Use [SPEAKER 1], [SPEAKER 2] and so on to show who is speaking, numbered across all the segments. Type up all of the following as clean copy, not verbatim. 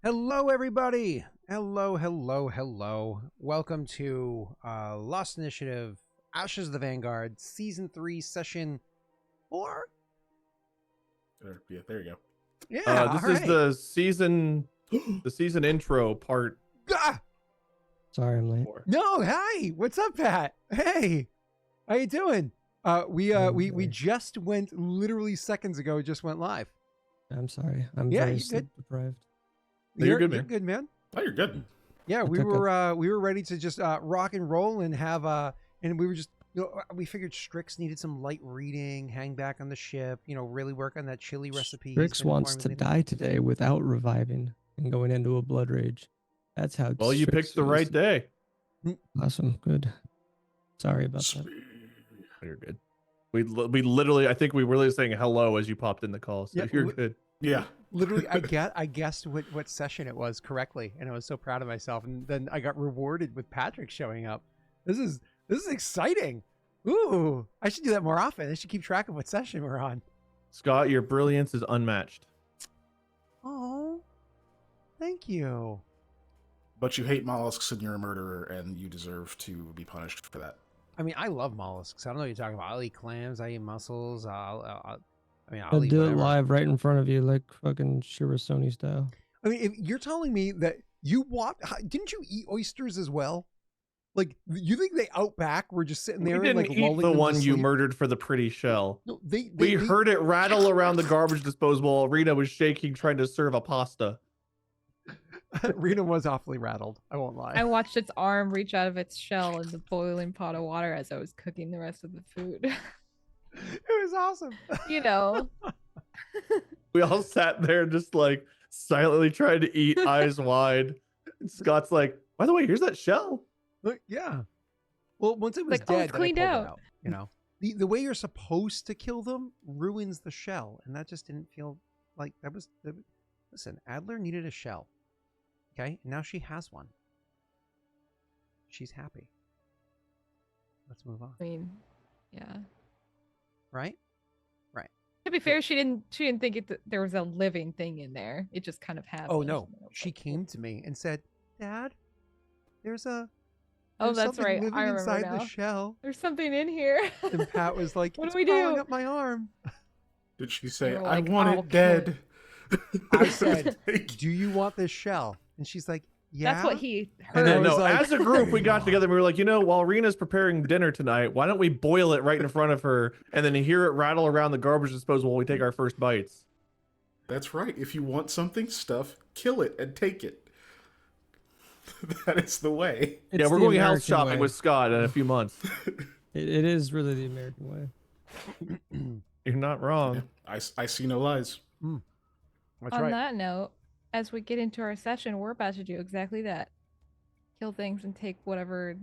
[SPEAKER 1] Hello, everybody. Hello. Welcome to Lost Initiative, Ashes of the Vanguard, Season 3, Session 4.
[SPEAKER 2] Yeah, there you go.
[SPEAKER 1] Yeah,
[SPEAKER 3] This
[SPEAKER 1] all
[SPEAKER 3] is
[SPEAKER 1] right.
[SPEAKER 3] the season intro part
[SPEAKER 1] Ah!
[SPEAKER 4] Sorry, I'm late.
[SPEAKER 3] 4.
[SPEAKER 1] No, hi. What's up, Pat? Hey, how you doing? We just went literally seconds ago. Just went live.
[SPEAKER 4] I'm sorry. I'm
[SPEAKER 1] Yeah,
[SPEAKER 4] very
[SPEAKER 1] you're good.
[SPEAKER 4] sleep deprived.
[SPEAKER 3] No, you're good,
[SPEAKER 1] You're
[SPEAKER 3] man.
[SPEAKER 1] good, man.
[SPEAKER 2] Oh, you're good.
[SPEAKER 1] Yeah, we
[SPEAKER 4] took
[SPEAKER 1] were ready to just rock and roll and have and we were just we figured Strix needed some light reading, hang back on the ship, really work on that chili recipe.
[SPEAKER 4] Strix wants to die today without reviving and going into a blood rage. That's how.
[SPEAKER 3] Well, you
[SPEAKER 4] Strix
[SPEAKER 3] picked the
[SPEAKER 4] is.
[SPEAKER 3] right day.
[SPEAKER 4] Awesome. Good. Sorry about that.
[SPEAKER 3] You're good. We literally, I think we were really saying hello as you popped in the call, so
[SPEAKER 1] Yeah,
[SPEAKER 3] you're good.
[SPEAKER 2] Yeah.
[SPEAKER 1] Literally, I guessed what session it was correctly, and I was so proud of myself. And then I got rewarded with Patrick showing up. This is exciting. Ooh, I should do that more often. I should keep track of what session we're on.
[SPEAKER 3] Scott, your brilliance is unmatched.
[SPEAKER 1] Oh, thank you.
[SPEAKER 2] But you hate mollusks and you're a murderer and you deserve to be punished for that.
[SPEAKER 1] I mean, I love mollusks. I don't know what you're talking about. I'll eat clams. I eat mussels. I'll
[SPEAKER 4] I'll
[SPEAKER 1] eat
[SPEAKER 4] do
[SPEAKER 1] whatever.
[SPEAKER 4] it live right in front of you, like fucking Shirasoni style.
[SPEAKER 1] I mean, if you're telling me that didn't you eat oysters as well? Like, you think they out back were just sitting
[SPEAKER 3] We
[SPEAKER 1] there
[SPEAKER 3] didn't
[SPEAKER 1] and like
[SPEAKER 3] eat
[SPEAKER 1] lulling
[SPEAKER 3] the
[SPEAKER 1] them to
[SPEAKER 3] one you
[SPEAKER 1] sleep?
[SPEAKER 3] murdered for the pretty shell.
[SPEAKER 1] No,
[SPEAKER 3] We heard it rattle around the garbage disposal while Rena was shaking, trying to serve a pasta.
[SPEAKER 1] Rena was awfully rattled. I won't lie.
[SPEAKER 5] I watched its arm reach out of its shell in the boiling pot of water as I was cooking the rest of the food.
[SPEAKER 1] It was awesome.
[SPEAKER 5] You know.
[SPEAKER 3] We all sat there just like silently trying to eat, eyes wide. And Scott's like, by the way, here's that shell.
[SPEAKER 1] Look, yeah. Well, once it was
[SPEAKER 5] Like, oh,
[SPEAKER 1] dead,
[SPEAKER 5] it's
[SPEAKER 1] then I
[SPEAKER 5] cleaned
[SPEAKER 1] pulled it
[SPEAKER 5] out.
[SPEAKER 1] out. You know, the way you're supposed to kill them ruins the shell, and that just didn't feel like that was. Listen, Adler needed a shell. Okay, now she has one. She's happy. Let's move on.
[SPEAKER 5] I mean, yeah.
[SPEAKER 1] Right?
[SPEAKER 5] To be fair, she didn't think there was a living thing in there. It just kind of happened.
[SPEAKER 1] Oh no,
[SPEAKER 5] And it was
[SPEAKER 1] she
[SPEAKER 5] like,
[SPEAKER 1] came to me and said, "Dad, there's
[SPEAKER 5] Oh,
[SPEAKER 1] there's
[SPEAKER 5] that's
[SPEAKER 1] something
[SPEAKER 5] right.
[SPEAKER 1] living
[SPEAKER 5] I remember
[SPEAKER 1] inside
[SPEAKER 5] now.
[SPEAKER 1] the shell."
[SPEAKER 5] There's something in here.
[SPEAKER 1] And Pat was like,
[SPEAKER 5] What
[SPEAKER 1] "It's
[SPEAKER 5] do we
[SPEAKER 1] crawling
[SPEAKER 5] do?
[SPEAKER 1] up my arm."
[SPEAKER 2] Did she say,
[SPEAKER 5] You're
[SPEAKER 2] I
[SPEAKER 5] like,
[SPEAKER 2] want
[SPEAKER 5] "I'll
[SPEAKER 2] it dead?
[SPEAKER 1] I said, "Do you want this shell?" And she's like, "Yeah."
[SPEAKER 5] That's what he
[SPEAKER 1] And
[SPEAKER 5] heard.
[SPEAKER 1] I
[SPEAKER 3] And
[SPEAKER 1] was
[SPEAKER 3] no,
[SPEAKER 1] like,
[SPEAKER 3] as a group, we got together and we were like, while Rena's preparing dinner tonight, why don't we boil it right in front of her and then hear it rattle around the garbage disposal while we take our first bites?
[SPEAKER 2] That's right. If you want something, kill it and take it. That is the way.
[SPEAKER 3] Yeah,
[SPEAKER 4] It's
[SPEAKER 3] we're
[SPEAKER 4] the
[SPEAKER 3] going house
[SPEAKER 4] American
[SPEAKER 3] shopping
[SPEAKER 4] way.
[SPEAKER 3] with Scott in a few months.
[SPEAKER 4] It is really the American way.
[SPEAKER 3] You're not wrong.
[SPEAKER 2] Yeah, I see no lies.
[SPEAKER 1] That's
[SPEAKER 5] On
[SPEAKER 1] right.
[SPEAKER 5] that note, as we get into our session, we're about to do exactly that. Kill things and take whatever it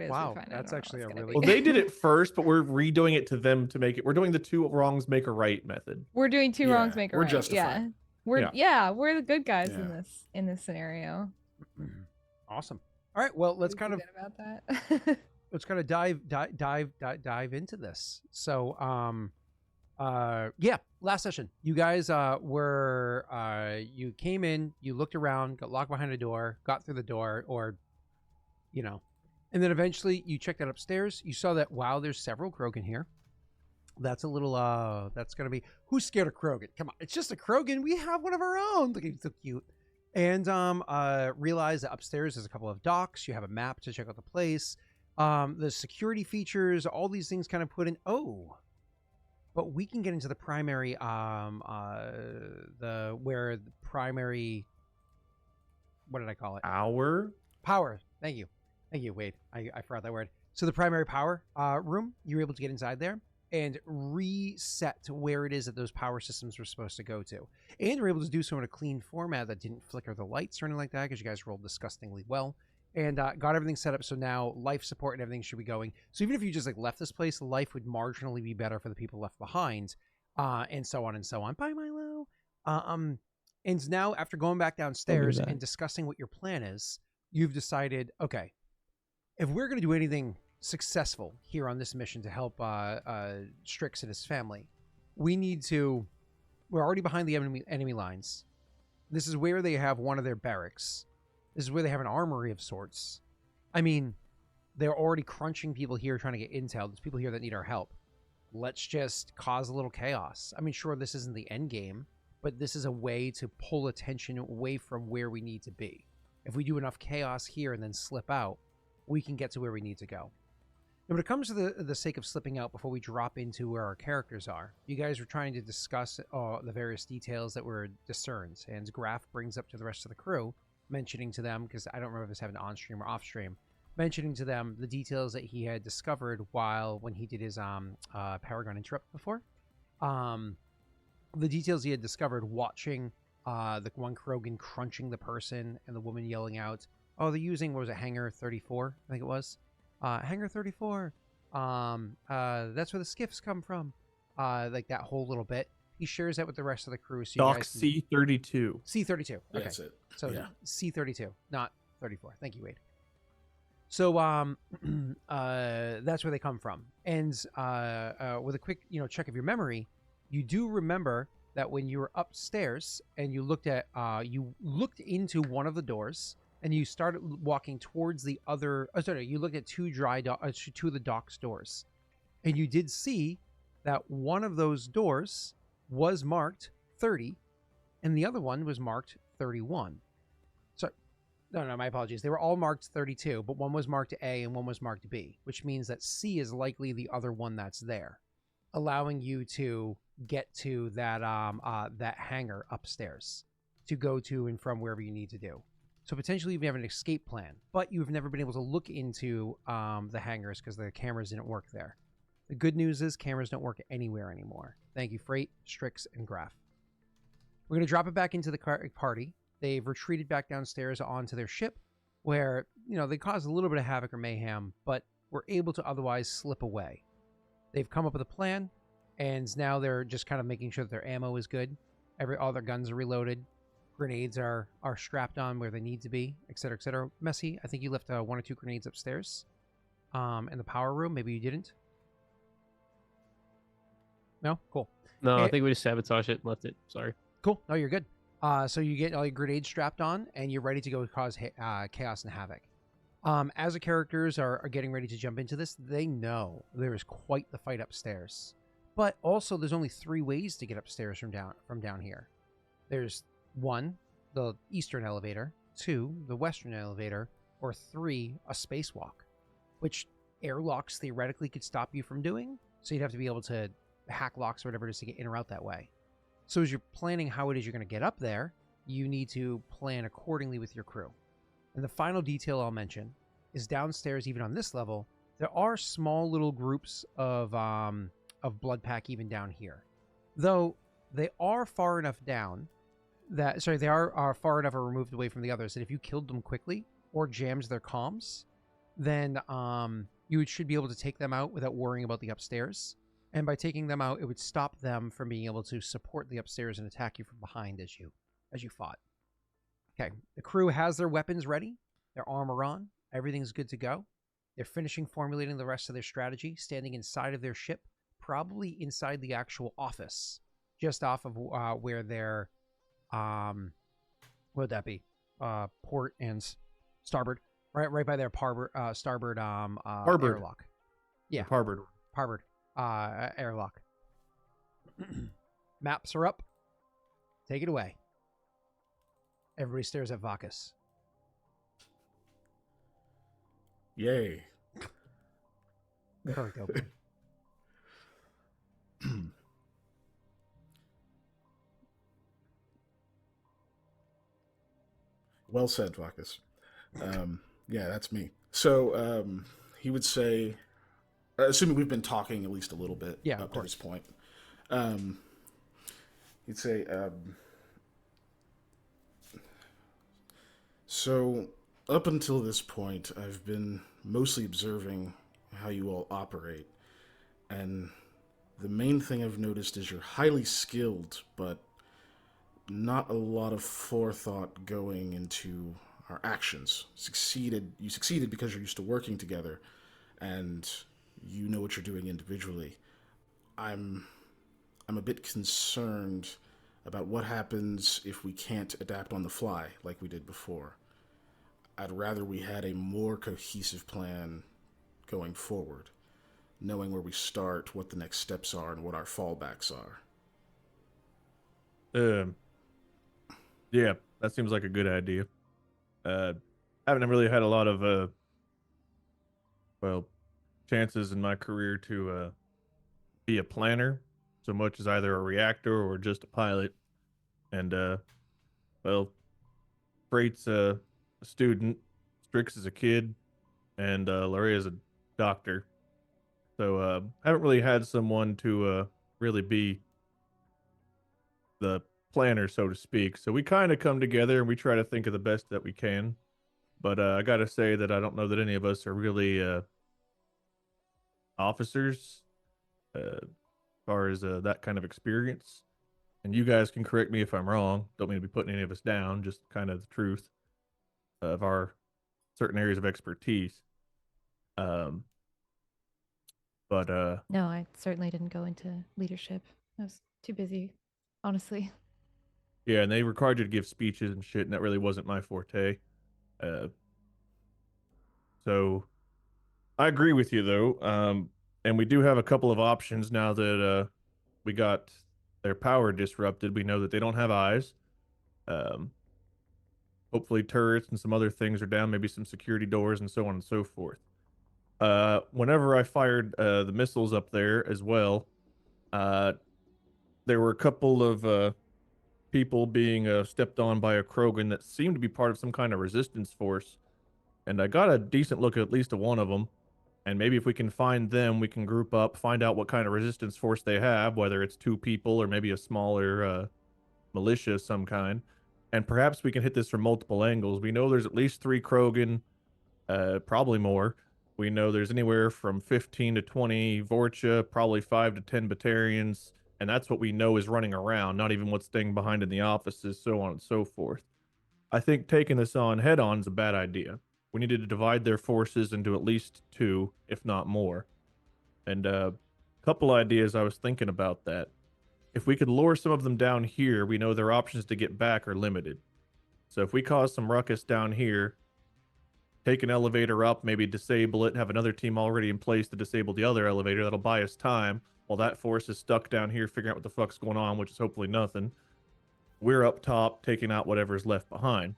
[SPEAKER 5] is.
[SPEAKER 1] Wow,
[SPEAKER 5] we find.
[SPEAKER 1] that's actually a really
[SPEAKER 3] Well, they did it first, but we're redoing it to them to make it. We're doing the two wrongs make a right method.
[SPEAKER 5] We're doing two
[SPEAKER 2] Yeah,
[SPEAKER 5] wrongs make a
[SPEAKER 2] we're
[SPEAKER 5] right.
[SPEAKER 2] justified.
[SPEAKER 5] Yeah, we're the good guys
[SPEAKER 2] Yeah.
[SPEAKER 5] in this scenario.
[SPEAKER 1] Awesome. All right. Well, let's
[SPEAKER 5] We
[SPEAKER 1] kind of
[SPEAKER 5] forget about that.
[SPEAKER 1] dive into this. So, yeah, last session, you guys were you came in, you looked around, got locked behind a door, got through the door, or and then eventually you checked out upstairs. You saw that there's several Krogan here. That's a little that's gonna be, who's scared of Krogan? Come on, it's just a Krogan. We have one of our own. Look, he's so cute. And realize that upstairs there's a couple of docks. You have a map to check out the place. The security features, all these things kind of put in. Oh, but we can get into the primary where the primary, what did I call it? Power. Thank you, Wade. I forgot that word. So the primary power room, you're able to get inside there and reset to where it is that those power systems were supposed to go to. And we're able to do so in a clean format that didn't flicker the lights or anything like that, because you guys rolled disgustingly well. And got everything set up, so now life support and everything should be going. So even if you just left this place, life would marginally be better for the people left behind, and so on and so on. Bye, Milo. And now, after going back downstairs and discussing what your plan is, you've decided, okay, if we're going to do anything successful here on this mission to help Strix and his family, we need to. We're already behind the enemy lines. This is where they have one of their barracks. This is where they have an armory of sorts. I mean, they're already crunching people here trying to get intel. There's people here that need our help. Let's just cause a little chaos. I mean, sure, this isn't the end game, but this is a way to pull attention away from where we need to be. If we do enough chaos here and then slip out, we can get to where we need to go. And when it comes to the sake of slipping out before we drop into where our characters are, you guys were trying to discuss the various details that were discerned, and Graff brings up to the rest of the crew, mentioning to them, because I don't remember if this happened on-stream or off-stream, mentioning to them the details that he had discovered when he did his Paragon Interrupt before. The details he had discovered watching the one Krogan crunching the person and the woman yelling out, oh, they're using, what was it, Hangar 34, I think it was. Hangar 34, that's where the skiffs come from. Like that whole little bit. He shares that with the rest of the crew. So
[SPEAKER 3] Doc C-32.
[SPEAKER 1] C-32. Okay.
[SPEAKER 2] That's it.
[SPEAKER 1] So
[SPEAKER 2] yeah.
[SPEAKER 1] C-32, not 34. Thank you, Wade. So that's where they come from. And with a quick check of your memory, you do remember that when you were upstairs and you looked into one of the doors and you started walking towards the other. Oh, sorry, you looked at two of the dock's doors, and you did see that one of those doors was marked 30, and the other one was marked 31. No, my apologies. They were all marked 32, but one was marked A and one was marked B, which means that C is likely the other one that's there, allowing you to get to that that hangar upstairs to go to and from wherever you need to do. So potentially you have an escape plan, but you've never been able to look into the hangars because the cameras didn't work there. The good news is cameras don't work anywhere anymore. Thank you, Frait, Strix, and Graff. We're going to drop it back into the party. They've retreated back downstairs onto their ship where, they caused a little bit of havoc or mayhem, but were able to otherwise slip away. They've come up with a plan, and now they're just kind of making sure that their ammo is good. All their guns are reloaded. Grenades are strapped on where they need to be, etc., etc. Messy, I think you left 1 or 2 grenades upstairs in the power room. Maybe you didn't. No? Cool.
[SPEAKER 6] No, I think we just sabotaged it and left it. Sorry.
[SPEAKER 1] Cool. No, you're good. So you get all your grenades strapped on, and you're ready to go cause chaos and havoc. As the characters are getting ready to jump into this, they know there is quite the fight upstairs. But also, there's only 3 ways to get upstairs from down here. There's 1, the eastern elevator, 2, the western elevator, or 3, a spacewalk, which airlocks theoretically could stop you from doing. So you'd have to be able to hack locks or whatever it is to get in or out that way. So as you're planning how it is you're going to get up there, you need to plan accordingly with your crew. And the final detail I'll mention is downstairs, even on this level, there are small little groups of blood pack even down here. Though they are far enough down that, they are far enough or removed away from the others that if you killed them quickly or jammed their comms, then you should be able to take them out without worrying about the upstairs. And by taking them out, it would stop them from being able to support the upstairs and attack you from behind as you fought. Okay, the crew has their weapons ready, their armor on, everything's good to go. They're finishing formulating the rest of their strategy, standing inside of their ship, probably inside the actual office, just off of where their, what would that be? Port and starboard, right by their starboard airlock. Yeah, Parboard. Airlock. Maps are up. Take it away. Everybody stares at Vakas.
[SPEAKER 2] Yay.
[SPEAKER 1] Perfect opening.
[SPEAKER 2] Well said, Vakas. Yeah, that's me. So he would say, assuming we've been talking at least a little bit up to this point, he'd say, so up until this point, I've been mostly observing how you all operate, and the main thing I've noticed is you're highly skilled, but not a lot of forethought going into our actions. You succeeded because you're used to working together, and you know what you're doing individually. I'm a bit concerned about what happens if we can't adapt on the fly like we did before. I'd rather we had a more cohesive plan going forward, knowing where we start, what the next steps are, and what our fallbacks are.
[SPEAKER 3] Yeah, that seems like a good idea. I haven't really had a lot of chances in my career to be a planner so much as either a reactor or just a pilot. And Freight's a student, Strix is a kid, and Larrea is a doctor. So haven't really had someone to really be the planner, so to speak. So we kind of come together and we try to think of the best that we can. But I gotta say that I don't know that any of us are really officers as far as that kind of experience. And you guys can correct me if I'm wrong. Don't mean to be putting any of us down, just kind of the truth of our certain areas of expertise. But
[SPEAKER 5] No, I certainly didn't go into leadership. I was too busy, honestly.
[SPEAKER 3] yeah, and they required you to give speeches and shit, and that really wasn't my forte. So I agree with you though. And we do have a couple of options now that we got their power disrupted. We know that they don't have eyes. Hopefully turrets and some other things are down, maybe some security doors and so on and so forth. Whenever I fired the missiles up there as well, there were a couple of people being stepped on by a Krogan that seemed to be part of some kind of resistance force. And I got a decent look at least of one of them. And maybe if we can find them, we can group up, find out what kind of resistance force they have, whether it's 2 people or maybe a smaller militia of some kind. And perhaps we can hit this from multiple angles. We know there's at least 3 Krogan, probably more. We know there's anywhere from 15 to 20 Vorcha, probably 5 to 10 Batarians, and that's what we know is running around, not even what's staying behind in the offices, so on and so forth. I think taking this on head-on is a bad idea. We needed to divide their forces into at least 2, if not more. And a couple ideas I was thinking about that. If we could lure some of them down here, we know their options to get back are limited. So if we cause some ruckus down here, take an elevator up, maybe disable it, have another team already in place to disable the other elevator, that'll buy us time, while that force is stuck down here figuring out what the fuck's going on, which is hopefully nothing. We're up top taking out whatever's left behind.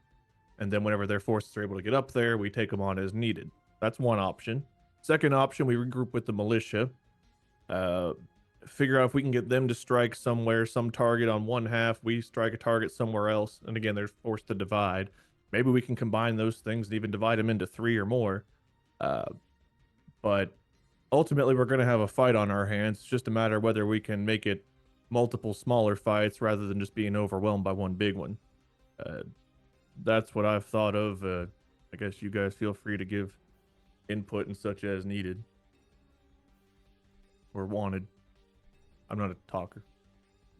[SPEAKER 3] And then whenever their forces are able to get up there, we take them on as needed. That's one option. Second option, we regroup with the militia. Figure out if we can get them to strike somewhere, some target on one half, we strike a target somewhere else, and again, they're forced to divide. Maybe we can combine those things and even divide them into 3 or more. But ultimately, we're going to have a fight on our hands. It's just a matter of whether we can make it multiple smaller fights rather than just being overwhelmed by one big one. That's what I've thought of. I guess you guys feel free to give input and such as needed or wanted. I'm not a talker,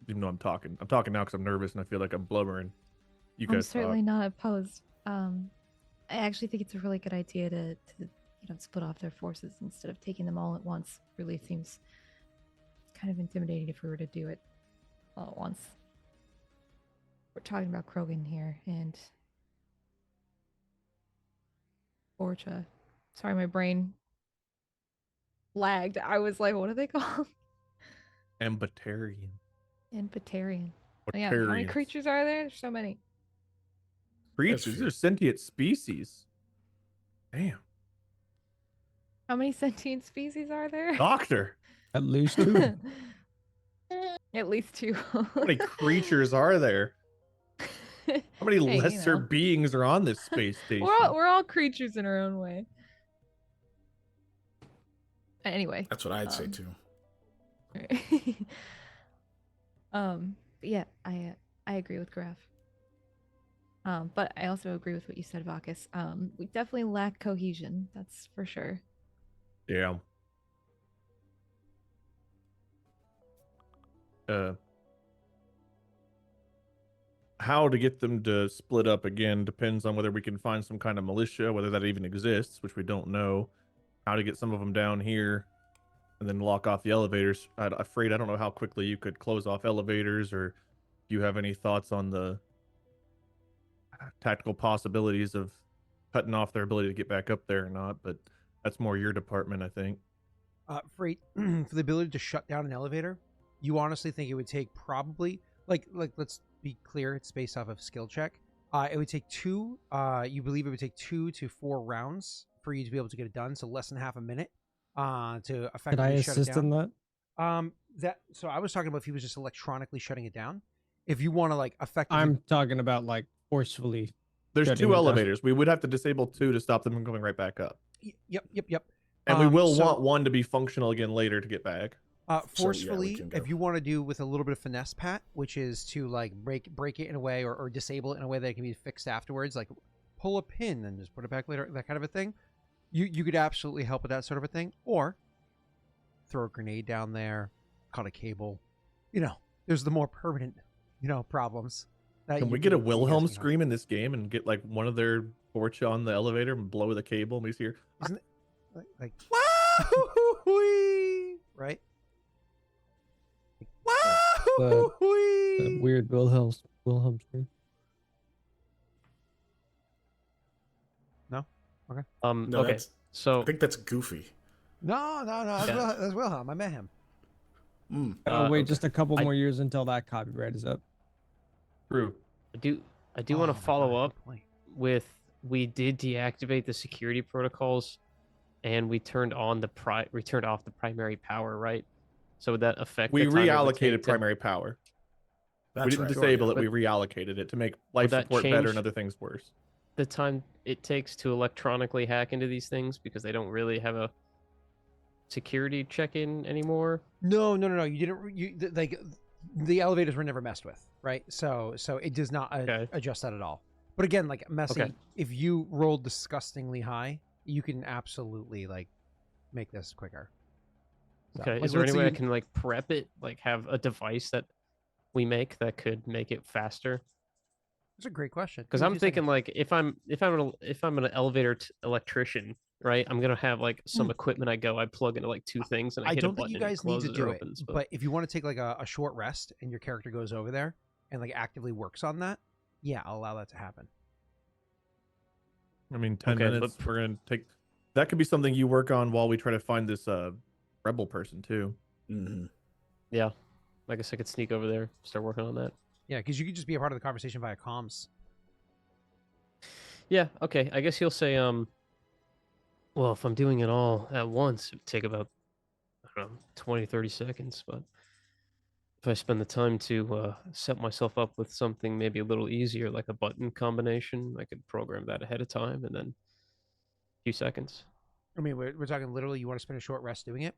[SPEAKER 3] even though I'm talking. I'm talking now because I'm nervous and I feel like I'm blubbering. You guys
[SPEAKER 5] I'm certainly
[SPEAKER 3] talk.
[SPEAKER 5] not opposed. I actually think it's a really good idea to split off their forces instead of taking them all at once. Really seems kind of intimidating if we were to do it all at once. We're talking about Krogan here and Orcha. Sorry, my brain lagged. I was like, what are they called?
[SPEAKER 3] Batarian.
[SPEAKER 5] And Batarian. Oh, yeah, how many creatures are there? There's so many.
[SPEAKER 3] Creatures? They're sentient species. Damn.
[SPEAKER 5] How many sentient species are there?
[SPEAKER 3] Doctor.
[SPEAKER 4] At least 2.
[SPEAKER 5] At least 2.
[SPEAKER 3] How many creatures are there? How many lesser beings are on this space station?
[SPEAKER 5] We're all creatures in our own way. Anyway.
[SPEAKER 2] That's what I'd say too.
[SPEAKER 5] Yeah, I agree with Graff. But I also agree with what you said, Vakas. We definitely lack cohesion. That's for sure.
[SPEAKER 3] Yeah. How to get them to split up again depends on whether we can find some kind of militia, whether that even exists, which we don't know. How to get some of them down here and then lock off the elevators. I'm afraid I don't know how quickly you could close off elevators or Do you have any thoughts on the tactical possibilities of cutting off their ability to get back up there or not? But that's more your department, I think.
[SPEAKER 1] Freight, for the ability to shut down an elevator, you honestly think it would take probably like let's be clear, it's based off of skill check. It would take two. You believe it would take 2 to 4 rounds for you to be able to get it done, so less than half a minute. To effectively
[SPEAKER 4] Could I
[SPEAKER 1] shut it
[SPEAKER 4] assist
[SPEAKER 1] down.
[SPEAKER 4] in that?
[SPEAKER 1] So I was talking about if he was just electronically shutting it down. If you want to like effectively,
[SPEAKER 4] I'm talking about like forcefully.
[SPEAKER 3] There's
[SPEAKER 4] shutting
[SPEAKER 3] 2
[SPEAKER 4] it down.
[SPEAKER 3] elevators. We would have to disable 2 to stop them from going right back up.
[SPEAKER 1] Yep.
[SPEAKER 3] And we will
[SPEAKER 1] so-
[SPEAKER 3] want one to be functional again later to get back.
[SPEAKER 1] Forcefully,
[SPEAKER 2] can go.
[SPEAKER 1] if you want to do with a little bit of finesse, Pat, which is to like break it in a way or disable it in a way that it can be fixed afterwards, like pull a pin and just put it back later, that kind of a thing. You could absolutely help with that sort of a thing, or throw a grenade down there, cut a cable. There's the more permanent, problems.
[SPEAKER 3] Can we get a Wilhelm scream in this game and get like one of their torch on the elevator and blow the cable? And we see her.
[SPEAKER 1] Isn't it like woo-wee, right?
[SPEAKER 4] The weird Wilhelm scream.
[SPEAKER 1] No. Okay.
[SPEAKER 2] No,
[SPEAKER 6] Okay.
[SPEAKER 2] I think that's Goofy.
[SPEAKER 1] No. That's Wilhelm. I met him.
[SPEAKER 4] Wait
[SPEAKER 6] okay.
[SPEAKER 4] just a couple
[SPEAKER 6] I-
[SPEAKER 4] more years until that copyright is up.
[SPEAKER 3] True.
[SPEAKER 6] I do
[SPEAKER 1] Oh
[SPEAKER 6] want
[SPEAKER 1] my
[SPEAKER 6] to follow
[SPEAKER 1] God,
[SPEAKER 6] up
[SPEAKER 1] good point.
[SPEAKER 6] with we did deactivate the security protocols, and we turned off the primary power, right? So would that affect?
[SPEAKER 3] We
[SPEAKER 6] the time it would take
[SPEAKER 3] reallocated
[SPEAKER 6] to-
[SPEAKER 3] primary power.
[SPEAKER 2] That's
[SPEAKER 3] We didn't
[SPEAKER 2] right.
[SPEAKER 3] disable it.
[SPEAKER 6] But-
[SPEAKER 3] We reallocated it to make life
[SPEAKER 6] that
[SPEAKER 3] support better
[SPEAKER 6] change-
[SPEAKER 3] and other things worse.
[SPEAKER 6] the time it takes to electronically hack into these things because they don't really have a security check-in anymore.
[SPEAKER 1] No. You didn't. Like the elevators were never messed with, right? So it does not
[SPEAKER 6] Okay.
[SPEAKER 1] adjust that at all. But again, like messy.
[SPEAKER 6] Okay.
[SPEAKER 1] If you rolled disgustingly high, you can absolutely like make this quicker. So,
[SPEAKER 6] Okay,
[SPEAKER 1] like,
[SPEAKER 6] is there
[SPEAKER 1] let's
[SPEAKER 6] any
[SPEAKER 1] say
[SPEAKER 6] way I
[SPEAKER 1] you-
[SPEAKER 6] can like prep it, like have a device that we make that could make it faster?
[SPEAKER 1] That's a great question.
[SPEAKER 6] Because
[SPEAKER 1] Give me
[SPEAKER 6] I'm
[SPEAKER 1] 2
[SPEAKER 6] thinking
[SPEAKER 1] seconds.
[SPEAKER 6] like if I'm an elevator electrician, right? I'm gonna have like some equipment. I plug into like 2 things, and I
[SPEAKER 1] I
[SPEAKER 6] hit
[SPEAKER 1] don't
[SPEAKER 6] a
[SPEAKER 1] think
[SPEAKER 6] button
[SPEAKER 1] you
[SPEAKER 6] and it
[SPEAKER 1] guys need to
[SPEAKER 6] closes or
[SPEAKER 1] do it.
[SPEAKER 6] opens.
[SPEAKER 1] But if you want to take like a short rest and your character goes over there and like actively works on that, yeah, I'll allow that to happen.
[SPEAKER 3] I mean, 10
[SPEAKER 6] Okay,
[SPEAKER 3] minutes.
[SPEAKER 6] but-
[SPEAKER 3] We're gonna take. That could be something you work on while we try to find this rebel person too.
[SPEAKER 2] Mm-hmm.
[SPEAKER 6] yeah, I guess I could sneak over there, start working on that.
[SPEAKER 1] Yeah, because you could just be a part of the conversation via comms.
[SPEAKER 6] Yeah, okay. I guess he'll say, well, if I'm doing it all at once, it'd take about, I don't know, 20, 30 seconds. But if I spend the time to set myself up with something maybe a little easier, like a button combination, I could program that ahead of time and then a few seconds.
[SPEAKER 1] I mean, we're talking literally. You want to spend a short rest doing it.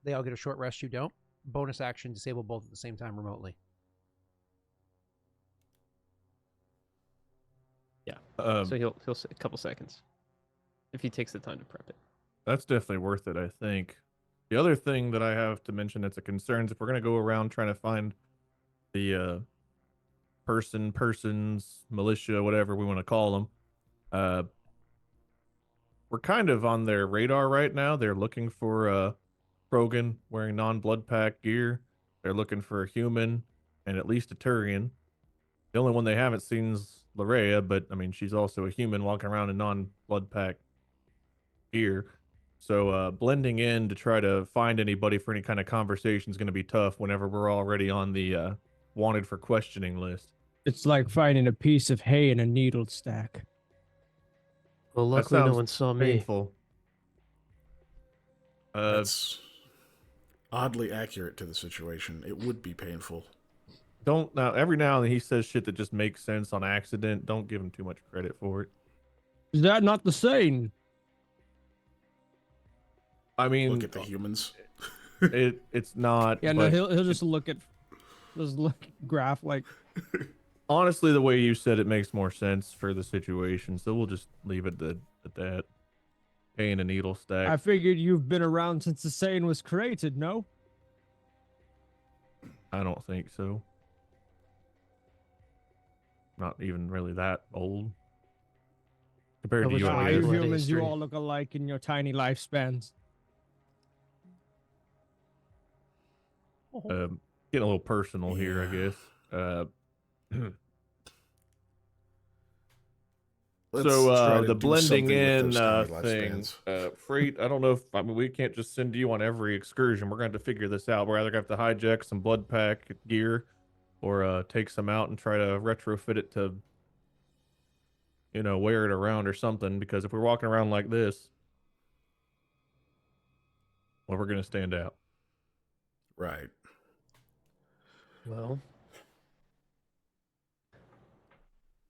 [SPEAKER 1] They all get a short rest. You don't. Bonus action: disable both at the same time remotely.
[SPEAKER 6] Yeah.
[SPEAKER 3] Um,
[SPEAKER 6] So he'll say a couple seconds if he takes the time to prep it.
[SPEAKER 3] That's definitely worth it, I think. The other thing that I have to mention that's a concern is if we're going to go around trying to find the persons, militia, whatever we want to call them, we're kind of on their radar right now. They're looking for Krogan wearing non-blood pack gear. They're looking for a human and at least a Turian. The only one they haven't seen is Larrea, but I mean, she's also a human walking around in non-blood pack gear. So blending in to try to find anybody for any kind of conversation is going to be tough whenever we're already on the wanted for questioning list.
[SPEAKER 4] It's like finding a piece of hay in a needle stack.
[SPEAKER 6] Well,
[SPEAKER 3] That
[SPEAKER 6] luckily no
[SPEAKER 3] sounds
[SPEAKER 6] one saw me.
[SPEAKER 3] Painful.
[SPEAKER 2] That's oddly accurate to the situation. It would be painful.
[SPEAKER 3] Don't now. Every now and then he says shit that just makes sense on accident. Don't give him too much credit for it.
[SPEAKER 4] Is that not the saying?
[SPEAKER 3] I mean,
[SPEAKER 2] Look at the humans.
[SPEAKER 3] it's not.
[SPEAKER 4] Yeah, no,
[SPEAKER 3] but
[SPEAKER 4] he'll just look at Graff like,
[SPEAKER 3] honestly, the way you said it makes more sense for the situation. So we'll just leave it at that. Hay in a needle stack.
[SPEAKER 4] I figured you've been around since the saying was created, no?
[SPEAKER 3] I don't think so. Not even really that old. Compared
[SPEAKER 6] I
[SPEAKER 3] to
[SPEAKER 6] was
[SPEAKER 3] you,
[SPEAKER 6] trying
[SPEAKER 3] I
[SPEAKER 6] to
[SPEAKER 4] You
[SPEAKER 3] guess.
[SPEAKER 6] What
[SPEAKER 4] humans, you
[SPEAKER 6] history?
[SPEAKER 4] all look alike in your tiny lifespans.
[SPEAKER 3] Getting a little personal here, I
[SPEAKER 2] Yeah.
[SPEAKER 3] guess.
[SPEAKER 2] Let's try to
[SPEAKER 3] the
[SPEAKER 2] do
[SPEAKER 3] blending
[SPEAKER 2] something with
[SPEAKER 3] in
[SPEAKER 2] those tiny
[SPEAKER 3] thing,
[SPEAKER 2] lifespans.
[SPEAKER 3] Freight, I don't know if, I mean, we can't just send you on every excursion. We're going to have to figure this out. We're either going to have to hijack some blood pack gear or take some out and try to retrofit it to, you know, wear it around or something. Because if we're walking around like this, well, we're going to stand out.
[SPEAKER 2] Right.
[SPEAKER 6] Well,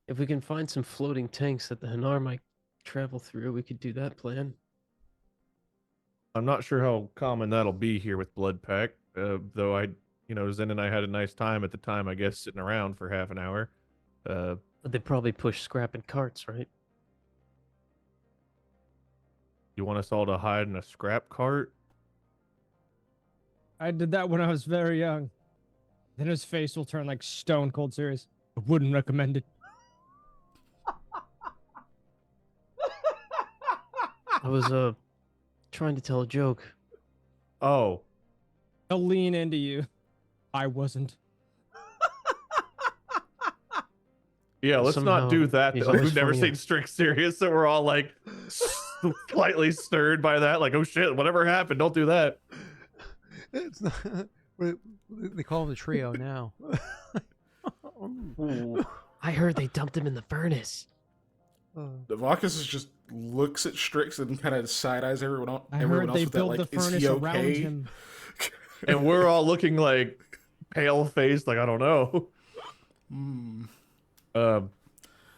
[SPEAKER 6] if we can find some floating tanks that the Hanar might travel through, we could do that plan.
[SPEAKER 3] I'm not sure how common that'll be here with blood pack, though Zen and I had a nice time at the time, I guess, sitting around for half an hour.
[SPEAKER 6] But they probably push scrap in carts, right?
[SPEAKER 3] You want us all to hide in a scrap cart?
[SPEAKER 4] I did that when I was very young. Then his face will turn like stone cold serious. I wouldn't recommend it.
[SPEAKER 6] I was trying to tell a joke.
[SPEAKER 3] Oh,
[SPEAKER 4] He'll lean into you. I wasn't.
[SPEAKER 3] yeah, let's
[SPEAKER 6] Somehow,
[SPEAKER 3] not do that.
[SPEAKER 6] he's
[SPEAKER 3] Though.
[SPEAKER 6] always
[SPEAKER 3] We've never
[SPEAKER 6] funny.
[SPEAKER 3] seen Strix serious, so we're all like slightly stirred by that. Like, oh shit, whatever happened? Don't do that.
[SPEAKER 1] It's not, they call him the trio now.
[SPEAKER 6] I heard they dumped him in the furnace.
[SPEAKER 2] The Vakas just looks at Strix and kind of side eyes everyone else.
[SPEAKER 4] I heard
[SPEAKER 2] Everyone else
[SPEAKER 4] they
[SPEAKER 2] with that,
[SPEAKER 4] built
[SPEAKER 2] like,
[SPEAKER 4] the
[SPEAKER 2] is
[SPEAKER 4] furnace
[SPEAKER 2] he
[SPEAKER 4] around
[SPEAKER 2] okay?
[SPEAKER 4] him.
[SPEAKER 3] And we're all looking like pale faced, like I don't know.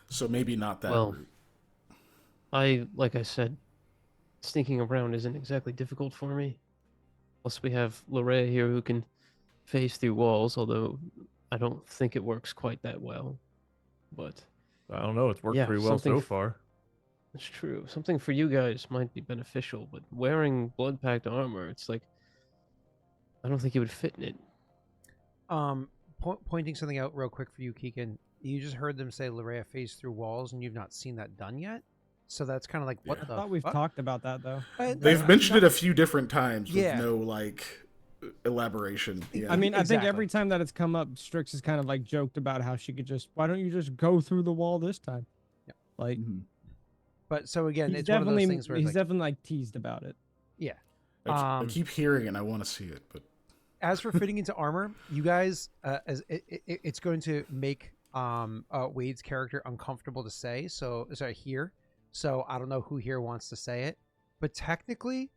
[SPEAKER 2] So maybe not that.
[SPEAKER 6] Well,
[SPEAKER 2] route.
[SPEAKER 6] like I said, sneaking around isn't exactly difficult for me. Plus, we have Larrea here who can phase through walls, although I don't think it works quite that well. But
[SPEAKER 3] I don't know. It's worked
[SPEAKER 6] Yeah,
[SPEAKER 3] pretty well
[SPEAKER 6] something
[SPEAKER 3] so far.
[SPEAKER 6] it's true. Something for you guys might be beneficial, but wearing blood-packed armor, it's like I don't think it would fit in it.
[SPEAKER 1] Pointing something out real quick for you, Keegan. You just heard them say Larrea phased through walls, and you've not seen that done yet. So that's kind of like, what
[SPEAKER 2] Yeah.
[SPEAKER 1] the
[SPEAKER 4] I thought we've
[SPEAKER 1] fuck?
[SPEAKER 4] talked about that though.
[SPEAKER 2] They've mentioned it a few different times with
[SPEAKER 1] Yeah.
[SPEAKER 2] no like elaboration. Yeah.
[SPEAKER 4] I mean, I think
[SPEAKER 1] Exactly.
[SPEAKER 4] every time that it's come up, Strix has kind of like joked about how she could just, why don't you just go through the wall this time?
[SPEAKER 1] Yeah.
[SPEAKER 4] Like,
[SPEAKER 2] Mhm.
[SPEAKER 1] But so again,
[SPEAKER 4] he's
[SPEAKER 1] it's one of those
[SPEAKER 4] definitely
[SPEAKER 1] things where
[SPEAKER 4] he's
[SPEAKER 1] it's like,
[SPEAKER 4] definitely like teased about it.
[SPEAKER 1] yeah.
[SPEAKER 2] I keep hearing it and I want to see it, but
[SPEAKER 1] As for fitting into armor, you guys, it's going to make Wade's character uncomfortable to say. So sorry, here. So I don't know who here wants to say it, but technically,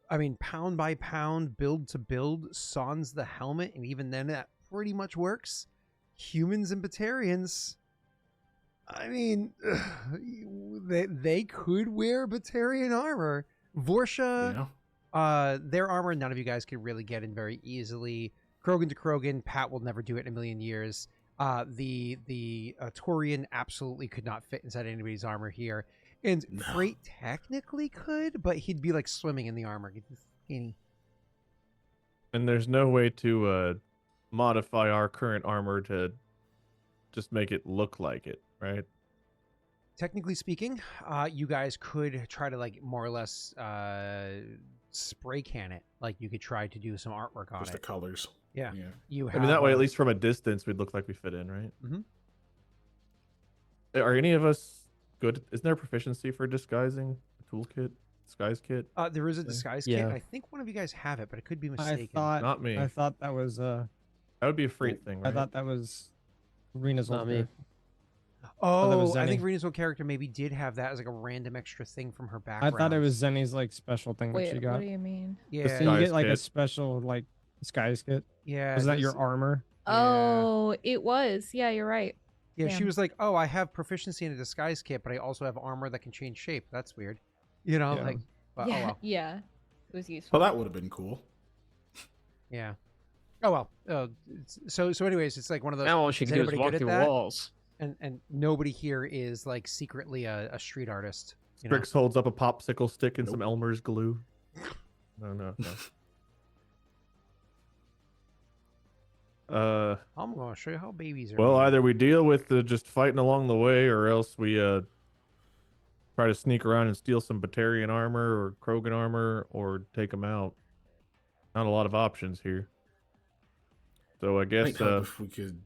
[SPEAKER 1] I mean, pound by pound, build to build, sans the helmet, and even then, that pretty much works. Humans and Batarians. I mean, they could wear Batarian armor. Vorsha.
[SPEAKER 2] you know.
[SPEAKER 1] Their armor, none of you guys can really get in very easily. Krogan to Krogan, Pat will never do it in a million years. The Taurian absolutely could not fit inside anybody's armor here. And
[SPEAKER 2] No.
[SPEAKER 1] Frait technically could, but he'd be like swimming in the armor. He'd be skinny.
[SPEAKER 3] And there's no way to modify our current armor to just make it look like it, right?
[SPEAKER 1] Technically speaking, you guys could try to like more or less spray can it. Like you could try to do some artwork on
[SPEAKER 2] Just the
[SPEAKER 1] it.
[SPEAKER 2] colors.
[SPEAKER 1] Yeah.
[SPEAKER 2] Yeah.
[SPEAKER 1] You
[SPEAKER 3] I
[SPEAKER 1] have,
[SPEAKER 3] mean, that way, at least from a distance, we'd look like we fit in, right?
[SPEAKER 1] Mhm.
[SPEAKER 3] Are any of us good? Isn't there proficiency for disguising? A toolkit? Disguise kit?
[SPEAKER 1] there is a disguise
[SPEAKER 6] Yeah.
[SPEAKER 1] kit. I think one of you guys have it, but it could be
[SPEAKER 4] I
[SPEAKER 1] mistaken.
[SPEAKER 4] thought
[SPEAKER 3] Not me.
[SPEAKER 4] I thought that was
[SPEAKER 3] That would be a Freight thing,
[SPEAKER 4] I
[SPEAKER 3] right?
[SPEAKER 4] thought that was Rena's
[SPEAKER 6] Not
[SPEAKER 4] old
[SPEAKER 6] me.
[SPEAKER 4] character. that
[SPEAKER 1] Oh,
[SPEAKER 4] was
[SPEAKER 1] I think
[SPEAKER 4] Zenny.
[SPEAKER 1] Rena's old character maybe did have that as like a random extra thing from her
[SPEAKER 4] I
[SPEAKER 1] background.
[SPEAKER 4] thought it was Zenny's like special thing that
[SPEAKER 5] Wait,
[SPEAKER 4] she
[SPEAKER 5] what
[SPEAKER 4] got.
[SPEAKER 5] do you mean?
[SPEAKER 1] Yeah,
[SPEAKER 4] So you
[SPEAKER 3] Disguise
[SPEAKER 4] get like a
[SPEAKER 3] kit.
[SPEAKER 4] special like disguise kit.
[SPEAKER 1] yeah.
[SPEAKER 4] Was that
[SPEAKER 1] this-
[SPEAKER 4] your armor?
[SPEAKER 1] Yeah.
[SPEAKER 5] Oh, it was. Yeah, you're right.
[SPEAKER 1] Yeah, she
[SPEAKER 5] Damn.
[SPEAKER 1] was like, "Oh, I have proficiency in a disguise kit, but I also have armor that can change shape." That's weird, you know.
[SPEAKER 4] Yeah.
[SPEAKER 1] Like, but,
[SPEAKER 5] yeah,
[SPEAKER 1] oh well,
[SPEAKER 5] yeah. It was useful.
[SPEAKER 2] Well, that would have been cool.
[SPEAKER 1] yeah. Oh well. So anyways, it's like one of those.
[SPEAKER 6] Now all she
[SPEAKER 1] is
[SPEAKER 6] can do is
[SPEAKER 1] anybody
[SPEAKER 6] walk
[SPEAKER 1] good at
[SPEAKER 6] through
[SPEAKER 1] that?
[SPEAKER 6] walls.
[SPEAKER 1] And nobody here is like secretly a street artist. You know?
[SPEAKER 3] Strix holds up a popsicle stick and
[SPEAKER 2] Nope.
[SPEAKER 3] some Elmer's glue. No.
[SPEAKER 1] I'm gonna show you how babies are.
[SPEAKER 3] Well,
[SPEAKER 1] made.
[SPEAKER 3] either we deal with just fighting along the way, or else we try to sneak around and steal some Batarian armor or Krogan armor, or take them out. Not a lot of options here. So I
[SPEAKER 2] I
[SPEAKER 3] guess
[SPEAKER 2] think if we could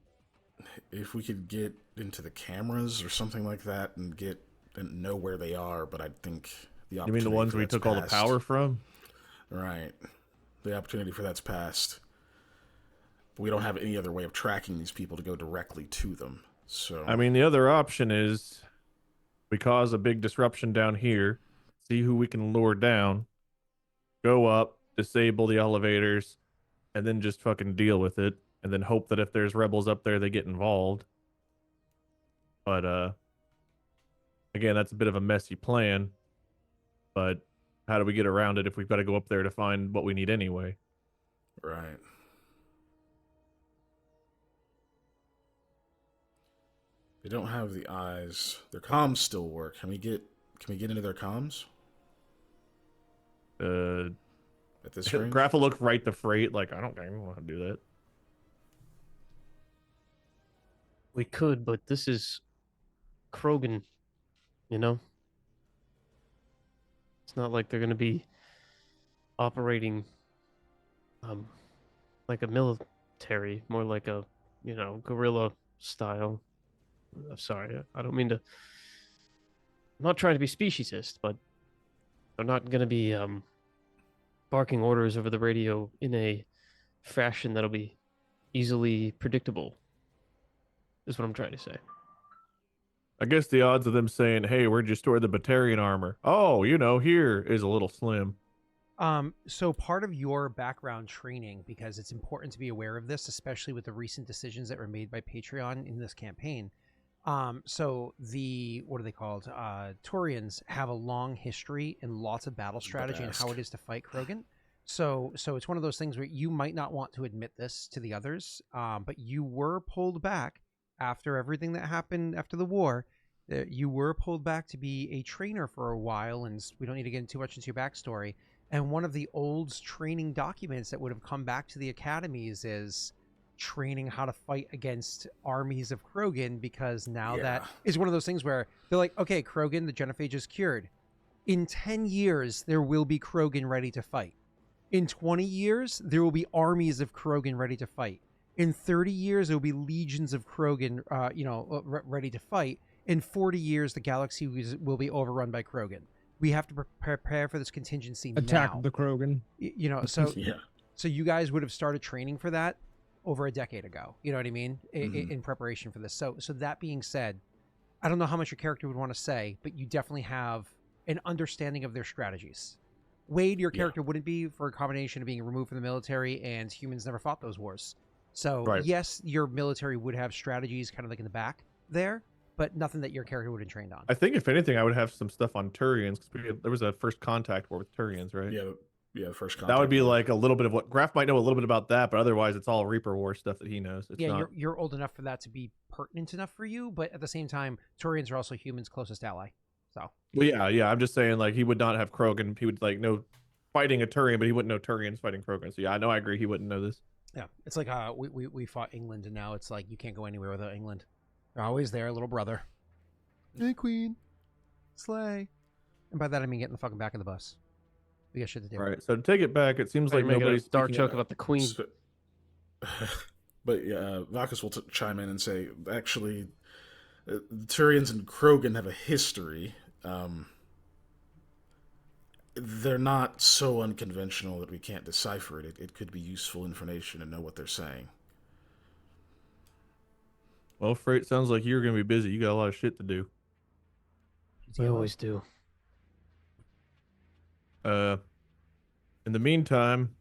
[SPEAKER 2] if we could get into the cameras or something like that and know where they are, but I think the
[SPEAKER 3] You
[SPEAKER 2] opportunity
[SPEAKER 3] mean the ones
[SPEAKER 2] for
[SPEAKER 3] we
[SPEAKER 2] that's
[SPEAKER 3] took all the
[SPEAKER 2] passed.
[SPEAKER 3] power from?
[SPEAKER 2] Right. The opportunity for that's passed. But we don't have any other way of tracking these people to go directly to them. So
[SPEAKER 3] I mean, the other option is we cause a big disruption down here, see who we can lure down, go up, disable the elevators, and then just fucking deal with it, and then hope that if there's rebels up there, they get involved. But again, that's a bit of a messy plan. But how do we get around it if we've got to go up there to find what we need anyway?
[SPEAKER 2] right. They don't have the eyes. Their comms still work. Can we get into their comms? At this range?
[SPEAKER 3] Graff will look right to Frait, like, I don't want to do that.
[SPEAKER 6] We could, but this is Krogan, you know? It's not like they're going to be operating like a military, more like a, guerrilla style. I'm sorry, I don't mean to. I'm not trying to be speciesist, but they're not going to be barking orders over the radio in a fashion that'll be easily predictable, is what I'm trying to say.
[SPEAKER 3] I guess the odds of them saying, hey, where'd you store the Batarian armor? Oh, here is a little slim.
[SPEAKER 1] So part of your background training, because it's important to be aware of this, especially with the recent decisions that were made by Patreon in this campaign. So the, what are they called? Taurians have a long history and lots of battle strategy and how it is to fight Krogan. So it's one of those things where you might not want to admit this to the others, but you were pulled back after everything that happened after the war. You were pulled back to be a trainer for a while, and we don't need to get too much into your backstory. And one of the old training documents that would have come back to the academies is training how to fight against armies of Krogan, because now that is one of those things where they're like, okay, Krogan, the genophage is cured. In 10 years, there will be Krogan ready to fight. In 20 years, there will be armies of Krogan ready to fight. In 30 years, there will be legions of Krogan, ready to fight. In 40 years, the galaxy will be overrun by Krogan. We have to prepare for this contingency
[SPEAKER 4] Attack
[SPEAKER 1] now.
[SPEAKER 4] the Krogan.
[SPEAKER 1] So you guys would have started training for that over a decade ago. You know what I mean? In preparation for this. So that being said, I don't know how much your character would want to say, but you definitely have an understanding of their strategies. Wade, your character wouldn't be, for a combination of being removed from the military and humans never fought those wars. So yes, your military would have strategies kind of like in the back there, but nothing that your character would have trained on.
[SPEAKER 3] I think if anything, I would have some stuff on Turians, because there was a first contact war with Turians, right?
[SPEAKER 2] Yeah, first contact.
[SPEAKER 3] That would be like a little bit of what Graff might know a little bit about that, but otherwise it's all Reaper War stuff that he knows. It's not...
[SPEAKER 1] you're old enough for that to be pertinent enough for you, but at the same time, Turians are also humans' closest ally. So.
[SPEAKER 3] Well, yeah. I'm just saying, like, he would not have Krogan. He would know fighting a Turian, but he wouldn't know Turians fighting Krogan. So yeah, I agree. He wouldn't know this.
[SPEAKER 1] Yeah, it's like we fought England, and now it's like you can't go anywhere without England. They're always there, little brother. Hey, Queen, slay. And by that I mean getting the fucking back of the bus. We got shit to do.
[SPEAKER 3] Right. So to take it back, it seems like nobody's
[SPEAKER 6] dark joke about the Queen.
[SPEAKER 2] So, but yeah, Vakas will chime in and say, actually, the Turians and Krogan have a history. They're not so unconventional that we can't decipher it. It could be useful information to know what they're saying.
[SPEAKER 3] Well, Frait, sounds like you're going to be busy. You got a lot of shit to do.
[SPEAKER 6] We always do.
[SPEAKER 3] In the meantime,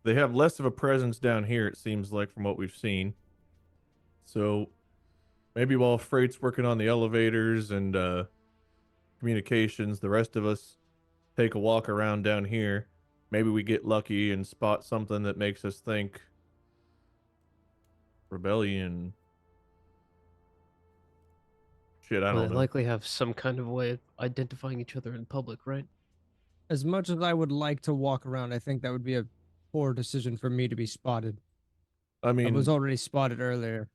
[SPEAKER 3] they have less of a presence down here, it seems like, from what we've seen. So maybe while Freight's working on the elevators and communications, the rest of us take a walk around down here. Maybe we get lucky and spot something that makes us think rebellion. Shit, I don't know.
[SPEAKER 6] They likely have some kind of way of identifying each other in public, right?
[SPEAKER 4] As much as I would like to walk around, I think that would be a poor decision for me to be spotted.
[SPEAKER 3] I mean,
[SPEAKER 4] I was already spotted earlier.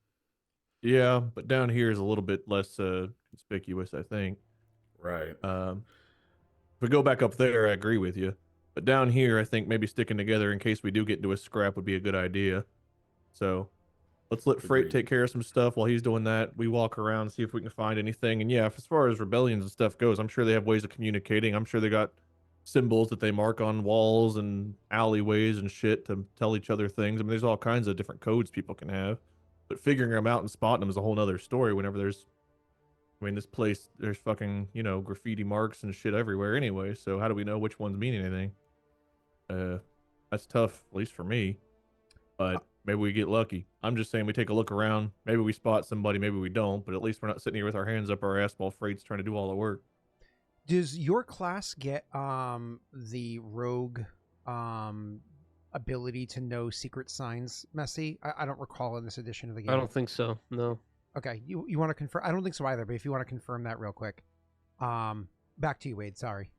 [SPEAKER 3] Yeah, but down here is a little bit less conspicuous, I think.
[SPEAKER 2] Right.
[SPEAKER 3] If we go back up there, I agree with you. But down here, I think maybe sticking together in case we do get into a scrap would be a good idea. So Let's let Frait
[SPEAKER 2] Agreed.
[SPEAKER 3] take care of some stuff while he's doing that. We walk around, see if we can find anything. And yeah, as far as rebellions and stuff goes, I'm sure they have ways of communicating. I'm sure they got symbols that they mark on walls and alleyways and shit to tell each other things. I mean, there's all kinds of different codes people can have. But figuring them out and spotting them is a whole nother story whenever there's... I mean, this place, there's fucking, you know, graffiti marks and shit everywhere anyway. So how do we know which ones mean anything? That's tough, at least for me. But maybe we get lucky. I'm just saying we take a look around. Maybe we spot somebody, maybe we don't. But at least we're not sitting here with our hands up our ass while Freight's trying to do all the work.
[SPEAKER 1] Does your class get the rogue ability to know secret signs, Messy? I don't recall in this edition of the game.
[SPEAKER 6] I don't think so. No.
[SPEAKER 1] Okay, you want to confirm? I don't think so either. But if you want to confirm that real quick, back to you, Wade. Sorry.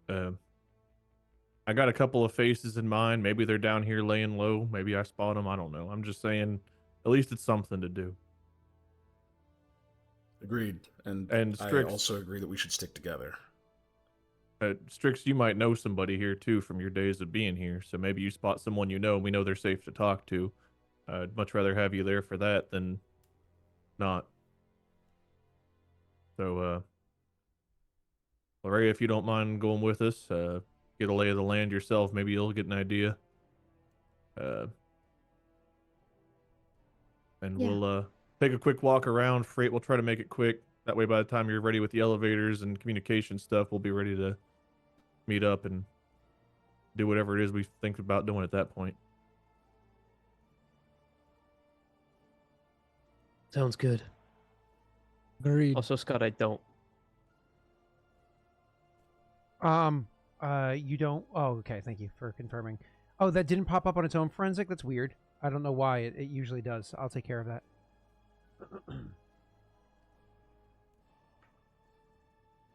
[SPEAKER 3] I got a couple of faces in mind. Maybe they're down here laying low. Maybe I spot them. I don't know. I'm just saying, at least it's something to do.
[SPEAKER 2] Agreed. And
[SPEAKER 3] Strix,
[SPEAKER 2] I also agree that we should stick together.
[SPEAKER 3] Strix, you might know somebody here too from your days of being here. So maybe you spot someone you know and we know they're safe to talk to. I'd much rather have you there for that than not. So, Larrea, if you don't mind going with us, get a lay of the land yourself. Maybe you'll get an idea. And
[SPEAKER 5] Yeah.
[SPEAKER 3] we'll take a quick walk around. Freight, we'll try to make it quick. That way, by the time you're ready with the elevators and communication stuff, we'll be ready to meet up and do whatever it is we think about doing at that point.
[SPEAKER 6] Sounds good.
[SPEAKER 4] Agreed.
[SPEAKER 6] Also, Scott, I don't.
[SPEAKER 1] You don't. Oh, okay. Thank you for confirming. Oh, that didn't pop up on its own forensic. That's weird. I don't know why. It usually does. I'll take care of that.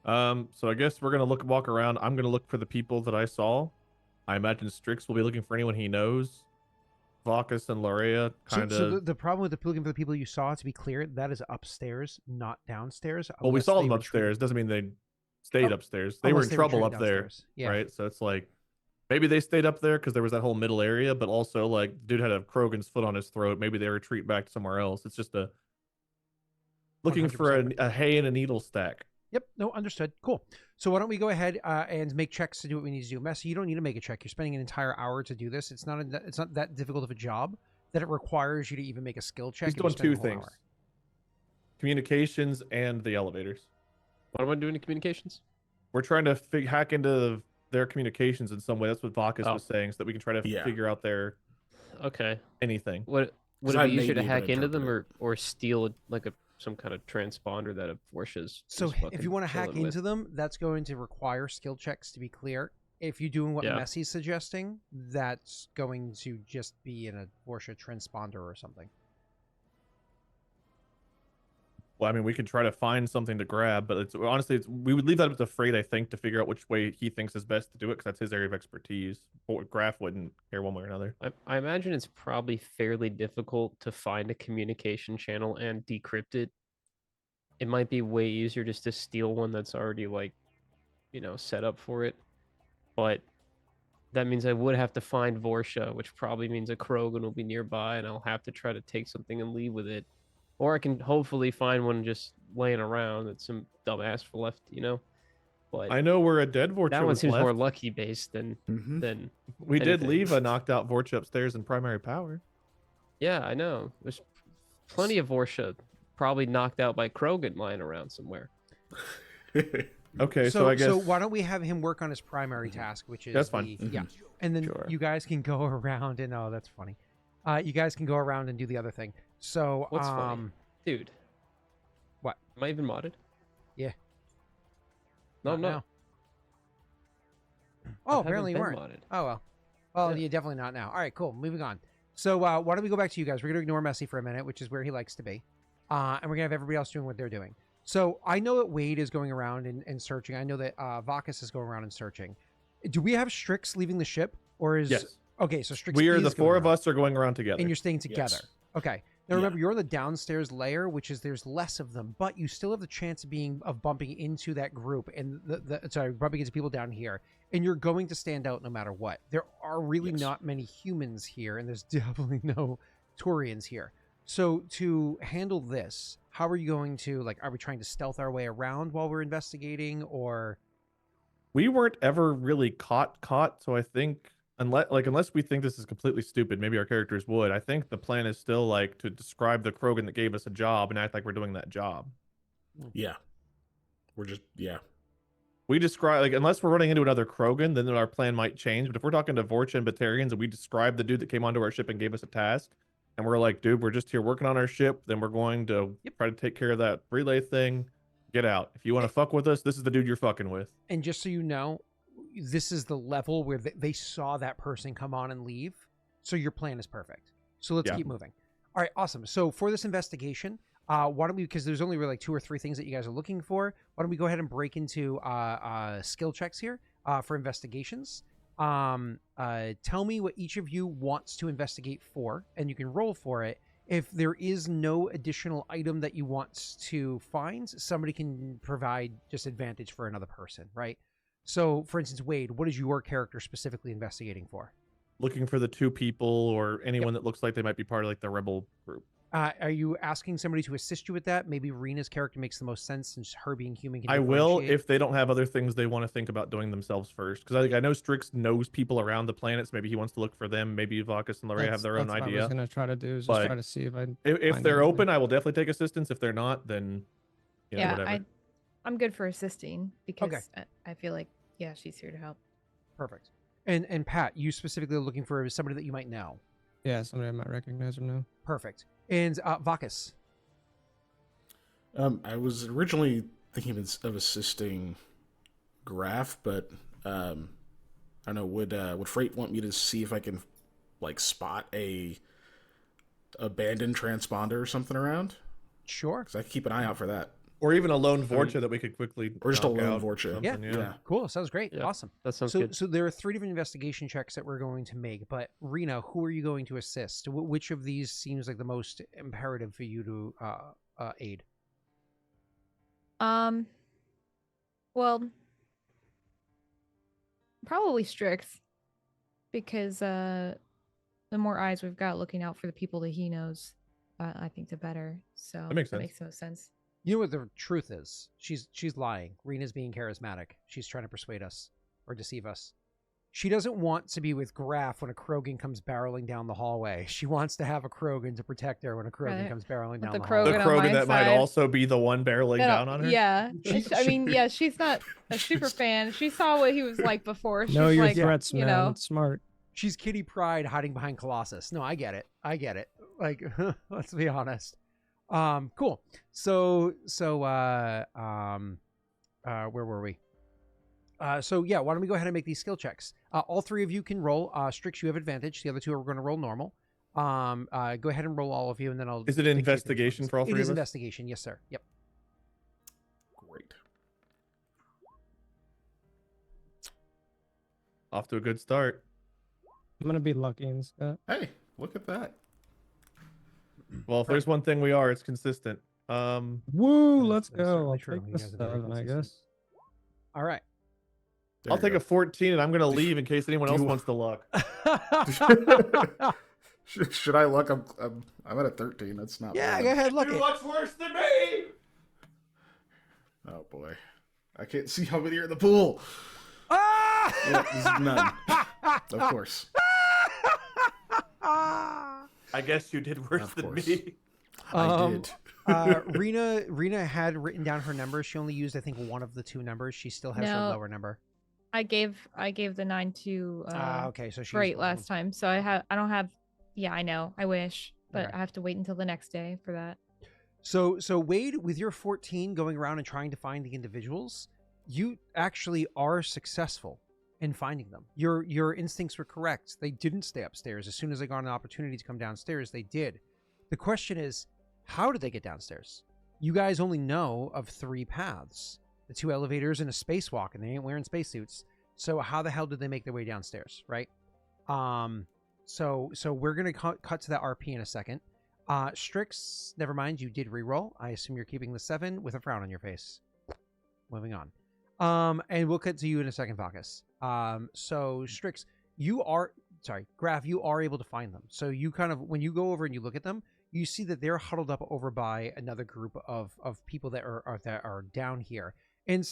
[SPEAKER 3] So I guess we're gonna walk around. I'm gonna look for the people that I saw. I imagine Strix will be looking for anyone he knows. Vakas and Larrea kind of.
[SPEAKER 1] So the problem with looking for the people you saw, to be clear, that is upstairs, not downstairs.
[SPEAKER 3] Well, we
[SPEAKER 1] unless
[SPEAKER 3] saw
[SPEAKER 1] they
[SPEAKER 3] them
[SPEAKER 1] retreat.
[SPEAKER 3] upstairs. Doesn't mean they stayed upstairs. They were
[SPEAKER 1] Unless
[SPEAKER 3] in trouble
[SPEAKER 1] retreat
[SPEAKER 3] up there,
[SPEAKER 1] downstairs. Yeah.
[SPEAKER 3] right? So it's like maybe they stayed up there because there was that whole middle area, but also like dude had a Krogan's foot on his throat. Maybe they retreat back somewhere else. It's just looking for
[SPEAKER 1] 100%.
[SPEAKER 3] a hay and a needle stack.
[SPEAKER 1] Yep. No, understood. Cool. So why don't we go ahead and make checks to do what we need to do. Messy, you don't need to make a check. You're spending an entire hour to do this. It's not that difficult of a job that it requires you to even make a skill check.
[SPEAKER 3] He's
[SPEAKER 1] if you're
[SPEAKER 3] doing two
[SPEAKER 1] spending a whole
[SPEAKER 3] things:
[SPEAKER 1] hour.
[SPEAKER 3] communications and the elevators.
[SPEAKER 6] What am I doing in communications?
[SPEAKER 3] We're trying to hack into their communications in some way. That's what Vakas was saying, so that we can try to figure out their anything.
[SPEAKER 6] Would
[SPEAKER 2] Because
[SPEAKER 6] it
[SPEAKER 2] I
[SPEAKER 6] be
[SPEAKER 2] may
[SPEAKER 6] easier to
[SPEAKER 2] be able
[SPEAKER 6] hack
[SPEAKER 2] to
[SPEAKER 6] into them
[SPEAKER 2] interpret
[SPEAKER 6] or steal some kind of transponder that a Porsches?
[SPEAKER 1] So if you want to hack into them, that's going to require skill checks, to be clear. If you're doing what Messy's suggesting, that's going to just be in a Porsche transponder or something.
[SPEAKER 3] Well, I mean, we could try to find something to grab, but honestly, we would leave that up to Frait, I think, to figure out which way he thinks is best to do it, because that's his area of expertise. But Graff wouldn't care one way or another.
[SPEAKER 6] I imagine it's probably fairly difficult to find a communication channel and decrypt it. It might be way easier just to steal one that's already set up for it. But that means I would have to find Vorsha, which probably means a Krogan will be nearby, and I'll have to try to take something and leave with it. Or I can hopefully find one just laying around that some dumbass left, But
[SPEAKER 3] I know where a dead Vorcha
[SPEAKER 6] that one
[SPEAKER 3] was
[SPEAKER 6] seems
[SPEAKER 3] left.
[SPEAKER 6] more lucky based than
[SPEAKER 3] We did
[SPEAKER 6] anything.
[SPEAKER 3] leave a knocked out Vorcha upstairs in primary power.
[SPEAKER 6] Yeah, I know. There's plenty of Vorsha probably knocked out by Krogan lying around somewhere.
[SPEAKER 3] Okay, so I guess...
[SPEAKER 1] So why don't we have him work on his primary task, which is
[SPEAKER 3] That's fine.
[SPEAKER 1] Yeah, and then you guys can go around and that's funny. You guys can go around and do the other thing. So
[SPEAKER 6] What's funny? Dude.
[SPEAKER 1] What?
[SPEAKER 6] Am I even modded?
[SPEAKER 1] Yeah.
[SPEAKER 6] No,
[SPEAKER 1] Not
[SPEAKER 6] I'm not.
[SPEAKER 1] now. Oh, apparently you
[SPEAKER 6] been
[SPEAKER 1] weren't.
[SPEAKER 6] modded.
[SPEAKER 1] Oh well. Well,
[SPEAKER 6] Yeah.
[SPEAKER 1] you're definitely not now. All right, cool. Moving on. So why don't we go back to you guys? We're gonna ignore Messy for a minute, which is where he likes to be, and we're gonna have everybody else doing what they're doing. So I know that Wade is going around and searching. I know that Vakas is going around and searching. Do we have Strix leaving the ship, or is
[SPEAKER 3] Yes.
[SPEAKER 1] Okay? So Strix.
[SPEAKER 3] We are
[SPEAKER 1] is
[SPEAKER 3] the
[SPEAKER 1] going
[SPEAKER 3] four of
[SPEAKER 1] around,
[SPEAKER 3] us are going around together.
[SPEAKER 1] and you're staying together.
[SPEAKER 2] Yes.
[SPEAKER 1] Okay. Now remember, you're in the downstairs layer, which is there's less of them, but you still have the chance of bumping into that group and bumping into people down here, and you're going to stand out no matter what. There are really not many humans here, and there's definitely no Turians here. So to handle this, how are you going to, like, are we trying to stealth our way around while we're investigating, or?
[SPEAKER 3] We weren't ever really caught, so I think unless we think this is completely stupid, maybe our characters would. I think the plan is still like to describe the Krogan that gave us a job and act like we're doing that job.
[SPEAKER 2] Yeah.
[SPEAKER 3] We describe, like, unless we're running into another Krogan, then our plan might change. But if we're talking to Vorcha and Batarians and we describe the dude that came onto our ship and gave us a task, and we're like, dude, we're just here working on our ship, then we're going to try to take care of that relay thing. Get out. If you want to fuck with us, this is the dude you're fucking with.
[SPEAKER 1] And just so you know, this is the level where they saw that person come on and leave. So your plan is perfect. So let's keep moving. All right, awesome. So for this investigation, why don't we, because there's only really like 2 or 3 things that you guys are looking for, why don't we go ahead and break into skill checks here for investigations. Tell me what each of you wants to investigate for, and you can roll for it. If there is no additional item that you want to find, somebody can provide just advantage for another person, right? So, for instance, Wade, what is your character specifically investigating for?
[SPEAKER 3] Looking for the 2 people or anyone that looks like they might be part of like the rebel group.
[SPEAKER 1] Are you asking somebody to assist you with that? Maybe Rena's character makes the most sense since her being human can
[SPEAKER 3] I will if they don't have other things they want to think about doing themselves first. Because I know Strix knows people around the planets. Maybe he wants to look for them. Maybe Vakas and Larrea have their own idea.
[SPEAKER 4] What I was going to try to do is just try to see
[SPEAKER 3] if they're open, I will definitely take assistance. If they're not, then whatever.
[SPEAKER 5] I'm good for assisting because I feel like she's here to help.
[SPEAKER 1] Perfect. And Pat, you specifically are looking for somebody that you might know.
[SPEAKER 4] Yeah, somebody I might recognize or know.
[SPEAKER 1] Perfect. And Vakas.
[SPEAKER 2] I was originally thinking of assisting Graff, but I don't know. Would Frait want me to see if I can like spot a abandoned transponder or something around?
[SPEAKER 1] Sure.
[SPEAKER 2] Because I can keep an eye out for that.
[SPEAKER 3] Or even a lone Vorcha that we could quickly
[SPEAKER 2] or just a lone Vorcha.
[SPEAKER 1] Yeah. Cool. Sounds great.
[SPEAKER 6] Yeah,
[SPEAKER 1] awesome.
[SPEAKER 6] That sounds good.
[SPEAKER 1] So there are 3 different investigation checks that we're going to make. But Rena, who are you going to assist? Which of these seems like the most imperative for you to aid?
[SPEAKER 5] Well, probably Strix, because the more eyes we've got looking out for the people that he knows, I think the better. So
[SPEAKER 3] that makes
[SPEAKER 5] no sense.
[SPEAKER 1] You know what the truth is? She's lying. Rena's being charismatic. She's trying to persuade us or deceive us. She doesn't want to be with Graff when a Krogan comes barreling down the hallway. She wants to have a Krogan to protect her when a Krogan comes barreling down the hallway.
[SPEAKER 3] The Krogan that might also be the one barreling down on her?
[SPEAKER 5] Yeah. She's not a super fan. She saw what he was like before. She's
[SPEAKER 4] know your
[SPEAKER 5] like,
[SPEAKER 4] threats, man. It's smart.
[SPEAKER 1] She's Kitty Pryde hiding behind Colossus. No, I get it. Like, let's be honest. Cool. So where were we? Why don't we go ahead and make these skill checks? All 3 of you can roll. Strix, you have advantage. The other 2 are going to roll normal. Go ahead and roll all of you, and then I'll.
[SPEAKER 3] Is it an investigation for all 3 of us?
[SPEAKER 1] It is investigation, yes, sir. Yep.
[SPEAKER 2] Great.
[SPEAKER 3] Off to a good start.
[SPEAKER 4] I'm gonna be lucky and stuff.
[SPEAKER 2] Hey, look at that.
[SPEAKER 3] Well, if there's one thing we are, it's consistent.
[SPEAKER 4] Woo, let's go. I'll
[SPEAKER 1] true.
[SPEAKER 4] take the 7, I guess.
[SPEAKER 1] All right.
[SPEAKER 3] I'll take a 14, and I'm going to leave in case anyone else wants to luck.
[SPEAKER 2] Should I luck? I'm at a 13. That's not bad.
[SPEAKER 1] Go ahead, look.
[SPEAKER 3] You're much worse than me!
[SPEAKER 2] Oh, boy. I can't see how many are in the pool. Yeah, this is none. Of course.
[SPEAKER 3] I guess you did worse than me.
[SPEAKER 2] I did.
[SPEAKER 1] Rena had written down her numbers. She only used, I think, one of the 2 numbers. She still has her lower number.
[SPEAKER 5] I gave the 9 to
[SPEAKER 1] okay, so she's
[SPEAKER 5] Frait last time. So I don't have. Yeah, I know. I wish, but
[SPEAKER 1] Okay.
[SPEAKER 5] I have to wait until the next day for that.
[SPEAKER 1] So Wade, with your 14 going around and trying to find the individuals, you actually are successful in finding them. Your instincts were correct. They didn't stay upstairs. As soon as they got an opportunity to come downstairs, they did. The question is, how did they get downstairs? You guys only know of 3 paths. The 2 elevators and a spacewalk, and they ain't wearing spacesuits. So how the hell did they make their way downstairs, right? So we're going to cut to that RP in a second. Strix, never mind, you did reroll. I assume you're keeping the 7 with a frown on your face. Moving on. And we'll cut to you in a second, Vakas. So Strix, Graff, you are able to find them. So you kind of, when you go over and you look at them, you see that they're huddled up over by another group of people that are down here. And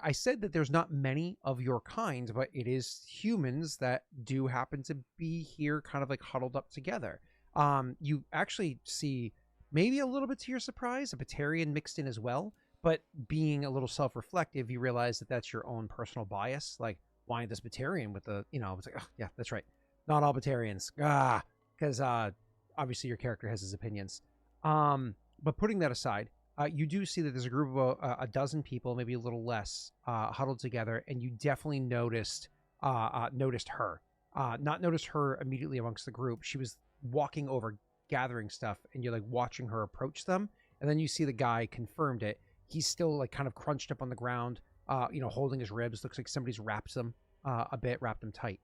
[SPEAKER 1] I said that there's not many of your kind, but it is humans that do happen to be here kind of like huddled up together. You actually see, maybe a little bit to your surprise, a Batarian mixed in as well. But being a little self-reflective, you realize that that's your own personal bias. Like, why this Batarian with the, it's like, oh, yeah, that's right. Not all Batarians. Because obviously your character has his opinions. But putting that aside, you do see that there's a group of a dozen people, maybe a little less, huddled together, and you definitely noticed her. Not noticed her immediately amongst the group. She was walking over, gathering stuff, and you're like watching her approach them, and then you see the guy confirmed it. He's still like kind of crunched up on the ground, holding his ribs. Looks like somebody's wrapped them wrapped them tight.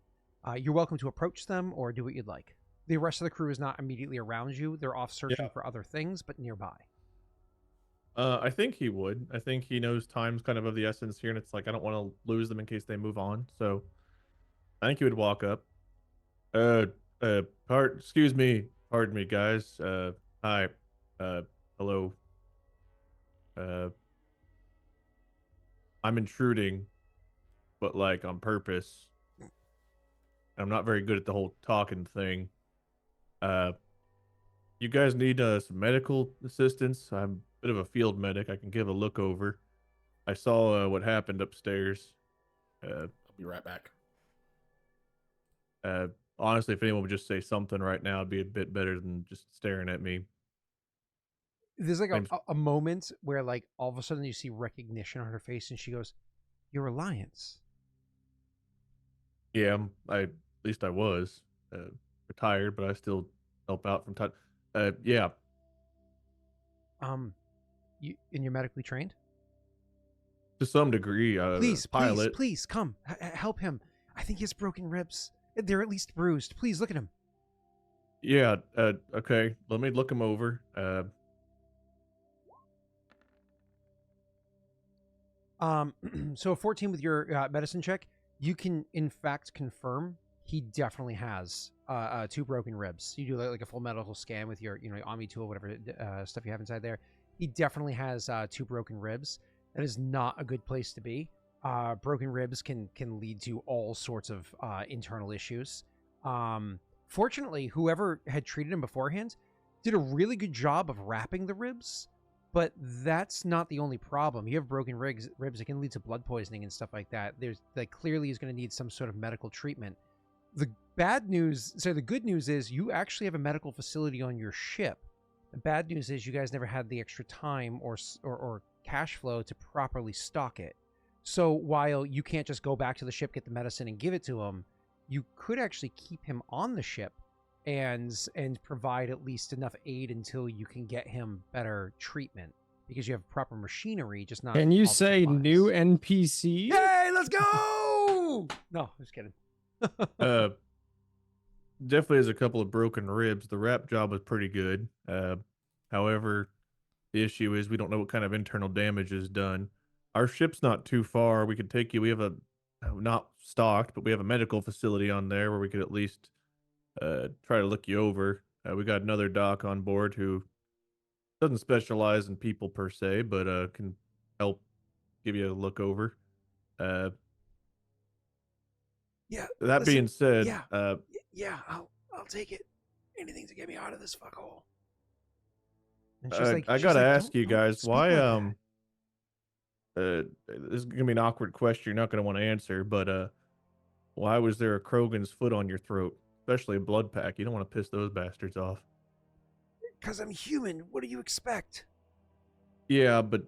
[SPEAKER 1] You're welcome to approach them or do what you'd like. The rest of the crew is not immediately around you. They're off searching for other things, but nearby.
[SPEAKER 3] I think he would. I think he knows time's kind of the essence here, and it's like I don't want to lose them in case they move on. So I think he would walk up. Excuse me, pardon me, guys. Hi, hello. I'm intruding, but like on purpose. I'm not very good at the whole talking thing. You guys need some medical assistance? I'm a bit of a field medic. I can give a look over. I saw what happened upstairs.
[SPEAKER 2] I'll be right back.
[SPEAKER 3] Honestly, if anyone would just say something right now, it'd be a bit better than just staring at me.
[SPEAKER 1] There's like a moment where like all of a sudden you see recognition on her face and she goes, "Your alliance."
[SPEAKER 3] Yeah, at least I was retired, but I still help out from time. Yeah.
[SPEAKER 1] You're medically trained?
[SPEAKER 3] To some degree.
[SPEAKER 1] Please come help him. I think he has broken ribs. They're at least bruised. Please look at him.
[SPEAKER 3] Yeah. Okay. Let me look him over.
[SPEAKER 1] So a 14 with your medicine check, you can in fact confirm he definitely has 2 broken ribs. You do like a full medical scan with your OMI tool, whatever stuff you have inside there. He definitely has 2 broken ribs. That is not a good place to be. Broken ribs can lead to all sorts of internal issues. Fortunately, whoever had treated him beforehand did a really good job of wrapping the ribs. But that's not the only problem. You have broken ribs. It can lead to blood poisoning and stuff like that. There's clearly is going to need some sort of medical treatment. The good news is you actually have a medical facility on your ship. The bad news is you guys never had the extra time or cash flow to properly stock it. So while you can't just go back to the ship, get the medicine, and give it to him, you could actually keep him on the ship and provide at least enough aid until you can get him better treatment because you have proper machinery, just not.
[SPEAKER 4] Can you say new NPC?
[SPEAKER 1] Hey, let's go! No, I'm just kidding.
[SPEAKER 3] Definitely has a couple of broken ribs. The wrap job was pretty good. However, the issue is we don't know what kind of internal damage is done. Our ship's not too far. We could take you. We have not stocked, but we have a medical facility on there where we could at least try to look you over. We got another doc on board who doesn't specialize in people per se, but can help give you a look over.
[SPEAKER 1] Yeah.
[SPEAKER 3] That being said,
[SPEAKER 1] I'll take it. Anything to get me out of this fuckhole.
[SPEAKER 3] I gotta ask you guys why. This is gonna be an awkward question. You're not gonna want to answer, but why was there a Krogan's foot on your throat? Especially a blood pack. You don't want to piss those bastards off.
[SPEAKER 1] Because I'm human. What do you expect?
[SPEAKER 3] Yeah, but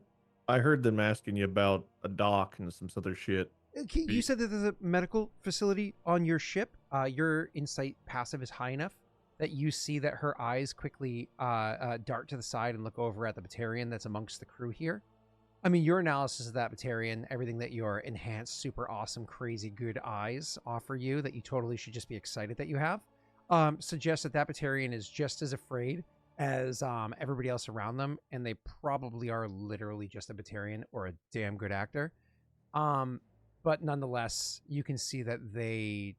[SPEAKER 3] I heard them asking you about a dock and some other shit.
[SPEAKER 1] You said that there's a medical facility on your ship. Your insight passive is high enough that you see that her eyes quickly dart to the side and look over at the Batarian that's amongst the crew here. I mean, your analysis of that Batarian, everything that your enhanced, super awesome, crazy good eyes offer you that you totally should just be excited that you have, suggests that Batarian is just as afraid as everybody else around them, and they probably are literally just a Batarian or a damn good actor. But nonetheless, you can see that they.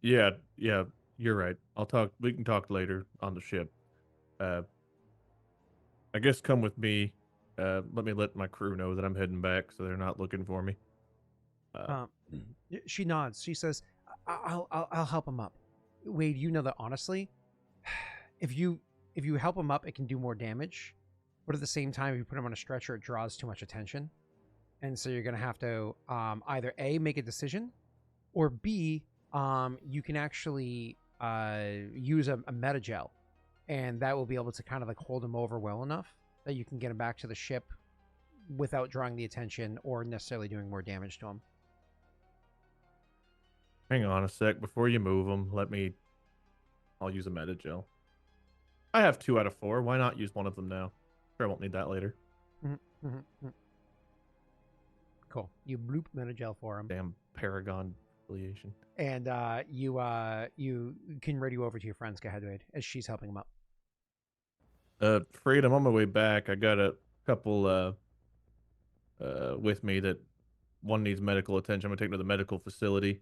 [SPEAKER 3] Yeah, you're right. We can talk later on the ship. I guess come with me. Let me let my crew know that I'm heading back, so they're not looking for me.
[SPEAKER 1] She nods. She says, "I'll help him up." Wade, you know that honestly, if you help him up, it can do more damage, but at the same time, if you put him on a stretcher, it draws too much attention, and so you're gonna have to either A, make a decision, or B, you can actually use a meta gel, and that will be able to kind of like hold him over well enough that you can get him back to the ship without drawing the attention or necessarily doing more damage to him.
[SPEAKER 3] Hang on a sec. Before you move them, I'll use a meta gel. I have 2 out of 4. Why not use one of them now? Sure, I won't need that later.
[SPEAKER 1] Cool. You bloop meta gel for him.
[SPEAKER 3] Damn Paragon affiliation.
[SPEAKER 1] And you can radio over to your friends, go ahead, Wade, as she's helping him up.
[SPEAKER 3] Frait, I'm on my way back. I got a couple with me that one needs medical attention. I'm gonna take them to the medical facility.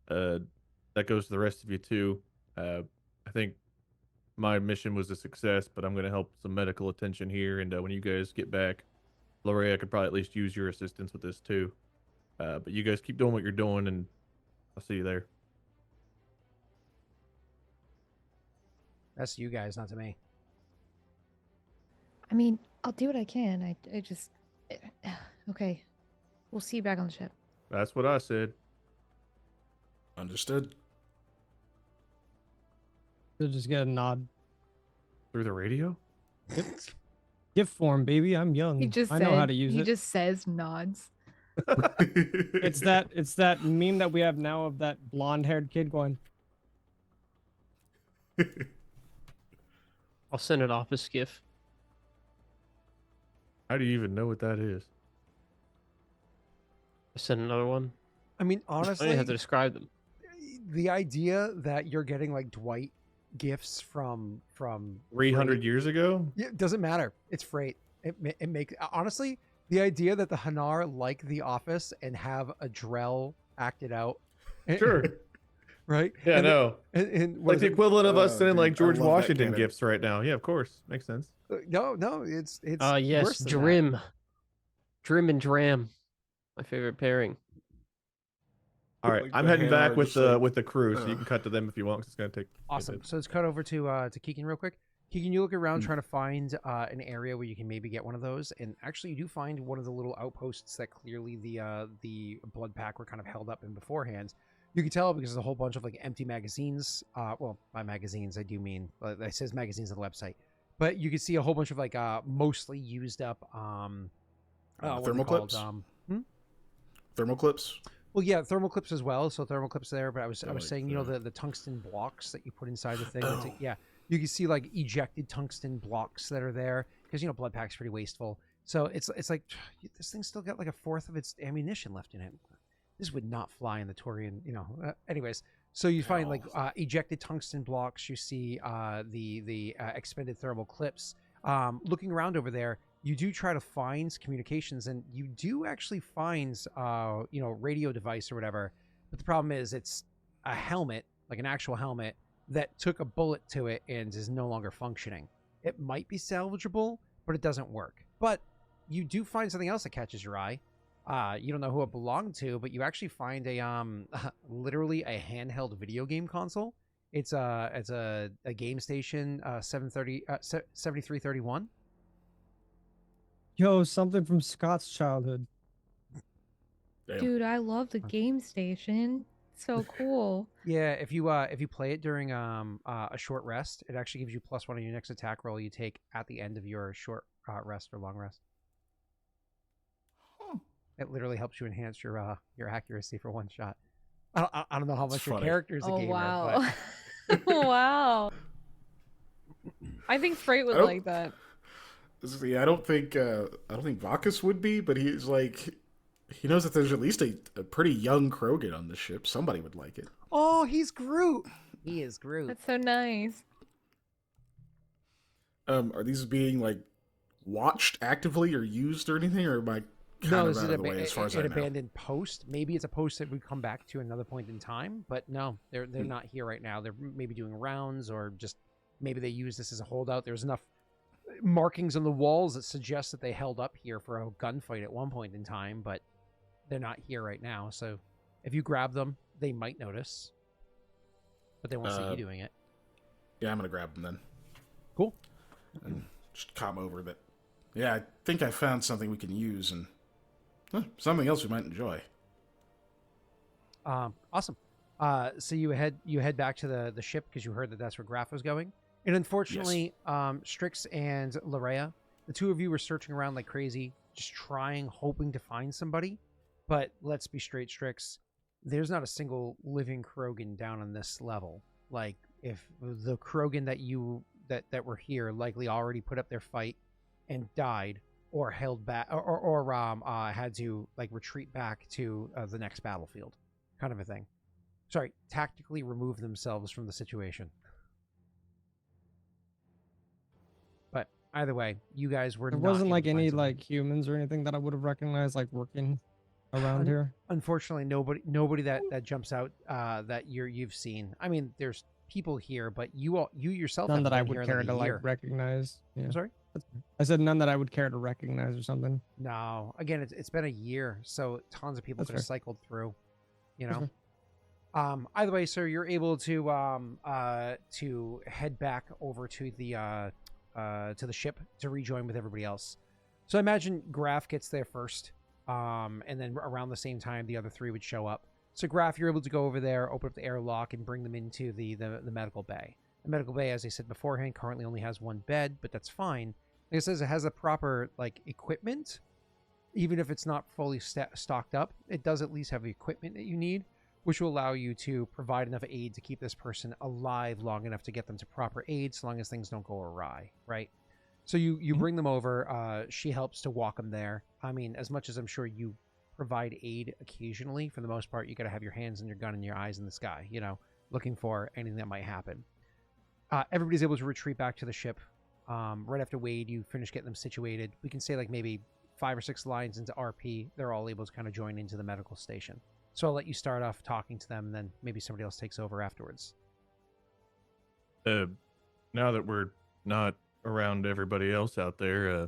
[SPEAKER 3] That goes to the rest of you too. I think my mission was a success, but I'm gonna help some medical attention here. And when you guys get back, Larrea could probably at least use your assistance with this too. But you guys keep doing what you're doing, and I'll see you there.
[SPEAKER 1] That's you guys, not to me.
[SPEAKER 5] I mean, I'll do what I can. I just... Okay. We'll see you back on the ship.
[SPEAKER 3] That's what I said.
[SPEAKER 2] Understood.
[SPEAKER 4] You'll just get a nod.
[SPEAKER 3] Through the radio?
[SPEAKER 4] Gift form, baby. I'm young. I know how to use it.
[SPEAKER 5] He just says nods.
[SPEAKER 4] It's that meme that we have now of that blonde-haired kid going.
[SPEAKER 6] I'll send it off as skiff.
[SPEAKER 3] How do you even know what that is?
[SPEAKER 6] I send another one.
[SPEAKER 1] I mean,
[SPEAKER 6] I
[SPEAKER 1] honestly,
[SPEAKER 6] don't have to describe them.
[SPEAKER 1] the idea that you're getting like Dwight gifts from
[SPEAKER 3] 300 years ago?
[SPEAKER 1] Yeah, it doesn't matter. It's Frait. It makes honestly the idea that the Hanar like The Office and have a Drell acted out.
[SPEAKER 3] Sure.
[SPEAKER 1] Right?
[SPEAKER 3] Yeah, no.
[SPEAKER 1] And
[SPEAKER 3] Like the equivalent of us sending like
[SPEAKER 2] dude,
[SPEAKER 3] George
[SPEAKER 2] I love that
[SPEAKER 3] Washington
[SPEAKER 2] canon.
[SPEAKER 3] gifts right now. Yeah, of course. Makes sense.
[SPEAKER 1] No, it's
[SPEAKER 6] Yes,
[SPEAKER 1] worse than that.
[SPEAKER 6] Drim. Drim and Dram. My favorite pairing.
[SPEAKER 3] All right,
[SPEAKER 2] Like
[SPEAKER 3] I'm
[SPEAKER 2] the
[SPEAKER 3] heading
[SPEAKER 2] Hanar
[SPEAKER 3] back with
[SPEAKER 2] just
[SPEAKER 3] the
[SPEAKER 2] like,
[SPEAKER 3] with the crew, so you can cut to them if you want. 'Cause it's gonna take a
[SPEAKER 1] Awesome.
[SPEAKER 3] bit.
[SPEAKER 1] So let's cut over to Keegan real quick. Keegan, you look around trying to find an area where you can maybe get one of those, and actually you do find one of the little outposts that clearly the blood pack were kind of held up in beforehand. You can tell because there's a whole bunch of like empty magazines. Well, by magazines I do mean it says magazines on the website, but you can see a whole bunch of like mostly used up what are they
[SPEAKER 2] thermal
[SPEAKER 1] called?
[SPEAKER 2] clips. Thermal clips.
[SPEAKER 1] Well, yeah, thermal clips as well. So thermal clips there, but I was
[SPEAKER 2] like
[SPEAKER 1] saying, you know, the tungsten blocks that you put inside the thing. That's
[SPEAKER 2] Oh.
[SPEAKER 1] yeah, you can see like ejected tungsten blocks that are there because you know blood pack's pretty wasteful. So it's like this thing's still got like a fourth of its ammunition left in it. This would not fly in the Torian, you know. Anyways, so you find like ejected tungsten blocks. You see the expended thermal clips. Looking around over there, you do try to find communications, and you do actually find you know, radio device or whatever. But the problem is it's a helmet, like an actual helmet that took a bullet to it and is no longer functioning. It might be salvageable, but it doesn't work. But you do find something else that catches your eye. You don't know who it belonged to, but you actually find a literally a handheld video game console. It's a game station 7331.
[SPEAKER 4] Yo, something from Scott's childhood.
[SPEAKER 2] Damn.
[SPEAKER 5] Dude, I love the game station. So cool.
[SPEAKER 1] Yeah, if you play it during a short rest, it actually gives you +1 on your next attack roll you take at the end of your short rest or long rest. It literally helps you enhance your accuracy for one shot. I don't know how much
[SPEAKER 2] It's
[SPEAKER 1] your
[SPEAKER 2] funny.
[SPEAKER 1] character is a
[SPEAKER 5] Oh,
[SPEAKER 1] gamer.
[SPEAKER 5] wow. Wow. I think Frait would
[SPEAKER 2] I don't-
[SPEAKER 5] like that.
[SPEAKER 2] See, I don't think Vakas would be, but he's like, he knows that there's at least a pretty young Krogan on the ship. Somebody would like it.
[SPEAKER 1] Oh, he's Groot. He is Groot.
[SPEAKER 5] That's so nice.
[SPEAKER 2] Are these being like watched actively or used or anything, or am I
[SPEAKER 1] No,
[SPEAKER 2] kind of
[SPEAKER 1] this
[SPEAKER 2] out
[SPEAKER 1] is
[SPEAKER 2] of the way as far as I
[SPEAKER 1] an
[SPEAKER 2] know?
[SPEAKER 1] abandoned post. Maybe it's a post that would come back to another point in time, but no, they're not here right now. They're maybe doing rounds, or just maybe they use this as a holdout. There's enough markings on the walls that suggest that they held up here for a gunfight at one point in time, but they're not here right now. So if you grab them, they might notice, but they won't see you doing it.
[SPEAKER 2] Yeah, I'm gonna grab them then.
[SPEAKER 1] Cool.
[SPEAKER 2] And just come over that. Yeah, I think I found something we can use, and something else we might enjoy.
[SPEAKER 1] Awesome. So you head back to the ship because you heard that that's where Graff was going. And unfortunately, Strix and Larrea, the two of you were searching around like crazy, just hoping to find somebody. But let's be straight, Strix, there's not a single living Krogan down on this level. Like, if the Krogan that were here likely already put up their fight and died, or held back, or had to like retreat back to the next battlefield, kind of a thing. Sorry, tactically remove themselves from the situation. But either way, you guys were.
[SPEAKER 4] There
[SPEAKER 1] not
[SPEAKER 4] wasn't
[SPEAKER 1] able
[SPEAKER 4] like
[SPEAKER 1] to find
[SPEAKER 4] any
[SPEAKER 1] somebody.
[SPEAKER 4] like humans or anything that I would have recognized like working around here.
[SPEAKER 1] Unfortunately, nobody that jumps out that you've seen. I mean, there's people here, but you yourself
[SPEAKER 4] None
[SPEAKER 1] haven't
[SPEAKER 4] that I
[SPEAKER 1] been here
[SPEAKER 4] would
[SPEAKER 1] in
[SPEAKER 4] care
[SPEAKER 1] like
[SPEAKER 4] to
[SPEAKER 1] a year.
[SPEAKER 4] like recognize. Yeah.
[SPEAKER 1] I'm sorry.
[SPEAKER 4] I said none that I would care to recognize or something.
[SPEAKER 1] No, again, it's been a year, so tons of people
[SPEAKER 4] That's
[SPEAKER 1] could have
[SPEAKER 4] fair.
[SPEAKER 1] cycled through. You
[SPEAKER 4] That's
[SPEAKER 1] know.
[SPEAKER 4] fair.
[SPEAKER 1] Either way, sir, you're able to head back over to the ship to rejoin with everybody else. So I imagine Graff gets there first, and then around the same time the other three would show up. So Graff, you're able to go over there, open up the airlock, and bring them into the medical bay. The medical bay, as I said beforehand, currently only has one bed, but that's fine. Like it says, it has a proper like equipment, even if it's not fully stocked up. It does at least have the equipment that you need, which will allow you to provide enough aid to keep this person alive long enough to get them to proper aid, so long as things don't go awry, right? So you bring them over. She helps to walk them there. I mean, as much as I'm sure you provide aid occasionally, for the most part, you got to have your hands and your gun and your eyes in the sky, looking for anything that might happen. Everybody's able to retreat back to the ship. Right after Wade, you finish getting them situated. We can say like maybe 5 or 6 lines into RP, they're all able to kind of join into the medical station. So I'll let you start off talking to them, and then maybe somebody else takes over afterwards.
[SPEAKER 3] Now that we're not around everybody else out there, I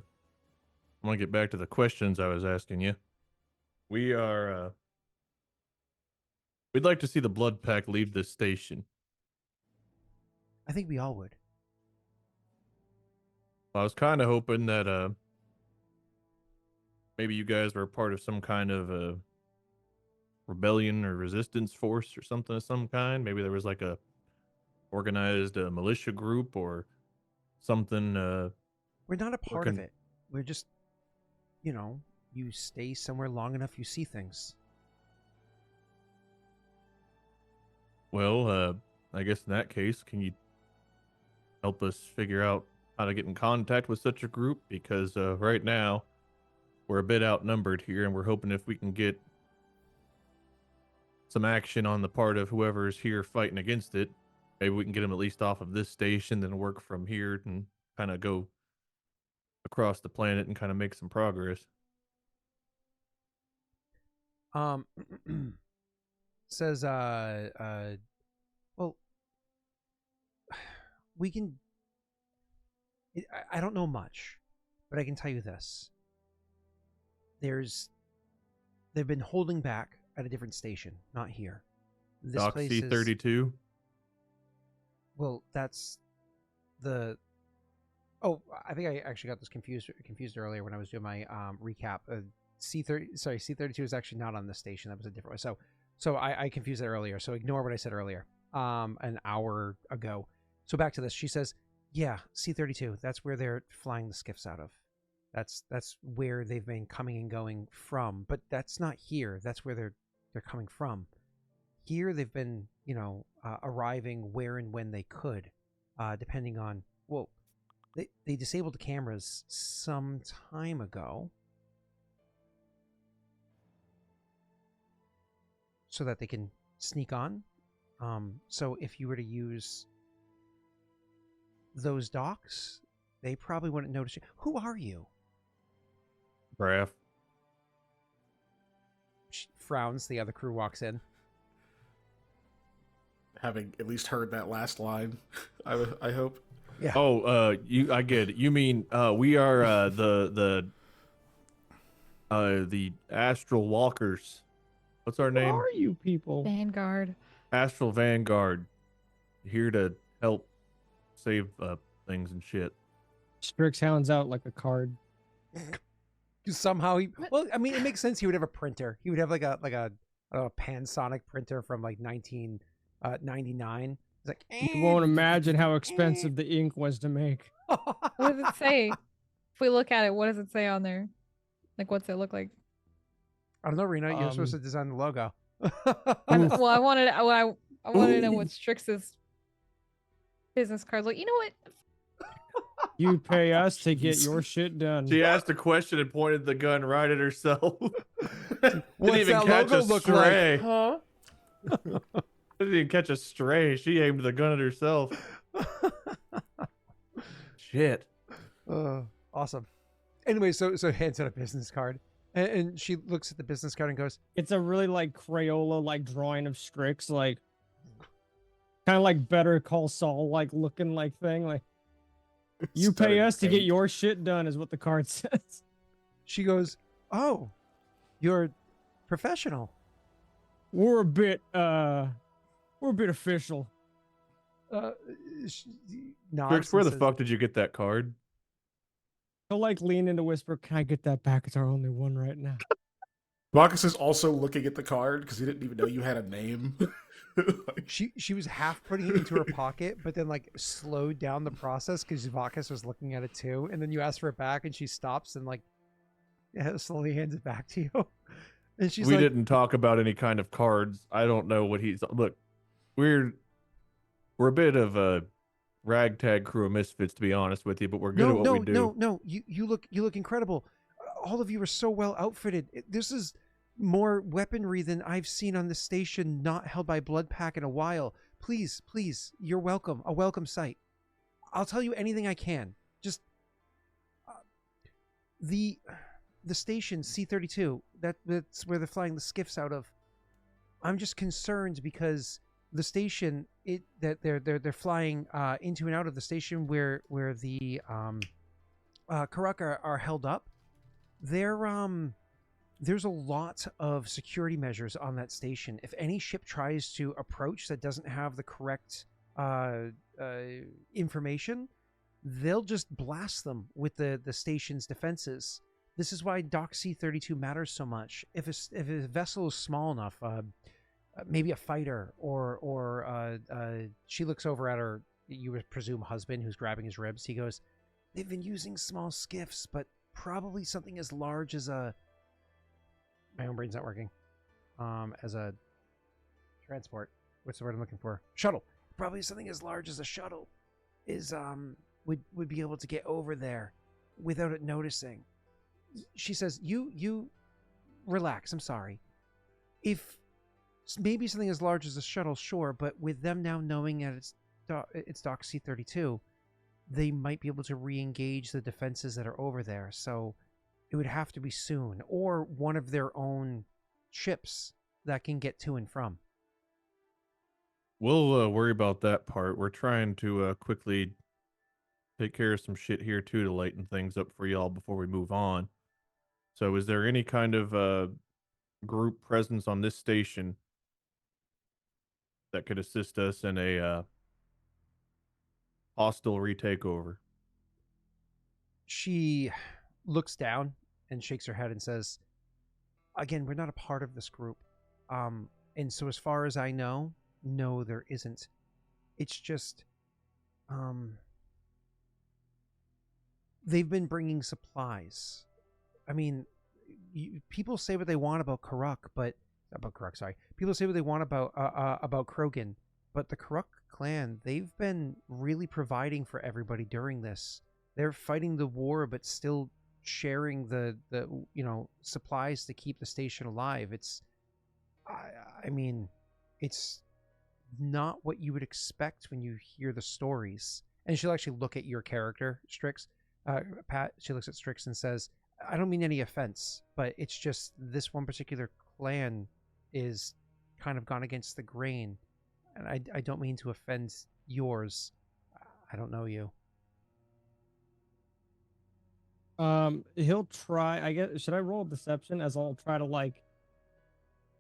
[SPEAKER 3] want to get back to the questions I was asking you. We'd like to see the blood pack leave this station.
[SPEAKER 1] I think we all would.
[SPEAKER 3] I was kind of hoping that maybe you guys were a part of some kind of rebellion or resistance force or something of some kind. Maybe there was like a organized militia group or something.
[SPEAKER 1] We're not a part of it. We're just, you stay somewhere long enough, you see things.
[SPEAKER 3] Well, I guess in that case, can you help us figure out how to get in contact with such a group? Because right now, we're a bit outnumbered here, and we're hoping if we can get some action on the part of whoever's here fighting against it, maybe we can get them at least off of this station, then work from here and kind of go across the planet and kind of make some progress.
[SPEAKER 1] Says, well, we can. I don't know much, but I can tell you this. They've been holding back at a different station, not here. This
[SPEAKER 3] Doc
[SPEAKER 1] place
[SPEAKER 3] C-32?
[SPEAKER 1] is, well, that's the... Oh, I think I actually got this confused earlier when I was doing my recap. C-32 is actually not on this station. That was a different one. So I confused it earlier. So ignore what I said earlier, an hour ago. So back to this. She says, yeah, C-32, that's where they're flying the skiffs out of. That's where they've been coming and going from. But that's not here. That's where they're coming from. Here they've been, arriving where and when they could, depending on, well, they disabled the cameras some time ago so that they can sneak on. So if you were to use those docks, they probably wouldn't notice you. Who are you?
[SPEAKER 3] Graff.
[SPEAKER 1] She frowns. The other crew walks in.
[SPEAKER 2] Having at least heard that last line, I hope.
[SPEAKER 1] Yeah.
[SPEAKER 3] Oh, I get it. You mean we are the Astral Walkers. What's our
[SPEAKER 4] Who
[SPEAKER 3] name?
[SPEAKER 4] are you people?
[SPEAKER 5] Vanguard.
[SPEAKER 3] Astral Vanguard. Here to help save things and shit.
[SPEAKER 4] Strix hounds out like a card.
[SPEAKER 1] Somehow he. Well, I mean, it makes sense. He would have a printer. He would have like a Panasonic printer from like 1999. It's like
[SPEAKER 4] You won't imagine how expensive the ink was to make.
[SPEAKER 5] What does it say? If we look at it, what does it say on there? Like, what's it look like?
[SPEAKER 1] I don't know, Rena. You're supposed to design the logo.
[SPEAKER 5] Well, I wanted to know what Strix's business cards like. You know what?
[SPEAKER 4] You pay us to get your shit done.
[SPEAKER 3] She asked a question and pointed the gun right at herself. Didn't
[SPEAKER 1] What's
[SPEAKER 3] even
[SPEAKER 1] that
[SPEAKER 3] catch
[SPEAKER 1] logo
[SPEAKER 3] a
[SPEAKER 1] look
[SPEAKER 3] stray.
[SPEAKER 1] like? Huh?
[SPEAKER 3] Didn't even catch a stray. She aimed the gun at herself. Shit.
[SPEAKER 1] Awesome. Anyway, so hands out a business card, and she looks at the business card and goes,
[SPEAKER 4] It's a really like Crayola like drawing of Strix, like kind of like Better Call Saul like looking like thing. Like you pay
[SPEAKER 2] Studded
[SPEAKER 4] us to get
[SPEAKER 2] paint.
[SPEAKER 4] your shit done is what the card says.
[SPEAKER 1] she goes, "Oh, you're professional."
[SPEAKER 4] We're a bit official.
[SPEAKER 1] Nods
[SPEAKER 3] Strix, where
[SPEAKER 1] and
[SPEAKER 3] the
[SPEAKER 1] says,
[SPEAKER 3] fuck did you get that card?
[SPEAKER 4] He'll like lean in to whisper, "Can I get that back? It's our only one right now."
[SPEAKER 2] Vakas is also looking at the card because he didn't even know you had a name.
[SPEAKER 1] She was half putting it into her pocket, but then like slowed down the process because Vakas was looking at it too. And then you ask for it back, and she stops and like slowly hands it back to you. And she's
[SPEAKER 3] We
[SPEAKER 1] like,
[SPEAKER 3] didn't talk about any kind of cards. I don't know what he's. Look, we're a bit of a ragtag crew of misfits, to be honest with you, but we're good at what we do.
[SPEAKER 1] No. You look incredible. All of you are so well outfitted. This is more weaponry than I've seen on the station not held by Bloodpack in a while. Please, you're welcome. A welcome sight. I'll tell you anything I can. Just the station C-32. That's where they're flying the skiffs out of. I'm just concerned because the station that they're flying into and out of the station where the Karruk are held up. There's a lot of security measures on that station. If any ship tries to approach that doesn't have the correct information, they'll just blast them with the station's defenses. This is why Dock C-32 matters so much. If a vessel is small enough, maybe a fighter, or she looks over at her, you would presume, husband who's grabbing his ribs. He goes, "They've been using small skiffs, but probably something as large as a..." My own brain's not working. As a transport. What's the word I'm looking for? Shuttle. Probably something as large as a shuttle is would be able to get over there without it noticing. She says, "You relax. I'm sorry. If maybe something as large as a shuttle, sure, but with them now knowing that it's Dock C-32, they might be able to re-engage the defenses that are over there. So it would have to be soon, or one of their own ships that can get to and from."
[SPEAKER 3] We'll worry about that part. We're trying to quickly take care of some shit here too to lighten things up for y'all before we move on. So is there any kind of group presence on this station that could assist us in a hostile retakeover?
[SPEAKER 1] She looks down and shakes her head and says, "Again, we're not a part of this group. And so as far as I know, no, there isn't. It's just, they've been bringing supplies. I mean, people say what they want about sorry. People say what they want about Krogan, but the Karruk clan, they've been really providing for everybody during this. They're fighting the war, but still sharing the supplies to keep the station alive. I mean, it's not what you would expect when you hear the stories. and she'll actually look at your character, Strix. Pat, she looks at Strix and says, I don't mean any offense, but it's just this one particular clan is kind of gone against the grain. And I don't mean to offend yours. I don't know you.
[SPEAKER 4] He'll try, I guess, should I roll deception as I'll try to like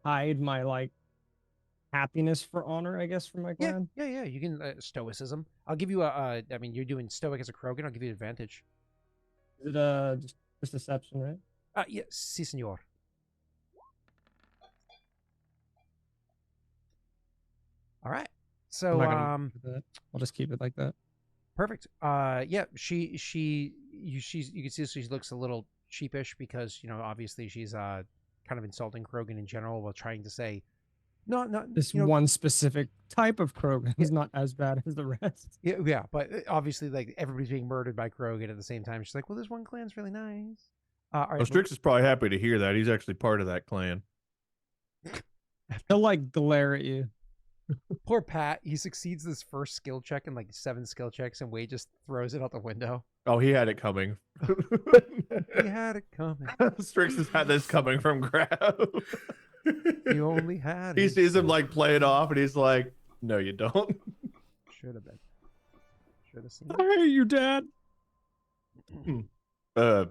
[SPEAKER 4] hide my like happiness for honor, I guess, from my clan?
[SPEAKER 1] Yeah. You can stoicism. I'll give you I mean, you're doing stoic as a Krogan. I'll give you advantage.
[SPEAKER 4] Is it just deception, right?
[SPEAKER 1] Yes, si, senor. All right. So
[SPEAKER 4] I'll just keep it like that.
[SPEAKER 1] Perfect. Yeah, you can see she looks a little sheepish because, obviously she's kind of insulting Krogan in general while trying to say not
[SPEAKER 4] this one specific type of Krogan is not as bad as the rest.
[SPEAKER 1] Yeah, but obviously like everybody's being murdered by Krogan at the same time. She's like, well, this one clan's really nice. All right,
[SPEAKER 3] Strix is probably happy to hear that. He's actually part of that clan.
[SPEAKER 4] He'll like glare at you.
[SPEAKER 1] Poor Pat, he succeeds this first skill check in like 7 skill checks, and Wade just throws it out the window.
[SPEAKER 3] Oh, he had it coming.
[SPEAKER 1] He had it coming.
[SPEAKER 3] Strix has had this coming from Graff.
[SPEAKER 1] He only had
[SPEAKER 3] He
[SPEAKER 1] it.
[SPEAKER 3] sees him like play it off, and he's like, "No, you don't."
[SPEAKER 1] Should have been. Should have seen.
[SPEAKER 4] I hate you, Dad.
[SPEAKER 3] Maybe I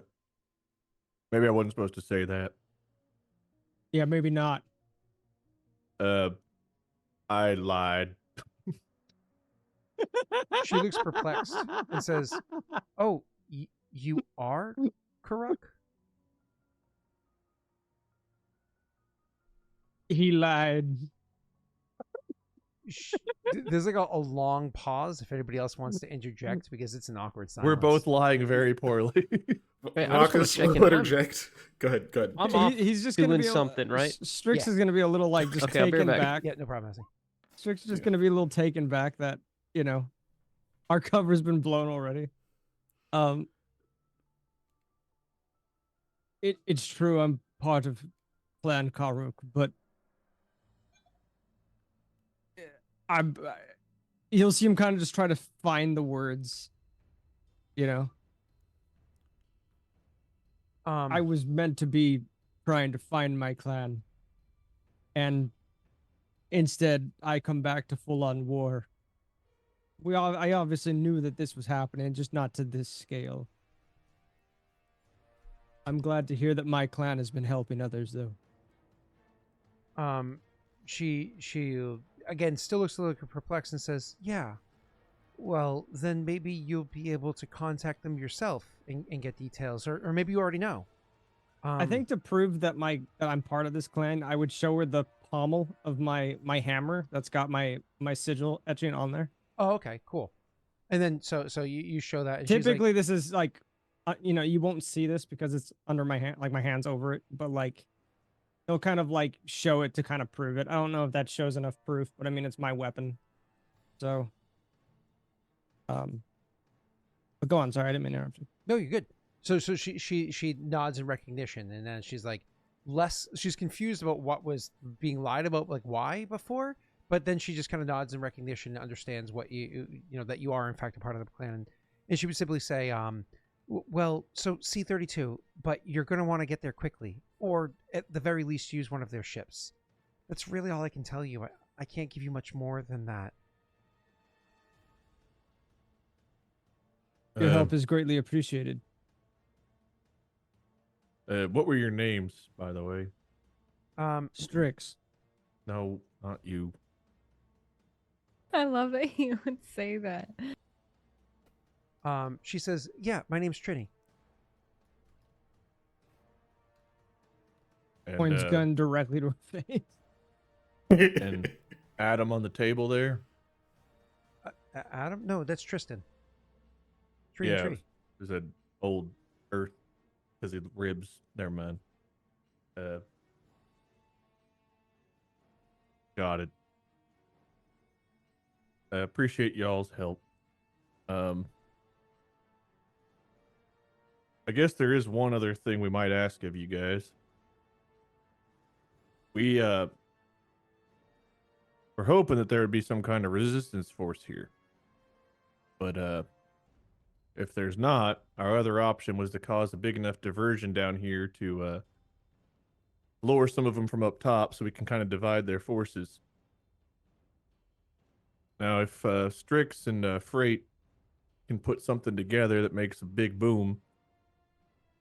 [SPEAKER 3] wasn't supposed to say that.
[SPEAKER 4] Yeah, maybe not.
[SPEAKER 3] I lied.
[SPEAKER 1] She looks perplexed and says, "Oh, you are Karruk?"
[SPEAKER 4] He lied.
[SPEAKER 1] There's like a long pause if anybody else wants to interject because it's an awkward silence.
[SPEAKER 3] We're both lying very poorly.
[SPEAKER 2] Vakas will interject. Go ahead.
[SPEAKER 4] He's just
[SPEAKER 6] doing
[SPEAKER 4] gonna be
[SPEAKER 6] something, right?
[SPEAKER 4] Strix is gonna be a little like just
[SPEAKER 6] Okay, I'll be
[SPEAKER 4] taken
[SPEAKER 6] right
[SPEAKER 4] back.
[SPEAKER 1] Yeah, no problem, Messi.
[SPEAKER 4] Strix is just gonna be a little taken back that our cover's been blown already. It's true. I'm part of Clan Karruk, but you'll see him kind of just try to find the words. I was meant to be trying to find my clan, and instead I come back to full-on war. I obviously knew that this was happening, just not to this scale. I'm glad to hear that my clan has been helping others, though.
[SPEAKER 1] She again still looks a little perplexed and says, "Yeah, well, then maybe you'll be able to contact them yourself and get details, or maybe you already know."
[SPEAKER 4] I think to prove that I'm part of this clan, I would show her the pommel of my hammer that's got my sigil etching on there.
[SPEAKER 1] Oh, okay, cool. And then so you show that. And
[SPEAKER 4] typically, this is like, you won't see this because it's under my hand, like my hand's over it, but like they'll kind of like show it to kind of prove it. I don't know if that shows enough proof, but I mean it's my weapon, so. But go on. Sorry, I didn't mean to interrupt you.
[SPEAKER 1] No, you're good. So she nods in recognition, and then she's like she's confused about what was being lied about, like why before, but then she just kind of nods in recognition and understands what that you are in fact a part of the clan, and she would simply say, well, so C-32, but you're going to want to get there quickly, or at the very least use one of their ships. That's really all I can tell you. I can't give you much more than that.
[SPEAKER 4] Your help is greatly appreciated.
[SPEAKER 3] What were your names, by the way?
[SPEAKER 4] Strix.
[SPEAKER 3] No, not you.
[SPEAKER 5] I love that he would say that.
[SPEAKER 1] She says, "Yeah, my name's Trini."
[SPEAKER 3] And,
[SPEAKER 4] Points gun directly to her face.
[SPEAKER 3] And Adam on the table there.
[SPEAKER 1] Adam? No, that's Tristan. Tree
[SPEAKER 3] Yeah,
[SPEAKER 1] tree.
[SPEAKER 3] there's an old Earth because of ribs. Never mind. Got it. I appreciate y'all's help. I guess there is one other thing we might ask of you guys. We're hoping that there would be some kind of resistance force here. But if there's not, our other option was to cause a big enough diversion down here to lower some of them from up top so we can kind of divide their forces. Now, if Strix and Frait can put something together that makes a big boom,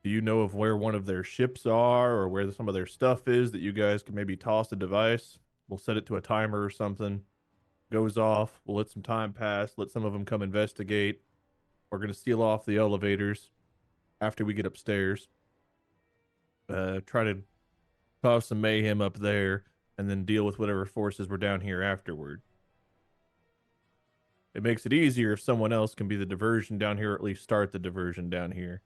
[SPEAKER 3] do you know of where one of their ships are or where some of their stuff is that you guys can maybe toss a device? We'll set it to a timer or something. Goes off. We'll let some time pass. Let some of them come investigate. We're going to seal off the elevators after we get upstairs. Try to cause some mayhem up there and then deal with whatever forces were down here afterward. It makes it easier if someone else can be the diversion down here, or at least start the diversion down here.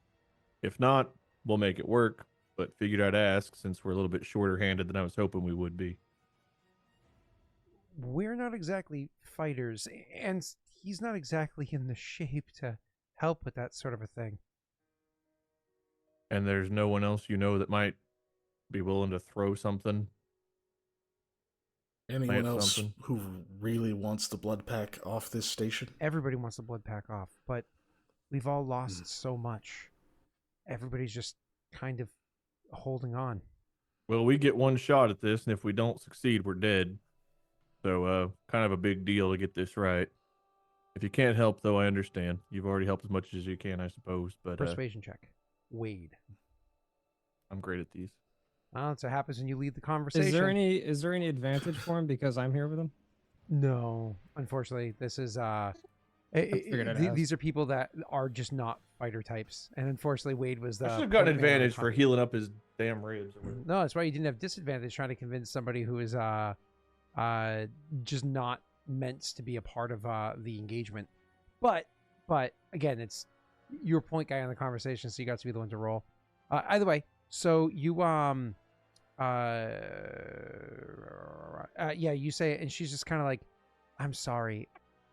[SPEAKER 3] If not, we'll make it work, but figured I'd ask since we're a little bit shorter handed than I was hoping we would be.
[SPEAKER 1] We're not exactly fighters, and he's not exactly in the shape to help with that sort of a thing.
[SPEAKER 3] And there's no one else you know that might be willing to throw something?
[SPEAKER 2] Anyone else who really wants the blood pack off this station?
[SPEAKER 1] Everybody wants the blood pack off, but we've all lost so much. Everybody's just kind of holding on.
[SPEAKER 3] Well, we get one shot at this, and if we don't succeed, we're dead. So, kind of a big deal to get this right. If you can't help, though, I understand. You've already helped as much as you can, I suppose. But
[SPEAKER 1] persuasion check. Wade.
[SPEAKER 3] I'm great at these.
[SPEAKER 1] Well, that's what happens when you lead the conversation.
[SPEAKER 4] Is there any advantage for him because I'm here with him?
[SPEAKER 1] No, unfortunately, this is these are people that are just not fighter types, and unfortunately, Wade was the.
[SPEAKER 3] I should have got an advantage for healing up his damn ribs.
[SPEAKER 1] No, that's why you didn't have disadvantage trying to convince somebody who is just not meant to be a part of the engagement. But again, it's your point guy on the conversation, so you got to be the one to roll. Either way, so you you say it, and she's just kind of like, I'm sorry,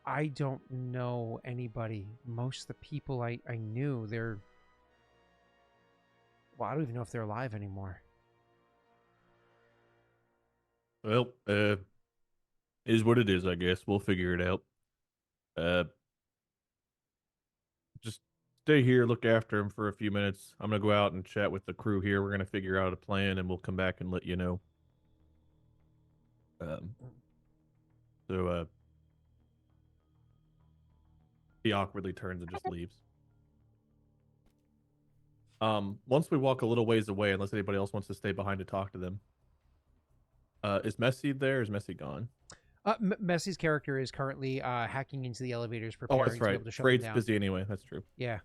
[SPEAKER 1] I don't know anybody. Most of the people I knew, they're, well, I don't even know if they're alive anymore.
[SPEAKER 3] Well, is what it is, I guess. We'll figure it out. Just stay here, look after him for a few minutes. I'm going to go out and chat with the crew here. We're going to figure out a plan, and we'll come back and let you know. He awkwardly turns and just leaves. Once we walk a little ways away, unless anybody else wants to stay behind to talk to them, is Messy there, or is Messy gone?
[SPEAKER 1] Messy's character is currently hacking into the elevators, preparing
[SPEAKER 3] that's right.
[SPEAKER 1] to be able to shut
[SPEAKER 3] Freight's
[SPEAKER 1] them down.
[SPEAKER 3] busy anyway. That's true.
[SPEAKER 1] Yeah.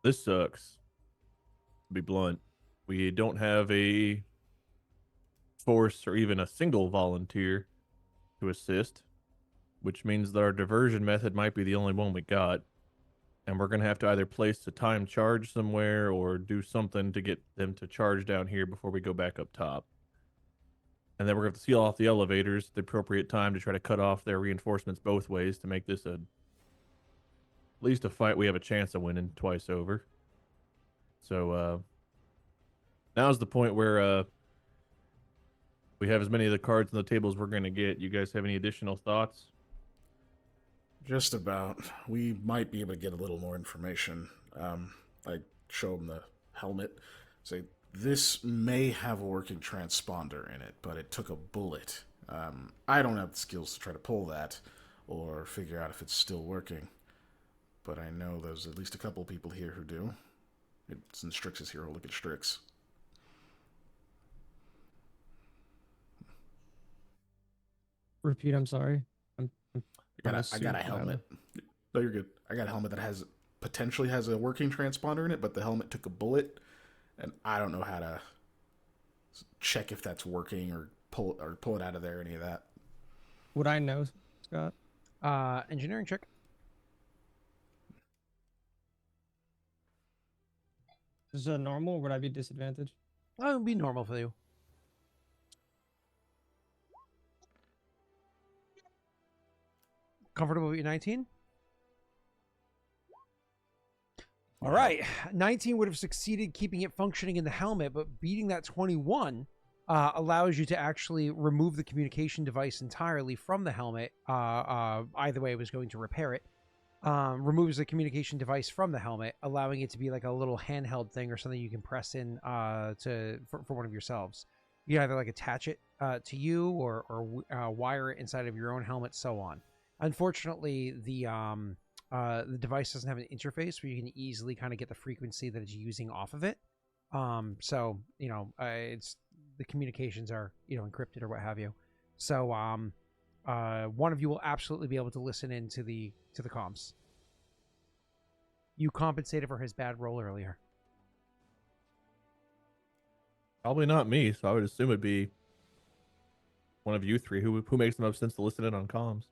[SPEAKER 3] This sucks. To be blunt, we don't have a force or even a single volunteer to assist, which means that our diversion method might be the only one we got. And we're going to have to either place a timed charge somewhere or do something to get them to charge down here before we go back up top. And then we're going to have to seal off the elevators at the appropriate time to try to cut off their reinforcements both ways to make this at least a fight we have a chance of winning twice over. So now's the point where we have as many of the cards on the table as we're going to get. You guys have any additional thoughts?
[SPEAKER 2] Just about. We might be able to get a little more information. I show him the helmet. Say, this may have a working transponder in it, but it took a bullet. I don't have the skills to try to pull that or figure out if it's still working. But I know there's at least a couple people here who do. Since Strix is here, we'll look at Strix.
[SPEAKER 4] Repeat, I'm sorry.
[SPEAKER 2] I got a helmet. No, you're good. I got a helmet that potentially has a working transponder in it, but the helmet took a bullet, and I don't know how to check if that's working or pull it out of there, any of that.
[SPEAKER 4] Would I know, Scott?
[SPEAKER 1] Engineering check.
[SPEAKER 4] Is it normal, or would I be disadvantaged?
[SPEAKER 1] That would be normal for you. Comfortable with your 19? All right. 19 would have succeeded keeping it functioning in the helmet, but beating that 21 allows you to actually remove the communication device entirely from the helmet. Either way, it was going to repair it. Removes the communication device from the helmet, allowing it to be like a little handheld thing or something you can press in for one of yourselves. You either like attach it to you or wire it inside of your own helmet, so on. Unfortunately, the device doesn't have an interface where you can easily kind of get the frequency that it's using off of it. So it's the communications are encrypted or what have you. So one of you will absolutely be able to listen in to the comms. You compensated for his bad roll earlier.
[SPEAKER 3] Probably not me, so I would assume it'd be one of you three. Who makes the most sense to listen in on comms?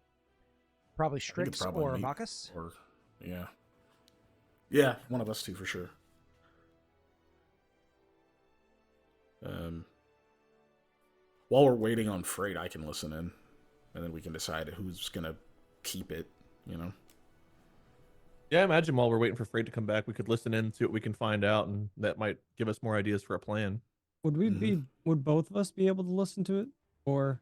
[SPEAKER 1] Probably Strix or Vakas.
[SPEAKER 2] Or yeah, one of us two for sure. While we're waiting on Frait, I can listen in, and then we can decide who's gonna keep it.
[SPEAKER 3] Yeah, I imagine while we're waiting for Frait to come back, we could listen in, see what we can find out, and that might give us more ideas for a plan.
[SPEAKER 4] Would would both of us be able to listen to it, or?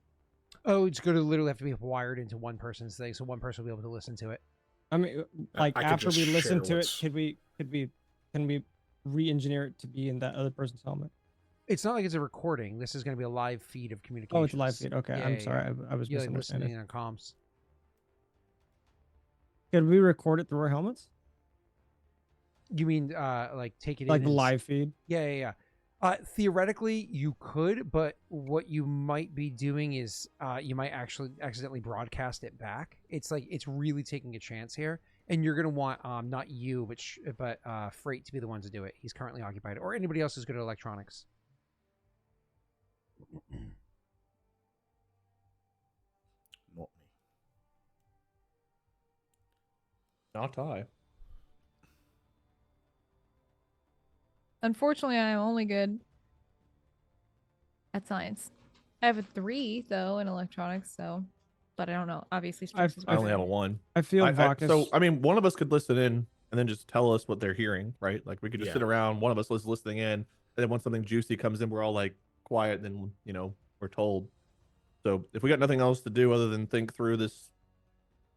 [SPEAKER 1] Oh, it's going to literally have to be wired into one person's thing, so one person will be able to listen to it.
[SPEAKER 4] I mean, like after we listen to it, can we re-engineer it to be in that other person's helmet?
[SPEAKER 1] It's not like it's a recording. This is going to be a live feed of communication.
[SPEAKER 4] Oh, it's a live feed. Okay, I'm sorry, I was
[SPEAKER 1] listening on comms.
[SPEAKER 4] Could we record it through our helmets?
[SPEAKER 1] You mean like take it
[SPEAKER 4] like
[SPEAKER 1] in
[SPEAKER 4] the live feed?
[SPEAKER 1] Yeah. Theoretically, you could, but what you might be doing is you might actually accidentally broadcast it back. It's like it's really taking a chance here, and you're gonna want not you, but Frait to be the one to do it. He's currently occupied, or anybody else who's good at electronics.
[SPEAKER 2] Not me.
[SPEAKER 3] Not I.
[SPEAKER 5] Unfortunately, I'm only good at science. I have a 3 though in electronics, so but I don't know. Obviously,
[SPEAKER 3] I only have a 1.
[SPEAKER 4] I feel Vakas.
[SPEAKER 3] So I mean, one of us could listen in and then just tell us what they're hearing, right? Like we could just sit around, one of us is listening in, and then when something juicy comes in, we're all like quiet, and then we're told. So if we got nothing else to do other than think through this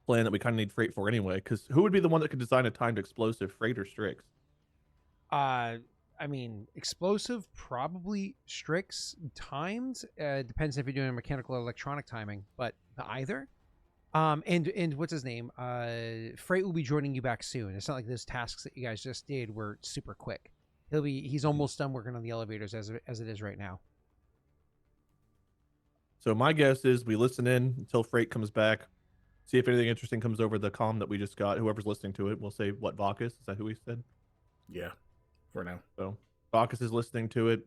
[SPEAKER 3] plan that we kind of need Frait for anyway, because who would be the one that could design a timed explosive, Frait or Strix?
[SPEAKER 1] I mean, explosive, probably Strix. Timed depends if you're doing mechanical or electronic timing, but either. And what's his name? Frait will be joining you back soon. It's not like those tasks that you guys just did were super quick. He's almost done working on the elevators as it is right now.
[SPEAKER 3] So my guess is we listen in until Frait comes back, see if anything interesting comes over the comm that we just got. Whoever's listening to it, we'll say what Vakas. Is that who we said?
[SPEAKER 2] Yeah. For now.
[SPEAKER 3] So Vakas is listening to it.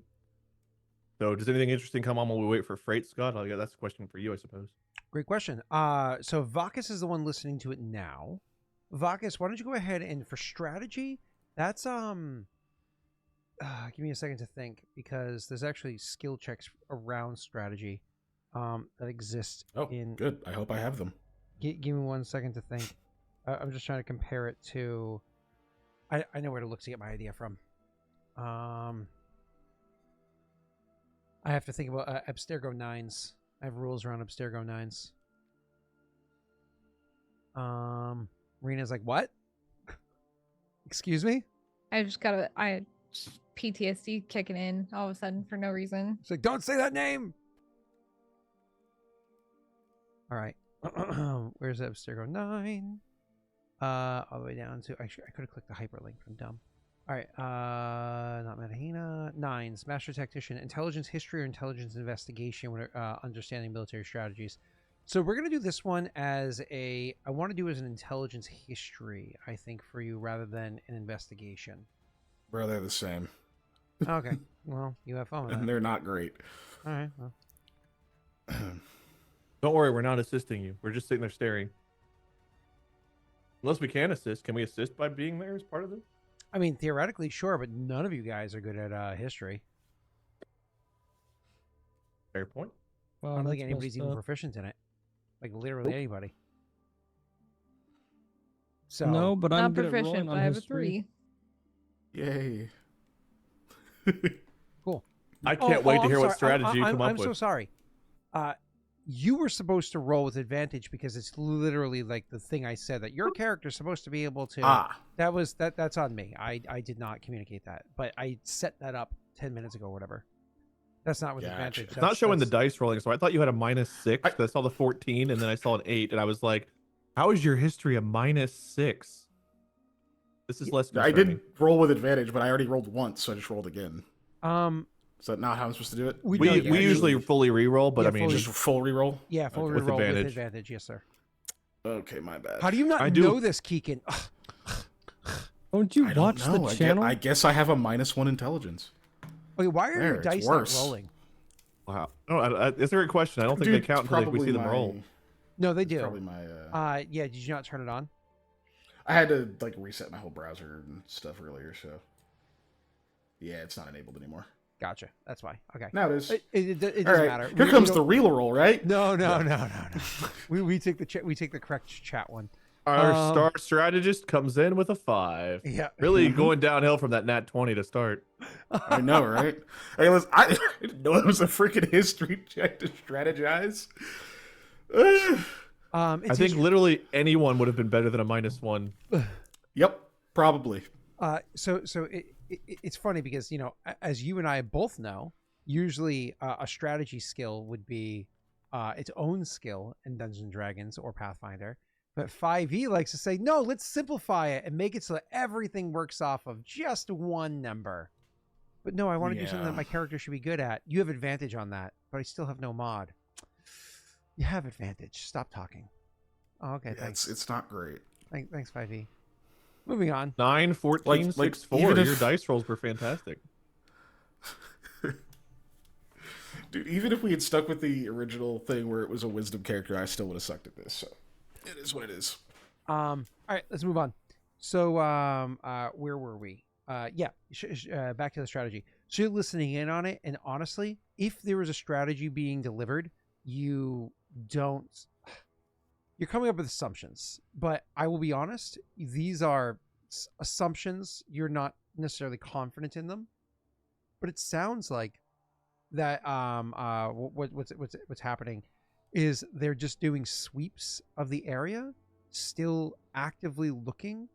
[SPEAKER 3] So does anything interesting come on while we wait for Frait, Scott? That's a question for you, I suppose.
[SPEAKER 1] Great question. So Vakas is the one listening to it now. Vakas, why don't you go ahead and for strategy, that's give me a second to think, because there's actually skill checks around strategy that exist.
[SPEAKER 2] Good. I hope I have them.
[SPEAKER 1] Give me 1 second to think. I'm just trying to compare it to. I know where to look to get my idea from. I have to think about Abstergo 9s. I have rules around Abstergo 9s. Rena's like, what? Excuse me?
[SPEAKER 5] I just got PTSD kicking in all of a sudden for no reason.
[SPEAKER 1] It's like, don't say that name. All right. Where's Abstergo 9? All the way down to, actually, I could have clicked the hyperlink from dumb. All right, not Matahina. 9s, Master Tactician, Intelligence History or Intelligence Investigation when understanding military strategies. So we're going to do this one as I want to do as an Intelligence History, I think, for you, rather than an Investigation.
[SPEAKER 2] Bro, they're the same.
[SPEAKER 1] Okay, well, you have fun with that.
[SPEAKER 2] And they're not great.
[SPEAKER 1] All right, well.
[SPEAKER 3] Don't worry, we're not assisting you. We're just sitting there staring. Unless we can assist. Can we assist by being there as part of this?
[SPEAKER 1] I mean, theoretically, sure, but none of you guys are good at history.
[SPEAKER 3] Fair point.
[SPEAKER 1] Well, I don't think anybody's even proficient in it. Like, literally anybody. So
[SPEAKER 4] no, but I'm
[SPEAKER 5] not
[SPEAKER 4] good
[SPEAKER 5] proficient,
[SPEAKER 4] at
[SPEAKER 5] but I have
[SPEAKER 4] history.
[SPEAKER 5] a 3.
[SPEAKER 2] Yay.
[SPEAKER 1] Cool.
[SPEAKER 3] I can't wait to hear what strategy you come up
[SPEAKER 1] I'm
[SPEAKER 3] with.
[SPEAKER 1] so sorry. You were supposed to roll with advantage because it's literally like the thing I said that your character's supposed to be able to. That's on me. I did not communicate that, but I set that up 10 minutes ago or whatever. That's not with advantage.
[SPEAKER 3] It's not showing the dice rolling, so I thought you had a -6. I saw the 14, and then I saw an 8, and I was like, "How is your history a -6?" This is less concerning.
[SPEAKER 2] I did roll with advantage, but I already rolled once, so I just rolled again. Is that not how I'm supposed to do it?
[SPEAKER 3] We usually fully reroll, but I mean,
[SPEAKER 2] just full reroll.
[SPEAKER 1] Yeah, full reroll with advantage. Yes, sir.
[SPEAKER 2] Okay, my bad.
[SPEAKER 1] How do you not know this, Kiken?
[SPEAKER 4] Don't you watch the channel?
[SPEAKER 2] I guess I have a -1 intelligence.
[SPEAKER 1] Wait, why are your dice not rolling?
[SPEAKER 3] Wow. No, it's a great question. I don't think they count until we see them roll.
[SPEAKER 1] No, they do.
[SPEAKER 2] Probably my.
[SPEAKER 1] Yeah. Did you not turn it on?
[SPEAKER 2] I had to reset my whole browser and stuff earlier, so yeah, it's not enabled anymore.
[SPEAKER 1] Gotcha. That's why. Okay.
[SPEAKER 2] Now it is.
[SPEAKER 1] It doesn't matter.
[SPEAKER 2] Here comes the real roll, right?
[SPEAKER 1] No. we take the correct chat one.
[SPEAKER 3] Our star strategist comes in with a 5.
[SPEAKER 1] Yeah.
[SPEAKER 3] Really going downhill from that nat 20 to start.
[SPEAKER 2] I know, right? Hey, listen, I didn't know it was a freaking history check to strategize.
[SPEAKER 3] I think literally anyone would have been better than a -1.
[SPEAKER 2] Yep, probably.
[SPEAKER 1] So it's funny because, as you and I both know, usually a strategy skill would be its own skill in Dungeons and Dragons or Pathfinder. But 5e likes to say, no, let's simplify it and make it so that everything works off of just one number. But no, I want to do something that my character should be good at. You have advantage on that, but I still have no mod. You have advantage. Stop talking. Oh, okay, thanks.
[SPEAKER 2] It's not great.
[SPEAKER 1] Thanks, 5e. Moving on.
[SPEAKER 3] 9, 14, 6, 4. Your dice rolls were fantastic.
[SPEAKER 2] Dude, even if we had stuck with the original thing where it was a wisdom character, I still would have sucked at this. So it is what it is.
[SPEAKER 1] All right, let's move on. So, where were we? Back to the strategy. So you're listening in on it, and honestly, if there was a strategy being delivered, you're coming up with assumptions. But I will be honest, these are assumptions. You're not necessarily confident in them, but it sounds like that what's happening is they're just doing sweeps of the area, still actively looking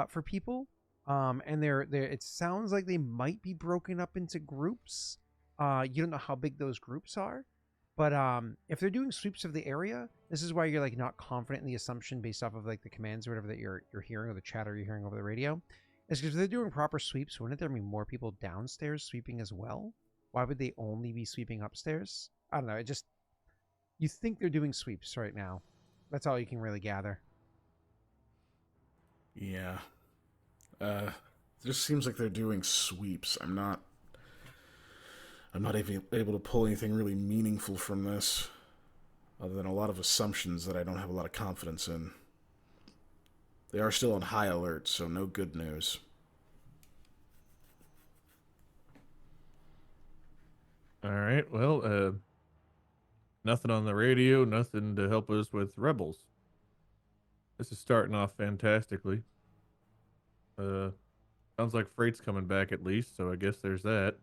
[SPEAKER 1] for people, and they're it sounds like they might be broken up into groups. You don't know how big those groups are, but if they're doing sweeps of the area, this is why you're not confident in the assumption based off of the commands or whatever that you're hearing, or the chatter you're hearing over the radio. Is because if they're doing proper sweeps, wouldn't there be more people downstairs sweeping as well? Why would they only be sweeping upstairs? I don't know. You think they're doing sweeps right now. That's all you can really gather.
[SPEAKER 2] Yeah. It just seems like they're doing sweeps. I'm not even able to pull anything really meaningful from this, other than a lot of assumptions that I don't have a lot of confidence in. They are still on high alert, so no good news.
[SPEAKER 3] All right. Well, nothing on the radio, nothing to help us with rebels. This is starting off fantastically. Sounds like Freight's coming back at least, so I guess there's that.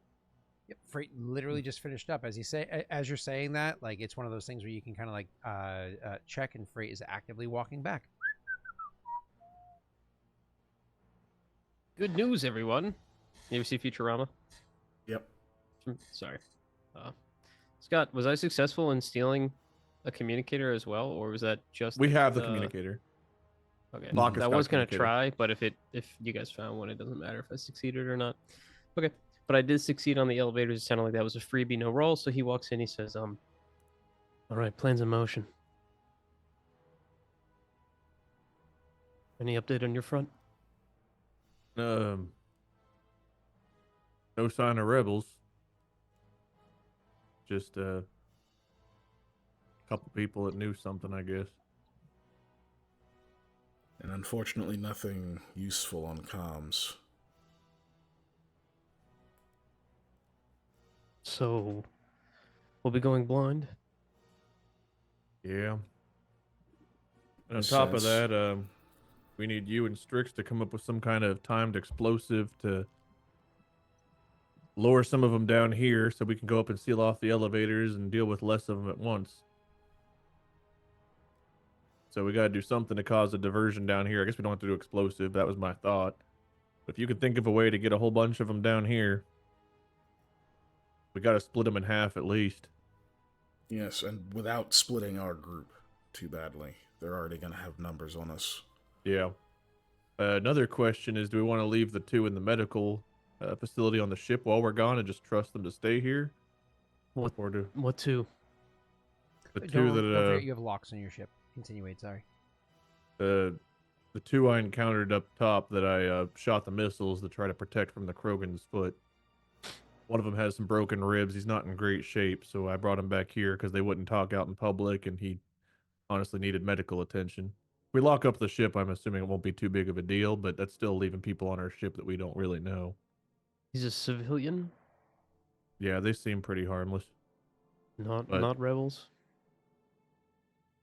[SPEAKER 1] Yep, Frait literally just finished up. As you're saying that, it's one of those things where you can kind of check, and Frait is actively walking back.
[SPEAKER 6] Good news, everyone. You ever see Futurama?
[SPEAKER 2] Yep.
[SPEAKER 6] Sorry. Scott, was I successful in stealing a communicator as well, or was that just...
[SPEAKER 3] We have the communicator.
[SPEAKER 6] Okay. I was going to try, but if you guys found one, it doesn't matter if I succeeded or not. Okay. But I did succeed on the elevators. It sounded like that was a freebie, no roll. So he walks in, he says, all right, plans in motion. Any update on your front?
[SPEAKER 3] No sign of rebels. Just a couple people that knew something, I guess.
[SPEAKER 2] And unfortunately, nothing useful on comms.
[SPEAKER 6] So, we'll be going blind?
[SPEAKER 3] Yeah. And on top of that, we need you and Strix to come up with some kind of timed explosive to lower some of them down here so we can go up and seal off the elevators and deal with less of them at once. So we got to do something to cause a diversion down here. I guess we don't have to do explosive. That was my thought. But if you could think of a way to get a whole bunch of them down here, we got to split them in half at least.
[SPEAKER 2] Yes, and without splitting our group too badly. They're already going to have numbers on us.
[SPEAKER 3] Yeah. Another question is, do we want to leave the 2 in the medical facility on the ship while we're gone and just trust them to stay here?
[SPEAKER 6] What
[SPEAKER 3] 2? The 2
[SPEAKER 1] Don't
[SPEAKER 3] that
[SPEAKER 1] forget you have locks on your ship. Continue, Wade, sorry.
[SPEAKER 3] the 2 I encountered up top that I shot the missiles to try to protect from the Krogan's foot. One of them has some broken ribs. He's not in great shape, so I brought him back here because they wouldn't talk out in public, and he honestly needed medical attention. If we lock up the ship, I'm assuming it won't be too big of a deal, but that's still leaving people on our ship that we don't really know.
[SPEAKER 6] He's a civilian?
[SPEAKER 3] Yeah, they seem pretty harmless.
[SPEAKER 6] Not rebels?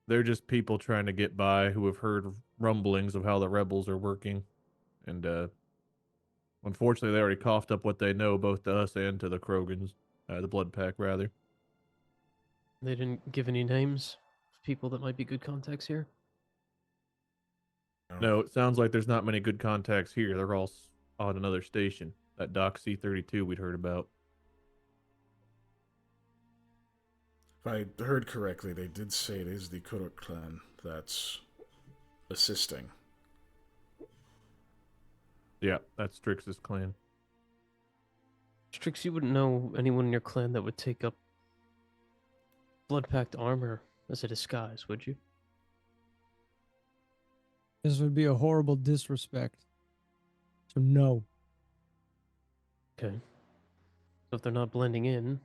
[SPEAKER 3] They're just people trying to get by who have heard rumblings of how the rebels are working. And unfortunately, they already coughed up what they know, both to us and to the Krogans. The Blood Pack, rather.
[SPEAKER 6] They didn't give any names of people that might be good contacts here?
[SPEAKER 3] No, it sounds like there's not many good contacts here. They're all on another station. That Dock C-32 we'd heard about.
[SPEAKER 2] If I heard correctly, they did say it is the Karruk clan that's assisting.
[SPEAKER 3] Yeah, that's Strix's clan.
[SPEAKER 6] Strix, you wouldn't know anyone in your clan that would take up blood-packed armor as a disguise, would you?
[SPEAKER 4] This would be a horrible disrespect. So no.
[SPEAKER 6] Okay. So if they're not blending in,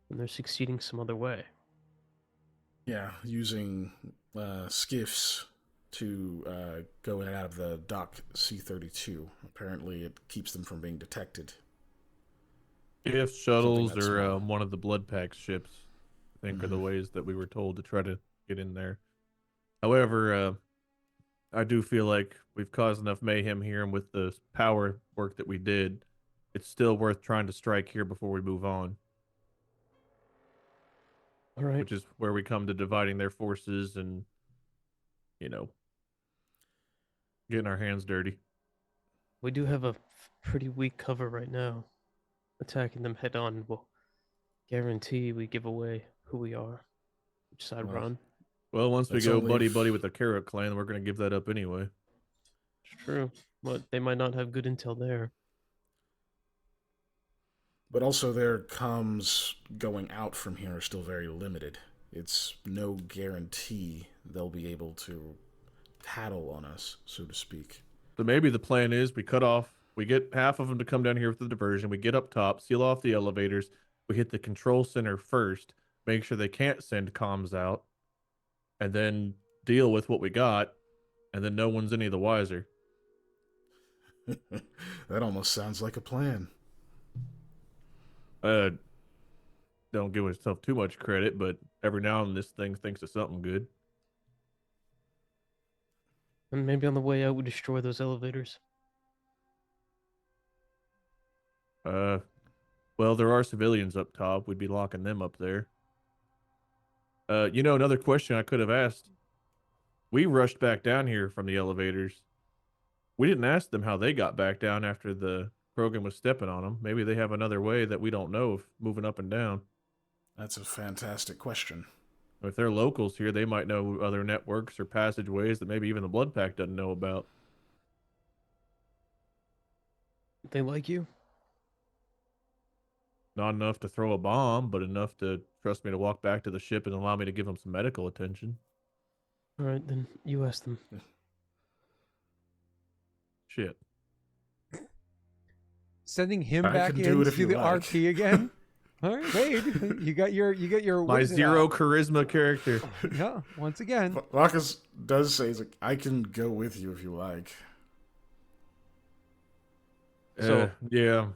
[SPEAKER 6] then they're succeeding some other way.
[SPEAKER 2] Yeah, using skiffs to go in and out of the Dock C-32. Apparently it keeps them from being detected.
[SPEAKER 3] If shuttles
[SPEAKER 2] that's
[SPEAKER 3] or
[SPEAKER 2] small.
[SPEAKER 3] one of the Blood Pack ships, I think, are the ways that we were told to try to get in there. However, I do feel like we've caused enough mayhem here, and with the power work that we did, it's still worth trying to strike here before we move on.
[SPEAKER 6] All right.
[SPEAKER 3] Which is where we come to dividing their forces and, getting our hands dirty.
[SPEAKER 6] We do have a pretty weak cover right now. Attacking them head on will guarantee we give away who we are. Which side we're on.
[SPEAKER 3] Well, once we
[SPEAKER 2] That's
[SPEAKER 3] go
[SPEAKER 2] only
[SPEAKER 3] buddy-buddy with the Karruk clan, we're going to give that up anyway.
[SPEAKER 6] It's true. But they might not have good intel there.
[SPEAKER 2] But also their comms going out from here are still very limited. It's no guarantee they'll be able to tattle on us, so to speak.
[SPEAKER 3] So maybe the plan is we get half of them to come down here with the diversion, we get up top, seal off the elevators, we hit the control center first, make sure they can't send comms out, and then deal with what we got, and then no one's any the wiser.
[SPEAKER 2] That almost sounds like a plan.
[SPEAKER 3] Don't give myself too much credit, but every now and then this thing thinks of something good.
[SPEAKER 6] And maybe on the way out we destroy those elevators.
[SPEAKER 3] Well, there are civilians up top. We'd be locking them up there. Another question I could have asked. We rushed back down here from the elevators. We didn't ask them how they got back down after the Krogan was stepping on them. Maybe they have another way that we don't know of moving up and down.
[SPEAKER 2] That's a fantastic question.
[SPEAKER 3] If they're locals here, they might know other networks or passageways that maybe even the Blood Pack doesn't know about.
[SPEAKER 6] They like you?
[SPEAKER 3] Not enough to throw a bomb, but enough to trust me to walk back to the ship and allow me to give them some medical attention.
[SPEAKER 6] All right, then you ask them.
[SPEAKER 3] Shit.
[SPEAKER 1] Sending him
[SPEAKER 2] I
[SPEAKER 1] back
[SPEAKER 2] can do it if
[SPEAKER 1] into
[SPEAKER 2] you
[SPEAKER 1] the
[SPEAKER 2] like.
[SPEAKER 1] RP again. All right, Wade, you got your
[SPEAKER 3] My
[SPEAKER 1] wizard
[SPEAKER 3] zero
[SPEAKER 1] out.
[SPEAKER 3] charisma character.
[SPEAKER 1] Yeah, once again.
[SPEAKER 2] Vakas does say, he's like, I can go with you if you like.
[SPEAKER 6] So-
[SPEAKER 3] Yeah.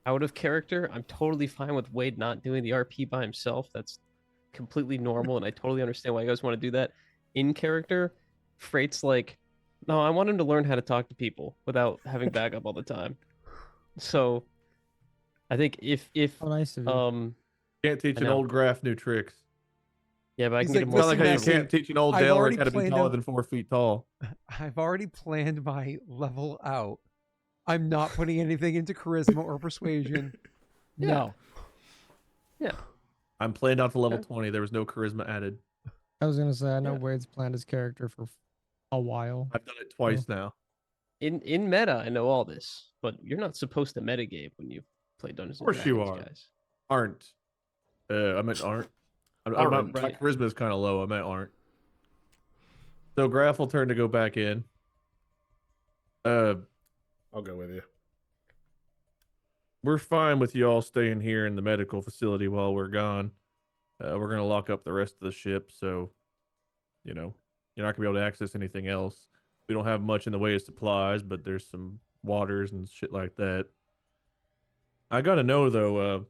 [SPEAKER 6] Out of character, I'm totally fine with Wade not doing the RP by himself. That's completely normal, and I totally understand why you guys want to do that. In character, Freight's like, no, I want him to learn how to talk to people without having backup all the time. So I think if
[SPEAKER 4] Oh, nice of you.
[SPEAKER 3] Can't teach
[SPEAKER 6] I
[SPEAKER 3] an
[SPEAKER 6] know.
[SPEAKER 3] old Graff new tricks.
[SPEAKER 6] yeah, but I
[SPEAKER 1] He's
[SPEAKER 6] can get
[SPEAKER 1] like,
[SPEAKER 6] him
[SPEAKER 3] It's not
[SPEAKER 6] more
[SPEAKER 3] like how you
[SPEAKER 1] Listen,
[SPEAKER 3] can't teach an old
[SPEAKER 1] I've already
[SPEAKER 3] Daelric how to be
[SPEAKER 1] planned
[SPEAKER 3] taller
[SPEAKER 1] out-
[SPEAKER 3] than 4 feet tall.
[SPEAKER 1] I've already planned my level out. I'm not putting anything into charisma or persuasion.
[SPEAKER 6] Yeah.
[SPEAKER 1] No.
[SPEAKER 6] Yeah.
[SPEAKER 3] I'm planned out to level
[SPEAKER 6] Okay.
[SPEAKER 3] 20. There was no charisma added.
[SPEAKER 4] I was gonna say I know
[SPEAKER 6] Yeah.
[SPEAKER 4] Wade's planned his character for a while.
[SPEAKER 3] I've done it twice now.
[SPEAKER 6] In meta, I know all this, but you're not supposed to metagame when you play Dungeons
[SPEAKER 3] Of course
[SPEAKER 6] and
[SPEAKER 3] you
[SPEAKER 6] Dragons,
[SPEAKER 3] are.
[SPEAKER 6] guys.
[SPEAKER 3] Aren't. I meant aren't. I'm
[SPEAKER 2] Aren't.
[SPEAKER 3] not, my
[SPEAKER 6] Right.
[SPEAKER 3] charisma is kind of low. I meant aren't. So Graff will turn to go back in.
[SPEAKER 2] I'll go with you.
[SPEAKER 3] We're fine with you all staying here in the medical facility while we're gone. We're gonna lock up the rest of the ship, so you're not gonna be able to access anything else. We don't have much in the way of supplies, but there's some waters and shit like that. I gotta know though.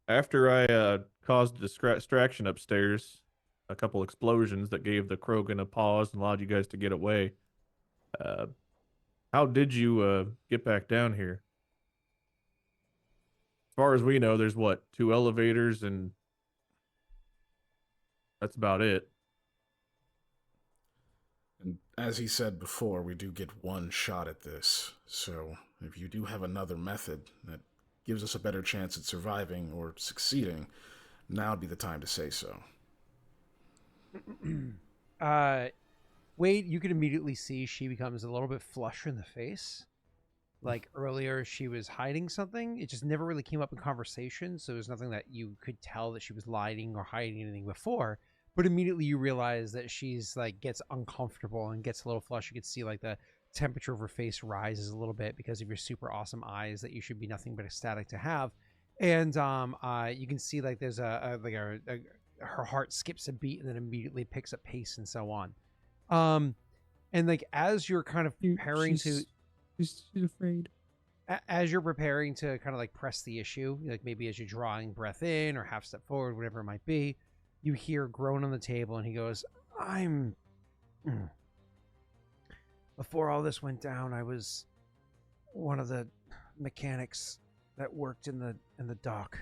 [SPEAKER 3] After I caused a distraction upstairs, a couple explosions that gave the Krogan a pause and allowed you guys to get away. How did you get back down here? As far as we know, there's what, 2 elevators and that's about it.
[SPEAKER 2] And as he said before, we do get one shot at this. So if you do have another method that gives us a better chance at surviving or succeeding, now would be the time to say so.
[SPEAKER 1] Wade, you can immediately see she becomes a little bit flushed in the face. Like earlier, she was hiding something. It just never really came up in conversation, so there's nothing that you could tell that she was lying or hiding anything before. But immediately you realize that she's like gets uncomfortable and gets a little flushed. You can see like the temperature of her face rises a little bit because of your super awesome eyes that you should be nothing but ecstatic to have. And you can see like there's her heart skips a beat and then immediately picks up pace and so on. And like as you're kind of preparing
[SPEAKER 4] She's afraid.
[SPEAKER 1] as you're preparing to kind of like press the issue, like maybe as you're drawing breath in or half step forward, whatever it might be, you hear a groan on the table and he goes, before all this went down, I was one of the mechanics that worked in the dock.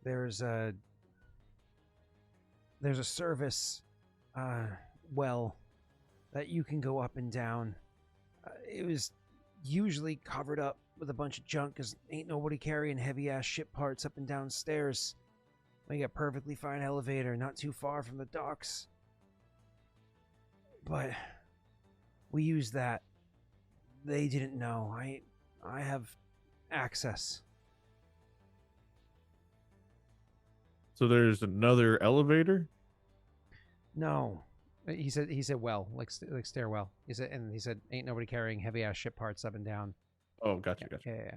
[SPEAKER 1] There's a service well that you can go up and down. It was usually covered up with a bunch of junk because ain't nobody carrying heavy ass ship parts up and down stairs. We got a perfectly fine elevator not too far from the docks. But we used that. They didn't know. I have access.
[SPEAKER 3] So there's another elevator?
[SPEAKER 1] No. He said well, like stairwell. He said ain't nobody carrying heavy ass ship parts up and down.
[SPEAKER 3] Oh, gotcha.
[SPEAKER 1] Yeah.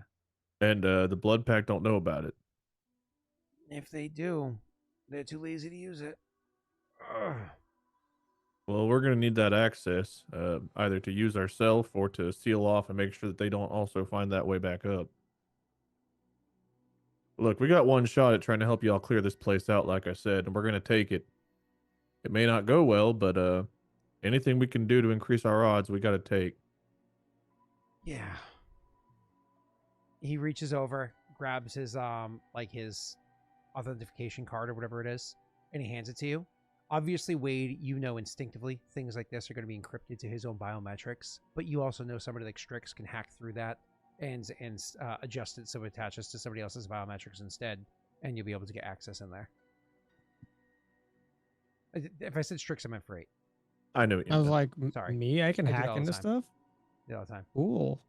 [SPEAKER 3] And the Blood Pack don't know about it.
[SPEAKER 1] If they do, they're too lazy to use it. Ugh.
[SPEAKER 3] Well, we're gonna need that access, either to use ourselves or to seal off and make sure that they don't also find that way back up. Look, we got one shot at trying to help you all clear this place out, like I said, and we're gonna take it. It may not go well, but anything we can do to increase our odds, we gotta take.
[SPEAKER 1] Yeah. He reaches over, grabs his his authentication card or whatever it is, and he hands it to you. Obviously, Wade, you know instinctively things like this are going to be encrypted to his own biometrics, but you also know somebody like Strix can hack through that and adjust it so it attaches to somebody else's biometrics instead, and you'll be able to get access in there. If I said Strix, I meant Frait.
[SPEAKER 3] I know what you
[SPEAKER 4] I was
[SPEAKER 3] meant.
[SPEAKER 4] like,
[SPEAKER 1] Sorry.
[SPEAKER 4] me? I can
[SPEAKER 1] I do it
[SPEAKER 4] hack
[SPEAKER 1] all the
[SPEAKER 4] into
[SPEAKER 1] time.
[SPEAKER 4] stuff?
[SPEAKER 1] The other time.
[SPEAKER 4] Cool.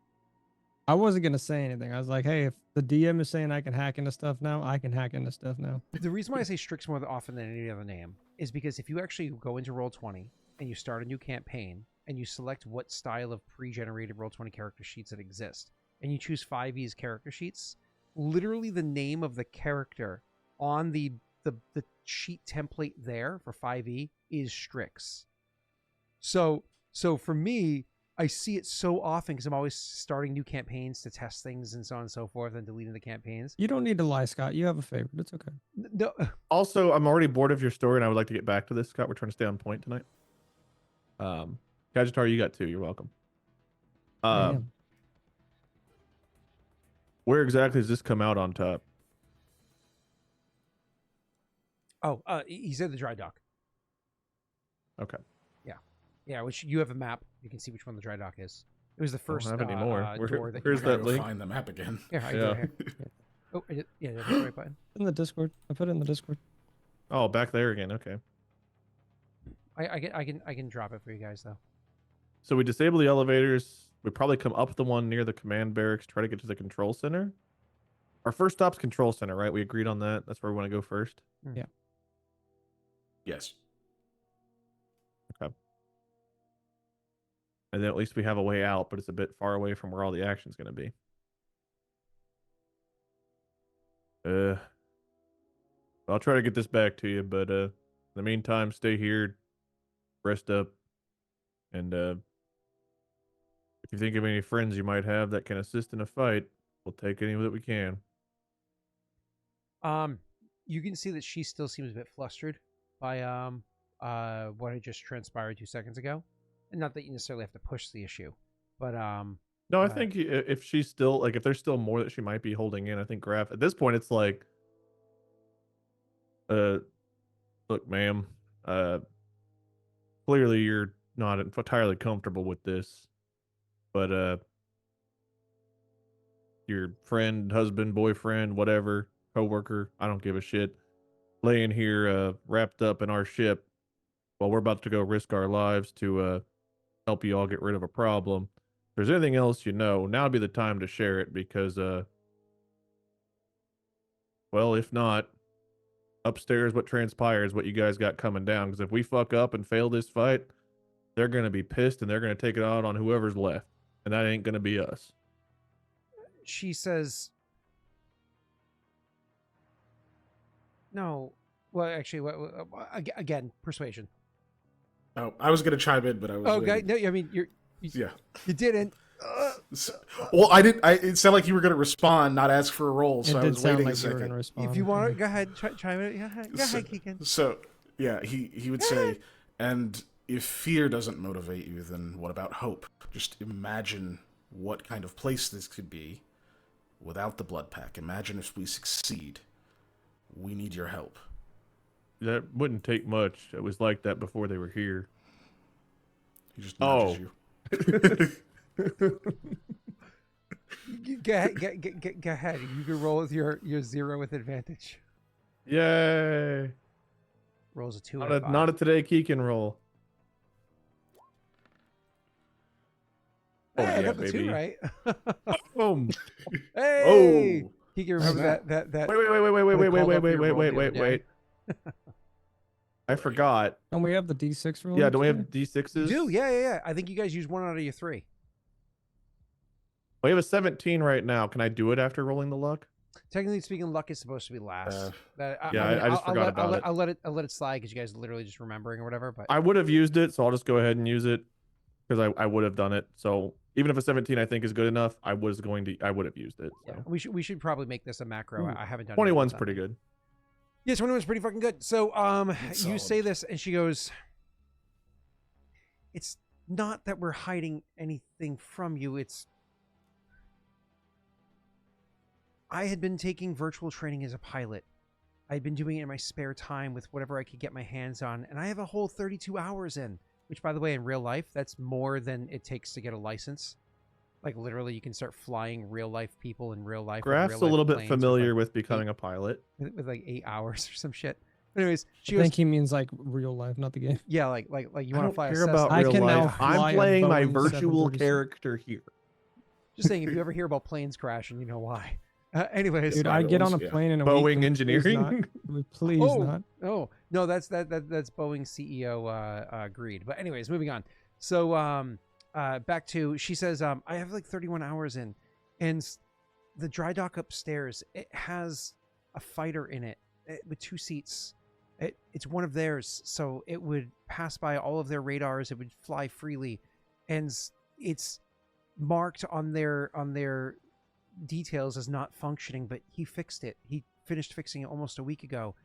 [SPEAKER 4] I wasn't going to say anything. I was like, hey, if the DM is saying I can hack into stuff now, I can hack into stuff now.
[SPEAKER 1] The reason why I say Strix more often than any other name is because if you actually go into Roll20 and you start a new campaign and you select what style of pre-generated Roll20 character sheets that exist, and you choose 5e's character sheets, literally the name of the character on the sheet template there for 5e is Strix. So for me, I see it so often because I'm always starting new campaigns to test things and so on and so forth and deleting the campaigns.
[SPEAKER 4] You don't need to lie, Scott. You have a favorite. It's okay.
[SPEAKER 1] No,
[SPEAKER 3] Also, I'm already bored of your story, and I would like to get back to this, Scott. We're trying to stay on point tonight. Kajitar, you got 2. You're welcome.
[SPEAKER 4] Damn.
[SPEAKER 3] Where exactly does this come out on top?
[SPEAKER 1] Oh, he said the dry dock.
[SPEAKER 3] Okay.
[SPEAKER 1] Yeah, which you have a map. You can see which one the dry dock is. It was the
[SPEAKER 3] I don't
[SPEAKER 1] first
[SPEAKER 3] have any more.
[SPEAKER 1] door that
[SPEAKER 3] Where's
[SPEAKER 1] you
[SPEAKER 3] that
[SPEAKER 2] Go
[SPEAKER 3] link?
[SPEAKER 2] find the map again.
[SPEAKER 1] Here, I
[SPEAKER 3] Yeah.
[SPEAKER 1] do it here. Oh, yeah, that's the right button.
[SPEAKER 4] In the Discord. I put it in the Discord.
[SPEAKER 3] Oh, back there again. Okay.
[SPEAKER 1] I can drop it for you guys though.
[SPEAKER 3] So we disable the elevators. We probably come up the one near the command barracks, try to get to the control center. Our first stop's control center, right? We agreed on that. That's where we want to go first.
[SPEAKER 2] Yes.
[SPEAKER 3] And then at least we have a way out, but it's a bit far away from where all the action's going to be. I'll try to get this back to you, but in the meantime, stay here, rest up, and if you think of any friends you might have that can assist in a fight, we'll take any that we can.
[SPEAKER 1] You can see that she still seems a bit flustered by what had just transpired 2 seconds ago. And not that you necessarily have to push the issue, but
[SPEAKER 3] No, I think if she's still like, if there's still more that she might be holding in, I think Graff at this point it's like, look, ma'am, clearly you're not entirely comfortable with this, but your friend, husband, boyfriend, whatever, coworker, I don't give a shit, laying here wrapped up in our ship while we're about to go risk our lives to help you all get rid of a problem. If there's anything else you know, now would be the time to share it because, well, if not, upstairs what transpires, what you guys got coming down. Because if we fuck up and fail this fight, they're going to be pissed and they're going to take it out on whoever's left. And that ain't going to be us.
[SPEAKER 1] she says, "No, well, actually, again, persuasion."
[SPEAKER 2] Oh, I was gonna chime in, but I was.
[SPEAKER 1] Okay, no, I mean you didn't.
[SPEAKER 2] Well, I didn't. It sounded like you were gonna respond, not ask for a roll. So
[SPEAKER 4] It
[SPEAKER 2] I
[SPEAKER 4] did
[SPEAKER 2] was
[SPEAKER 4] sound
[SPEAKER 2] waiting
[SPEAKER 4] like
[SPEAKER 2] a
[SPEAKER 4] you were
[SPEAKER 2] second.
[SPEAKER 4] gonna respond.
[SPEAKER 1] If you want to, go ahead, chime in. Go ahead, Kiken.
[SPEAKER 2] So yeah, he would say, and if fear doesn't motivate you, then what about hope? Just imagine what kind of place this could be without the blood pack. Imagine if we succeed. We need your help.
[SPEAKER 3] That wouldn't take much. It was like that before they were here.
[SPEAKER 2] He just nudges you.
[SPEAKER 1] Go ahead. You can roll with your 0 with advantage.
[SPEAKER 3] Yay!
[SPEAKER 1] Rolls a 2 and a 5.
[SPEAKER 3] Not a today Kiken roll.
[SPEAKER 1] Hey,
[SPEAKER 3] Oh,
[SPEAKER 1] I
[SPEAKER 3] yeah,
[SPEAKER 1] got the
[SPEAKER 3] baby.
[SPEAKER 1] 2 right.
[SPEAKER 3] Boom.
[SPEAKER 1] Hey!
[SPEAKER 2] Oh.
[SPEAKER 1] Kiken, remember that.
[SPEAKER 3] Wait. I forgot.
[SPEAKER 4] Don't we have the D6 roll?
[SPEAKER 3] Yeah, don't we have
[SPEAKER 4] today?
[SPEAKER 3] D6s?
[SPEAKER 1] You do, yeah. I think you guys use 1 out of your 3.
[SPEAKER 3] We have a 17 right now. Can I do it after rolling the luck?
[SPEAKER 1] Technically speaking, luck is supposed to be last.
[SPEAKER 3] I just forgot about it.
[SPEAKER 1] I'll let it slide because you guys are literally just remembering or whatever. But
[SPEAKER 3] I would have used it, so I'll just go ahead and use it because I would have done it. So even if a 17 I think is good enough, I would have used it. So.
[SPEAKER 1] yeah, we should probably make this a macro. I haven't done
[SPEAKER 3] 21's pretty good.
[SPEAKER 1] Yes, 21's pretty fucking good. So you say this and she goes, "It's not that we're hiding anything from you. It's I had been taking virtual training as a pilot. I'd been doing it in my spare time with whatever I could get my hands on, and I have a whole 32 hours in, which, by the way, in real life, that's more than it takes to get a license. Like, literally, you can start flying real-life people in real life.
[SPEAKER 3] Graff's a little bit familiar with becoming a pilot.
[SPEAKER 1] With like 8 hours or some shit. Anyways,
[SPEAKER 4] I think he means like real life, not the game.
[SPEAKER 1] yeah, like you want to fly a
[SPEAKER 3] Care
[SPEAKER 1] Cessna.
[SPEAKER 3] about
[SPEAKER 4] I
[SPEAKER 3] real
[SPEAKER 4] can now
[SPEAKER 3] life.
[SPEAKER 4] fly
[SPEAKER 3] I'm
[SPEAKER 4] a
[SPEAKER 3] playing my
[SPEAKER 4] Boeing
[SPEAKER 3] virtual
[SPEAKER 4] 737.
[SPEAKER 3] character here.
[SPEAKER 1] Just saying, if you ever hear about planes crashing, you know why. Anyways,
[SPEAKER 4] Dude, I get on a
[SPEAKER 2] Yeah.
[SPEAKER 4] plane in a
[SPEAKER 3] Boeing
[SPEAKER 4] week.
[SPEAKER 3] engineering?
[SPEAKER 4] Please not.
[SPEAKER 1] Oh no, that's Boeing CEO greed. But anyways, moving on. So back to, she says, I have like 31 hours in, and the dry dock upstairs, it has a fighter in it with 2 seats. It's one of theirs, so it would pass by all of their radars. It would fly freely, and it's marked on their details as not functioning. But he fixed it. He finished fixing it almost a week ago,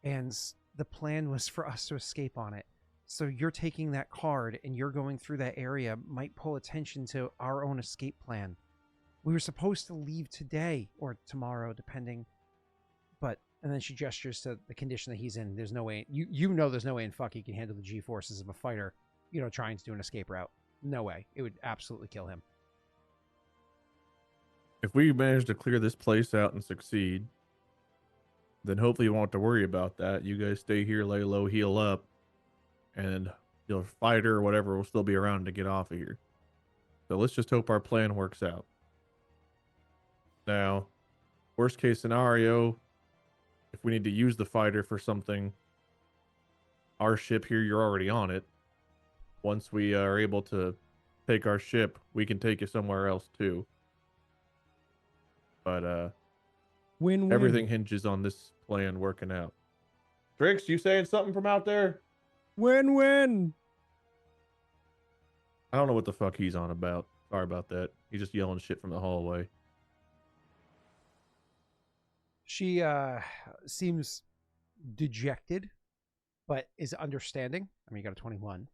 [SPEAKER 1] and the plan was for us to escape on it. So you're taking that card and you're going through that area might pull attention to our own escape plan. We were supposed to leave today or tomorrow, depending. But and then she gestures to the condition that he's in. There's no way you know there's no way in fuck he can handle the G forces of a fighter, trying to do an escape route. No way. It would absolutely kill him.
[SPEAKER 3] If we manage to clear this place out and succeed, then hopefully you won't have to worry about that. You guys stay here, lay low, heal up, and your fighter or whatever will still be around to get off of here. So let's just hope our plan works out. Now, worst case scenario, if we need to use the fighter for something, our ship here, you're already on it. Once we are able to take our ship, we can take you somewhere else too. But
[SPEAKER 4] Win-win.
[SPEAKER 3] everything hinges on this plan working out. Strix, you saying something from out there?
[SPEAKER 4] Win-win.
[SPEAKER 3] I don't know what the fuck he's on about. Sorry about that. He's just yelling shit from the hallway.
[SPEAKER 1] She seems dejected, but is understanding. I mean, you got a 21,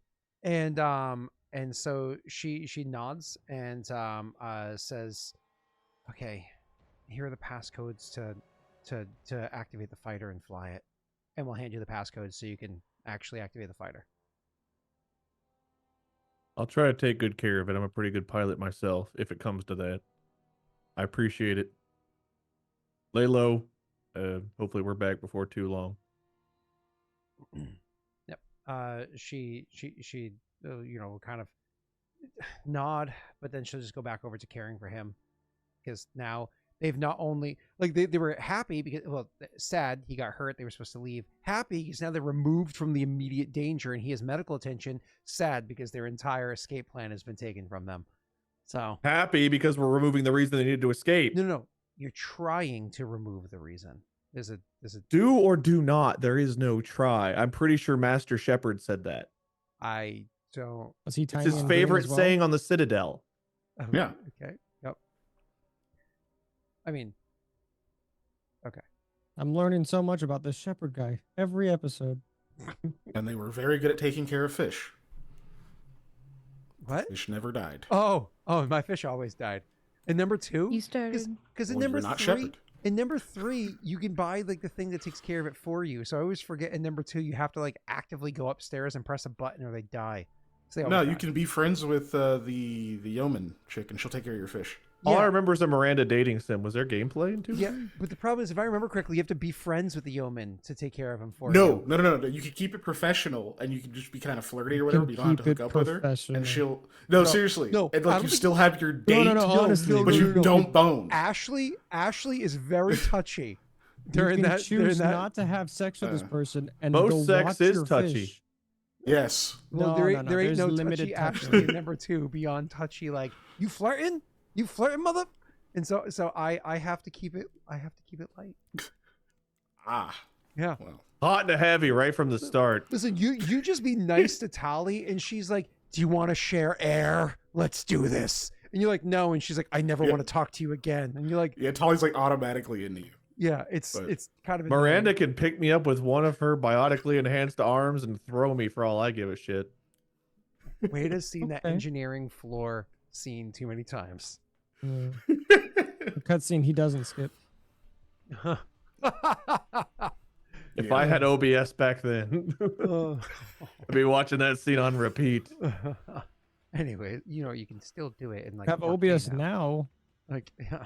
[SPEAKER 1] and so she nods and says, "Okay, here are the passcodes to activate the fighter and fly it, and we'll hand you the passcodes so you can actually activate the fighter."
[SPEAKER 3] I'll try to take good care of it. I'm a pretty good pilot myself, if it comes to that. I appreciate it. Lay low. Hopefully we're back before too long.
[SPEAKER 1] Yep. She will kind of nod, but then she'll just go back over to caring for him, because now they've not only they were happy because sad he got hurt, they were supposed to leave. Happy because now they're removed from the immediate danger and he has medical attention. Sad because their entire escape plan has been taken from them. So
[SPEAKER 3] happy because we're removing the reason they needed to escape.
[SPEAKER 1] No. You're trying to remove the reason. There's a
[SPEAKER 3] do or do not. There is no try. I'm pretty sure Master Shepard said that.
[SPEAKER 1] I don't.
[SPEAKER 4] Was he
[SPEAKER 3] It's
[SPEAKER 4] tiny
[SPEAKER 3] his
[SPEAKER 4] and
[SPEAKER 3] favorite
[SPEAKER 4] green as well?
[SPEAKER 3] saying on the Citadel.
[SPEAKER 1] Oh,
[SPEAKER 2] Yeah.
[SPEAKER 1] Okay. Yep. I mean. Okay.
[SPEAKER 4] I'm learning so much about this Shepherd guy every episode.
[SPEAKER 2] And they were very good at taking care of fish.
[SPEAKER 1] What?
[SPEAKER 2] Fish never died.
[SPEAKER 1] Oh, my fish always died. And number 2,
[SPEAKER 5] You started.
[SPEAKER 1] because in
[SPEAKER 2] Well,
[SPEAKER 1] number
[SPEAKER 2] you're not
[SPEAKER 1] 3,
[SPEAKER 2] Shepherd.
[SPEAKER 1] in number 3, you can buy the thing that takes care of it for you. So I always forget. In number 2, you have to actively go upstairs and press a button, or they die. So they
[SPEAKER 2] No,
[SPEAKER 1] always
[SPEAKER 2] you
[SPEAKER 1] die.
[SPEAKER 2] can be friends with the yeoman chick, and she'll take care of your fish.
[SPEAKER 3] All I
[SPEAKER 1] Yeah.
[SPEAKER 3] remember is a Miranda dating sim. Was there gameplay in 2?
[SPEAKER 1] Yeah, but the problem is, if I remember correctly, you have to be friends with the yeoman to take care of him for
[SPEAKER 2] No,
[SPEAKER 1] you.
[SPEAKER 2] no. You can keep it professional, and you can just be kind of flirty or whatever. But you don't have to
[SPEAKER 4] keep
[SPEAKER 2] hook
[SPEAKER 4] it
[SPEAKER 2] up with her,
[SPEAKER 4] professional.
[SPEAKER 2] and she'll. No, seriously.
[SPEAKER 1] no,
[SPEAKER 2] and
[SPEAKER 1] I
[SPEAKER 2] like
[SPEAKER 1] don't
[SPEAKER 2] you
[SPEAKER 1] think-
[SPEAKER 2] still have your date,
[SPEAKER 4] no, honestly,
[SPEAKER 2] but you don't bone.
[SPEAKER 1] Ashley is very touchy during
[SPEAKER 4] you can
[SPEAKER 1] that.
[SPEAKER 4] choose
[SPEAKER 1] during that.
[SPEAKER 4] not to have sex with this person and
[SPEAKER 3] Most
[SPEAKER 4] go
[SPEAKER 3] sex
[SPEAKER 4] watch
[SPEAKER 3] is
[SPEAKER 4] your
[SPEAKER 3] touchy.
[SPEAKER 4] fish.
[SPEAKER 2] Yes.
[SPEAKER 1] Well,
[SPEAKER 4] No,
[SPEAKER 1] there
[SPEAKER 4] no,
[SPEAKER 1] ain't,
[SPEAKER 4] no,
[SPEAKER 1] there ain't
[SPEAKER 4] there's
[SPEAKER 1] no
[SPEAKER 4] limited
[SPEAKER 1] touchy
[SPEAKER 4] touching.
[SPEAKER 1] Ashley in number 2 beyond touchy. Like, you flirting, mother. And so I have to keep it. I have to keep it light.
[SPEAKER 2] Ah.
[SPEAKER 1] Yeah.
[SPEAKER 2] Well.
[SPEAKER 3] Hot and heavy right from the start.
[SPEAKER 1] Listen, you just be nice to Tali, and she's like, "Do you want to share air? Let's do this." And you're like, "No," and she's like, "I never
[SPEAKER 2] Yeah.
[SPEAKER 1] want to talk to you again." And you're like,
[SPEAKER 2] Yeah, Tolly's automatically into you.
[SPEAKER 1] "Yeah, it's
[SPEAKER 2] But-
[SPEAKER 1] kind of
[SPEAKER 3] Miranda
[SPEAKER 1] annoying."
[SPEAKER 3] can pick me up with one of her biotically enhanced arms and throw me for all I give a shit.
[SPEAKER 1] Wade has seen that
[SPEAKER 4] Okay.
[SPEAKER 1] engineering floor scene too many times.
[SPEAKER 4] The cutscene he doesn't skip.
[SPEAKER 3] If
[SPEAKER 2] Yeah.
[SPEAKER 3] I had OBS back then,
[SPEAKER 1] Uh,
[SPEAKER 3] I'd be watching that scene on repeat.
[SPEAKER 1] anyway, you can still do it in
[SPEAKER 4] Have
[SPEAKER 1] 4K
[SPEAKER 4] OBS now.
[SPEAKER 1] Yeah.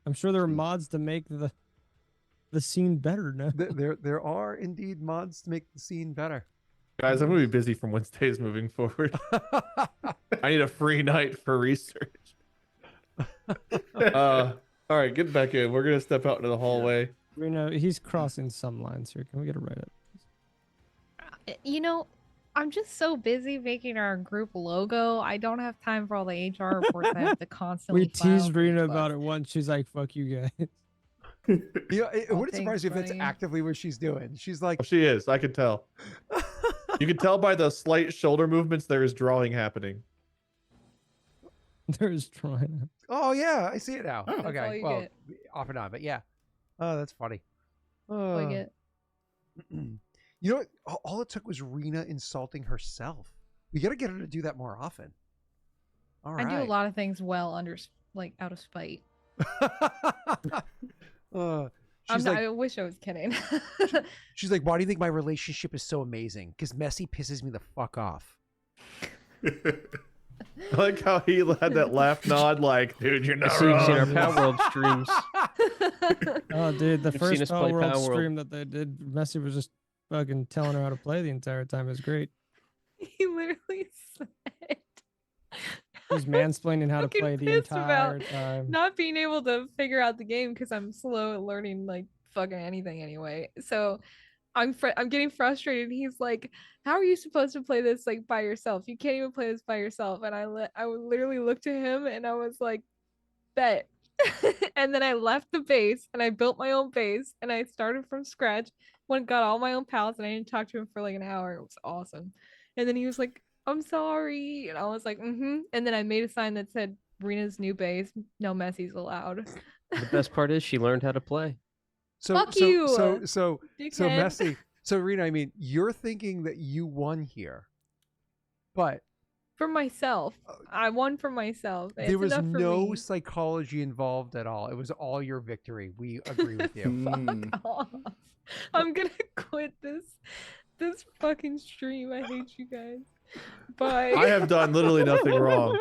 [SPEAKER 4] I'm sure there are mods to make the scene better now.
[SPEAKER 1] There are indeed mods to make the scene better.
[SPEAKER 3] Guys, I'm gonna be busy from Wednesdays moving forward. I need a free night for research. All right, get back in. We're gonna step out into the hallway.
[SPEAKER 4] Rena, he's crossing some lines here. Can we get it right up?
[SPEAKER 5] I'm just so busy making our group logo. I don't have time for all the HR reports I have to constantly
[SPEAKER 4] We
[SPEAKER 5] file
[SPEAKER 4] teased
[SPEAKER 5] for
[SPEAKER 4] Rena
[SPEAKER 5] these
[SPEAKER 4] about
[SPEAKER 5] bugs.
[SPEAKER 4] it once. She's like, "Fuck you guys."
[SPEAKER 1] It
[SPEAKER 5] Oh,
[SPEAKER 1] wouldn't surprise
[SPEAKER 5] thanks,
[SPEAKER 1] me if that's
[SPEAKER 5] buddy.
[SPEAKER 1] actively what she's doing. She's like,
[SPEAKER 3] Oh, she is. I can tell. You can tell by the slight shoulder movements there is drawing happening.
[SPEAKER 4] There's trying.
[SPEAKER 1] "Oh yeah, I see it now."
[SPEAKER 2] Oh.
[SPEAKER 5] That's all
[SPEAKER 1] Okay,
[SPEAKER 5] you
[SPEAKER 1] well,
[SPEAKER 5] get.
[SPEAKER 1] off and on, but yeah. Oh, that's funny.
[SPEAKER 5] Like it.
[SPEAKER 1] You know what? All it took was Rena insulting herself. We got to get her to do that more often. All right.
[SPEAKER 5] I do a lot of things well under like out of spite.
[SPEAKER 1] She's like,
[SPEAKER 5] I wish I was kidding.
[SPEAKER 1] she's like, why do you think my relationship is so amazing? Because Messy pisses me the fuck off.
[SPEAKER 3] I like how he had that laugh nod, like, dude, you're not
[SPEAKER 6] So you've seen our
[SPEAKER 3] wrong.
[SPEAKER 6] Power World streams.
[SPEAKER 4] Oh, dude, the
[SPEAKER 6] You've seen
[SPEAKER 4] first
[SPEAKER 6] us
[SPEAKER 4] Power
[SPEAKER 6] play
[SPEAKER 4] World
[SPEAKER 6] Power World.
[SPEAKER 4] stream that they did, Messi was just fucking telling her how to play the entire time. It was great.
[SPEAKER 5] He literally said
[SPEAKER 4] He's mansplaining how to
[SPEAKER 5] fucking
[SPEAKER 4] play the
[SPEAKER 5] pissed
[SPEAKER 4] entire
[SPEAKER 5] about
[SPEAKER 4] time.
[SPEAKER 5] not being able to figure out the game because I'm slow at learning like fucking anything anyway. So I'm getting frustrated. He's like, "How are you supposed to play this like by yourself? You can't even play this by yourself." And I would literally look to him and I was like, "Bet." And then I left the base and I built my own base and I started from scratch. Went got all my own pals and I didn't talk to him for like an hour. It was awesome. And then he was like, "I'm sorry," and I was like, "Mm-hmm." And then I made a sign that said, "Rena's new base, no messies allowed."
[SPEAKER 6] The best part is she learned how to play.
[SPEAKER 5] Fuck you,
[SPEAKER 1] so
[SPEAKER 5] dickhead.
[SPEAKER 1] Messy. So Rena, I mean, you're thinking that you won here, but
[SPEAKER 5] For myself, I won for myself. It's
[SPEAKER 1] there was
[SPEAKER 5] enough for
[SPEAKER 1] no
[SPEAKER 5] me.
[SPEAKER 1] psychology involved at all. It was all your victory. We agree with you.
[SPEAKER 5] Fuck off. I'm gonna quit this fucking stream. I hate you guys. Bye.
[SPEAKER 3] I have done literally nothing wrong.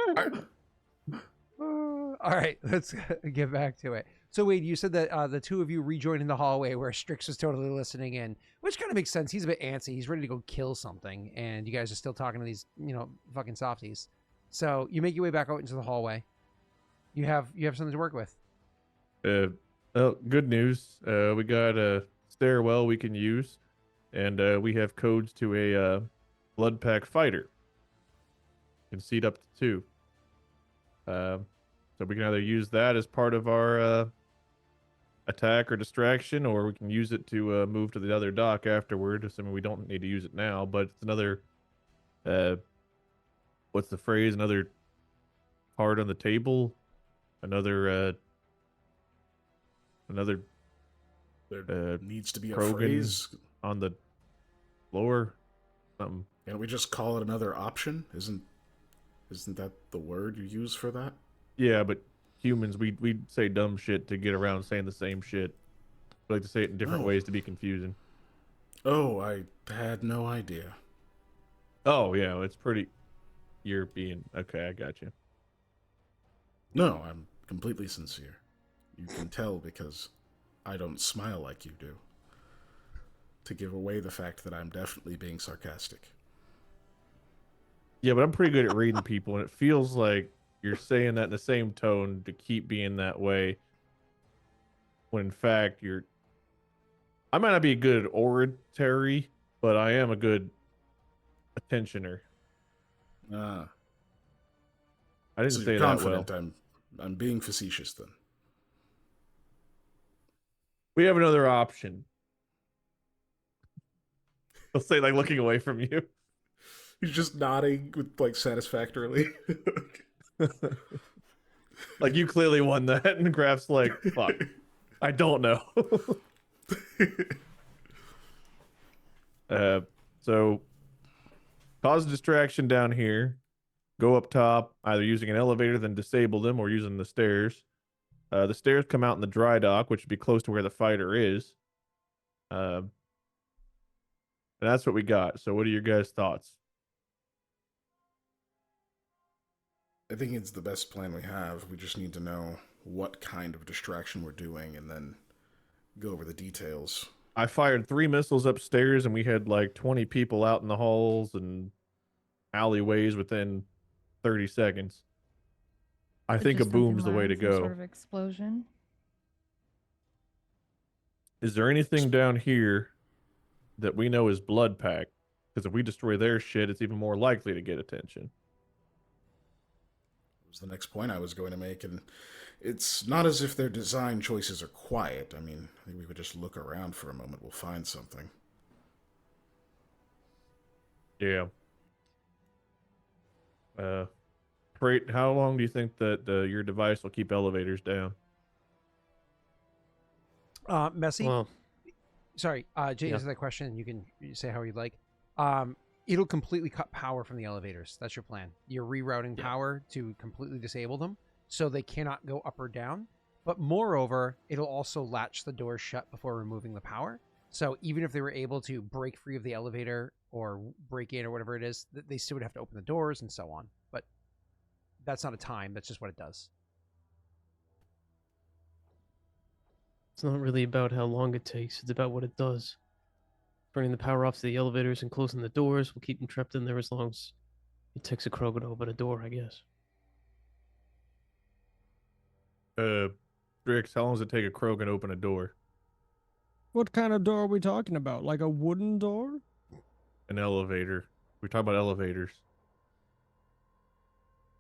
[SPEAKER 1] All right, let's get back to it. So Wade, you said that the two of you rejoined in the hallway where Strix was totally listening in, which kind of makes sense. He's a bit antsy. He's ready to go kill something, and you guys are still talking to these, fucking softies. So you make your way back out into the hallway. You have something to work with.
[SPEAKER 3] Well, good news. We got a stairwell we can use, and we have codes to a blood pack fighter. Can seat up to 2. So we can either use that as part of our attack or distraction, or we can use it to move to the other dock afterward, assuming we don't need to use it now. But it's another, what's the phrase? Another card on the table, another
[SPEAKER 2] There needs to be a
[SPEAKER 3] Krogan
[SPEAKER 2] phrase.
[SPEAKER 3] on the floor. Something.
[SPEAKER 2] Can't we just call it another option? Isn't that the word you use for that?
[SPEAKER 3] Yeah, but humans, we say dumb shit to get around saying the same shit. We like to say it in different ways to be confusing.
[SPEAKER 2] Oh, I had no idea.
[SPEAKER 3] Oh, yeah, it's pretty European. Okay, I got you.
[SPEAKER 2] No, I'm completely sincere. You can tell because I don't smile like you do. To give away the fact that I'm definitely being sarcastic.
[SPEAKER 3] Yeah, but I'm pretty good at reading people, and it feels like you're saying that in the same tone to keep being that way. When in fact, I might not be good at oratory, but I am a good attentioner. I didn't
[SPEAKER 2] So
[SPEAKER 3] say
[SPEAKER 2] you're
[SPEAKER 3] that
[SPEAKER 2] confident
[SPEAKER 3] well.
[SPEAKER 2] I'm being facetious then.
[SPEAKER 3] We have another option. I'll say, like, looking away from you.
[SPEAKER 2] He's just nodding with like satisfactorily.
[SPEAKER 3] Like, you clearly won that, and Graff's like, fuck, I don't know. So, cause a distraction down here. Go up top, either using an elevator, then disable them, or using the stairs. The stairs come out in the dry dock, which would be close to where the fighter is. And that's what we got. So what are your guys' thoughts?
[SPEAKER 2] I think it's the best plan we have. We just need to know what kind of distraction we're doing and then go over the details.
[SPEAKER 3] I fired 3 missiles upstairs, and we had like 20 people out in the halls and alleyways within 30 seconds. I think a
[SPEAKER 5] Just something
[SPEAKER 3] boom's the way
[SPEAKER 5] mild,
[SPEAKER 3] to
[SPEAKER 5] some
[SPEAKER 3] go.
[SPEAKER 5] Sort of explosion.
[SPEAKER 3] Is there anything down here that we know is blood pack? Because if we destroy their shit, it's even more likely to get attention.
[SPEAKER 2] Was the next point I was going to make, and it's not as if their design choices are quiet. I mean, I think we could just look around for a moment. We'll find something.
[SPEAKER 3] Yeah. Frait, how long do you think that your device will keep elevators down?
[SPEAKER 1] Messy.
[SPEAKER 6] Well,
[SPEAKER 1] Sorry, Jay,
[SPEAKER 6] yeah.
[SPEAKER 1] answer that question, and you can say how you'd like. It'll completely cut power from the elevators. That's your plan. You're rerouting
[SPEAKER 6] Yeah.
[SPEAKER 1] power to completely disable them. so they cannot go up or down. But moreover, it'll also latch the door shut before removing the power. So even if they were able to break free of the elevator or break in or whatever it is, they still would have to open the doors and so on. But that's not a time. That's just what it does.
[SPEAKER 6] It's not really about how long it takes. It's about what it does. Burning the power off to the elevators and closing the doors will keep them trapped in there as long as it takes a Krogan to open a door, I guess.
[SPEAKER 3] Strix, how long does it take a Krogan to open a door?
[SPEAKER 4] What kind of door are we talking about? Like a wooden door?
[SPEAKER 3] An elevator. We're talking about elevators.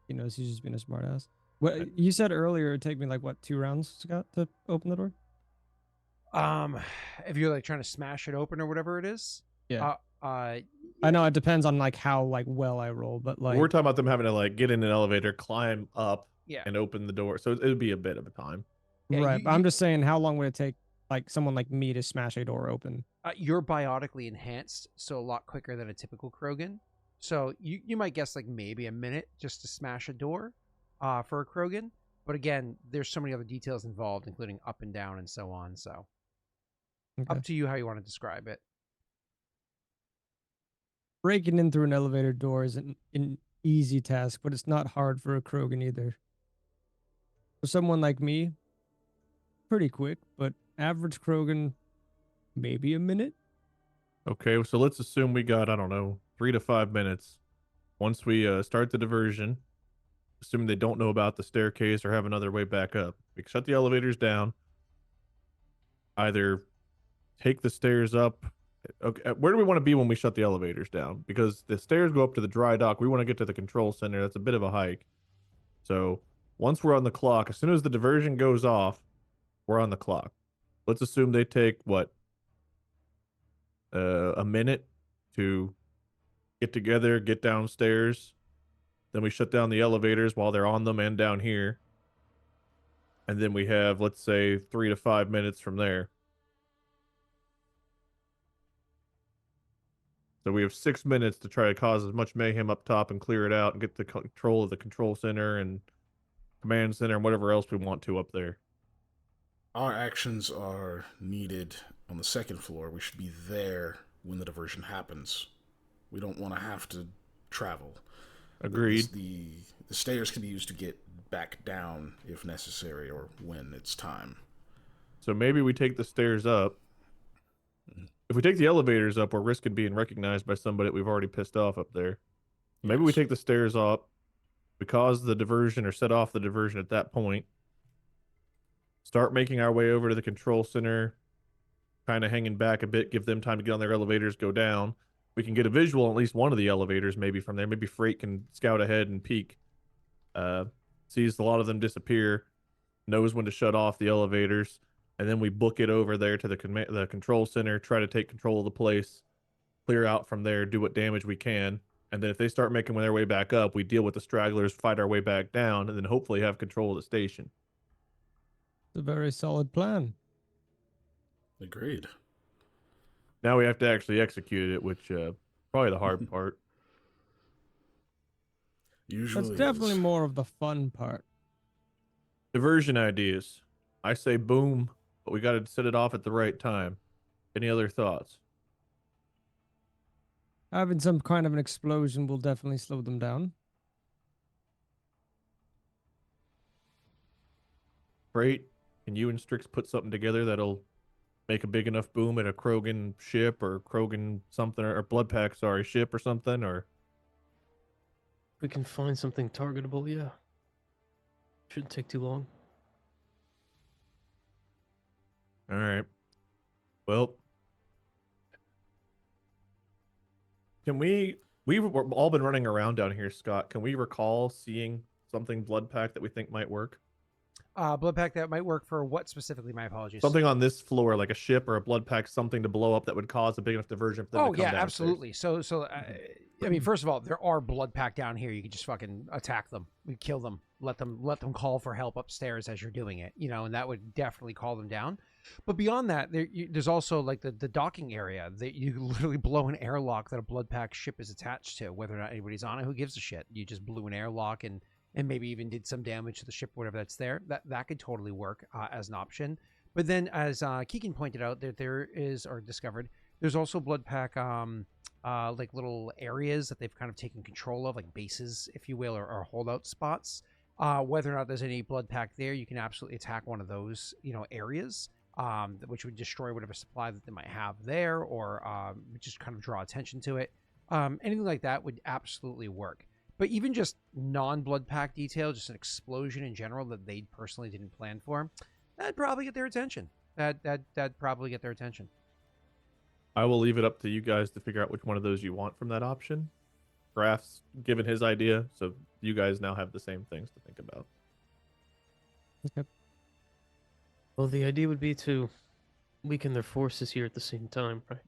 [SPEAKER 4] He knows he's just being a smartass. What you said earlier, it'd take me like what, 2 rounds, Scott, to open the door?
[SPEAKER 1] If you're like trying to smash it open or whatever it is.
[SPEAKER 4] Yeah.
[SPEAKER 1] Yeah.
[SPEAKER 4] I know it depends on like how like well I roll, but like
[SPEAKER 3] We're talking about them having to like get in an elevator, climb up,
[SPEAKER 1] Yeah.
[SPEAKER 3] and open the door. So it would be a bit of a time.
[SPEAKER 1] Yeah,
[SPEAKER 4] right. But I'm just saying, how long would it take like someone like me to smash a door open?
[SPEAKER 1] You're biotically enhanced, so a lot quicker than a typical Krogan. So you might guess like maybe a minute just to smash a door for a Krogan. But again, there's so many other details involved, including up and down and so on. So
[SPEAKER 4] Okay.
[SPEAKER 1] up to you how you want to describe it.
[SPEAKER 4] Breaking in through an elevator door isn't an easy task, but it's not hard for a Krogan either. For someone like me, pretty quick, but average Krogan, maybe a minute.
[SPEAKER 3] Okay, so let's assume we got, I don't know, 3 to 5 minutes. Once we start the diversion, assuming they don't know about the staircase or have another way back up, we can shut the elevators down. Either take the stairs up. Okay, where do we want to be when we shut the elevators down? Because the stairs go up to the dry dock. We want to get to the control center. That's a bit of a hike. So once we're on the clock, as soon as the diversion goes off, we're on the clock. Let's assume they take what? A minute to get together, get downstairs. Then we shut down the elevators while they're on them and down here. And then we have, let's say, 3 to 5 minutes from there. So we have 6 minutes to try to cause as much mayhem up top and clear it out and get the control of the control center and command center and whatever else we want to up there.
[SPEAKER 2] Our actions are needed on the second floor. We should be there when the diversion happens. We don't want to have to travel.
[SPEAKER 3] Agreed.
[SPEAKER 2] The stairs can be used to get back down if necessary or when it's time.
[SPEAKER 3] So maybe we take the stairs up. If we take the elevators up, we're risking being recognized by somebody that we've already pissed off up there. Maybe we take the stairs up. We cause the diversion or set off the diversion at that point. Start making our way over to the control center, kind of hanging back a bit, give them time to get on their elevators, go down. We can get a visual on at least one of the elevators maybe from there. Maybe Frait can scout ahead and peek. Sees a lot of them disappear, knows when to shut off the elevators, and then we book it over there to the control center, try to take control of the place, clear out from there, do what damage we can. And then if they start making their way back up, we deal with the stragglers, fight our way back down, and then hopefully have control of the station.
[SPEAKER 4] It's a very solid plan.
[SPEAKER 2] Agreed.
[SPEAKER 3] Now we have to actually execute it, which probably the hard part.
[SPEAKER 2] Usually
[SPEAKER 4] That's definitely
[SPEAKER 2] is.
[SPEAKER 4] more of the fun part.
[SPEAKER 3] Diversion ideas. I say boom, but we got to set it off at the right time. Any other thoughts?
[SPEAKER 4] Having some kind of an explosion will definitely slow them down.
[SPEAKER 3] Frait, can you and Strix put something together that'll make a big enough boom at a Krogan ship or Krogan something or blood pack, ship or something? Or
[SPEAKER 6] We can find something targetable, yeah. Shouldn't take too long.
[SPEAKER 3] all right. Well, can we've all been running around down here, Scott. Can we recall seeing something blood pack that we think might work?
[SPEAKER 1] Blood pack that might work for what specifically? My apologies.
[SPEAKER 3] Something on this floor, like a ship or a blood pack, something to blow up that would cause a big enough diversion for them to come downstairs.
[SPEAKER 1] Absolutely. So I mean, first of all, there are blood pack down here. You can just fucking attack them, you kill them, let them call for help upstairs as you're doing it, and that would definitely call them down. But beyond that, there's also like the docking area that you literally blow an airlock that a blood pack ship is attached to. Whether or not anybody's on it, who gives a shit? You just blew an airlock and and maybe even did some damage to the ship, whatever that's there, that could totally work as an option. But then, as Keegan pointed out, that there is, or discovered, there's also blood pack like little areas that they've kind of taken control of, like bases, if you will, or holdout spots. Whether or not there's any blood pack there, you can absolutely attack one of those, areas, which would destroy whatever supply that they might have there, or just kind of draw attention to it. Anything like that would absolutely work. But even just non-blood pack detail, just an explosion in general that they personally didn't plan for, that'd probably get their attention. That'd probably get their attention.
[SPEAKER 3] I will leave it up to you guys to figure out which one of those you want from that option. Graff's given his idea, so you guys now have the same things to think about.
[SPEAKER 4] Okay.
[SPEAKER 6] Well, the idea would be to weaken their forces here at the same time, right?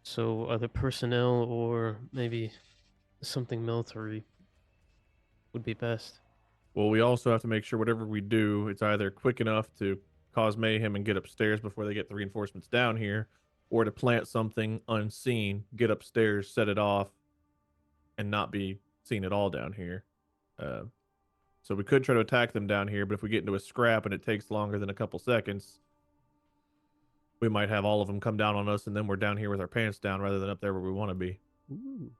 [SPEAKER 6] So either personnel or maybe something military would be best.
[SPEAKER 3] Well, we also have to make sure whatever we do, it's either quick enough to cause mayhem and get upstairs before they get the reinforcements down here, or to plant something unseen, get upstairs, set it off, and not be seen at all down here. So we could try to attack them down here, but if we get into a scrap and it takes longer than a couple seconds, we might have all of them come down on us, and then we're down here with our pants down rather than up there where we want to be.
[SPEAKER 1] Ooh.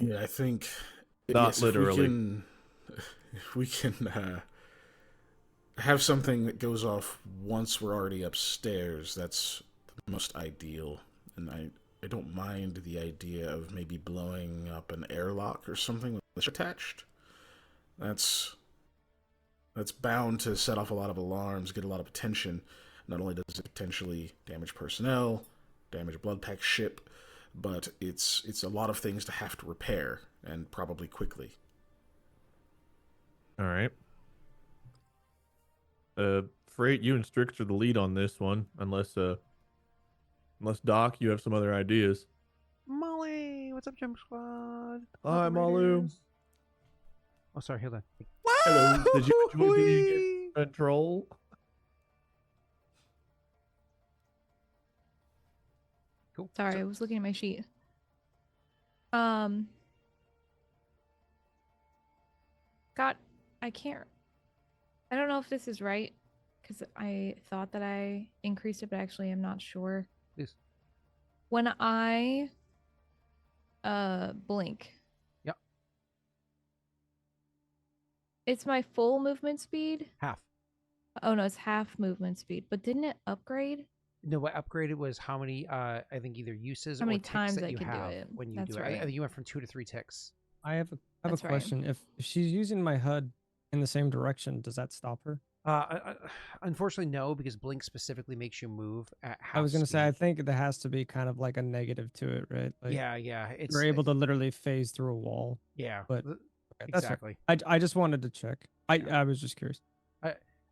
[SPEAKER 2] Yeah, I think
[SPEAKER 3] Not literally.
[SPEAKER 2] If we can have something that goes off once we're already upstairs, that's the most ideal. And I don't mind the idea of maybe blowing up an airlock or something with the attached. That's bound to set off a lot of alarms, get a lot of attention. Not only does it potentially damage personnel, damage a blood pack ship, but it's a lot of things to have to repair, and probably quickly.
[SPEAKER 3] All right. Frait, you and Strix are the lead on this one, unless Doc, you have some other ideas.
[SPEAKER 1] Molly, what's up, Jump Squad?
[SPEAKER 3] Hi, Malu.
[SPEAKER 1] Oh, sorry, hold on.
[SPEAKER 3] Hello. Did you enjoy being in control?
[SPEAKER 1] Cool.
[SPEAKER 5] Sorry, I was looking at my sheet. Scott, I don't know if this is right, because I thought that I increased it, but actually I'm not sure.
[SPEAKER 1] Please.
[SPEAKER 5] When I blink.
[SPEAKER 1] Yep.
[SPEAKER 5] It's my full movement speed?
[SPEAKER 1] Half.
[SPEAKER 5] Oh no, it's half movement speed. But didn't it upgrade?
[SPEAKER 1] No, what upgraded was how many, I think either uses
[SPEAKER 5] How
[SPEAKER 1] or
[SPEAKER 5] many
[SPEAKER 1] ticks
[SPEAKER 5] times
[SPEAKER 1] that
[SPEAKER 5] I
[SPEAKER 1] you
[SPEAKER 5] could do
[SPEAKER 1] have
[SPEAKER 5] it.
[SPEAKER 1] when you
[SPEAKER 5] That's
[SPEAKER 1] do it.
[SPEAKER 5] right.
[SPEAKER 1] I think you went from 2 to 3 ticks.
[SPEAKER 4] I have a
[SPEAKER 5] That's right.
[SPEAKER 4] question. If she's using my HUD in the same direction, does that stop her?
[SPEAKER 1] Unfortunately, no, because blink specifically makes you move at half
[SPEAKER 4] I was gonna say, I
[SPEAKER 1] speed.
[SPEAKER 4] think there has to be kind of like a negative to it, right? Like,
[SPEAKER 1] Yeah,
[SPEAKER 4] you're able to literally phase through a wall.
[SPEAKER 1] Yeah,
[SPEAKER 4] but
[SPEAKER 1] th-
[SPEAKER 4] Okay, that's fair.
[SPEAKER 1] exactly.
[SPEAKER 4] I just wanted to check. I was just curious.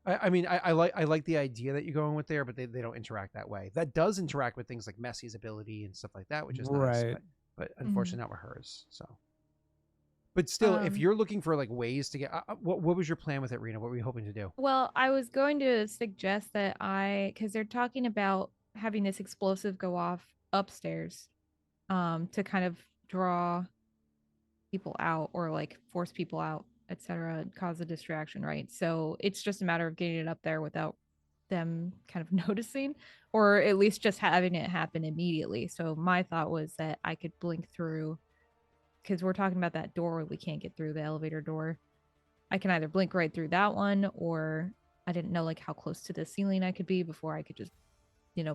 [SPEAKER 1] I mean, I like the idea that you're going with there, but they don't interact that way. That does interact with things like Messi's ability and stuff like that, which is nice.
[SPEAKER 4] Right.
[SPEAKER 1] But unfortunately, not with hers. So, but still, if you're looking for like ways to get, what was your plan with it, Rena? What were you hoping to do?
[SPEAKER 5] Well, I was going to suggest that because they're talking about having this explosive go off upstairs, to kind of draw people out or like force people out, etc., cause a distraction, right? So it's just a matter of getting it up there without them kind of noticing, or at least just having it happen immediately. So my thought was that I could blink through, because we're talking about that door we can't get through, the elevator door. I can either blink right through that one, or I didn't know like how close to the ceiling I could be before I could just,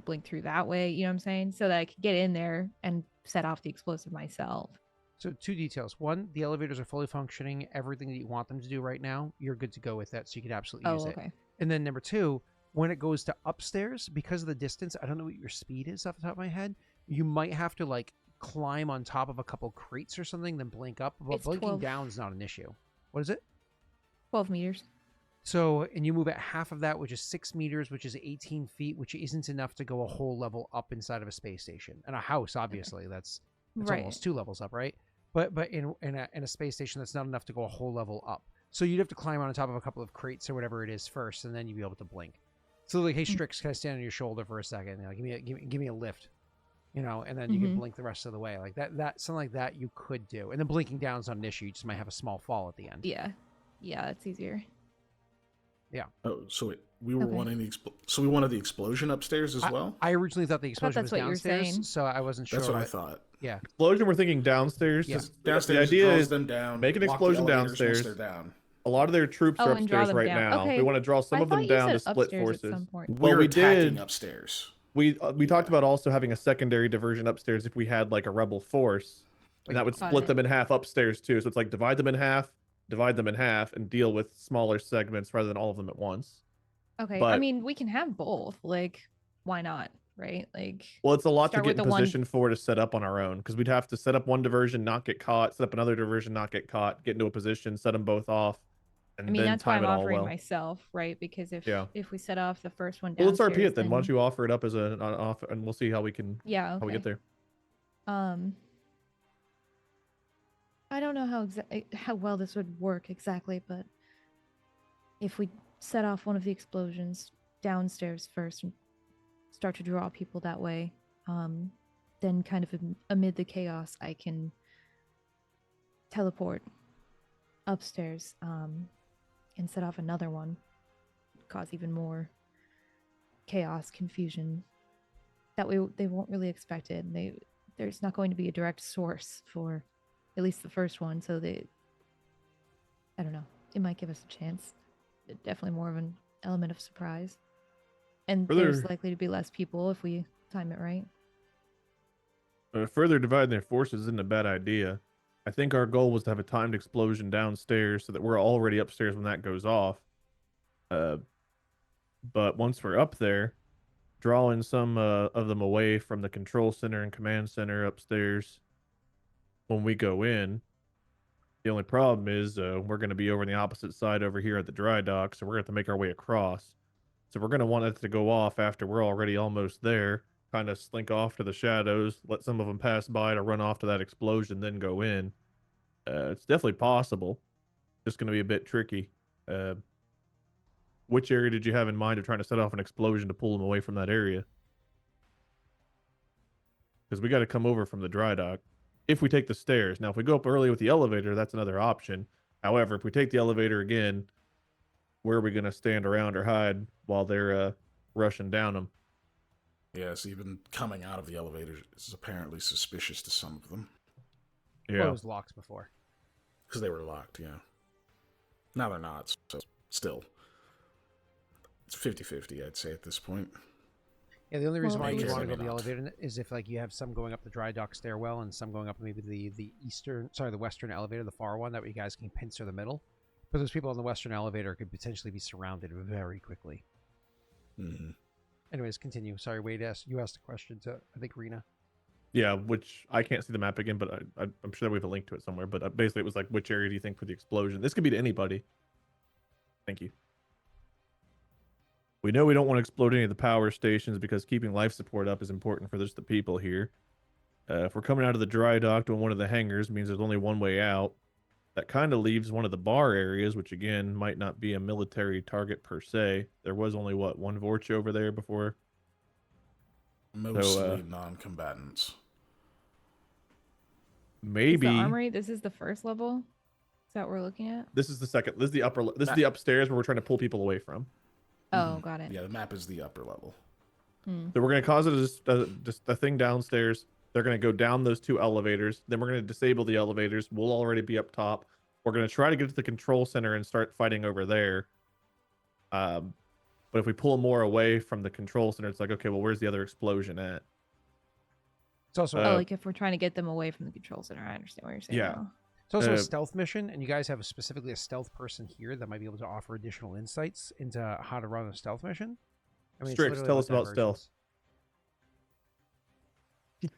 [SPEAKER 5] blink through that way, you know what I'm saying? So that I could get in there and set off the explosive myself.
[SPEAKER 1] So 2 details. 1, the elevators are fully functioning. Everything that you want them to do right now, you're good to go with that. So you could absolutely use it. And then number 2, when it goes to upstairs, because of the distance, I don't know what your speed is off the top of my head. You might have to like climb on top of a couple crates or something, then blink up. But
[SPEAKER 5] It's
[SPEAKER 1] blinking
[SPEAKER 5] 12.
[SPEAKER 1] down is not an issue. What is it?
[SPEAKER 5] 12 meters.
[SPEAKER 1] So, and you move at half of that, which is 6 meters, which is 18 feet, which isn't enough to go a whole level up inside of a space station. And a house, obviously, that's
[SPEAKER 5] Right.
[SPEAKER 1] almost 2 levels up, right? But in a space station, that's not enough to go a whole level up. So you'd have to climb on top of a couple of crates or whatever it is first, and then you'd be able to blink. So like, hey, Strix, can I stand on your shoulder for a second? Give me a lift. you know, and then you can blink the rest of the way. Like that something like that you could do. And then blinking down is not an issue. You just might have a small fall at the end.
[SPEAKER 5] Yeah. Yeah, it's easier.
[SPEAKER 1] Yeah.
[SPEAKER 2] Oh, so wait, we were wanting so we wanted the explosion upstairs as well?
[SPEAKER 1] I originally thought the explosion was
[SPEAKER 5] that's what you were
[SPEAKER 1] downstairs,
[SPEAKER 5] saying.
[SPEAKER 1] so I wasn't sure.
[SPEAKER 2] That's what I thought.
[SPEAKER 1] Yeah.
[SPEAKER 3] Explosion, we're thinking downstairs.
[SPEAKER 1] Yeah.
[SPEAKER 2] Downstairs,
[SPEAKER 3] the idea
[SPEAKER 2] draws
[SPEAKER 3] is
[SPEAKER 2] them down,
[SPEAKER 3] make an
[SPEAKER 2] lock the
[SPEAKER 3] explosion
[SPEAKER 2] elevators once
[SPEAKER 3] downstairs.
[SPEAKER 2] they're down.
[SPEAKER 3] A lot of their troops are
[SPEAKER 5] and draw
[SPEAKER 3] upstairs
[SPEAKER 5] them
[SPEAKER 3] right
[SPEAKER 5] down.
[SPEAKER 3] now.
[SPEAKER 5] Okay.
[SPEAKER 3] We want to draw some
[SPEAKER 5] I
[SPEAKER 3] of them
[SPEAKER 5] thought you
[SPEAKER 3] down
[SPEAKER 5] said
[SPEAKER 3] to split
[SPEAKER 5] upstairs
[SPEAKER 3] forces.
[SPEAKER 5] At some point.
[SPEAKER 3] Well,
[SPEAKER 2] We're
[SPEAKER 3] we
[SPEAKER 2] attacking
[SPEAKER 3] did.
[SPEAKER 2] upstairs.
[SPEAKER 3] We talked about also having a secondary diversion upstairs if we had like a rebel force, and that would split them in half upstairs too. So it's like divide them in half, and deal with smaller segments rather than all of them at once.
[SPEAKER 5] Okay.
[SPEAKER 3] But,
[SPEAKER 5] I mean, we can have both. Like, why not? Right? Like.
[SPEAKER 3] well, it's a lot to
[SPEAKER 5] start
[SPEAKER 3] get
[SPEAKER 5] with
[SPEAKER 3] in
[SPEAKER 5] the
[SPEAKER 3] position for to set up on our own because we'd have to set up one diversion, not get caught, set up another diversion, not get caught, get into a position, set them both off, and
[SPEAKER 5] I mean,
[SPEAKER 3] then
[SPEAKER 5] that's why
[SPEAKER 3] time
[SPEAKER 5] I'm
[SPEAKER 3] it all
[SPEAKER 5] offering
[SPEAKER 3] well.
[SPEAKER 5] myself, right? Because if we set off the first one
[SPEAKER 3] Well, let's
[SPEAKER 5] downstairs,
[SPEAKER 3] RP it then. Why don't you offer it up as an off, and we'll see how we can
[SPEAKER 5] Yeah. Okay.
[SPEAKER 3] how we get there.
[SPEAKER 5] I don't know how well this would work exactly, but if we set off one of the explosions downstairs first and start to draw people that way, then kind of amid the chaos, I can teleport upstairs and set off another one, cause even more chaos, confusion. That way they won't really expect it. There's not going to be a direct source for at least the first one, so I don't know. It might give us a chance. Definitely more of an element of surprise. And there's likely to be less people if we time it right.
[SPEAKER 3] Further dividing their forces isn't a bad idea. I think our goal was to have a timed explosion downstairs so that we're already upstairs when that goes off. But once we're up there, drawing some of them away from the control center and command center upstairs when we go in. The only problem is we're going to be over on the opposite side over here at the dry dock, so we're going to have to make our way across. So we're going to want it to go off after we're already almost there, kind of slink off to the shadows, let some of them pass by to run off to that explosion, then go in. It's definitely possible. Just going to be a bit tricky. Which area did you have in mind of trying to set off an explosion to pull them away from that area? Because we got to come over from the dry dock. If we take the stairs. Now, if we go up early with the elevator, that's another option. However, if we take the elevator again, where are we going to stand around or hide while they're rushing down them?
[SPEAKER 2] Yes, even coming out of the elevator is apparently suspicious to some of them.
[SPEAKER 1] Yeah. Closed locks before.
[SPEAKER 2] Because they were locked, yeah. Now they're not, so still. It's 50-50, I'd say, at this point.
[SPEAKER 1] Yeah, the only reason why you want to go to the elevator is if like you have some going up the dry dock stairwell and some going up maybe the western elevator, the far one, that way you guys can pincer the middle. But those people on the western elevator could potentially be surrounded very quickly.
[SPEAKER 2] Mm-hmm.
[SPEAKER 1] Anyways, continue. Sorry, Wade, you asked a question to, I think, Rena.
[SPEAKER 3] Yeah, which I can't see the map again, but I'm sure we have a link to it somewhere. But basically it was like, which area do you think for the explosion? This could be to anybody. Thank you. We know we don't want to explode any of the power stations because keeping life support up is important for just the people here. If we're coming out of the dry dock to one of the hangars, means there's only one way out. That kind of leaves one of the bar areas, which again might not be a military target per se. There was only one Vorch over there before.
[SPEAKER 2] Mostly non-combatants.
[SPEAKER 3] Maybe
[SPEAKER 5] is the armory. This is the first level. Is that what we're looking at?
[SPEAKER 3] This is the second. This is the upper. This is the upstairs where we're trying to pull people away from.
[SPEAKER 5] Oh, got it.
[SPEAKER 2] Yeah, the map is the upper level.
[SPEAKER 3] So we're going to cause it just a thing downstairs. They're going to go down those two elevators. Then we're going to disable the elevators. We'll already be up top. We're going to try to get to the control center and start fighting over there. But if we pull more away from the control center, it's like, okay, well, where's the other explosion at?
[SPEAKER 1] It's also
[SPEAKER 5] like if we're trying to get them away from the control center. I understand what you're saying.
[SPEAKER 3] Yeah.
[SPEAKER 5] Now.
[SPEAKER 1] It's also a stealth mission, and you guys have specifically a stealth person here that might be able to offer additional insights into how to run a stealth mission. I mean,
[SPEAKER 3] Strix, tell us about stealth.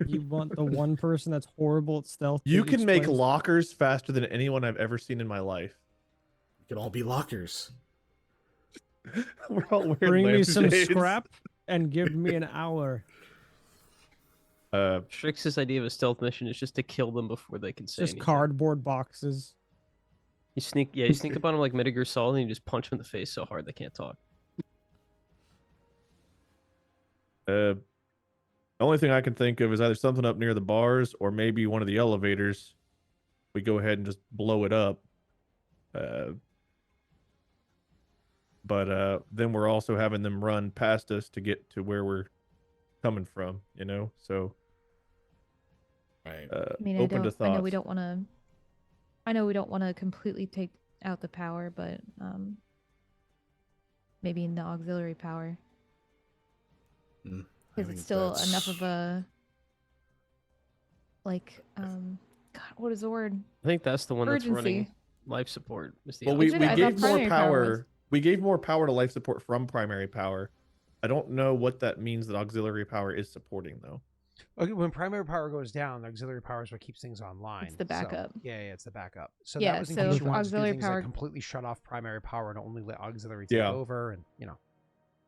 [SPEAKER 4] You want the one person that's horrible at stealth?
[SPEAKER 3] You can make lockers faster than anyone I've ever seen in my life.
[SPEAKER 2] We can all be lockers.
[SPEAKER 3] We're all wearing
[SPEAKER 4] Bring me some
[SPEAKER 3] lampshades.
[SPEAKER 4] scrap and give me an hour.
[SPEAKER 6] Strix's idea of a stealth mission is just to kill them before they can say
[SPEAKER 4] Just
[SPEAKER 6] anything.
[SPEAKER 4] cardboard boxes.
[SPEAKER 6] You sneak up on them like Metal Gear Solid, and you just punch them in the face so hard they can't talk.
[SPEAKER 3] The only thing I can think of is either something up near the bars or maybe one of the elevators. We go ahead and just blow it up. But then we're also having them run past us to get to where we're coming from, you know? So,
[SPEAKER 2] Right.
[SPEAKER 5] I mean,
[SPEAKER 3] open to thoughts.
[SPEAKER 5] I know we don't want to. I know we don't want to completely take out the power, but maybe in the auxiliary power, because it's still enough of a God, what is the word?
[SPEAKER 6] I think that's the one that's running
[SPEAKER 5] Urgency.
[SPEAKER 6] life support. Is the
[SPEAKER 3] Well,
[SPEAKER 6] other
[SPEAKER 3] we
[SPEAKER 5] Is it? I thought
[SPEAKER 3] gave more
[SPEAKER 5] primary power was-
[SPEAKER 3] power. We gave more power to life support from primary power. I don't know what that means that auxiliary power is supporting, though.
[SPEAKER 1] Okay, when primary power goes down, the auxiliary power is what keeps things online.
[SPEAKER 5] It's the
[SPEAKER 1] So,
[SPEAKER 5] backup.
[SPEAKER 1] yeah, it's the backup. So
[SPEAKER 5] Yeah,
[SPEAKER 1] that was in
[SPEAKER 5] so
[SPEAKER 1] case you wanted to do
[SPEAKER 5] auxiliary
[SPEAKER 1] things
[SPEAKER 5] power-
[SPEAKER 1] like completely shut off primary power and only let auxiliary take
[SPEAKER 3] Yeah.
[SPEAKER 1] over, and you know.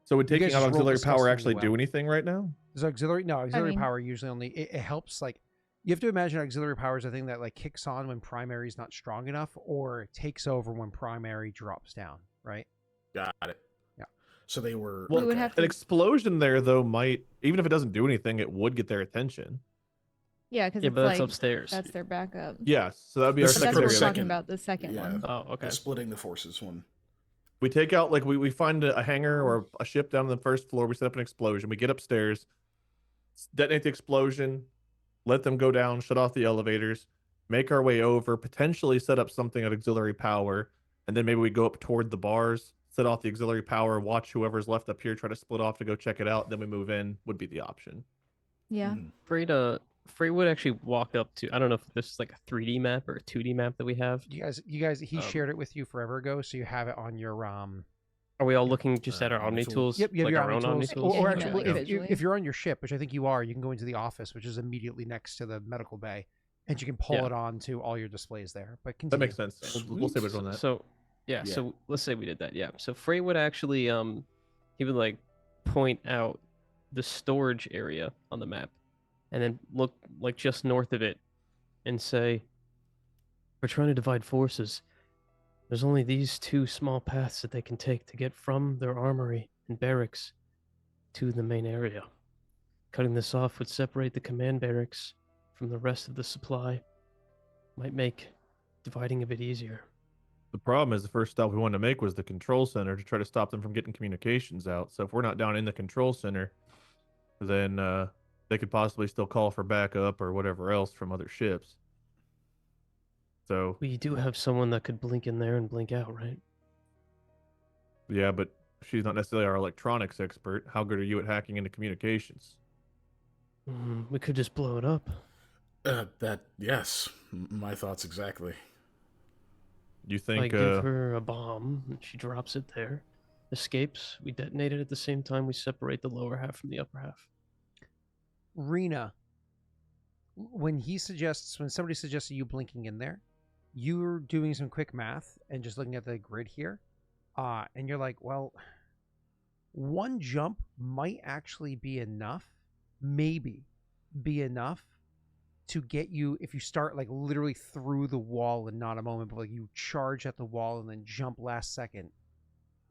[SPEAKER 3] So would
[SPEAKER 1] You
[SPEAKER 3] taking
[SPEAKER 1] guys
[SPEAKER 3] out
[SPEAKER 1] just rolled
[SPEAKER 3] auxiliary power
[SPEAKER 1] disgustingly
[SPEAKER 3] actually do
[SPEAKER 1] well.
[SPEAKER 3] anything right now?
[SPEAKER 1] Does auxiliary
[SPEAKER 5] mean-
[SPEAKER 1] power usually only it helps, like, you have to imagine auxiliary power is a thing that like kicks on when primary is not strong enough or takes over when primary drops down, right?
[SPEAKER 2] Got it.
[SPEAKER 1] Yeah.
[SPEAKER 2] So they were.
[SPEAKER 5] We would
[SPEAKER 2] okay.
[SPEAKER 5] have
[SPEAKER 3] An
[SPEAKER 5] to.
[SPEAKER 3] explosion there, though, might, even if it doesn't do anything, it would get their attention.
[SPEAKER 5] Yeah, because
[SPEAKER 6] Yeah,
[SPEAKER 5] it's
[SPEAKER 6] but that's
[SPEAKER 5] like
[SPEAKER 6] upstairs.
[SPEAKER 5] that's their backup.
[SPEAKER 3] Yes, so that would be our
[SPEAKER 2] This is
[SPEAKER 5] But that's what
[SPEAKER 3] secondary.
[SPEAKER 5] we're
[SPEAKER 2] second-
[SPEAKER 5] talking about. The second
[SPEAKER 2] yeah.
[SPEAKER 5] one.
[SPEAKER 6] Oh, okay.
[SPEAKER 2] The splitting the forces one.
[SPEAKER 3] We take out, like, we find a hangar or a ship down on the first floor. We set up an explosion. We get upstairs, detonate the explosion, let them go down, shut off the elevators, make our way over, potentially set up something at auxiliary power, and then maybe we go up toward the bars, set off the auxiliary power, watch whoever's left up here, try to split off to go check it out, then we move in, would be the option.
[SPEAKER 5] Yeah.
[SPEAKER 2] Mhm.
[SPEAKER 6] Frait would actually walk up to. I don't know if this is like a 3D map or a 2D map that we have.
[SPEAKER 1] You guys, he
[SPEAKER 6] Um,
[SPEAKER 1] shared it with you forever ago, so you have it on your
[SPEAKER 6] Are we all looking just at our
[SPEAKER 2] Omni
[SPEAKER 6] Omni
[SPEAKER 2] tools?
[SPEAKER 6] tools?
[SPEAKER 1] Yep, you have
[SPEAKER 6] like
[SPEAKER 1] your
[SPEAKER 6] our own
[SPEAKER 1] Omni
[SPEAKER 6] Omni
[SPEAKER 1] tools.
[SPEAKER 6] tools.
[SPEAKER 5] Yeah,
[SPEAKER 1] Or
[SPEAKER 5] you meant,
[SPEAKER 1] actually,
[SPEAKER 5] like,
[SPEAKER 1] if
[SPEAKER 5] visually?
[SPEAKER 1] you're on your ship, which I think you are, you can go into the office, which is immediately next to the medical bay, and you can pull
[SPEAKER 6] Yeah.
[SPEAKER 1] it on to all your displays there. But
[SPEAKER 3] That
[SPEAKER 1] continue.
[SPEAKER 3] makes sense. We'll say what's on that.
[SPEAKER 6] So yeah,
[SPEAKER 2] Yeah.
[SPEAKER 6] so let's say we did that. Yeah. So Frait would actually he would like point out the storage area on the map, and then look like just north of it, and say, "We're trying to divide forces. There's only these two small paths that they can take to get from their armory and barracks to the main area. Cutting this off would separate the command barracks from the rest of the supply. Might make dividing a bit easier."
[SPEAKER 3] The problem is the first stop we wanted to make was the control center to try to stop them from getting communications out. So if we're not down in the control center, then they could possibly still call for backup or whatever else from other ships. So
[SPEAKER 6] We do have someone that could blink in there and blink out, right?
[SPEAKER 3] yeah, but she's not necessarily our electronics expert. How good are you at hacking into communications?
[SPEAKER 6] We could just blow it up.
[SPEAKER 2] Yes. My thoughts exactly.
[SPEAKER 3] You
[SPEAKER 6] I
[SPEAKER 3] think
[SPEAKER 6] give her a bomb, and she drops it there. Escapes. We detonate it at the same time. We separate the lower half from the upper half.
[SPEAKER 1] Rena, when somebody suggests you blinking in there, you're doing some quick math and just looking at the grid here, and you're like, well, one jump might actually be enough, maybe be enough to get you, if you start like literally through the wall and not a moment, but like you charge at the wall and then jump last second,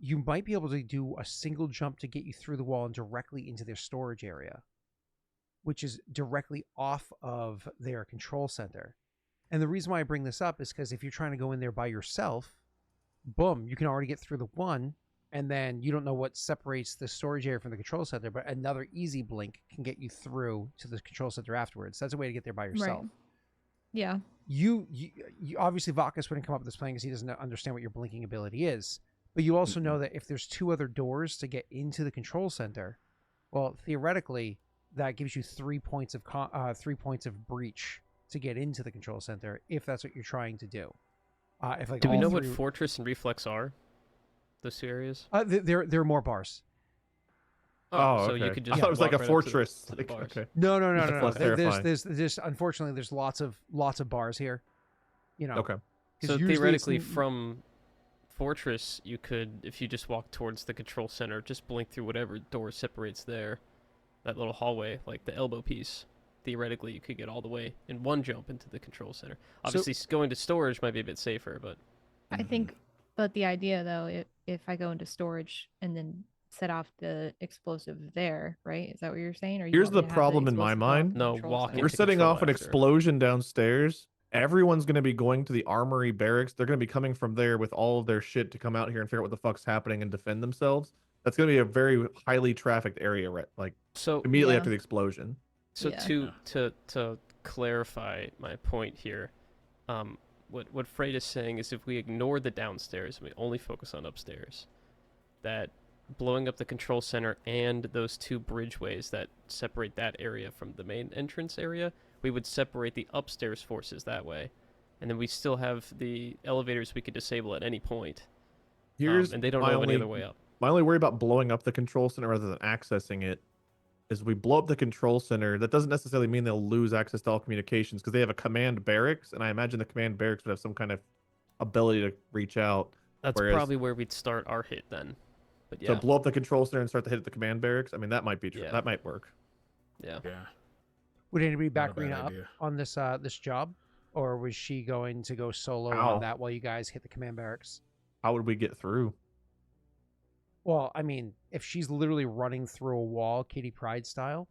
[SPEAKER 1] you might be able to do a single jump to get you through the wall and directly into their storage area, which is directly off of their control center. And the reason why I bring this up is because if you're trying to go in there by yourself, boom, you can already get through the one, and then you don't know what separates the storage area from the control center, but another easy blink can get you through to the control center afterwards. That's a way to get there by yourself.
[SPEAKER 5] Right. Yeah.
[SPEAKER 1] You obviously, Vakas wouldn't come up with this plan because he doesn't understand what your blinking ability is. But you also know that if there's two other doors to get into the control center, well, theoretically, that gives you 3 points of breach to get into the control center if that's what you're trying to do. If like
[SPEAKER 6] Do we
[SPEAKER 1] all
[SPEAKER 6] know what
[SPEAKER 1] three-
[SPEAKER 6] Fortress and Reflex are? Those two areas?
[SPEAKER 1] there are more bars.
[SPEAKER 3] Oh,
[SPEAKER 6] so
[SPEAKER 3] okay.
[SPEAKER 6] you could
[SPEAKER 3] I
[SPEAKER 6] just
[SPEAKER 3] thought it was like a
[SPEAKER 6] walk right up to the-
[SPEAKER 3] fortress.
[SPEAKER 6] to the
[SPEAKER 3] Like,
[SPEAKER 6] bars.
[SPEAKER 3] okay.
[SPEAKER 1] No.
[SPEAKER 3] That's less terrifying.
[SPEAKER 1] There's unfortunately there's lots of bars here. You know.
[SPEAKER 3] Okay.
[SPEAKER 1] 'cause
[SPEAKER 6] So
[SPEAKER 1] usually
[SPEAKER 6] theoretically,
[SPEAKER 1] it's-
[SPEAKER 6] from Fortress, you could, if you just walk towards the control center, just blink through whatever door separates there, that little hallway, like the elbow piece. Theoretically, you could get all the way in one jump into the control center. Obviously, going to storage might be a bit safer, but
[SPEAKER 5] I think, but the idea though, if I go into storage and then set off the explosive there, right? Is that what you're saying? Or you
[SPEAKER 3] Here's
[SPEAKER 5] want me
[SPEAKER 3] the
[SPEAKER 5] to have
[SPEAKER 3] problem in my
[SPEAKER 5] explosive go off
[SPEAKER 3] mind.
[SPEAKER 5] the
[SPEAKER 6] No,
[SPEAKER 5] control
[SPEAKER 6] walk
[SPEAKER 5] center?
[SPEAKER 3] We're
[SPEAKER 6] into
[SPEAKER 3] setting
[SPEAKER 6] control
[SPEAKER 3] off an
[SPEAKER 6] after.
[SPEAKER 3] explosion downstairs. Everyone's going to be going to the armory barracks. They're going to be coming from there with all of their shit to come out here and figure out what the fuck's happening and defend themselves. That's going to be a very highly trafficked area, right? Like
[SPEAKER 6] So
[SPEAKER 3] immediately
[SPEAKER 5] Yeah.
[SPEAKER 3] after the explosion.
[SPEAKER 6] So
[SPEAKER 5] Yeah.
[SPEAKER 6] to clarify my point here, what Frait is saying is if we ignore the downstairs and we only focus on upstairs, that blowing up the control center and those two bridgeways that separate that area from the main entrance area, we would separate the upstairs forces that way, and then we still have the elevators we could disable at any point.
[SPEAKER 3] Here's
[SPEAKER 6] And they don't
[SPEAKER 3] my
[SPEAKER 6] know of any
[SPEAKER 3] only-
[SPEAKER 6] other way up.
[SPEAKER 3] My only worry about blowing up the control center rather than accessing it is we blow up the control center. That doesn't necessarily mean they'll lose access to all communications because they have a command barracks, and I imagine the command barracks would have some kind of ability to reach out.
[SPEAKER 6] That's
[SPEAKER 3] Whereas-
[SPEAKER 6] probably where we'd start our hit then. But yeah,
[SPEAKER 3] So blow up the control center and start to hit the command barracks. I mean, that might be true.
[SPEAKER 6] Yeah.
[SPEAKER 3] That might work.
[SPEAKER 6] yeah.
[SPEAKER 2] Yeah.
[SPEAKER 1] Would anybody back
[SPEAKER 2] Not a bad
[SPEAKER 1] Rena up
[SPEAKER 2] idea.
[SPEAKER 1] on this this job, or was she going to go solo
[SPEAKER 3] Ow.
[SPEAKER 1] on that while you guys hit the command barracks?
[SPEAKER 3] How would we get through?
[SPEAKER 1] Well, I mean, if she's literally running through a wall, Katie Pride style,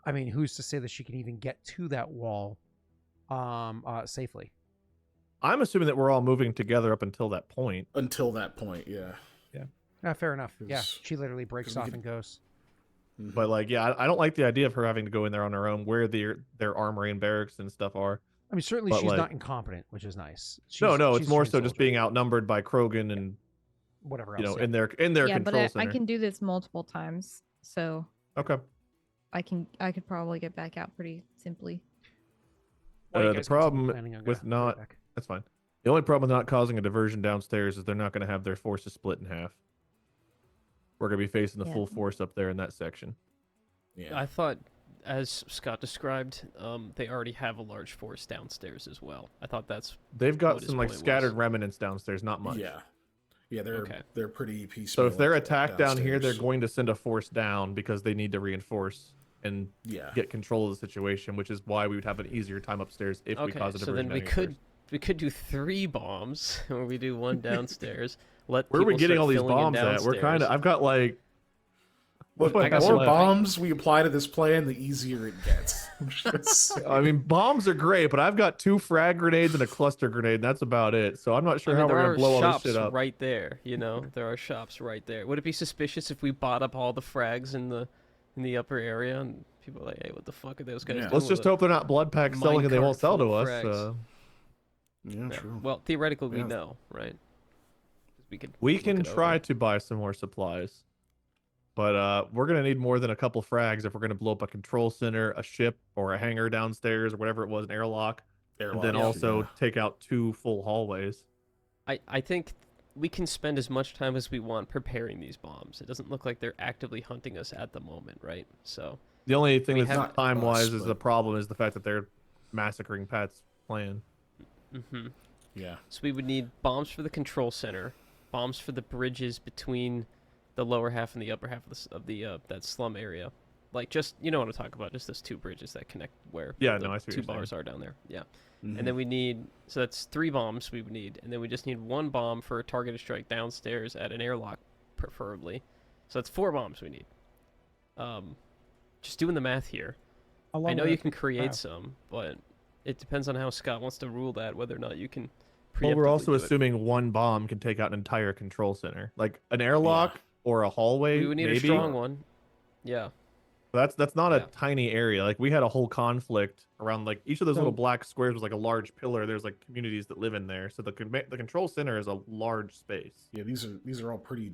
[SPEAKER 1] I mean, who's to say that she can even get to that wall safely?
[SPEAKER 3] I'm assuming that we're all moving together up until that point.
[SPEAKER 2] Until that point, yeah.
[SPEAKER 1] Fair enough. Yeah,
[SPEAKER 2] 'Cause-
[SPEAKER 1] she literally breaks
[SPEAKER 2] 'cause we
[SPEAKER 1] off
[SPEAKER 2] could-
[SPEAKER 1] and goes.
[SPEAKER 2] Mhm.
[SPEAKER 3] But like, yeah, I don't like the idea of her having to go in there on her own, where their armory and barracks and stuff are.
[SPEAKER 1] I mean, certainly
[SPEAKER 3] But,
[SPEAKER 1] she's
[SPEAKER 3] like-
[SPEAKER 1] not incompetent, which is nice.
[SPEAKER 3] No,
[SPEAKER 1] She's
[SPEAKER 3] it's
[SPEAKER 1] a
[SPEAKER 3] more
[SPEAKER 1] trained
[SPEAKER 3] so just
[SPEAKER 1] soldier.
[SPEAKER 3] being outnumbered by Krogan and
[SPEAKER 1] Whatever
[SPEAKER 3] you
[SPEAKER 1] else.
[SPEAKER 3] know
[SPEAKER 1] yeah.
[SPEAKER 3] in their
[SPEAKER 5] Yeah,
[SPEAKER 3] control
[SPEAKER 5] but I
[SPEAKER 3] center.
[SPEAKER 5] can do this multiple times, so
[SPEAKER 3] Okay.
[SPEAKER 5] I could probably get back out pretty simply.
[SPEAKER 1] Why you
[SPEAKER 3] The
[SPEAKER 1] guys continue
[SPEAKER 3] problem
[SPEAKER 1] planning on
[SPEAKER 3] with
[SPEAKER 1] going
[SPEAKER 3] not
[SPEAKER 1] back?
[SPEAKER 3] that's fine. The only problem with not causing a diversion downstairs is they're not going to have their forces split in half. We're going to be facing the
[SPEAKER 5] Yeah.
[SPEAKER 3] full force up there in that section.
[SPEAKER 2] Yeah.
[SPEAKER 6] I thought, as Scott described, they already have a large force downstairs as well. I thought that's
[SPEAKER 3] They've got
[SPEAKER 6] What his
[SPEAKER 3] some like
[SPEAKER 6] point
[SPEAKER 3] scattered
[SPEAKER 6] was.
[SPEAKER 3] remnants downstairs, not much.
[SPEAKER 2] Yeah. Yeah,
[SPEAKER 6] Okay.
[SPEAKER 2] they're pretty peaceful.
[SPEAKER 3] So if they're attacked down here, they're
[SPEAKER 2] downstairs.
[SPEAKER 3] going to send a force down because they need to reinforce and
[SPEAKER 2] Yeah.
[SPEAKER 3] get control of the situation, which is why we would have an easier time upstairs if we
[SPEAKER 6] okay.
[SPEAKER 3] cause a
[SPEAKER 6] So
[SPEAKER 3] diversion.
[SPEAKER 6] then we
[SPEAKER 3] down here
[SPEAKER 6] could
[SPEAKER 3] first.
[SPEAKER 6] do 3 bombs, where we do one downstairs. Let
[SPEAKER 3] Where are we
[SPEAKER 6] people
[SPEAKER 3] getting
[SPEAKER 6] start
[SPEAKER 3] all these
[SPEAKER 6] filling in
[SPEAKER 3] bombs at? We're kind of.
[SPEAKER 6] downstairs.
[SPEAKER 3] I've got like.
[SPEAKER 2] Look,
[SPEAKER 3] what
[SPEAKER 2] the
[SPEAKER 6] got
[SPEAKER 2] more
[SPEAKER 6] some-
[SPEAKER 2] bombs we apply to this plan, the easier it gets. Just
[SPEAKER 3] I mean, bombs are great, but I've got 2 frag grenades and a cluster grenade. And that's about it. So I'm not sure
[SPEAKER 6] I mean,
[SPEAKER 3] how we're
[SPEAKER 6] there
[SPEAKER 3] gonna
[SPEAKER 6] are
[SPEAKER 3] blow all this
[SPEAKER 6] shops
[SPEAKER 3] shit up.
[SPEAKER 6] right there. You know, there are shops right there. Would it be suspicious if we bought up all the frags in the upper area and people are like, hey, what the fuck are those guys
[SPEAKER 2] Yeah.
[SPEAKER 6] doing?
[SPEAKER 3] Let's
[SPEAKER 6] with
[SPEAKER 3] just
[SPEAKER 6] a
[SPEAKER 3] hope they're not blood packs selling and they won't
[SPEAKER 6] minecart
[SPEAKER 3] sell to
[SPEAKER 6] full of
[SPEAKER 3] us.
[SPEAKER 6] frags?"
[SPEAKER 2] yeah,
[SPEAKER 6] Yeah.
[SPEAKER 2] true.
[SPEAKER 6] Well, theoretically, we
[SPEAKER 2] Yeah.
[SPEAKER 6] know, right? 'Cause we could.
[SPEAKER 3] We
[SPEAKER 6] look
[SPEAKER 3] can
[SPEAKER 6] it
[SPEAKER 3] try
[SPEAKER 6] over.
[SPEAKER 3] to buy some more supplies, but we're gonna need more than a couple frags if we're gonna blow up a control center, a ship, or a hangar downstairs, or whatever it was, an airlock, and then
[SPEAKER 2] Airlock,
[SPEAKER 3] also
[SPEAKER 2] yeah.
[SPEAKER 3] take out 2 full hallways.
[SPEAKER 6] I think we can spend as much time as we want preparing these bombs. It doesn't look like they're actively hunting us at the moment, right? So
[SPEAKER 3] The only thing
[SPEAKER 6] We
[SPEAKER 3] that's
[SPEAKER 6] have-
[SPEAKER 3] time wise
[SPEAKER 2] us,
[SPEAKER 3] is
[SPEAKER 2] but-
[SPEAKER 3] the problem is the fact that they're massacring Pat's plan.
[SPEAKER 6] hmm
[SPEAKER 2] Yeah.
[SPEAKER 6] So we would need bombs for the control center, bombs for the bridges between the lower half and the upper half of the that slum area. Like, just, you know what I'm talking about, just those 2 bridges that connect where
[SPEAKER 3] Yeah,
[SPEAKER 6] the
[SPEAKER 3] no, I see what
[SPEAKER 6] 2
[SPEAKER 3] you're saying.
[SPEAKER 6] bars are down there. Yeah.
[SPEAKER 2] Mhm.
[SPEAKER 6] And then we need, so that's 3 bombs we would need, and then we just need 1 bomb for a targeted strike downstairs at an airlock, preferably. So that's 4 bombs we need. Just doing the math here.
[SPEAKER 4] How
[SPEAKER 6] I
[SPEAKER 4] long
[SPEAKER 6] know
[SPEAKER 4] would
[SPEAKER 6] you
[SPEAKER 4] that
[SPEAKER 6] can
[SPEAKER 4] take to
[SPEAKER 6] create
[SPEAKER 4] craft?
[SPEAKER 6] some, but it depends on how Scott wants to rule that, whether or not you can.
[SPEAKER 3] Well, we're
[SPEAKER 6] preemptively
[SPEAKER 3] also
[SPEAKER 6] do it.
[SPEAKER 3] assuming 1 bomb can take out an entire control center, like an airlock or a hallway.
[SPEAKER 6] We would need
[SPEAKER 3] maybe.
[SPEAKER 6] a strong one. Yeah.
[SPEAKER 3] That's not
[SPEAKER 6] Yeah.
[SPEAKER 3] a tiny area. Like we had a whole conflict around like each of those little
[SPEAKER 4] So-
[SPEAKER 3] black squares was like a large pillar. There's like communities that live in there. So the control center is a large space.
[SPEAKER 2] Yeah, these are all pretty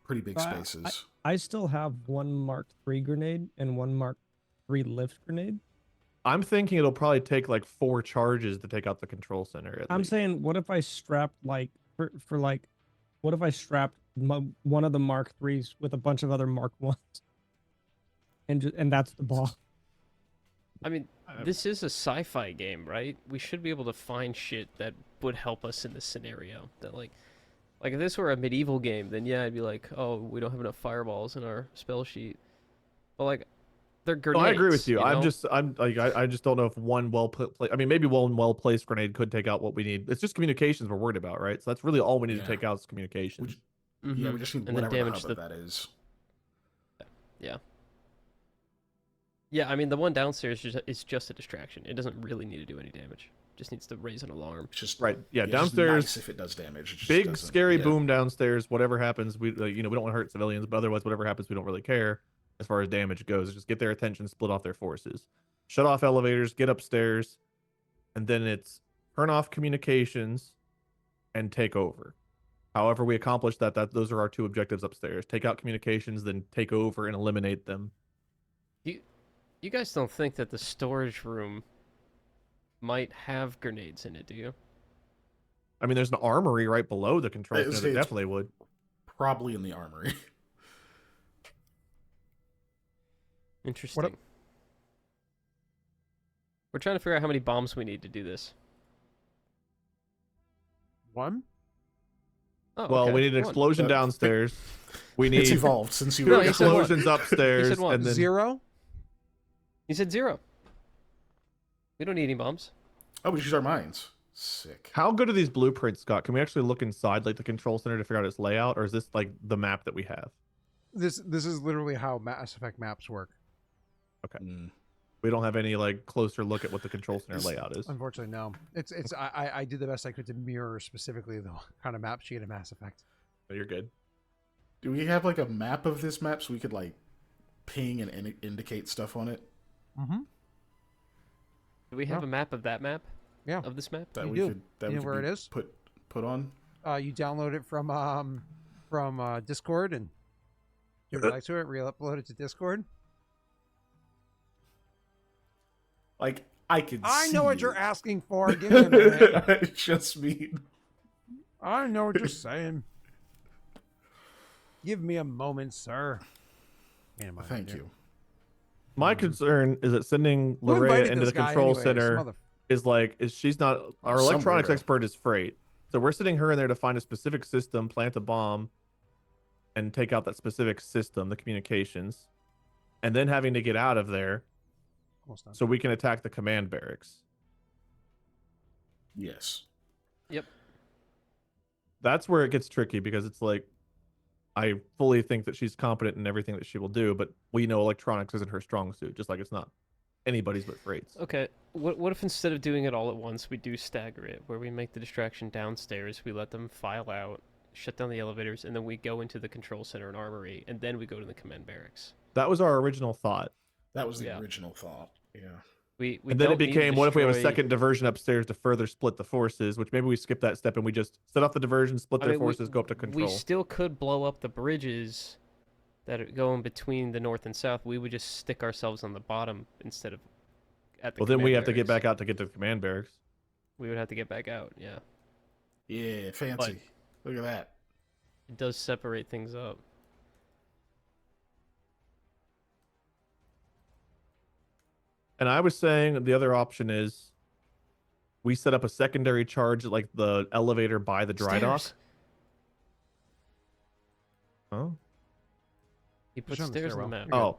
[SPEAKER 2] big
[SPEAKER 4] I-
[SPEAKER 2] spaces.
[SPEAKER 4] I still have 1 Mark III grenade and 1 Mark III lift grenade.
[SPEAKER 3] I'm thinking it'll probably take like 4 charges to take out the control center. At
[SPEAKER 4] I'm
[SPEAKER 3] least.
[SPEAKER 4] saying, what if I strapped like for like, what if I strapped one of the Mark IIIs with a bunch of other Mark I's, and that's the ball.
[SPEAKER 6] I mean, this is a sci-fi game, right? We should be able to find shit that would help us in this scenario. That like if this were a medieval game, then yeah, I'd be like, oh, we don't have enough fireballs in our spell sheet. But like, they're
[SPEAKER 3] No,
[SPEAKER 6] grenades.
[SPEAKER 3] I agree with you.
[SPEAKER 6] know?
[SPEAKER 3] I'm like I just don't know if one I mean, maybe one well placed grenade could take out what we need. It's just communications we're worried about, right? So that's really all we need to
[SPEAKER 2] Yeah.
[SPEAKER 3] take out is communications.
[SPEAKER 2] Yeah, we
[SPEAKER 6] Mhm.
[SPEAKER 2] just need
[SPEAKER 6] And then
[SPEAKER 2] whatever
[SPEAKER 6] damage
[SPEAKER 2] the hub of that is.
[SPEAKER 6] Yeah, I mean, the one downstairs is just a distraction. It doesn't really need to do any damage. Just needs to raise an alarm.
[SPEAKER 2] It's just
[SPEAKER 3] Right. Yeah.
[SPEAKER 2] it's just
[SPEAKER 3] Downstairs.
[SPEAKER 2] nice if it does damage. It just
[SPEAKER 3] Big
[SPEAKER 2] doesn't-
[SPEAKER 3] scary
[SPEAKER 2] yeah.
[SPEAKER 3] boom downstairs. Whatever happens, we we don't want to hurt civilians, but otherwise, whatever happens, we don't really care as far as damage goes. Just get their attention, split off their forces, shut off elevators, get upstairs, and then it's turn off communications and take over. However, we accomplish that those are our two objectives upstairs: take out communications, then take over and eliminate them.
[SPEAKER 6] You guys don't think that the storage room might have grenades in it, do you?
[SPEAKER 3] I mean, there's an armory right below the control
[SPEAKER 2] It's-
[SPEAKER 3] center that
[SPEAKER 2] it's-
[SPEAKER 3] definitely would.
[SPEAKER 2] Probably in the armory.
[SPEAKER 6] Interesting. We're trying to figure out how many bombs we need to do this.
[SPEAKER 1] One?
[SPEAKER 6] Oh,
[SPEAKER 3] Well,
[SPEAKER 6] okay.
[SPEAKER 3] we need an
[SPEAKER 6] One.
[SPEAKER 3] explosion downstairs. We need
[SPEAKER 2] It's evolved since you
[SPEAKER 6] No,
[SPEAKER 2] were
[SPEAKER 6] he said one.
[SPEAKER 3] explosions upstairs,
[SPEAKER 6] He said one.
[SPEAKER 3] and then
[SPEAKER 1] 0?
[SPEAKER 6] He said 0. We don't need any bombs.
[SPEAKER 2] Oh, we use our minds. Sick.
[SPEAKER 3] how good are these blueprints, Scott? Can we actually look inside like the control center to figure out its layout, or is this like the map that we have?
[SPEAKER 1] This is literally how Mass Effect maps work.
[SPEAKER 2] Mm.
[SPEAKER 3] We don't have any like closer look at what the control center
[SPEAKER 2] It's-
[SPEAKER 3] layout is.
[SPEAKER 1] Unfortunately, no. It's I did the best I could to mirror specifically the kind of map sheet of Mass Effect.
[SPEAKER 3] So you're good.
[SPEAKER 2] Do we have like a map of this map so we could like ping and indicate stuff on it?
[SPEAKER 1] Mm-hmm.
[SPEAKER 6] Do we have
[SPEAKER 1] Yeah.
[SPEAKER 6] a map of that map?
[SPEAKER 1] Yeah.
[SPEAKER 6] Of this map?
[SPEAKER 2] That
[SPEAKER 1] You
[SPEAKER 2] we
[SPEAKER 1] do.
[SPEAKER 2] could that
[SPEAKER 1] You
[SPEAKER 2] we
[SPEAKER 1] know
[SPEAKER 2] could
[SPEAKER 1] where
[SPEAKER 2] be
[SPEAKER 1] it is?
[SPEAKER 2] put on.
[SPEAKER 1] You download it from Discord and you like to it, re-upload it to Discord.
[SPEAKER 2] Like I could.
[SPEAKER 1] I know
[SPEAKER 2] see
[SPEAKER 1] what you're
[SPEAKER 2] it.
[SPEAKER 1] asking for. Give me a minute.
[SPEAKER 2] I just mean.
[SPEAKER 1] I know what you're saying. Give me a moment, sir.
[SPEAKER 2] Thank you.
[SPEAKER 3] My concern is that sending
[SPEAKER 1] Who
[SPEAKER 3] Larrea
[SPEAKER 1] invited
[SPEAKER 3] into the
[SPEAKER 1] this guy
[SPEAKER 3] control
[SPEAKER 1] anyway?
[SPEAKER 3] center
[SPEAKER 1] Some other-
[SPEAKER 3] is she's not our
[SPEAKER 2] Some
[SPEAKER 3] electronics
[SPEAKER 2] weirdo.
[SPEAKER 3] expert is Frait. So we're sending her in there to find a specific system, plant a bomb, and take out that specific system, the communications, and then having to get out of there
[SPEAKER 1] Almost done.
[SPEAKER 3] so we can attack the command barracks.
[SPEAKER 2] Yes.
[SPEAKER 3] That's where it gets tricky because it's like I fully think that she's competent in everything that she will do, but we know electronics isn't her strong suit, just like it's not anybody's but Freight's.
[SPEAKER 6] Okay. What if instead of doing it all at once, we do stagger it, where we make the distraction downstairs, we let them file out, shut down the elevators, and then we go into the control center and armory, and then we go to the command barracks.
[SPEAKER 3] That was our original thought.
[SPEAKER 2] That was the
[SPEAKER 6] Yeah.
[SPEAKER 2] original thought. Yeah.
[SPEAKER 6] We
[SPEAKER 3] And then it
[SPEAKER 6] don't need to
[SPEAKER 3] became, what if we have a
[SPEAKER 6] destroy-
[SPEAKER 3] second diversion upstairs to further split the forces, which maybe we skip that step and we just set off the diversion, split
[SPEAKER 6] I
[SPEAKER 3] their
[SPEAKER 6] mean,
[SPEAKER 3] forces, go up to control.
[SPEAKER 6] We still could blow up the bridges that are going between the north and south. We would just stick ourselves on the bottom instead of at the
[SPEAKER 3] Well, then we
[SPEAKER 6] command
[SPEAKER 3] have to get
[SPEAKER 6] barracks.
[SPEAKER 3] back out to get to the command barracks.
[SPEAKER 6] We would have to get back out, yeah.
[SPEAKER 2] Yeah. Fancy. Look at that.
[SPEAKER 6] It does separate things up.
[SPEAKER 3] And I was saying the other option is we set up a secondary charge at like the elevator by the dry dock.
[SPEAKER 6] Stairs.
[SPEAKER 3] Oh.
[SPEAKER 6] He put
[SPEAKER 1] Just on the
[SPEAKER 6] stairs on the
[SPEAKER 1] stairwell.
[SPEAKER 6] map.
[SPEAKER 1] You're good.
[SPEAKER 3] Oh.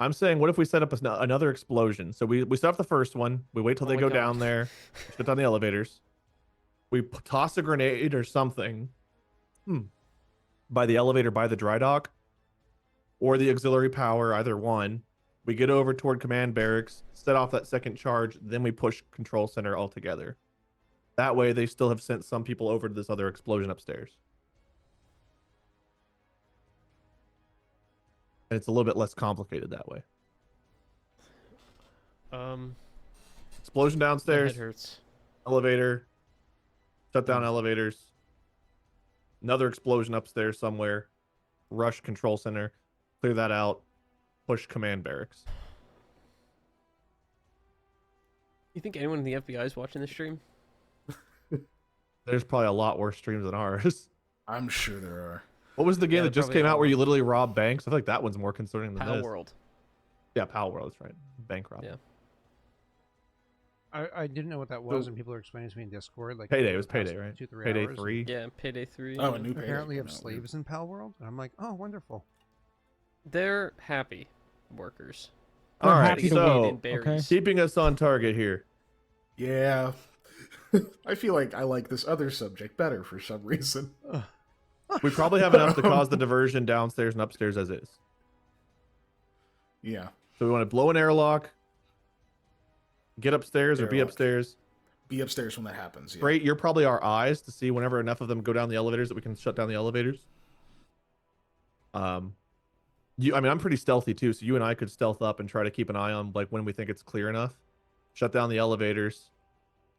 [SPEAKER 3] I'm saying, what if we set up another explosion? So we set up the first one. We wait till
[SPEAKER 6] Oh
[SPEAKER 3] they
[SPEAKER 6] my
[SPEAKER 3] go
[SPEAKER 6] God.
[SPEAKER 3] down there, shut down the elevators. We toss a grenade or something by the elevator by the dry dock or the auxiliary power, either one. We get over toward command barracks, set off that second charge, then we push control center altogether. That way, they still have sent some people over to this other explosion upstairs. And it's a little bit less complicated that way. Explosion
[SPEAKER 6] My
[SPEAKER 3] downstairs,
[SPEAKER 6] head hurts.
[SPEAKER 3] elevator, shut down elevators, another explosion upstairs somewhere, rush control center, clear that out, push command barracks.
[SPEAKER 6] You think anyone in the FBI is watching this stream?
[SPEAKER 3] There's probably a lot worse streams than ours.
[SPEAKER 2] I'm sure there are.
[SPEAKER 3] What was the game
[SPEAKER 6] Yeah,
[SPEAKER 3] that just
[SPEAKER 6] probably
[SPEAKER 3] came
[SPEAKER 6] a
[SPEAKER 3] out where
[SPEAKER 6] lot.
[SPEAKER 3] you literally rob banks? I feel like that one's more concerning than
[SPEAKER 6] Pal
[SPEAKER 3] this.
[SPEAKER 6] World.
[SPEAKER 3] Yeah, Pal World, that's right. Bank robbing.
[SPEAKER 6] Yeah.
[SPEAKER 1] I didn't know what that was, and people are explaining to me in Discord. Like
[SPEAKER 3] Payday,
[SPEAKER 1] over
[SPEAKER 3] it was
[SPEAKER 1] the past
[SPEAKER 3] Payday, right?
[SPEAKER 1] 2-3
[SPEAKER 3] Payday
[SPEAKER 1] hours,
[SPEAKER 3] 3.
[SPEAKER 6] Yeah, Payday 3.
[SPEAKER 2] Oh, a new Payday
[SPEAKER 1] Apparently, have
[SPEAKER 2] came out,
[SPEAKER 1] slaves in Pal World, and I'm like, oh, wonderful.
[SPEAKER 6] They're happy workers.
[SPEAKER 3] All
[SPEAKER 4] We're
[SPEAKER 3] right,
[SPEAKER 4] happy to
[SPEAKER 3] so
[SPEAKER 6] wait in berries.
[SPEAKER 3] keeping us on target here.
[SPEAKER 2] Yeah. I feel like I like this other subject better for some reason.
[SPEAKER 3] We probably have enough to cause the diversion downstairs and upstairs as is.
[SPEAKER 2] Yeah.
[SPEAKER 3] So we want to blow an airlock, get upstairs or be
[SPEAKER 2] Airlock.
[SPEAKER 3] upstairs.
[SPEAKER 2] Be upstairs when that happens. Yeah.
[SPEAKER 3] Great, you're probably our eyes to see whenever enough of them go down the elevators that we can shut down the elevators. I'm pretty stealthy too, so you and I could stealth up and try to keep an eye on like when we think it's clear enough. Shut down the elevators.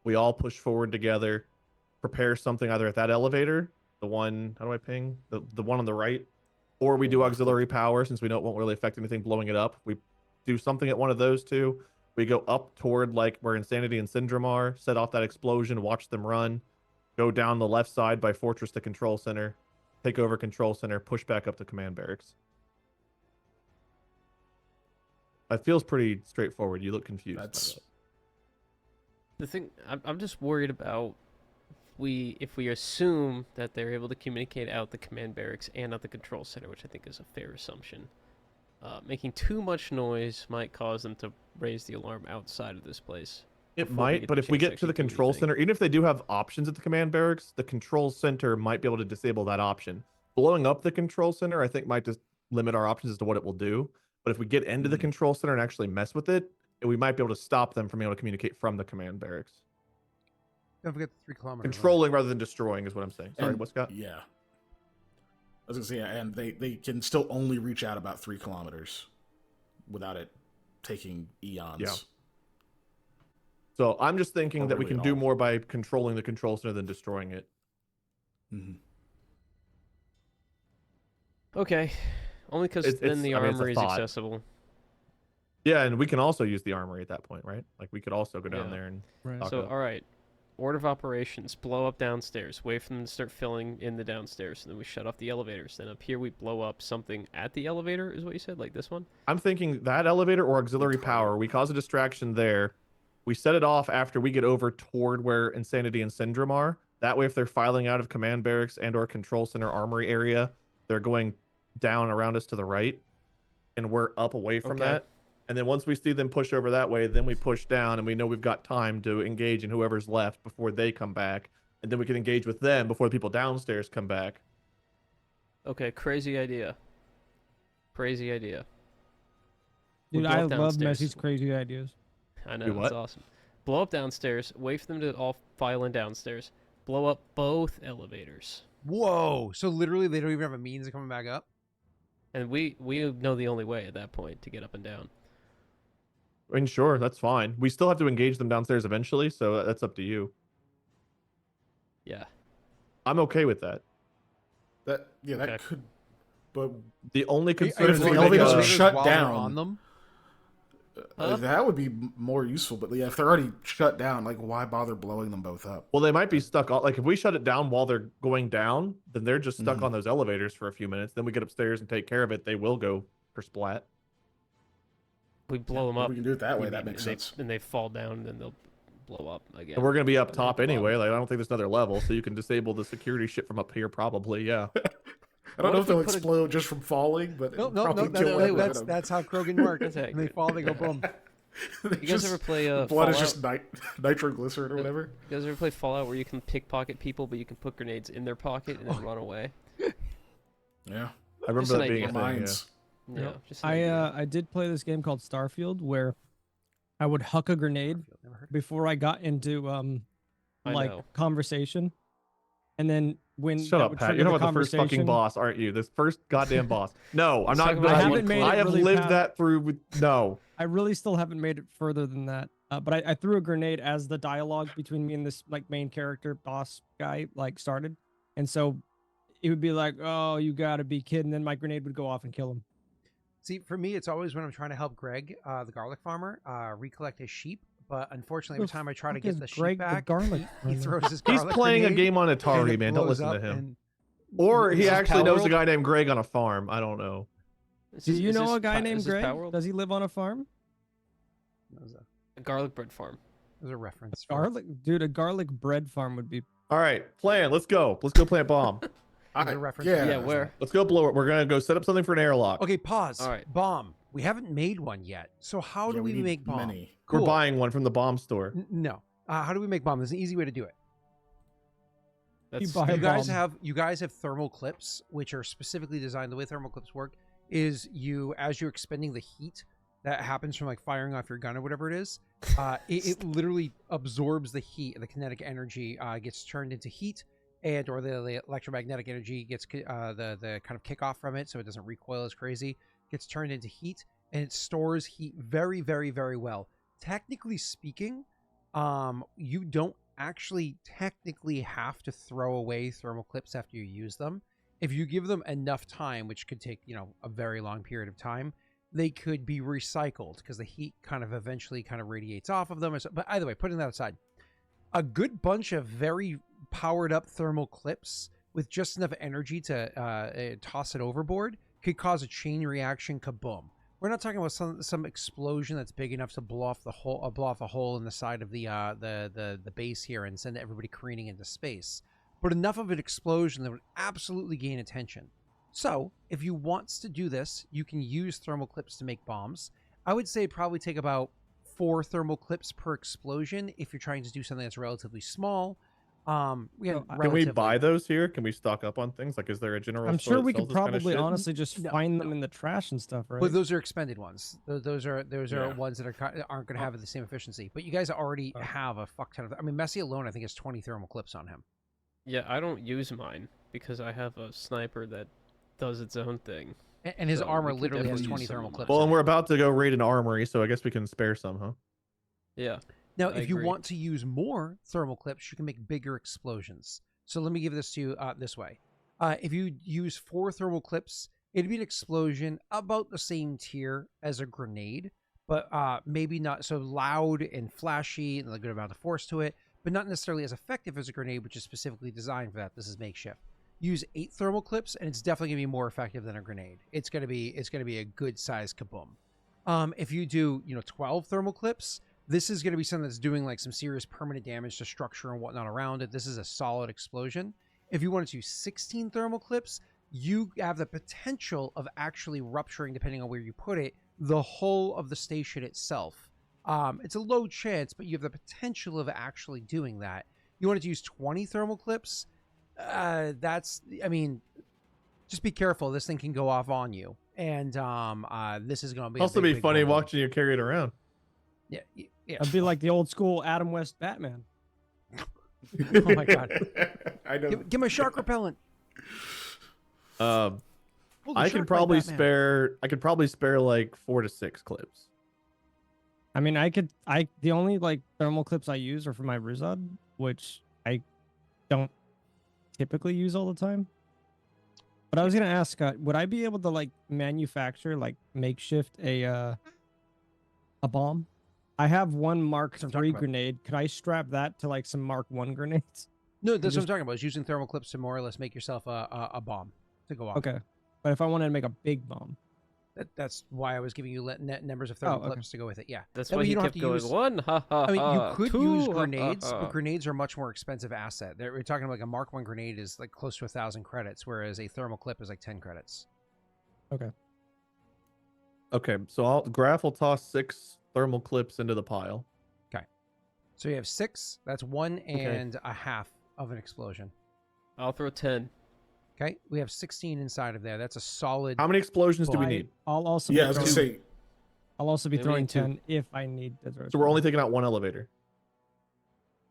[SPEAKER 3] We all push forward together. Prepare something either at that elevator, the one, how do I ping? The one on the right, or we do auxiliary power since we know it won't really affect anything blowing it up. We do something at one of those two. We go up toward like where Insanity and Syndrome are, set off that explosion, watch them run, go down the left side by Fortress to Control Center, take over Control Center, push back up to Command Barracks. That feels pretty straightforward. You look confused.
[SPEAKER 2] That's
[SPEAKER 6] The thing I'm just worried about, if we assume that they're able to communicate out the Command Barracks and out the Control Center, which I think is a fair assumption. Making too much noise might cause them to raise the alarm outside of this place.
[SPEAKER 3] It might, but if we get to the Control Center, even if they do have options at the Command Barracks, the Control Center might be able to disable that option. Blowing up the Control Center, I think, might just limit our options as to what it will do. But if we get into the Control Center and actually mess with it, we might be able to stop them from being able to communicate from the Command Barracks.
[SPEAKER 1] Don't forget the 3 kilometers.
[SPEAKER 3] Controlling rather than destroying is what I'm saying. Sorry, what's Scott?
[SPEAKER 2] Yeah. I was gonna say, and they can still only reach out about 3 kilometers without it taking eons.
[SPEAKER 3] Yeah. So I'm just thinking
[SPEAKER 2] Or
[SPEAKER 3] that we
[SPEAKER 2] really
[SPEAKER 3] can
[SPEAKER 2] at
[SPEAKER 3] do
[SPEAKER 2] all.
[SPEAKER 3] more by controlling the Control Center than destroying it.
[SPEAKER 2] Mm-hmm.
[SPEAKER 6] Okay, only because
[SPEAKER 3] It's-
[SPEAKER 6] then the
[SPEAKER 3] I mean, it's a
[SPEAKER 6] armory is
[SPEAKER 3] thought.
[SPEAKER 6] accessible.
[SPEAKER 3] Yeah, and we can also use the armory at that point, right? Like we could also go down
[SPEAKER 6] Yeah.
[SPEAKER 3] there and
[SPEAKER 4] Right.
[SPEAKER 3] talk
[SPEAKER 6] So,
[SPEAKER 3] up.
[SPEAKER 6] all right. Order of operations: blow up downstairs. Wait for them to start filling in the downstairs, and then we shut off the elevators. Then up here we blow up something at the elevator. Is what you said, like this one?
[SPEAKER 3] I'm thinking that elevator or auxiliary power. We cause a distraction there. We set it off after we get over toward where Insanity and Syndrome are. That way, if they're filing out of Command Barracks and or Control Center armory area, they're going down around us to the right, and we're up away from
[SPEAKER 6] Okay.
[SPEAKER 3] that. And then once we see them push over that way, then we push down, and we know we've got time to engage in whoever's left before they come back, and then we can engage with them before the people downstairs come back.
[SPEAKER 6] Okay, crazy idea. Crazy idea. We
[SPEAKER 4] Dude,
[SPEAKER 6] blow
[SPEAKER 4] I
[SPEAKER 6] up
[SPEAKER 4] love
[SPEAKER 6] downstairs.
[SPEAKER 4] Messy's crazy ideas.
[SPEAKER 6] I know,
[SPEAKER 3] Do
[SPEAKER 6] it's
[SPEAKER 3] what?
[SPEAKER 6] awesome. Blow up downstairs. Wait for them to all file in downstairs. Blow up both elevators.
[SPEAKER 1] Whoa! So literally, they don't even have a means of coming back up.
[SPEAKER 6] And we know the only way at that point to get up and down.
[SPEAKER 3] I mean, sure, that's fine. We still have to engage them downstairs eventually, so that's up to you.
[SPEAKER 6] Yeah.
[SPEAKER 3] I'm okay with that.
[SPEAKER 2] That
[SPEAKER 6] Okay.
[SPEAKER 2] could, but
[SPEAKER 3] The only
[SPEAKER 1] Are you
[SPEAKER 3] concern is
[SPEAKER 2] if the
[SPEAKER 3] we make
[SPEAKER 2] elevators
[SPEAKER 3] a-
[SPEAKER 2] are shut
[SPEAKER 1] while they're
[SPEAKER 2] down-
[SPEAKER 1] on them.
[SPEAKER 6] Huh?
[SPEAKER 2] that would be more useful. But yeah, if they're already shut down, like why bother blowing them both up?
[SPEAKER 3] Well, they might be stuck on, like if we shut it down while they're going down, then they're just stuck
[SPEAKER 2] Mhm.
[SPEAKER 3] on those elevators for a few minutes. Then we get upstairs and take care of it. They will go for splat.
[SPEAKER 6] We blow them
[SPEAKER 2] If
[SPEAKER 6] up.
[SPEAKER 2] we can do it that way.
[SPEAKER 6] you
[SPEAKER 2] That
[SPEAKER 6] mean,
[SPEAKER 2] makes
[SPEAKER 6] and
[SPEAKER 2] sense.
[SPEAKER 6] They fall down, and then they'll blow up again.
[SPEAKER 3] And we're gonna be up
[SPEAKER 6] At the
[SPEAKER 3] top
[SPEAKER 6] bottom.
[SPEAKER 3] anyway. Like I don't think there's another level, so you can disable the security shit from up here. Probably, yeah.
[SPEAKER 2] I don't
[SPEAKER 6] What
[SPEAKER 2] know
[SPEAKER 6] if
[SPEAKER 2] if they'll
[SPEAKER 6] we put a-
[SPEAKER 2] explode just from falling, but
[SPEAKER 1] No,
[SPEAKER 2] it'll
[SPEAKER 1] no,
[SPEAKER 2] probably
[SPEAKER 1] no.
[SPEAKER 2] kill them.
[SPEAKER 1] That's how Krogan works.
[SPEAKER 6] That's
[SPEAKER 1] When they
[SPEAKER 6] accurate.
[SPEAKER 1] fall, they go boom.
[SPEAKER 2] They
[SPEAKER 6] You guys ever play
[SPEAKER 2] blood is
[SPEAKER 6] Fallout?
[SPEAKER 2] just nitroglycerin or whatever.
[SPEAKER 6] You guys ever play Fallout where you can pickpocket people, but you can put grenades in their pocket and then run away?
[SPEAKER 2] Yeah,
[SPEAKER 3] I remember
[SPEAKER 6] Just an
[SPEAKER 3] that being a
[SPEAKER 6] idea.
[SPEAKER 3] thing. Yeah.
[SPEAKER 2] mines.
[SPEAKER 6] Yeah.
[SPEAKER 4] Yep.
[SPEAKER 6] Just an idea.
[SPEAKER 4] I did play this game called Starfield where I would huck a grenade
[SPEAKER 1] Never heard.
[SPEAKER 4] before I got into
[SPEAKER 6] I
[SPEAKER 4] like
[SPEAKER 6] know.
[SPEAKER 4] conversation, and then when
[SPEAKER 3] Shut
[SPEAKER 4] that
[SPEAKER 3] up,
[SPEAKER 4] would
[SPEAKER 3] Pat.
[SPEAKER 4] trigger
[SPEAKER 3] You're
[SPEAKER 4] the
[SPEAKER 3] talking about the first fucking
[SPEAKER 4] conversation-
[SPEAKER 3] boss, aren't you? This first goddamn boss. No, I'm
[SPEAKER 6] Let's
[SPEAKER 3] not.
[SPEAKER 6] talk about
[SPEAKER 4] I
[SPEAKER 6] one
[SPEAKER 4] haven't made it
[SPEAKER 3] I have
[SPEAKER 4] really
[SPEAKER 3] lived
[SPEAKER 4] past-
[SPEAKER 3] that through. No.
[SPEAKER 4] I really still haven't made it further than that. But I threw a grenade as the dialogue between me and this like main character boss guy like started, and so it would be like, "Oh, you gotta be kidding!" Then my grenade would go off and kill him.
[SPEAKER 1] See, for me, it's always when I'm trying to help Greg, the garlic farmer, recollect his sheep. But unfortunately, every
[SPEAKER 4] The
[SPEAKER 1] time I try to
[SPEAKER 4] fuck
[SPEAKER 1] get
[SPEAKER 4] is
[SPEAKER 1] the sheep
[SPEAKER 4] Greg the
[SPEAKER 1] back,
[SPEAKER 4] garlic
[SPEAKER 1] he
[SPEAKER 4] farmer?
[SPEAKER 1] throws his
[SPEAKER 3] He's
[SPEAKER 1] garlic
[SPEAKER 3] playing a
[SPEAKER 1] grenade,
[SPEAKER 3] game on
[SPEAKER 1] and
[SPEAKER 3] Atari,
[SPEAKER 1] it
[SPEAKER 3] man. Don't
[SPEAKER 1] blows
[SPEAKER 3] listen to
[SPEAKER 1] up,
[SPEAKER 3] him.
[SPEAKER 1] and-
[SPEAKER 3] Or
[SPEAKER 6] Is
[SPEAKER 3] he
[SPEAKER 6] this
[SPEAKER 3] actually
[SPEAKER 6] Power
[SPEAKER 3] knows a
[SPEAKER 6] World?
[SPEAKER 3] guy named Greg on a farm. I don't know.
[SPEAKER 6] Is
[SPEAKER 4] Do
[SPEAKER 6] this-
[SPEAKER 4] you
[SPEAKER 6] is
[SPEAKER 4] know
[SPEAKER 6] this
[SPEAKER 4] a guy
[SPEAKER 6] Pa-
[SPEAKER 4] named
[SPEAKER 6] is this
[SPEAKER 4] Greg?
[SPEAKER 6] Power World?
[SPEAKER 4] Does he live on a farm?
[SPEAKER 1] That was
[SPEAKER 6] A garlic bread farm.
[SPEAKER 1] a reference. for-
[SPEAKER 4] Garlic, dude, a garlic bread farm would be.
[SPEAKER 3] All right, plan. Let's go. Let's go plant bomb.
[SPEAKER 1] There's a reference.
[SPEAKER 6] Yeah, where?
[SPEAKER 3] Let's go blow it. We're gonna go set up something for an airlock.
[SPEAKER 1] Okay, pause.
[SPEAKER 6] All right.
[SPEAKER 1] Bomb. We haven't made one yet. So how do we
[SPEAKER 2] need
[SPEAKER 1] make bomb?
[SPEAKER 2] many.
[SPEAKER 3] We're
[SPEAKER 1] Cool.
[SPEAKER 3] buying one from the bomb store.
[SPEAKER 1] No. How do we make bomb? There's an easy way to do it.
[SPEAKER 6] That's
[SPEAKER 4] buy a
[SPEAKER 1] You guys
[SPEAKER 4] bomb.
[SPEAKER 1] have thermal clips, which are specifically designed. The way thermal clips work is as you're expending the heat that happens from like firing off your gun or whatever it is, it literally absorbs the heat. The kinetic energy gets turned into heat, and or the electromagnetic energy gets the kind of kickoff from it, so it doesn't recoil as crazy. Gets turned into heat, and it stores heat very, very, very well. Technically speaking, you don't actually technically have to throw away thermal clips after you use them. If you give them enough time, which could take, a very long period of time, they could be recycled because the heat kind of eventually kind of radiates off of them. But either way, putting that aside, a good bunch of very powered up thermal clips with just enough energy to toss it overboard could cause a chain reaction kaboom. We're not talking about some explosion that's big enough to blow off the hole in the side of the base here and send everybody careening into space, but enough of an explosion that would absolutely gain attention. So if you want to do this, you can use thermal clips to make bombs. I would say probably take about 4 thermal clips per explosion if you're trying to do something that's relatively small.
[SPEAKER 3] Can we buy those here? Can we stock up on things? Like, is there a general
[SPEAKER 4] I'm
[SPEAKER 3] store
[SPEAKER 4] sure
[SPEAKER 3] that
[SPEAKER 4] we
[SPEAKER 3] sells
[SPEAKER 4] could
[SPEAKER 3] this kind of
[SPEAKER 4] probably
[SPEAKER 3] shit?
[SPEAKER 4] honestly just find them in the trash and stuff, right?
[SPEAKER 1] But those are expended ones. Those are
[SPEAKER 2] Yeah.
[SPEAKER 1] ones that aren't going to have the same efficiency. But you guys already have a fuck ton of. I mean, Messi alone, I think, has 20 thermal clips on him.
[SPEAKER 6] Yeah, I don't use mine because I have a sniper that does its own thing.
[SPEAKER 1] And his
[SPEAKER 6] So
[SPEAKER 1] armor
[SPEAKER 6] we could
[SPEAKER 1] literally has
[SPEAKER 6] definitely
[SPEAKER 1] 20
[SPEAKER 6] use some
[SPEAKER 1] thermal
[SPEAKER 6] of
[SPEAKER 1] clips.
[SPEAKER 3] Well,
[SPEAKER 1] on
[SPEAKER 3] and
[SPEAKER 1] it.
[SPEAKER 3] we're about to go raid an armory, so I guess we can spare some, huh?
[SPEAKER 6] Yeah.
[SPEAKER 1] Now,
[SPEAKER 6] I
[SPEAKER 1] if you
[SPEAKER 6] agree.
[SPEAKER 1] want to use more thermal clips, you can make bigger explosions. So let me give this to you this way. If you use 4 thermal clips, it'd be an explosion about the same tier as a grenade, but maybe not so loud and flashy and a good amount of force to it, but not necessarily as effective as a grenade, which is specifically designed for that. This is makeshift. Use 8 thermal clips, and it's definitely gonna be more effective than a grenade. It's gonna be a good size kaboom. If you do 12 thermal clips, this is going to be something that's doing like some serious permanent damage to structure and whatnot around it. This is a solid explosion. If you wanted to use 16 thermal clips, you have the potential of actually rupturing, depending on where you put it, the whole of the station itself. It's a low chance, but you have the potential of actually doing that. You wanted to use 20 thermal clips? Just be careful. This thing can go off on you. And this is going to be
[SPEAKER 3] Also, be funny
[SPEAKER 1] problem.
[SPEAKER 3] watching you carry it around.
[SPEAKER 1] Yeah.
[SPEAKER 4] It'd be like the old school Adam West Batman.
[SPEAKER 1] Oh my god!
[SPEAKER 2] I know.
[SPEAKER 1] Give my shark repellent.
[SPEAKER 3] I
[SPEAKER 1] Holy
[SPEAKER 3] could
[SPEAKER 1] shark
[SPEAKER 3] probably
[SPEAKER 1] bite, Batman.
[SPEAKER 3] spare like 4 to 6 clips.
[SPEAKER 4] I mean, the only like thermal clips I use are for my Ruzad, which I don't typically use all the time. But I was gonna ask, would I be able to like manufacture like makeshift a bomb? I have one Mark III grenade. Could I strap that to like some Mark I grenades?
[SPEAKER 1] No, that's what I'm talking about. Is using thermal clips to more or less make yourself a bomb to go off.
[SPEAKER 4] Okay, but if I wanted to make a big bomb,
[SPEAKER 1] That's why I was giving you numbers of thermal
[SPEAKER 4] okay.
[SPEAKER 1] clips to go with it. Yeah,
[SPEAKER 6] That's
[SPEAKER 1] that
[SPEAKER 6] why
[SPEAKER 1] way
[SPEAKER 6] he
[SPEAKER 1] you don't
[SPEAKER 6] kept
[SPEAKER 1] have to
[SPEAKER 6] going
[SPEAKER 1] use.
[SPEAKER 6] 1, ha ha.
[SPEAKER 1] I mean, you
[SPEAKER 6] ha,
[SPEAKER 1] could
[SPEAKER 6] 2,
[SPEAKER 1] use
[SPEAKER 6] ha,
[SPEAKER 1] grenades,
[SPEAKER 6] ha,
[SPEAKER 1] but
[SPEAKER 6] ha.
[SPEAKER 1] grenades are a much more expensive asset. We're talking like a Mark I grenade is like close to 1,000 credits, whereas a thermal clip is like 10 credits.
[SPEAKER 3] Okay, so Graff will toss 6 thermal clips into the pile.
[SPEAKER 1] So you have 6. That's 1 and a half of an explosion.
[SPEAKER 6] I'll throw 10.
[SPEAKER 1] Okay, we have 16 inside of there. That's a solid.
[SPEAKER 3] How many explosions do we
[SPEAKER 1] Boy.
[SPEAKER 3] need?
[SPEAKER 4] I'll also
[SPEAKER 2] Yeah, I was gonna say.
[SPEAKER 4] I'll also be
[SPEAKER 6] Yeah, we
[SPEAKER 4] throwing
[SPEAKER 6] need 2.
[SPEAKER 4] 10 if I need to throw.
[SPEAKER 3] So we're only
[SPEAKER 4] 10.
[SPEAKER 3] taking out 1 elevator.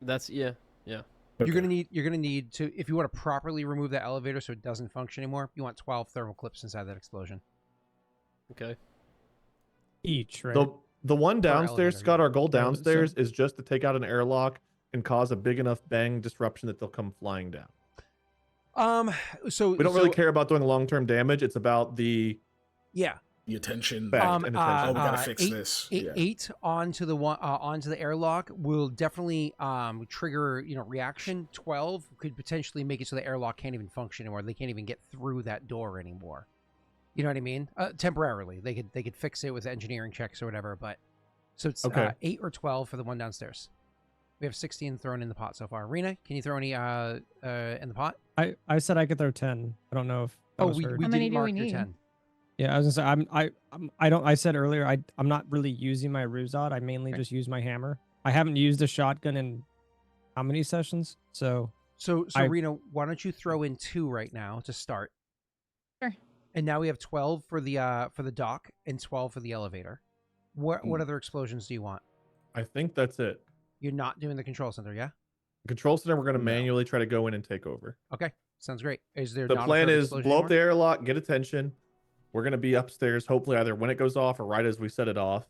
[SPEAKER 6] That's yeah.
[SPEAKER 2] Okay.
[SPEAKER 1] You're gonna need to, if you want to properly remove that elevator so it doesn't function anymore, you want 12 thermal clips inside that explosion.
[SPEAKER 6] Okay.
[SPEAKER 4] Each, right?
[SPEAKER 3] The one downstairs,
[SPEAKER 1] elevator,
[SPEAKER 3] Scott, our goal
[SPEAKER 4] So-
[SPEAKER 3] downstairs is just to take out an airlock and cause a big enough bang disruption that they'll come flying down.
[SPEAKER 1] So
[SPEAKER 3] We don't really care about doing long-term damage. It's about the
[SPEAKER 1] Yeah.
[SPEAKER 2] The attention.
[SPEAKER 3] Fact.
[SPEAKER 2] Oh,
[SPEAKER 3] and
[SPEAKER 2] we
[SPEAKER 3] attention.
[SPEAKER 2] gotta fix this. Yeah.
[SPEAKER 1] 8 onto the airlock will definitely trigger reaction. 12 could potentially make it so the airlock can't even function anymore. They can't even get through that door anymore. You know what I mean? Temporarily, they could fix it with engineering checks or whatever. But so it's
[SPEAKER 3] Okay.
[SPEAKER 1] 8 or 12 for the one downstairs. We have 16 thrown in the pot so far. Rena, can you throw any in the pot?
[SPEAKER 4] I said I could throw 10. I don't know if that was
[SPEAKER 1] we
[SPEAKER 4] heard.
[SPEAKER 5] How many
[SPEAKER 1] didn't
[SPEAKER 5] do
[SPEAKER 1] mark
[SPEAKER 5] we
[SPEAKER 1] your
[SPEAKER 5] need?
[SPEAKER 1] 10.
[SPEAKER 4] Yeah, I was gonna say I don't. I said earlier I'm not really using my Ruzad. I mainly
[SPEAKER 1] Okay.
[SPEAKER 4] just use my hammer. I haven't used a shotgun in how many sessions? So
[SPEAKER 1] So
[SPEAKER 4] I-
[SPEAKER 1] Rena, why don't you throw in 2 right now to start?
[SPEAKER 5] Sure.
[SPEAKER 1] And now we have 12 for the dock and 12 for the elevator. What other explosions do you want?
[SPEAKER 3] I think that's it.
[SPEAKER 1] You're not doing the control center, yeah?
[SPEAKER 3] The control center, we're going to
[SPEAKER 2] No.
[SPEAKER 3] manually try to go in and take over.
[SPEAKER 1] Okay, sounds great. Is there
[SPEAKER 3] The
[SPEAKER 1] not a
[SPEAKER 3] plan
[SPEAKER 1] third
[SPEAKER 3] is
[SPEAKER 1] explosion
[SPEAKER 3] blow up the
[SPEAKER 1] anymore?
[SPEAKER 3] airlock, get attention. We're going to be upstairs, hopefully either when it goes off or right as we set it off.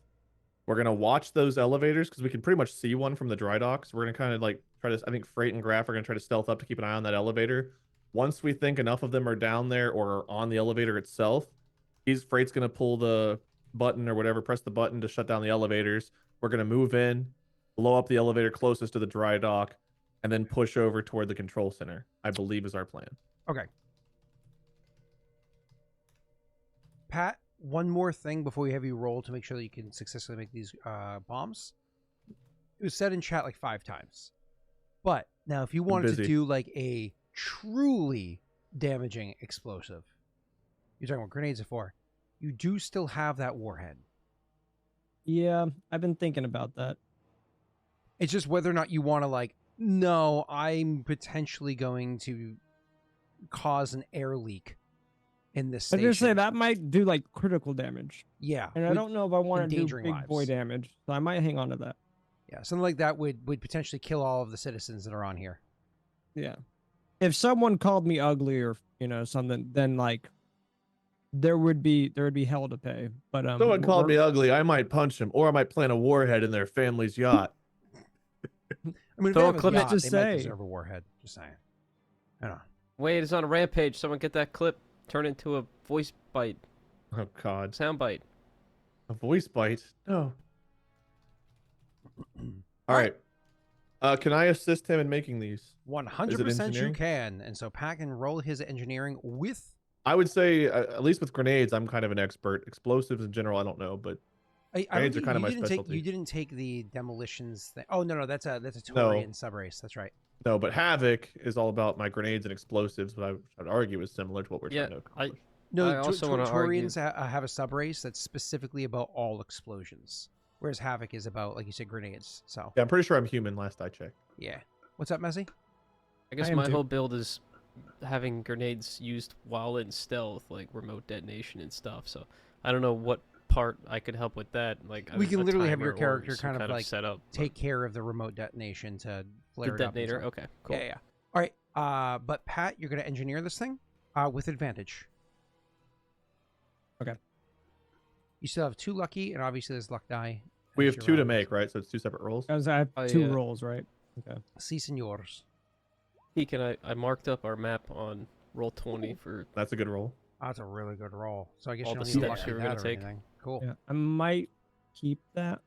[SPEAKER 3] We're going to watch those elevators because we can pretty much see one from the dry docks. We're going to kind of like try to, I think Frait and Graff are going to try to stealth up to keep an eye on that elevator. Once we think enough of them are down there or on the elevator itself, Freight's going to pull the button or whatever, press the button to shut down the elevators. We're going to move in, blow up the elevator closest to the dry dock, and then push over toward the control center, I believe is our plan.
[SPEAKER 1] Okay. Pat, one more thing before we have you roll to make sure that you can successfully make these bombs. It was said in chat like 5 times. But now if you wanted to do like a truly damaging explosive, you're talking about grenades of 4, you do still have that warhead.
[SPEAKER 4] Yeah, I've been thinking about that.
[SPEAKER 1] It's just whether or not you want to like, no, I'm potentially going to cause an air leak in this
[SPEAKER 4] I
[SPEAKER 1] station.
[SPEAKER 4] was gonna say that might do like critical damage.
[SPEAKER 1] Yeah.
[SPEAKER 4] And I don't know if I want to do
[SPEAKER 1] endangering
[SPEAKER 4] big boy
[SPEAKER 1] lives.
[SPEAKER 4] damage, so I might hang on to that.
[SPEAKER 1] Yeah, something like that would potentially kill all of the citizens that are on here.
[SPEAKER 4] Yeah. If someone called me ugly or something, then like there would be hell to pay. But
[SPEAKER 3] Someone called me ugly, I might punch him, or I might plant a warhead in their family's yacht.
[SPEAKER 1] I mean, if
[SPEAKER 6] Throw
[SPEAKER 1] they
[SPEAKER 6] a
[SPEAKER 1] have
[SPEAKER 6] clip,
[SPEAKER 1] yacht,
[SPEAKER 4] just
[SPEAKER 1] they might
[SPEAKER 4] say.
[SPEAKER 1] deserve a warhead. Just saying. I don't know.
[SPEAKER 6] Wade is on a rampage. Someone get that clip. Turn it into a voice bite.
[SPEAKER 3] Oh God,
[SPEAKER 6] Sound bite.
[SPEAKER 3] a voice bite? No. All right. Can I assist him in making these?
[SPEAKER 1] 100% you
[SPEAKER 3] engineering?
[SPEAKER 1] can. And so Pat can roll his engineering with...
[SPEAKER 3] I would say, at least with grenades, I'm kind of an expert. Explosives in general, I don't know, but
[SPEAKER 1] I don't
[SPEAKER 3] grenades are
[SPEAKER 1] think
[SPEAKER 3] kind of my
[SPEAKER 1] you didn't
[SPEAKER 3] specialty.
[SPEAKER 1] you didn't take the demolitions thing. Oh, no, that's a Taurian sub-race. That's right.
[SPEAKER 3] No, but Havoc is all about my grenades and explosives, but I would argue is similar to what we're trying to accomplish.
[SPEAKER 1] No,
[SPEAKER 6] I also wanna
[SPEAKER 1] Taurians have a sub-race that's specifically about all explosions, whereas Havoc is about, like you said, grenades. So
[SPEAKER 3] Yeah, I'm pretty sure I'm human last I checked.
[SPEAKER 1] yeah. What's up, Messi?
[SPEAKER 6] I guess
[SPEAKER 4] I am
[SPEAKER 6] my
[SPEAKER 4] too.
[SPEAKER 6] whole build is having grenades used while in stealth, like remote detonation and stuff. So I don't know what part I could help with that. Like
[SPEAKER 1] We
[SPEAKER 6] a
[SPEAKER 1] can literally have
[SPEAKER 6] timer
[SPEAKER 1] your
[SPEAKER 6] or
[SPEAKER 1] character
[SPEAKER 6] some
[SPEAKER 1] kind of like
[SPEAKER 6] set up.
[SPEAKER 1] take care of the remote detonation to flare
[SPEAKER 6] the
[SPEAKER 1] it up and
[SPEAKER 6] detonator.
[SPEAKER 1] stuff.
[SPEAKER 6] Okay, cool.
[SPEAKER 1] Yeah. All right. But Pat, you're going to engineer this thing with advantage.
[SPEAKER 4] Okay.
[SPEAKER 1] You still have 2 lucky, and obviously there's luck die.
[SPEAKER 3] We
[SPEAKER 1] as
[SPEAKER 3] have
[SPEAKER 1] your
[SPEAKER 3] 2 to
[SPEAKER 1] round.
[SPEAKER 3] make, right? So it's 2 separate rolls.
[SPEAKER 4] I have
[SPEAKER 6] Oh,
[SPEAKER 4] 2
[SPEAKER 6] yeah.
[SPEAKER 4] rolls, right? Okay.
[SPEAKER 1] Si, senors.
[SPEAKER 6] I marked up our map on roll 20 for
[SPEAKER 3] That's a good roll.
[SPEAKER 1] That's a really good roll. So I guess
[SPEAKER 6] All
[SPEAKER 1] you
[SPEAKER 6] the
[SPEAKER 1] don't need
[SPEAKER 6] steps
[SPEAKER 1] lucky
[SPEAKER 6] you were
[SPEAKER 1] that
[SPEAKER 6] gonna
[SPEAKER 1] or
[SPEAKER 6] take.
[SPEAKER 1] anything. Cool.
[SPEAKER 4] Yeah, I might keep that.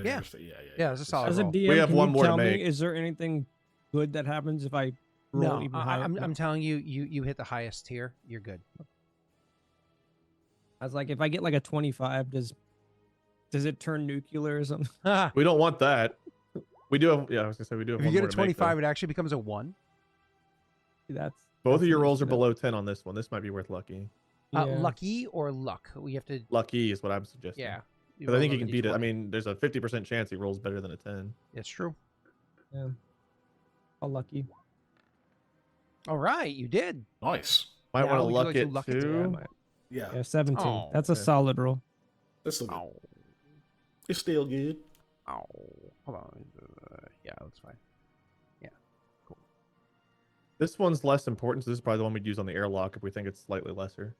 [SPEAKER 1] Yeah.
[SPEAKER 2] Yeah,
[SPEAKER 1] Yeah, it's a solid
[SPEAKER 4] As a
[SPEAKER 1] roll.
[SPEAKER 4] DM,
[SPEAKER 3] have
[SPEAKER 4] can
[SPEAKER 3] one
[SPEAKER 4] you
[SPEAKER 3] more to
[SPEAKER 4] tell me,
[SPEAKER 3] make.
[SPEAKER 4] is there anything good that happens if I roll
[SPEAKER 1] No,
[SPEAKER 4] even higher?
[SPEAKER 1] I'm telling you, you hit the highest tier, you're good.
[SPEAKER 4] I was like, if I get like a 25, does it turn nuclear or something?
[SPEAKER 1] if
[SPEAKER 3] We don't want that. We do have, I was gonna say we do have
[SPEAKER 1] you
[SPEAKER 3] one
[SPEAKER 1] get
[SPEAKER 3] more
[SPEAKER 1] a
[SPEAKER 3] to make,
[SPEAKER 1] 25,
[SPEAKER 3] though.
[SPEAKER 1] it actually becomes a 1.
[SPEAKER 4] That's
[SPEAKER 3] Both of
[SPEAKER 4] that's
[SPEAKER 3] your
[SPEAKER 4] nice
[SPEAKER 3] rolls
[SPEAKER 4] to
[SPEAKER 3] are
[SPEAKER 4] know.
[SPEAKER 3] below 10 on this one. This might be worth lucky.
[SPEAKER 4] Yeah.
[SPEAKER 1] Lucky or luck? We have to,
[SPEAKER 3] Lucky is what I'm suggesting.
[SPEAKER 1] yeah.
[SPEAKER 3] Because I think
[SPEAKER 1] roll
[SPEAKER 3] you
[SPEAKER 1] a
[SPEAKER 3] can beat it. I
[SPEAKER 1] D20.
[SPEAKER 3] mean, there's a 50% chance he rolls better than a 10.
[SPEAKER 1] It's true.
[SPEAKER 4] Yeah. How lucky.
[SPEAKER 1] All right, you did.
[SPEAKER 2] Nice.
[SPEAKER 3] Might
[SPEAKER 1] Now
[SPEAKER 3] want to
[SPEAKER 1] would you
[SPEAKER 3] luck
[SPEAKER 1] like to
[SPEAKER 3] it
[SPEAKER 1] luck it?
[SPEAKER 3] too.
[SPEAKER 2] Yeah,
[SPEAKER 4] Yeah, 17.
[SPEAKER 1] Oh,
[SPEAKER 4] That's a
[SPEAKER 3] okay.
[SPEAKER 4] solid roll.
[SPEAKER 2] that's still good.
[SPEAKER 1] Oh,
[SPEAKER 2] It's still good.
[SPEAKER 1] oh. Hold on. Yeah, that's fine.
[SPEAKER 3] This one's less important, so this is probably the one we'd use on the airlock if we think it's slightly lesser.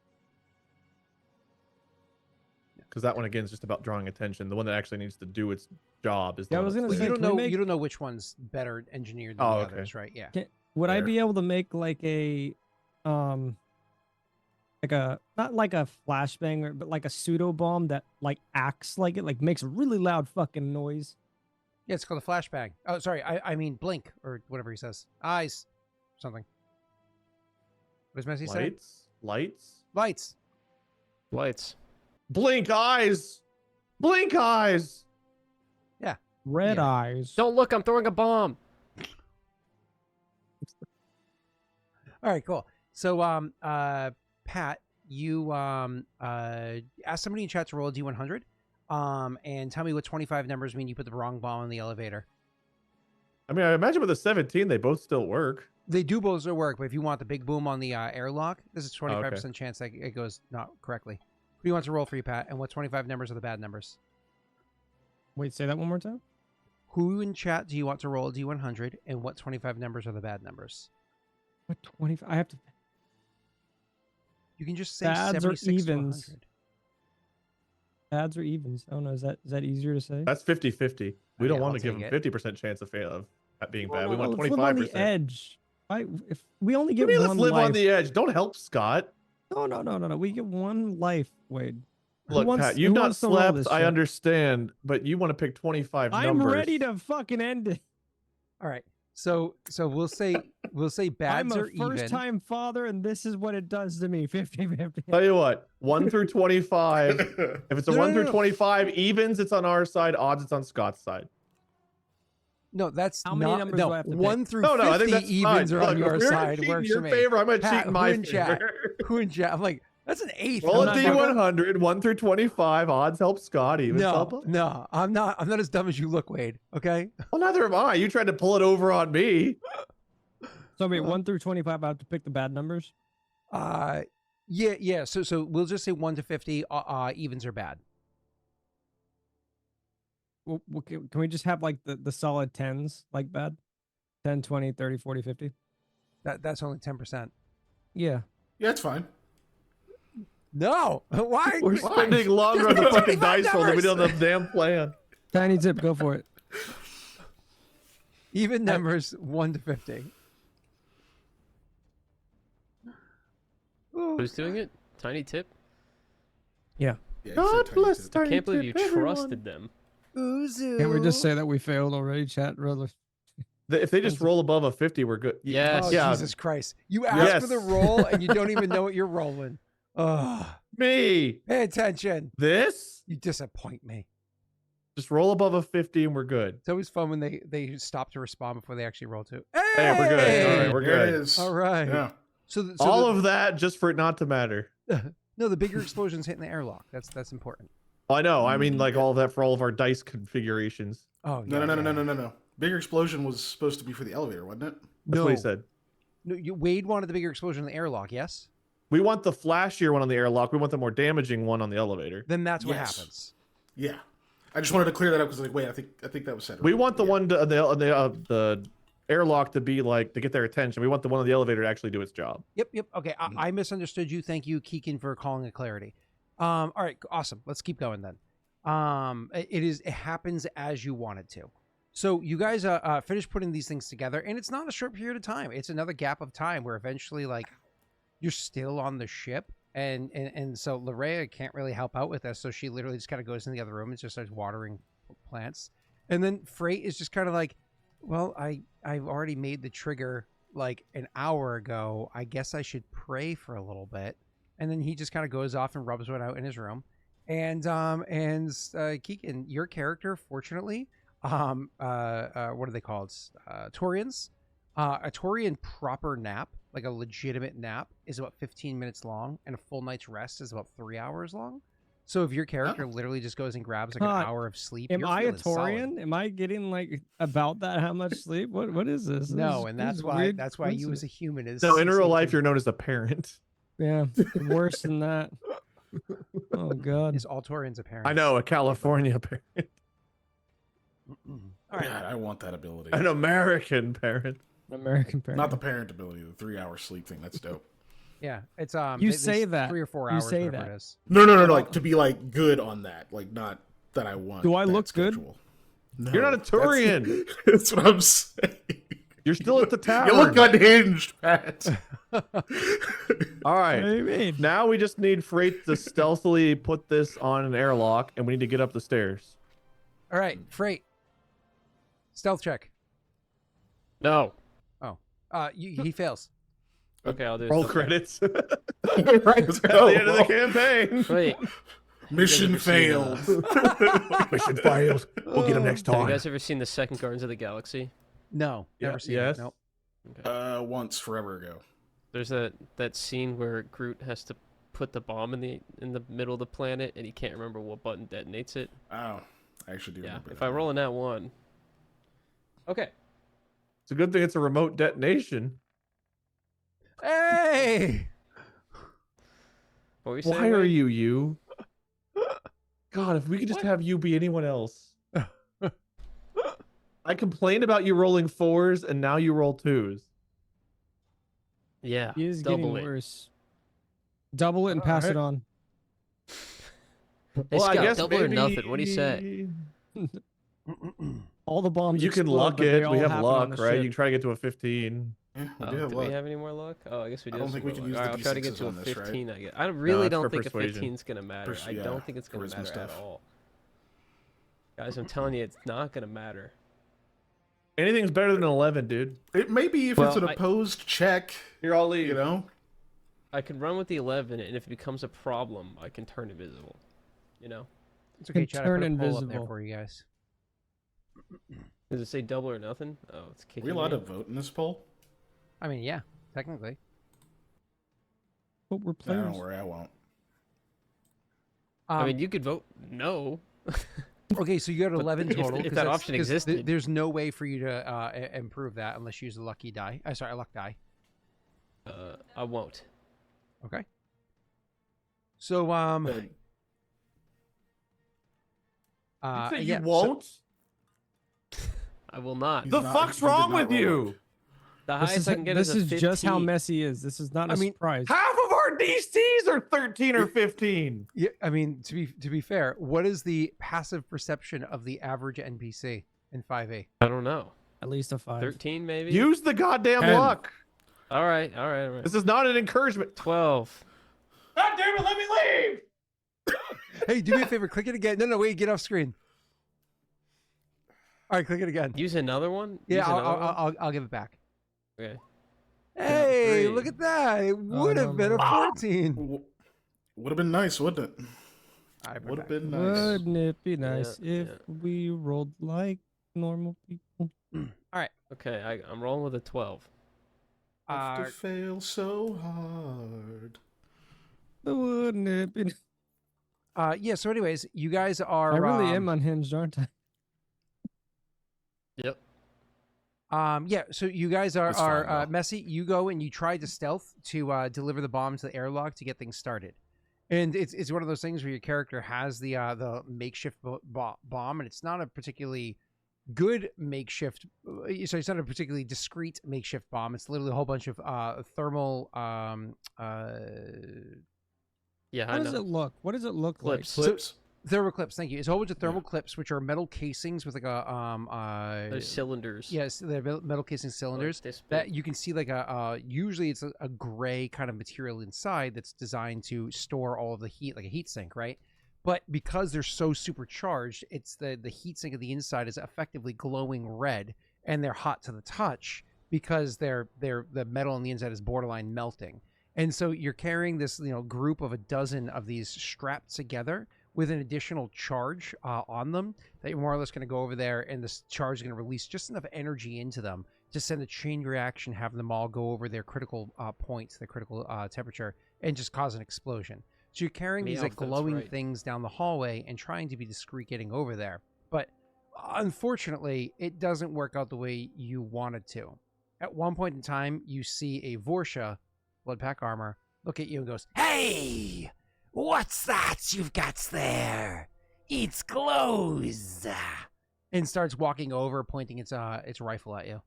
[SPEAKER 3] Because that one again is just about drawing attention. The one that actually needs to do its job is the
[SPEAKER 4] Yeah, I
[SPEAKER 3] one
[SPEAKER 4] was
[SPEAKER 3] that's
[SPEAKER 4] gonna
[SPEAKER 1] But
[SPEAKER 4] say,
[SPEAKER 1] you
[SPEAKER 3] later.
[SPEAKER 1] don't
[SPEAKER 4] can we
[SPEAKER 1] know.
[SPEAKER 4] make-
[SPEAKER 1] You don't know which one's better engineered than
[SPEAKER 3] Oh,
[SPEAKER 1] the
[SPEAKER 3] okay.
[SPEAKER 1] others, right? Yeah.
[SPEAKER 4] Would I
[SPEAKER 3] Fair.
[SPEAKER 4] be able to make like a like a not like a flashbang, but like a pseudo bomb that like acts like it, like makes a really loud fucking noise?
[SPEAKER 1] Yeah, it's called a flashbang. Oh, sorry. I mean blink or whatever he says. Eyes, something. What does Messi say?
[SPEAKER 3] Lights? Lights?
[SPEAKER 1] Lights.
[SPEAKER 6] lights.
[SPEAKER 3] Blink eyes! Blink eyes!
[SPEAKER 4] Red
[SPEAKER 1] Yeah.
[SPEAKER 4] eyes.
[SPEAKER 6] Don't look, I'm throwing a bomb.
[SPEAKER 1] All right, cool. So, Pat, you ask somebody in chat to roll a D100, and tell me what 25 numbers mean you put the wrong bomb in the elevator.
[SPEAKER 3] I mean, I imagine with a 17, they both still work.
[SPEAKER 1] They do both still work, but if you want the big boom on the airlock, there's a 25% chance that it goes not correctly. What do you want to roll for you, Pat? And what 25 numbers are the bad numbers?
[SPEAKER 4] Wait, say that one more time.
[SPEAKER 1] Who in chat do you want to roll a D100, and what 25 numbers are the bad numbers?
[SPEAKER 4] What 25? I have to.
[SPEAKER 1] You can just say
[SPEAKER 4] Bads or
[SPEAKER 1] 76 to
[SPEAKER 4] evens?
[SPEAKER 1] 100.
[SPEAKER 4] Bads or evens? Oh no, is that easier to say?
[SPEAKER 3] That's 50-50. We
[SPEAKER 1] Yeah,
[SPEAKER 3] don't want
[SPEAKER 1] I'll
[SPEAKER 3] to give
[SPEAKER 1] take
[SPEAKER 3] them
[SPEAKER 1] it.
[SPEAKER 3] 50% chance of being
[SPEAKER 4] Well,
[SPEAKER 3] bad.
[SPEAKER 4] no,
[SPEAKER 3] We want
[SPEAKER 4] let's live on
[SPEAKER 3] 25%.
[SPEAKER 4] the edge. If we only
[SPEAKER 3] What
[SPEAKER 4] get
[SPEAKER 3] do you mean,
[SPEAKER 4] one
[SPEAKER 3] let's live
[SPEAKER 4] life.
[SPEAKER 3] on the edge? Don't help Scott.
[SPEAKER 4] No. We get one life, Wade.
[SPEAKER 3] Look, Pat, you've
[SPEAKER 4] who
[SPEAKER 3] not
[SPEAKER 4] wants to roll
[SPEAKER 3] slept.
[SPEAKER 4] this
[SPEAKER 3] I
[SPEAKER 4] shit?
[SPEAKER 3] understand, but you want to pick 25
[SPEAKER 4] I'm
[SPEAKER 3] numbers.
[SPEAKER 4] ready to fucking end it.
[SPEAKER 1] All right. So we'll say bads
[SPEAKER 4] I'm a
[SPEAKER 1] or even.
[SPEAKER 4] first-time father, and this is what it does to me. 50-50.
[SPEAKER 3] Tell you what, 1 through 25. If it's a
[SPEAKER 1] No,
[SPEAKER 3] 1
[SPEAKER 1] no,
[SPEAKER 3] through
[SPEAKER 1] no.
[SPEAKER 3] 25, evens, it's on our side. Odds, it's on Scott's side.
[SPEAKER 1] No, that's
[SPEAKER 4] How many
[SPEAKER 1] not
[SPEAKER 4] numbers
[SPEAKER 1] no
[SPEAKER 4] do I have to pick?
[SPEAKER 1] 1 through
[SPEAKER 3] No,
[SPEAKER 1] 50
[SPEAKER 3] I think that's
[SPEAKER 1] evens
[SPEAKER 3] fine.
[SPEAKER 1] are on
[SPEAKER 3] Look,
[SPEAKER 1] your
[SPEAKER 3] if you're
[SPEAKER 1] side.
[SPEAKER 3] cheating
[SPEAKER 1] Works
[SPEAKER 3] in your
[SPEAKER 1] for me.
[SPEAKER 3] favor, I'm gonna
[SPEAKER 1] Pat,
[SPEAKER 3] cheat in my
[SPEAKER 1] who in chat?
[SPEAKER 3] favor.
[SPEAKER 1] Who in chat? I'm like, that's an eighth.
[SPEAKER 3] Roll a
[SPEAKER 1] motherfucker.
[SPEAKER 3] D100, 1 through 25. Odds help Scott. Evens help us.
[SPEAKER 1] No, I'm not as dumb as you look, Wade. Okay.
[SPEAKER 3] Well, neither am I. You tried to pull it over on me.
[SPEAKER 4] So wait, 1 through 25. I have to pick the bad numbers.
[SPEAKER 1] Yeah. So we'll just say 1 to 50. Evens are bad.
[SPEAKER 4] Well, can we just have like the solid tens, like bad? 10, 20, 30, 40, 50?
[SPEAKER 1] That's only 10%.
[SPEAKER 4] Yeah.
[SPEAKER 2] Yeah, it's fine.
[SPEAKER 1] No. Why?
[SPEAKER 3] We're spending longer on the fucking dice roll than we did on the damn plan.
[SPEAKER 4] Tiny tip, go for it.
[SPEAKER 1] Even numbers 1 to 50. Ooh.
[SPEAKER 6] Who's doing it? Tiny tip?
[SPEAKER 4] Yeah.
[SPEAKER 2] Yeah,
[SPEAKER 3] God bless
[SPEAKER 6] I
[SPEAKER 3] Tiny
[SPEAKER 6] can't believe you
[SPEAKER 3] Tip, everyone.
[SPEAKER 6] trusted them.
[SPEAKER 1] Uzu.
[SPEAKER 4] Can we just say that we failed already, chat? Rather.
[SPEAKER 3] If they just roll above a 50, we're good.
[SPEAKER 6] Yes.
[SPEAKER 1] Oh,
[SPEAKER 3] Yeah.
[SPEAKER 1] Jesus Christ. You ask for the
[SPEAKER 3] Yes.
[SPEAKER 1] roll and you don't even know what you're rolling. Ugh.
[SPEAKER 3] Me.
[SPEAKER 1] Pay attention.
[SPEAKER 3] This?
[SPEAKER 1] You disappoint me.
[SPEAKER 3] Just roll above a 50 and we're good.
[SPEAKER 1] It's always fun when they stop to respond before they actually roll to.
[SPEAKER 3] Hey, we're good. All right, we're
[SPEAKER 2] There it
[SPEAKER 3] good.
[SPEAKER 2] is.
[SPEAKER 1] All right.
[SPEAKER 2] Yeah.
[SPEAKER 1] So
[SPEAKER 3] All of that just for it not to matter.
[SPEAKER 1] no, the bigger explosion's hitting the airlock. That's important.
[SPEAKER 3] I know. I mean, like all of that for all of our dice configurations.
[SPEAKER 1] Oh
[SPEAKER 2] No,
[SPEAKER 1] yeah,
[SPEAKER 2] no, no,
[SPEAKER 1] yeah.
[SPEAKER 2] no, no, no, no. Bigger explosion was supposed to be for the elevator, wasn't it?
[SPEAKER 3] That's
[SPEAKER 1] No,
[SPEAKER 3] what he said.
[SPEAKER 1] no. Wade wanted the bigger explosion in the airlock. Yes.
[SPEAKER 3] We want the flashier one on the airlock. We want the more damaging one on the elevator.
[SPEAKER 1] Then that's what
[SPEAKER 2] Yes.
[SPEAKER 1] happens.
[SPEAKER 2] Yeah. I just wanted to clear that up because, like, wait, I think that was said.
[SPEAKER 3] We
[SPEAKER 2] right.
[SPEAKER 3] want the
[SPEAKER 2] Yeah.
[SPEAKER 3] one to, the airlock to be like to get their attention. We want the one on the elevator to actually do its job.
[SPEAKER 1] Yep. Okay. I misunderstood you. Thank you, Keegan, for calling it clarity. All right. Awesome. Let's keep going then. It happens as you want it to. So you guys finish putting these things together, and it's not a short period of time. It's another gap of time where eventually, like, you're still on the ship, and so Larrea can't really help out with this, so she literally just kind of goes in the other room and just starts watering plants, and then Frait is just kind of like, well, I've already made the trigger like an hour ago. I guess I should pray for a little bit, and then he just kind of goes off and rubs one out in his room, and Keegan, your character, fortunately. What are they called? Taurians. A Taurian proper nap, like a legitimate nap, is about 15 minutes long, and a full night's rest is about 3 hours long. So if your character literally just goes and grabs like an hour of sleep,
[SPEAKER 4] Am
[SPEAKER 1] you're
[SPEAKER 4] I a
[SPEAKER 1] feeling solid.
[SPEAKER 4] Taurian? Am I getting like about that? How much sleep? What is this?
[SPEAKER 1] No, and that's why
[SPEAKER 4] weird
[SPEAKER 1] you as a human is.
[SPEAKER 3] No, in real
[SPEAKER 1] seem
[SPEAKER 3] life,
[SPEAKER 1] to-
[SPEAKER 3] you're known as a parent.
[SPEAKER 4] Yeah, worse than that. Oh god.
[SPEAKER 1] is all Taurians a parent.
[SPEAKER 3] I know, a California parent.
[SPEAKER 1] All right.
[SPEAKER 2] God, I want that ability.
[SPEAKER 3] An American parent.
[SPEAKER 4] American parent.
[SPEAKER 2] Not the parent ability, the 3-hour sleep thing. That's dope.
[SPEAKER 1] Yeah, it's
[SPEAKER 4] You
[SPEAKER 1] there's
[SPEAKER 4] say that.
[SPEAKER 1] 3 or 4
[SPEAKER 4] You
[SPEAKER 1] hours.
[SPEAKER 4] say
[SPEAKER 1] whatever
[SPEAKER 4] that.
[SPEAKER 1] it is.
[SPEAKER 2] No, like to be like good on that, like not that I want.
[SPEAKER 4] Do I
[SPEAKER 2] that
[SPEAKER 4] look good?
[SPEAKER 2] schedule. No,
[SPEAKER 3] You're not a Taurian.
[SPEAKER 2] That's what I'm saying.
[SPEAKER 3] You're still at the tavern.
[SPEAKER 2] You look unhinged, Pat.
[SPEAKER 3] All
[SPEAKER 4] What
[SPEAKER 3] right.
[SPEAKER 4] do you mean?
[SPEAKER 3] Now we just need Freight to stealthily put this on an airlock, and we need to get up the stairs.
[SPEAKER 1] All right, Freight. Stealth check.
[SPEAKER 6] No.
[SPEAKER 1] He fails.
[SPEAKER 6] Okay, I'll do
[SPEAKER 3] Roll
[SPEAKER 6] it.
[SPEAKER 3] credits.
[SPEAKER 2] Right, let's
[SPEAKER 3] At
[SPEAKER 2] go.
[SPEAKER 3] the end of the campaign.
[SPEAKER 6] Wait,
[SPEAKER 2] Mission
[SPEAKER 6] You guys ever
[SPEAKER 2] failed.
[SPEAKER 3] Mission failed. We'll get him next
[SPEAKER 6] have you
[SPEAKER 3] time.
[SPEAKER 6] guys ever seen the second Guardians of the Galaxy?
[SPEAKER 1] No, never seen
[SPEAKER 3] yes.
[SPEAKER 1] it. Nope.
[SPEAKER 2] Once forever ago.
[SPEAKER 6] There's that scene where Groot has to put the bomb in the middle of the planet, and he can't remember what button detonates it.
[SPEAKER 2] Oh, I actually do
[SPEAKER 6] Yeah,
[SPEAKER 2] remember
[SPEAKER 6] if
[SPEAKER 2] that.
[SPEAKER 6] I roll in that one. Okay.
[SPEAKER 3] It's a good thing it's a remote detonation.
[SPEAKER 1] Hey!
[SPEAKER 6] What were you saying?
[SPEAKER 3] Why are
[SPEAKER 6] Wade?
[SPEAKER 3] you? God, if we could just have you be anyone else. I complained about you rolling 4s, and now you roll 2s.
[SPEAKER 6] Yeah,
[SPEAKER 4] He is
[SPEAKER 6] double
[SPEAKER 4] getting
[SPEAKER 6] it.
[SPEAKER 4] worse. Double it and pass it on.
[SPEAKER 6] Hey,
[SPEAKER 3] Well, I
[SPEAKER 6] Scout,
[SPEAKER 3] guess
[SPEAKER 6] double or nothing. What do you say?
[SPEAKER 4] All the bombs
[SPEAKER 3] You can
[SPEAKER 4] explode,
[SPEAKER 3] luck
[SPEAKER 4] but they
[SPEAKER 3] it.
[SPEAKER 4] all
[SPEAKER 3] We have
[SPEAKER 4] happen on
[SPEAKER 3] luck,
[SPEAKER 4] the
[SPEAKER 3] right?
[SPEAKER 4] ship.
[SPEAKER 3] You can try to get to a 15.
[SPEAKER 2] Yeah, we
[SPEAKER 6] Oh,
[SPEAKER 2] do have
[SPEAKER 6] do
[SPEAKER 2] luck.
[SPEAKER 6] we have any more luck? Oh, I guess we do.
[SPEAKER 2] I don't
[SPEAKER 6] have
[SPEAKER 2] think
[SPEAKER 6] some
[SPEAKER 2] we
[SPEAKER 6] more
[SPEAKER 2] can
[SPEAKER 6] luck.
[SPEAKER 2] use
[SPEAKER 6] All
[SPEAKER 2] the
[SPEAKER 6] right, I'll try to get
[SPEAKER 2] D6s
[SPEAKER 6] to a
[SPEAKER 2] on this, right?
[SPEAKER 6] 15. I guess. I really
[SPEAKER 3] it's
[SPEAKER 6] don't
[SPEAKER 3] for
[SPEAKER 6] think a
[SPEAKER 3] persuasion.
[SPEAKER 6] 15 is gonna matter. I
[SPEAKER 2] Yeah,
[SPEAKER 6] don't think it's gonna
[SPEAKER 2] charisma
[SPEAKER 6] matter
[SPEAKER 2] stuff.
[SPEAKER 6] at all. Guys, I'm telling you, it's not gonna matter.
[SPEAKER 3] Anything's better than an 11, dude.
[SPEAKER 2] It may be if it's an opposed check.
[SPEAKER 3] Here, I'll leave.
[SPEAKER 2] You know?
[SPEAKER 6] I can run with the 11, and if it becomes a problem, I can turn invisible. You know?
[SPEAKER 1] It's okay,
[SPEAKER 4] Can
[SPEAKER 1] Chad. I
[SPEAKER 4] turn
[SPEAKER 1] put a poll up there
[SPEAKER 4] invisible.
[SPEAKER 1] for you guys.
[SPEAKER 6] Does it say double or nothing? Oh, it's
[SPEAKER 2] Are
[SPEAKER 6] kicking
[SPEAKER 2] we allowed
[SPEAKER 6] me.
[SPEAKER 2] to vote in this poll?
[SPEAKER 1] I mean, yeah, technically.
[SPEAKER 4] But we're
[SPEAKER 2] I
[SPEAKER 4] players.
[SPEAKER 2] don't worry, I won't.
[SPEAKER 6] I mean, you could vote no.
[SPEAKER 1] Okay, so you got
[SPEAKER 6] But
[SPEAKER 1] 11
[SPEAKER 6] if-
[SPEAKER 1] total.
[SPEAKER 6] if
[SPEAKER 1] 'cause
[SPEAKER 6] that
[SPEAKER 1] that's-
[SPEAKER 6] option
[SPEAKER 1] 'cause
[SPEAKER 6] existed.
[SPEAKER 1] there's no way for you to improve that unless you use a lucky die. Sorry, a luck die.
[SPEAKER 6] I won't.
[SPEAKER 1] Okay. So
[SPEAKER 3] You say
[SPEAKER 1] yeah,
[SPEAKER 3] you won't?
[SPEAKER 6] I will not.
[SPEAKER 3] The
[SPEAKER 2] not-
[SPEAKER 3] fuck's
[SPEAKER 2] he did
[SPEAKER 3] wrong
[SPEAKER 2] not
[SPEAKER 3] with
[SPEAKER 2] roll
[SPEAKER 3] you?
[SPEAKER 6] The
[SPEAKER 4] This
[SPEAKER 6] highest
[SPEAKER 4] is,
[SPEAKER 6] I can get
[SPEAKER 4] this
[SPEAKER 6] is a
[SPEAKER 4] is just how
[SPEAKER 6] 15.
[SPEAKER 4] messy he is. This is not a
[SPEAKER 1] I mean,
[SPEAKER 4] surprise.
[SPEAKER 3] Half of our DCs are 13 or 15.
[SPEAKER 1] yeah. I mean, to be fair, what is the passive perception of the average NPC in 5e?
[SPEAKER 6] I don't know.
[SPEAKER 4] At least a 5.
[SPEAKER 6] 13 maybe?
[SPEAKER 3] Use the goddamn
[SPEAKER 4] 10.
[SPEAKER 3] luck.
[SPEAKER 6] All right.
[SPEAKER 3] This is not an encouragement.
[SPEAKER 6] 12.
[SPEAKER 3] God damn it, let me leave!
[SPEAKER 1] Hey, do me a favor. Click it again. No, wait. Get off screen. All right, click it again.
[SPEAKER 6] Use another one?
[SPEAKER 1] Yeah,
[SPEAKER 6] Use another one?
[SPEAKER 1] I'll give it back.
[SPEAKER 6] Okay.
[SPEAKER 1] Hey,
[SPEAKER 6] 3.
[SPEAKER 1] look at that! It would have been a 14.
[SPEAKER 2] Would have been nice, wouldn't it?
[SPEAKER 1] All right,
[SPEAKER 2] Would
[SPEAKER 1] back.
[SPEAKER 2] have been nice.
[SPEAKER 4] Wouldn't it be nice if
[SPEAKER 6] yeah.
[SPEAKER 4] we rolled like normal people?
[SPEAKER 6] Okay, I'm rolling with a 12.
[SPEAKER 2] Have to fail so hard.
[SPEAKER 4] Wouldn't it be?
[SPEAKER 1] Yeah. So, anyways, you guys are.
[SPEAKER 4] I really am unhinged, aren't I?
[SPEAKER 6] Yep.
[SPEAKER 1] Yeah. So you guys
[SPEAKER 2] It's fine,
[SPEAKER 1] are
[SPEAKER 2] though.
[SPEAKER 1] messy. You go and you try to stealth to deliver the bomb to the airlock to get things started. And it's one of those things where your character has the makeshift bomb, and it's not a particularly good makeshift. So it's not a particularly discreet makeshift bomb. It's literally a whole bunch of thermal.
[SPEAKER 6] Yeah,
[SPEAKER 4] How
[SPEAKER 6] I
[SPEAKER 4] does
[SPEAKER 6] know.
[SPEAKER 4] it look? What does it look
[SPEAKER 6] Clips.
[SPEAKER 4] like?
[SPEAKER 2] Clips.
[SPEAKER 1] Thermal clips. Thank you. It's a whole bunch of thermal clips, which are metal casings with like
[SPEAKER 6] There's cylinders.
[SPEAKER 1] yes, they're metal casing cylinders.
[SPEAKER 6] This big.
[SPEAKER 1] That you can see like usually it's a gray kind of material inside that's designed to store all of the heat, like a heat sink, right? But because they're so supercharged, it's the heat sink of the inside is effectively glowing red, and they're hot to the touch because the metal on the inside is borderline melting. And so you're carrying this group of a dozen of these strapped together with an additional charge on them that you're more or less going to go over there, and this charge is going to release just enough energy into them to send a chain reaction, having them all go over their critical points, their critical temperature, and just cause an explosion. So you're carrying these like
[SPEAKER 6] Meowth, that's
[SPEAKER 1] glowing
[SPEAKER 6] right.
[SPEAKER 1] things down the hallway and trying to be discreet getting over there. But unfortunately, it doesn't work out the way you wanted to. At one point in time, you see a Vorsha, blood pack armor, look at you and goes, "Hey! What's that you've got there? It glows!" And starts walking over, pointing its rifle at you.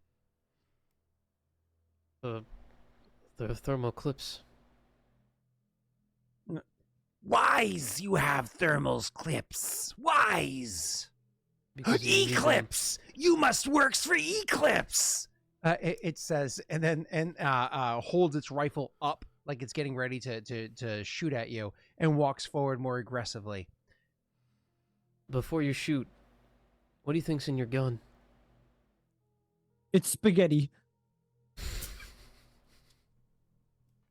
[SPEAKER 6] The thermal clips.
[SPEAKER 1] Wise, you have thermals clips. Wise.
[SPEAKER 6] Because you need them.
[SPEAKER 1] Eclipse! You must works for Eclipse! It says, and then holds its rifle up like it's getting ready to shoot at you, and walks forward more aggressively.
[SPEAKER 6] Before you shoot, what do you think's in your gun?
[SPEAKER 4] It's spaghetti.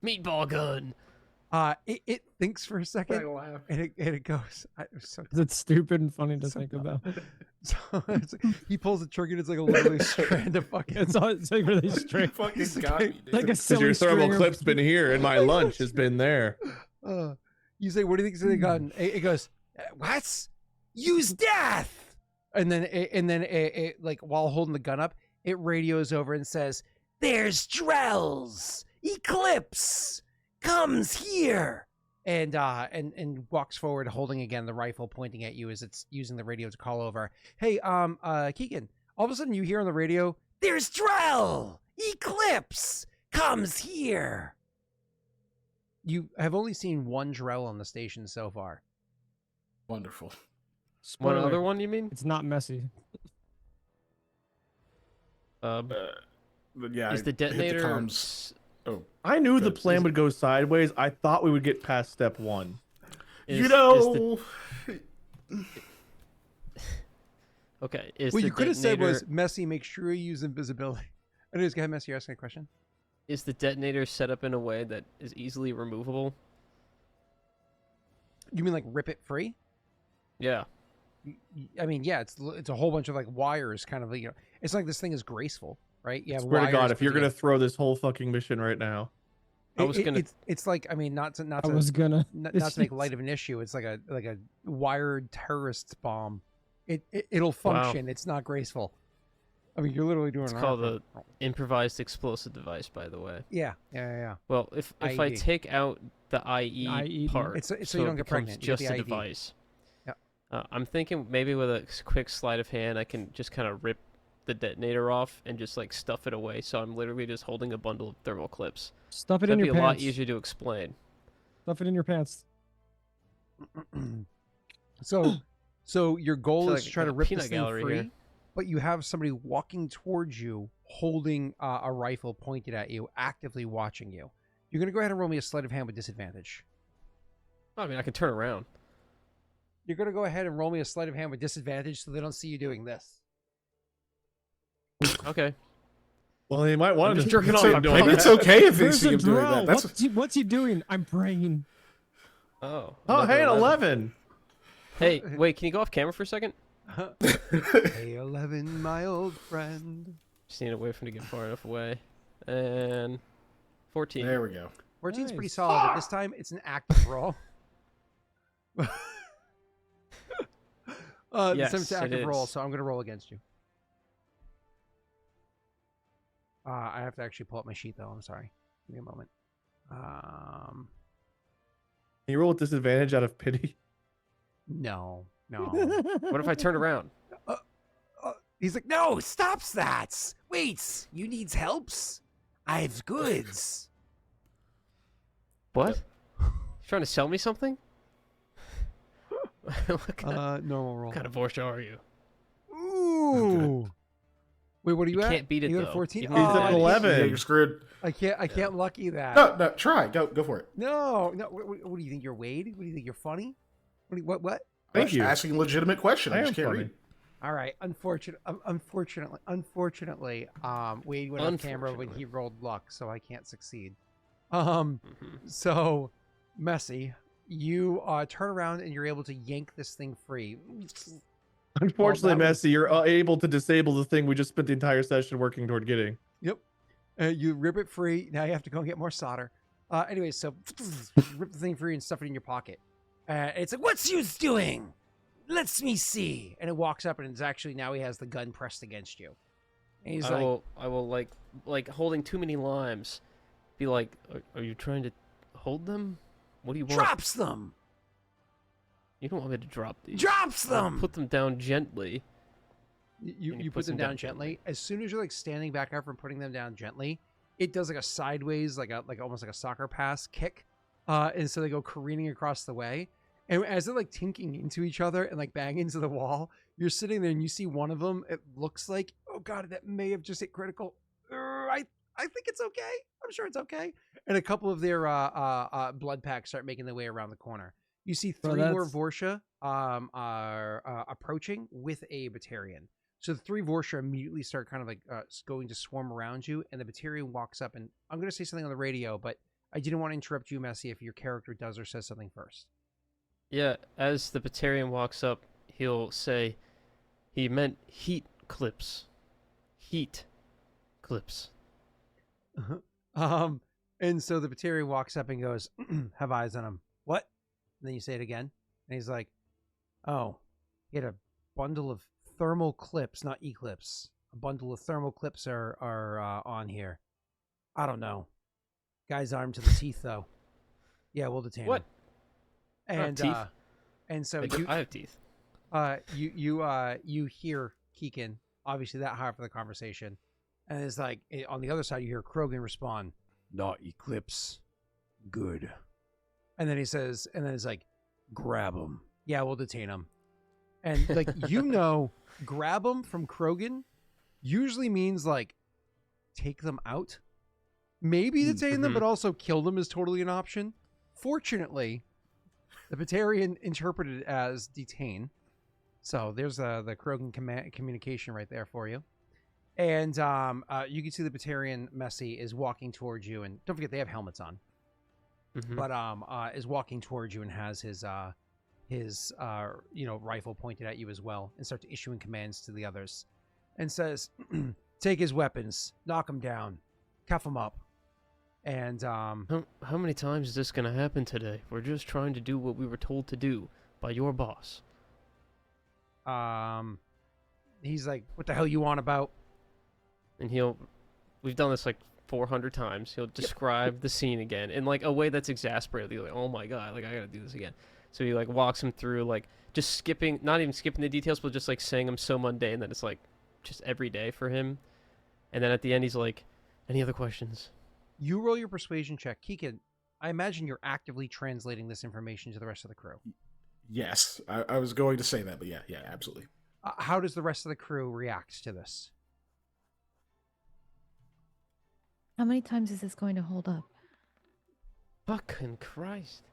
[SPEAKER 6] Meatball gun.
[SPEAKER 1] It thinks for a second,
[SPEAKER 2] laugh.
[SPEAKER 1] and it goes. So,
[SPEAKER 4] It's stupid and funny to
[SPEAKER 1] so
[SPEAKER 4] think
[SPEAKER 1] dumb.
[SPEAKER 4] about.
[SPEAKER 1] So he pulls the trigger, and it's like a literally strand of fucking.
[SPEAKER 4] It's like really straight.
[SPEAKER 2] Fucking got me, dude.
[SPEAKER 4] Like a
[SPEAKER 3] Because
[SPEAKER 4] silly
[SPEAKER 3] your thermal
[SPEAKER 4] stringer.
[SPEAKER 3] clip's been here, and my lunch has been there.
[SPEAKER 1] You say, "What do you think's in the gun?" It goes, "What? Use death!" And then it like while holding the gun up, it radios over and says, "There's Drells! Eclipse comes here!" And walks forward, holding again the rifle, pointing at you as it's using the radio to call over. "Hey, Keegan, All of a sudden, you hear on the radio, "There's Drell! Eclipse comes here!" You have only seen one Drell on the station so far.
[SPEAKER 2] Wonderful.
[SPEAKER 6] What
[SPEAKER 4] Spoiler,
[SPEAKER 6] other one you mean?
[SPEAKER 4] It's not messy.
[SPEAKER 2] But yeah,
[SPEAKER 6] Is the
[SPEAKER 2] hit the
[SPEAKER 6] detonator?
[SPEAKER 2] comms. Oh,
[SPEAKER 3] I knew the
[SPEAKER 2] Good.
[SPEAKER 3] plan would go sideways. I thought we would get past step 1.
[SPEAKER 6] Okay. Is
[SPEAKER 1] What
[SPEAKER 6] the
[SPEAKER 1] you could have said was,
[SPEAKER 6] detonator-
[SPEAKER 1] "Messy, make sure you use invisibility." Anyways, go ahead, Messy. You're asking a question.
[SPEAKER 6] Is the detonator set up in a way that is easily removable?
[SPEAKER 1] You mean like rip it free?
[SPEAKER 6] Yeah.
[SPEAKER 1] I mean, yeah, it's a whole bunch of like wires, kind of, you know. It's like this thing is graceful, right? You have
[SPEAKER 3] Swear to
[SPEAKER 1] wires
[SPEAKER 3] God, if
[SPEAKER 1] put
[SPEAKER 3] you're gonna
[SPEAKER 1] together.
[SPEAKER 3] throw this whole fucking mission right now,
[SPEAKER 1] It's like, I mean, not to
[SPEAKER 4] I was gonna.
[SPEAKER 1] not to make light of an issue. It's like a wired terrorist bomb. It'll function. It's not graceful. I mean, you're literally doing.
[SPEAKER 6] It's called a improvised explosive device, by the way.
[SPEAKER 1] Yeah.
[SPEAKER 6] Well, if I
[SPEAKER 1] IED.
[SPEAKER 6] take out the IE
[SPEAKER 4] IED.
[SPEAKER 6] part,
[SPEAKER 1] It's so you don't
[SPEAKER 6] it
[SPEAKER 1] get
[SPEAKER 6] becomes
[SPEAKER 1] pregnant. You get
[SPEAKER 6] just
[SPEAKER 1] the
[SPEAKER 6] a
[SPEAKER 1] IED.
[SPEAKER 6] device.
[SPEAKER 1] Yeah.
[SPEAKER 6] I'm thinking maybe with a quick sleight of hand, I can just kind of rip the detonator off and just like stuff it away. So I'm literally just holding a bundle of thermal clips.
[SPEAKER 4] Stuff it
[SPEAKER 6] That'd
[SPEAKER 4] in
[SPEAKER 6] be
[SPEAKER 4] your
[SPEAKER 6] a lot
[SPEAKER 4] pants.
[SPEAKER 6] easier to explain.
[SPEAKER 4] Stuff it in your pants.
[SPEAKER 1] So your goal
[SPEAKER 6] feel
[SPEAKER 1] is
[SPEAKER 6] like
[SPEAKER 1] to try
[SPEAKER 6] a
[SPEAKER 1] to rip
[SPEAKER 6] peanut
[SPEAKER 1] this thing
[SPEAKER 6] gallery
[SPEAKER 1] free,
[SPEAKER 6] here.
[SPEAKER 1] but you have somebody walking towards you, holding a rifle pointed at you, actively watching you. You're gonna go ahead and roll me a sleight of hand with disadvantage.
[SPEAKER 6] I mean, I can turn around.
[SPEAKER 1] You're gonna go ahead and roll me a sleight of hand with disadvantage, so they don't see you doing this.
[SPEAKER 6] Okay.
[SPEAKER 3] well, they might want to
[SPEAKER 6] just
[SPEAKER 3] just
[SPEAKER 6] jerking
[SPEAKER 3] jerking
[SPEAKER 6] off.
[SPEAKER 3] off. Doing
[SPEAKER 2] Maybe
[SPEAKER 3] that.
[SPEAKER 2] it's okay if they
[SPEAKER 4] There's
[SPEAKER 2] see
[SPEAKER 4] a
[SPEAKER 2] him doing
[SPEAKER 4] drow.
[SPEAKER 2] that.
[SPEAKER 4] What's he doing? I'm praying.
[SPEAKER 6] Oh.
[SPEAKER 3] Oh,
[SPEAKER 6] another
[SPEAKER 3] hey, an 11.
[SPEAKER 6] Hey, wait, can you go off camera for a second?
[SPEAKER 1] Hey, 11, my old friend.
[SPEAKER 6] Just need to wait for him to get far enough away. And 14.
[SPEAKER 2] There we go.
[SPEAKER 1] 14's pretty
[SPEAKER 4] Nice.
[SPEAKER 1] solid, but this time it's an active roll. This time it's
[SPEAKER 6] Yes,
[SPEAKER 1] an
[SPEAKER 6] it
[SPEAKER 1] active roll,
[SPEAKER 6] is.
[SPEAKER 1] so I'm gonna roll against you. I have to actually pull up my sheet though. I'm sorry. Give me a moment.
[SPEAKER 3] Can you roll with disadvantage out of pity?
[SPEAKER 1] No.
[SPEAKER 6] What if I turn around?
[SPEAKER 1] He's like, no, stops that. Wait, you needs helps? I've goods.
[SPEAKER 6] What? You trying to sell me something? What
[SPEAKER 1] Normal roll.
[SPEAKER 6] kind of Vorsha are you?
[SPEAKER 1] Ooh. Wait, what are you
[SPEAKER 6] You
[SPEAKER 1] at?
[SPEAKER 6] can't beat it,
[SPEAKER 1] You
[SPEAKER 6] though.
[SPEAKER 1] got a 14?
[SPEAKER 6] You
[SPEAKER 3] He's
[SPEAKER 6] can't
[SPEAKER 3] at
[SPEAKER 6] beat
[SPEAKER 3] an
[SPEAKER 6] it.
[SPEAKER 3] 11.
[SPEAKER 2] Yeah, you're screwed.
[SPEAKER 1] I can't lucky that.
[SPEAKER 2] No, try. Go for it.
[SPEAKER 1] No. What do you think? You're Wade? What do you think? You're funny? What?
[SPEAKER 3] Thank you.
[SPEAKER 2] Asking a legitimate question.
[SPEAKER 3] I
[SPEAKER 2] I
[SPEAKER 3] am
[SPEAKER 2] just can't
[SPEAKER 3] funny.
[SPEAKER 2] read.
[SPEAKER 1] All right. Unfortunately, Wade went on camera when he rolled luck, so I can't succeed. So, Messy, you turn around and you're able to yank this thing free.
[SPEAKER 3] Unfortunately,
[SPEAKER 1] that was-
[SPEAKER 3] Messi, you're able to disable the thing we just spent the entire session working toward getting.
[SPEAKER 1] Yep. You rip it free. Now you have to go and get more solder. Anyway, so rip the thing free and stuff it in your pocket. It's like, what's you doing? Let's me see. And it walks up and it's actually, now he has the gun pressed against you. And he's
[SPEAKER 6] I will like holding too many limes. Be like, are you trying to hold them? What do you want?
[SPEAKER 1] drops them.
[SPEAKER 6] You don't want me to drop these.
[SPEAKER 1] Drops
[SPEAKER 6] I'll
[SPEAKER 1] them.
[SPEAKER 6] Put them down gently.
[SPEAKER 1] You
[SPEAKER 6] And he
[SPEAKER 1] put
[SPEAKER 6] puts
[SPEAKER 1] them
[SPEAKER 6] them
[SPEAKER 1] down
[SPEAKER 6] down
[SPEAKER 1] gently. As soon as you're like standing back up from putting them down gently, it does like a sideways, like almost like a soccer pass kick. And so they go careening across the way. And as they're like tinking into each other and like bang into the wall, you're sitting there and you see one of them. It looks like, oh god, that may have just hit critical. I think it's okay. I'm sure it's okay. And a couple of their blood packs start making their way around the corner. You see three more Vorsha are approaching with a Batarian. So the three Vorsha immediately start kind of like going to swarm around you, and the Batarian walks up, and I'm going to say something on the radio, but I didn't want to interrupt you, Messy, if your character does or says something first.
[SPEAKER 6] Yeah, as the Batarian walks up, he'll say, he meant heat clips. Heat clips.
[SPEAKER 1] And so the Batarian walks up and goes, have eyes on him. What? And then you say it again. And he's like, oh, he had a bundle of thermal clips, not eclipse. A bundle of thermal clips are on here. I don't know. Guy's armed to the teeth, though. Yeah, we'll detain
[SPEAKER 6] What?
[SPEAKER 1] him.
[SPEAKER 6] I have
[SPEAKER 1] And
[SPEAKER 6] teeth.
[SPEAKER 1] and so
[SPEAKER 6] I have teeth.
[SPEAKER 1] you hear Kiken obviously that high for the conversation. And it's like on the other side, you hear Krogan respond, "Not Eclipse, good." And then he says, and then it's like, "Grab him." Yeah, we'll detain him. And like grab him from Krogan usually means like take them out. Maybe detain them, but also kill them is totally an option. Fortunately, the Batarian interpreted it as detain. So there's the Krogan communication right there for you. And you can see the Batarian Messi is walking towards you, and don't forget they have helmets on. But is walking towards you and has his rifle pointed at you as well, and starts issuing commands to the others, and says, "Take his weapons, knock him down, cuff him up." And
[SPEAKER 6] how many times is this gonna happen today? We're just trying to do what we were told to do by your boss.
[SPEAKER 1] He's like, "What the hell you on about?"
[SPEAKER 6] And we've done this like 400 times. He'll describe the scene again in like a way that's exasperated. You're like, "Oh my god, like I gotta do this again." So he like walks him through, like just not even skipping the details, but just like saying them so mundane that it's like just every day for him. And then at the end, he's like, "Any other questions?"
[SPEAKER 1] You roll your persuasion check. Kiken, I imagine you're actively translating this information to the rest of the crew.
[SPEAKER 2] Yes, I was going to say that, but yeah, absolutely.
[SPEAKER 1] How does the rest of the crew react to this?
[SPEAKER 5] How many times is this going to hold up?
[SPEAKER 6] Fucking Christ.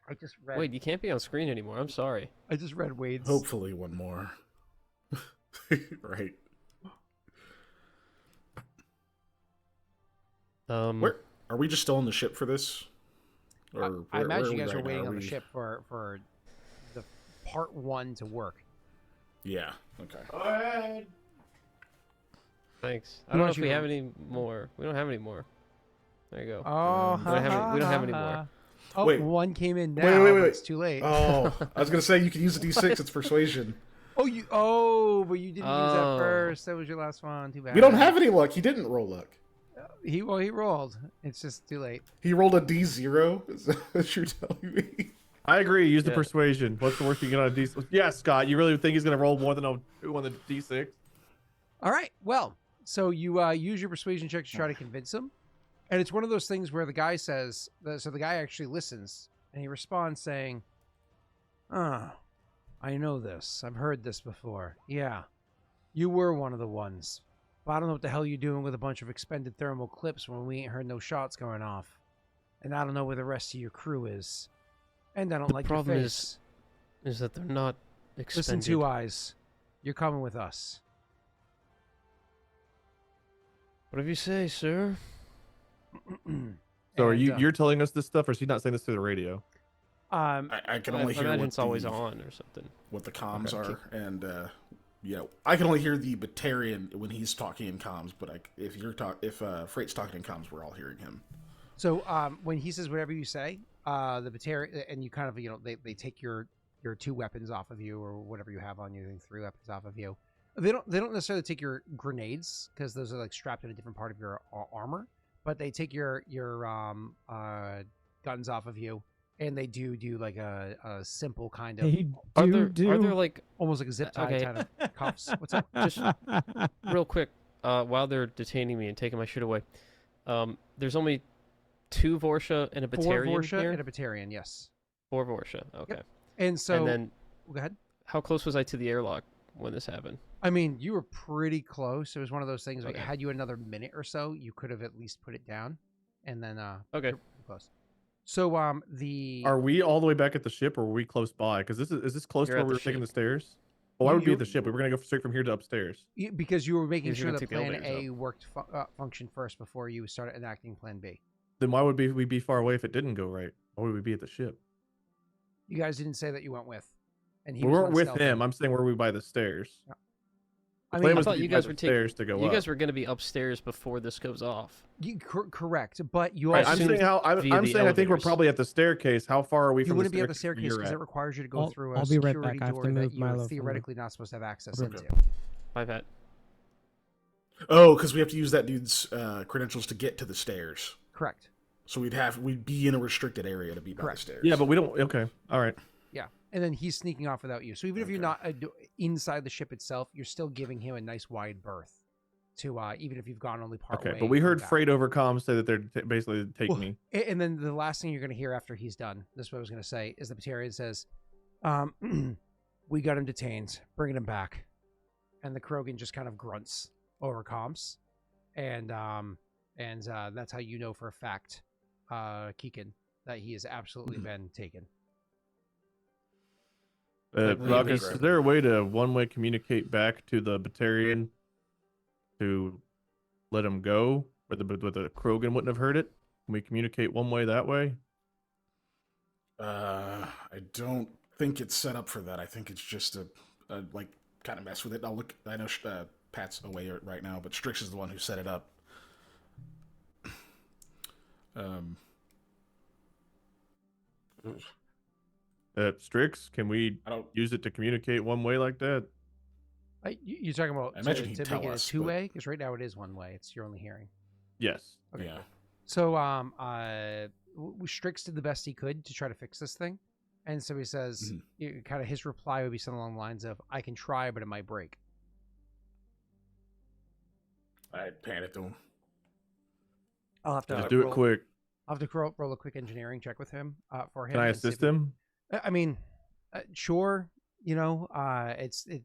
[SPEAKER 1] I just read.
[SPEAKER 6] Wait, you can't be on screen anymore. I'm sorry.
[SPEAKER 1] I just read Wade's.
[SPEAKER 2] Hopefully one more. Right. Where are we just still on the ship for this? Or
[SPEAKER 1] I imagine you guys
[SPEAKER 2] right
[SPEAKER 1] are waiting
[SPEAKER 2] now?
[SPEAKER 1] on the ship for the part 1 to work.
[SPEAKER 2] Yeah. Okay.
[SPEAKER 6] Go ahead. Thanks. I don't know if we have any more. We don't have any more. There you go.
[SPEAKER 1] Oh,
[SPEAKER 6] we don't have any more.
[SPEAKER 1] Oh,
[SPEAKER 2] wait.
[SPEAKER 1] One came in now.
[SPEAKER 2] Wait.
[SPEAKER 1] It's too late.
[SPEAKER 2] Oh, I was gonna say you can use the D6. It's persuasion.
[SPEAKER 1] But you didn't use that first. That was your last one. Too bad.
[SPEAKER 2] We don't have any luck. He didn't roll luck.
[SPEAKER 1] He rolled. It's just too late.
[SPEAKER 2] He rolled a D0. Is that what you're telling me?
[SPEAKER 3] I agree. Use the persuasion. What's the worst you get on a D6? Yeah, Scott. You really think he's gonna roll more than a 2 on the D6?
[SPEAKER 1] All right. Well, so you use your persuasion check to try to convince him, and it's one of those things where the guy says, so the guy actually listens, and he responds saying, "I know this. I've heard this before. Yeah, you were one of the ones. But I don't know what the hell you're doing with a bunch of expended thermal clips when we ain't heard no shots going off. And I don't know where the rest of your crew is. And I don't like your face.
[SPEAKER 6] The problem is that they're not expended.
[SPEAKER 1] Listen, Two Eyes. You're coming with us."
[SPEAKER 6] Whatever you say, sir.
[SPEAKER 3] So are you're telling us this stuff, or is he not saying this through the radio?
[SPEAKER 2] I can only hear
[SPEAKER 6] what it's always on or something.
[SPEAKER 2] What the comms are, and I can only hear the Batarian when he's talking in comms. But if Freight's talking in comms, we're all hearing him.
[SPEAKER 1] So when he says whatever you say, the Batarian, and you kind of they take your 2 weapons off of you, or whatever you have on you, and 3 weapons off of you. They don't necessarily take your grenades, because those are like strapped in a different part of your armor, but they take your guns off of you, and they do like a simple kind of
[SPEAKER 6] are there like
[SPEAKER 1] almost like a zip tie kind of cuffs. What's up?
[SPEAKER 6] Just real quick, while they're detaining me and taking my shit away, there's only 2 Vorsha and a Batarian
[SPEAKER 1] 4 Vorsha
[SPEAKER 6] here?
[SPEAKER 1] and a Batarian, yes.
[SPEAKER 6] 4 Vorsha, okay.
[SPEAKER 1] Yep. And so,
[SPEAKER 6] and then,
[SPEAKER 1] go ahead.
[SPEAKER 6] How close was I to the airlock when this happened?
[SPEAKER 1] I mean, you were pretty close. It was one of those things, like, had you another minute or so, you could have at least put it down. And then,
[SPEAKER 6] okay.
[SPEAKER 1] Close. So,
[SPEAKER 3] Are we all the way back at the ship, or were we close by? Because is this close to where we were taking the stairs? Well, why would we be at the ship? We were going to go straight from here to upstairs.
[SPEAKER 1] Because you were making sure that Plan A worked function first before you started enacting Plan B.
[SPEAKER 3] Then why would we be far away if it didn't go right? Why would we be at the ship?
[SPEAKER 1] You guys didn't say that you went with. And
[SPEAKER 3] we weren't with him. I'm saying were we by the stairs?
[SPEAKER 1] Yeah.
[SPEAKER 6] I thought you guys were
[SPEAKER 3] stairs to go
[SPEAKER 6] You
[SPEAKER 3] up.
[SPEAKER 6] guys were going to be upstairs before this goes off.
[SPEAKER 1] Correct, but you
[SPEAKER 3] right,
[SPEAKER 1] also...
[SPEAKER 3] I'm saying I think we're probably at the staircase. How far are we from the staircase?
[SPEAKER 1] You wouldn't be at the staircase because it requires you to go through a security door that you're theoretically not supposed to have access into.
[SPEAKER 6] My bad.
[SPEAKER 2] Oh, because we have to use that dude's credentials to get to the stairs.
[SPEAKER 1] Correct.
[SPEAKER 2] So we'd be in a restricted area to be by the stairs.
[SPEAKER 3] Yeah, but we don't... Okay, all right.
[SPEAKER 1] Yeah. and then he's sneaking off without you. So even if you're
[SPEAKER 2] Okay.
[SPEAKER 1] not inside the ship itself, you're still giving him a nice wide berth to even if you've gone only part way.
[SPEAKER 3] Okay, but we heard
[SPEAKER 1] back.
[SPEAKER 3] Frait over comms say that they're basically take
[SPEAKER 1] Well,
[SPEAKER 3] me.
[SPEAKER 1] And then the last thing you're going to hear after he's done, this is what I was going to say, is the Batarian says, we got him detained, bringing him back. And the Krogan just kind of grunts over comms. And that's how you know for a fact, Kiken, that he has absolutely been taken.
[SPEAKER 3] Vakas, is there a way to one-way communicate back to the Batarian to let him go, but the Krogan wouldn't have heard it? Can we communicate one way that way?
[SPEAKER 2] I don't think it's set up for that. I think it's just a like kind of mess with it. I'll look. I know Pat's away right now, but Strix is the one who set it up.
[SPEAKER 3] Strix, can we
[SPEAKER 2] I don't.
[SPEAKER 3] use it to communicate one way like that?
[SPEAKER 1] You're talking about
[SPEAKER 2] I imagine he'd
[SPEAKER 1] to
[SPEAKER 2] tell
[SPEAKER 1] make it a
[SPEAKER 2] us,
[SPEAKER 1] two-way? Because right now it is one way. It's you're only hearing.
[SPEAKER 3] Yes.
[SPEAKER 1] Okay.
[SPEAKER 2] Yeah.
[SPEAKER 1] So Strix did the best he could to try to fix this thing. And so he says, kind of his reply would be something along the lines of, I can try, but it might break.
[SPEAKER 2] I pan it to him.
[SPEAKER 1] I'll have to
[SPEAKER 3] Just do it quick.
[SPEAKER 1] I'll have to roll a quick engineering check with him for him.
[SPEAKER 3] Can I
[SPEAKER 1] and see
[SPEAKER 3] assist
[SPEAKER 1] if-
[SPEAKER 3] him?
[SPEAKER 1] I mean, sure. You know,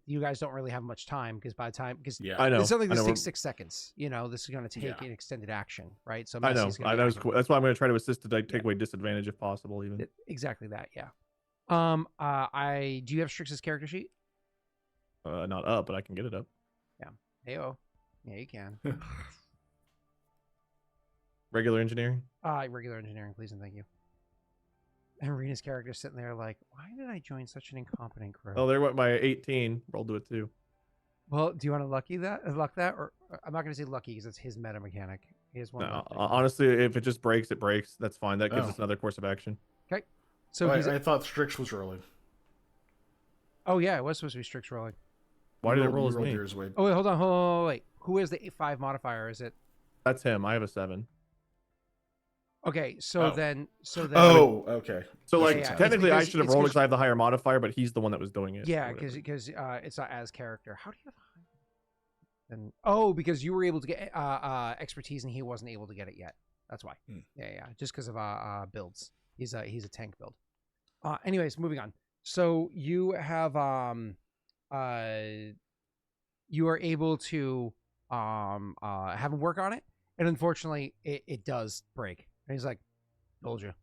[SPEAKER 1] you guys don't really have much time because by the time, because
[SPEAKER 2] Yeah.
[SPEAKER 3] I know.
[SPEAKER 1] it's something
[SPEAKER 3] I
[SPEAKER 1] that
[SPEAKER 3] know,
[SPEAKER 1] takes 6 seconds. You know, this is going to take
[SPEAKER 2] Yeah.
[SPEAKER 1] an extended action, right? So
[SPEAKER 3] I know.
[SPEAKER 1] Messi's gonna
[SPEAKER 3] I
[SPEAKER 1] be
[SPEAKER 3] know.
[SPEAKER 1] acting-
[SPEAKER 3] That's why I'm going to try to assist to take away disadvantage if possible. Even.
[SPEAKER 1] Exactly that. Yeah. Do you have Strix's character sheet?
[SPEAKER 3] Not up, but I can get it up.
[SPEAKER 1] Heyo. Yeah, you can.
[SPEAKER 3] Regular engineering.
[SPEAKER 1] Regular engineering, please and thank you. And Rena's character sitting there like, why did I join such an incompetent crew?
[SPEAKER 3] Oh, there went my 18. Roll to it too.
[SPEAKER 1] Well, do you want to luck that? Or I'm not going to say lucky because it's his meta mechanic. He has one.
[SPEAKER 3] No,
[SPEAKER 1] luck thing.
[SPEAKER 3] honestly, if it just breaks, it breaks. That's fine. That gives
[SPEAKER 2] Oh.
[SPEAKER 3] us another course of action.
[SPEAKER 1] So he's.
[SPEAKER 2] I thought Strix was rolling.
[SPEAKER 1] Oh yeah, it was supposed to be Strix rolling.
[SPEAKER 3] Why did it roll
[SPEAKER 2] You
[SPEAKER 3] as
[SPEAKER 2] rolled
[SPEAKER 3] me?
[SPEAKER 2] yours, Wade.
[SPEAKER 1] Oh wait, hold on, wait. Who is the 5 modifier? Is it?
[SPEAKER 3] That's him. I have a 7.
[SPEAKER 1] Okay, so
[SPEAKER 2] Oh.
[SPEAKER 1] then.
[SPEAKER 2] Oh, okay.
[SPEAKER 3] So, like,
[SPEAKER 1] Yeah, yeah.
[SPEAKER 3] technically, I
[SPEAKER 1] It's
[SPEAKER 3] should have
[SPEAKER 1] because-
[SPEAKER 3] rolled because I have the higher modifier, but he's the one that was doing it.
[SPEAKER 1] Yeah,
[SPEAKER 3] or whatever.
[SPEAKER 1] because it's not as character. How do you have? And because you were able to get expertise and he wasn't able to get it yet. That's why. Yeah. Just because of builds. He's a tank build. Anyways, moving on. So you have you are able to have him work on it, and unfortunately, it does break. And he's like, "Told you."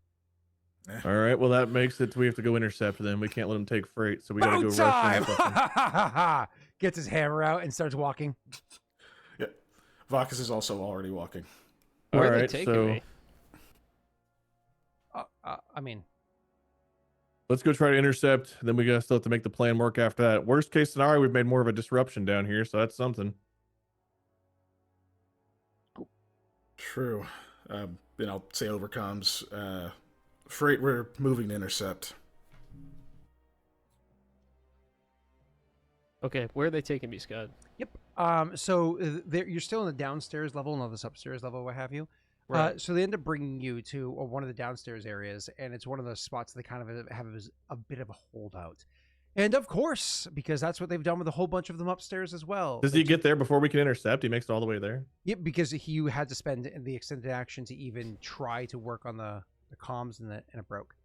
[SPEAKER 3] All right. Well, that makes it. We have to go intercept them. We can't let them take Frait, so we got to go rush them.
[SPEAKER 1] Gets his hammer out and starts walking.
[SPEAKER 2] Yeah. Vakas is also already walking.
[SPEAKER 3] All
[SPEAKER 6] Where are they
[SPEAKER 3] right.
[SPEAKER 6] taking
[SPEAKER 3] So
[SPEAKER 6] me?
[SPEAKER 1] I mean,
[SPEAKER 3] let's go try to intercept. Then we still have to make the plan work after that. Worst case scenario, we've made more of a disruption down here, so that's something.
[SPEAKER 2] True. I'll say overcomes. Freight, we're moving to intercept.
[SPEAKER 6] Okay, where are they taking me, Scott?
[SPEAKER 1] Yep. So you're still in the downstairs level, not this upstairs level, what have you.
[SPEAKER 6] Right.
[SPEAKER 1] So they end up bringing you to one of the downstairs areas, and it's one of those spots that kind of have a bit of a holdout. And of course, because that's what they've done with a whole bunch of them upstairs as well.
[SPEAKER 3] Does he get there before we can intercept? He makes it all the way there.
[SPEAKER 1] Yep, because he had to spend the extended action to even try to work on the comms, and it broke.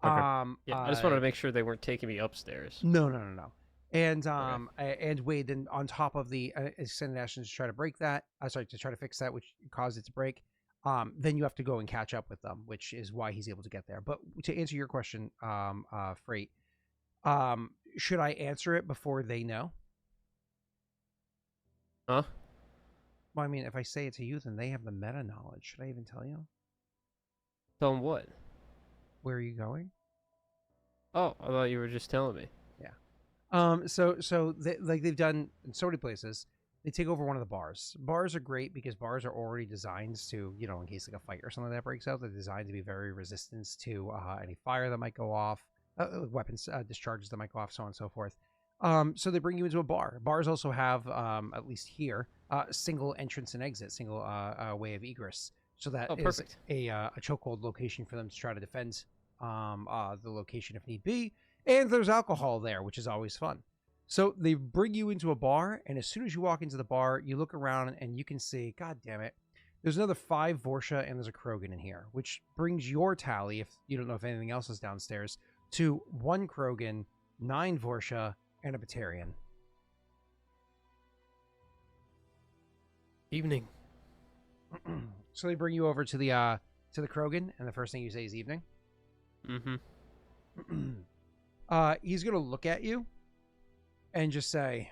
[SPEAKER 3] Okay.
[SPEAKER 6] Yeah, I just wanted to make sure they weren't taking me upstairs.
[SPEAKER 1] No. And and Wade, then on top of the extended actions to try to break that, to try to fix that, which caused it to break. Then you have to go and catch up with them, which is why he's able to get there. But to answer your question, Freight, should I answer it before they know?
[SPEAKER 6] Huh?
[SPEAKER 1] Well, I mean, if I say it to you, then they have the meta knowledge. Should I even tell you?
[SPEAKER 6] Tell them what?
[SPEAKER 1] Where are you going?
[SPEAKER 6] Oh, I thought you were just telling me.
[SPEAKER 1] So they've done in so many places. They take over one of the bars. Bars are great because bars are already designed to, in case like a fight or something like that breaks out, they're designed to be very resistant to any fire that might go off, weapons discharges that might go off, so on and so forth. So they bring you into a bar. Bars also have, at least here, single entrance and exit, single way of egress. So that is
[SPEAKER 6] perfect.
[SPEAKER 1] a chokehold location for them to try to defend the location if need be. And there's alcohol there, which is always fun. So they bring you into a bar, and as soon as you walk into the bar, you look around and you can see, God damn it, there's another 5 Vorsha and there's a Krogan in here, which brings your tally, if you don't know if anything else is downstairs, to 1 Krogan, 9 Vorsha, and a Batarian.
[SPEAKER 6] Evening.
[SPEAKER 1] So they bring you over to the Krogan, and the first thing you say is evening.
[SPEAKER 6] Mm-hmm.
[SPEAKER 1] He's gonna look at you and just say,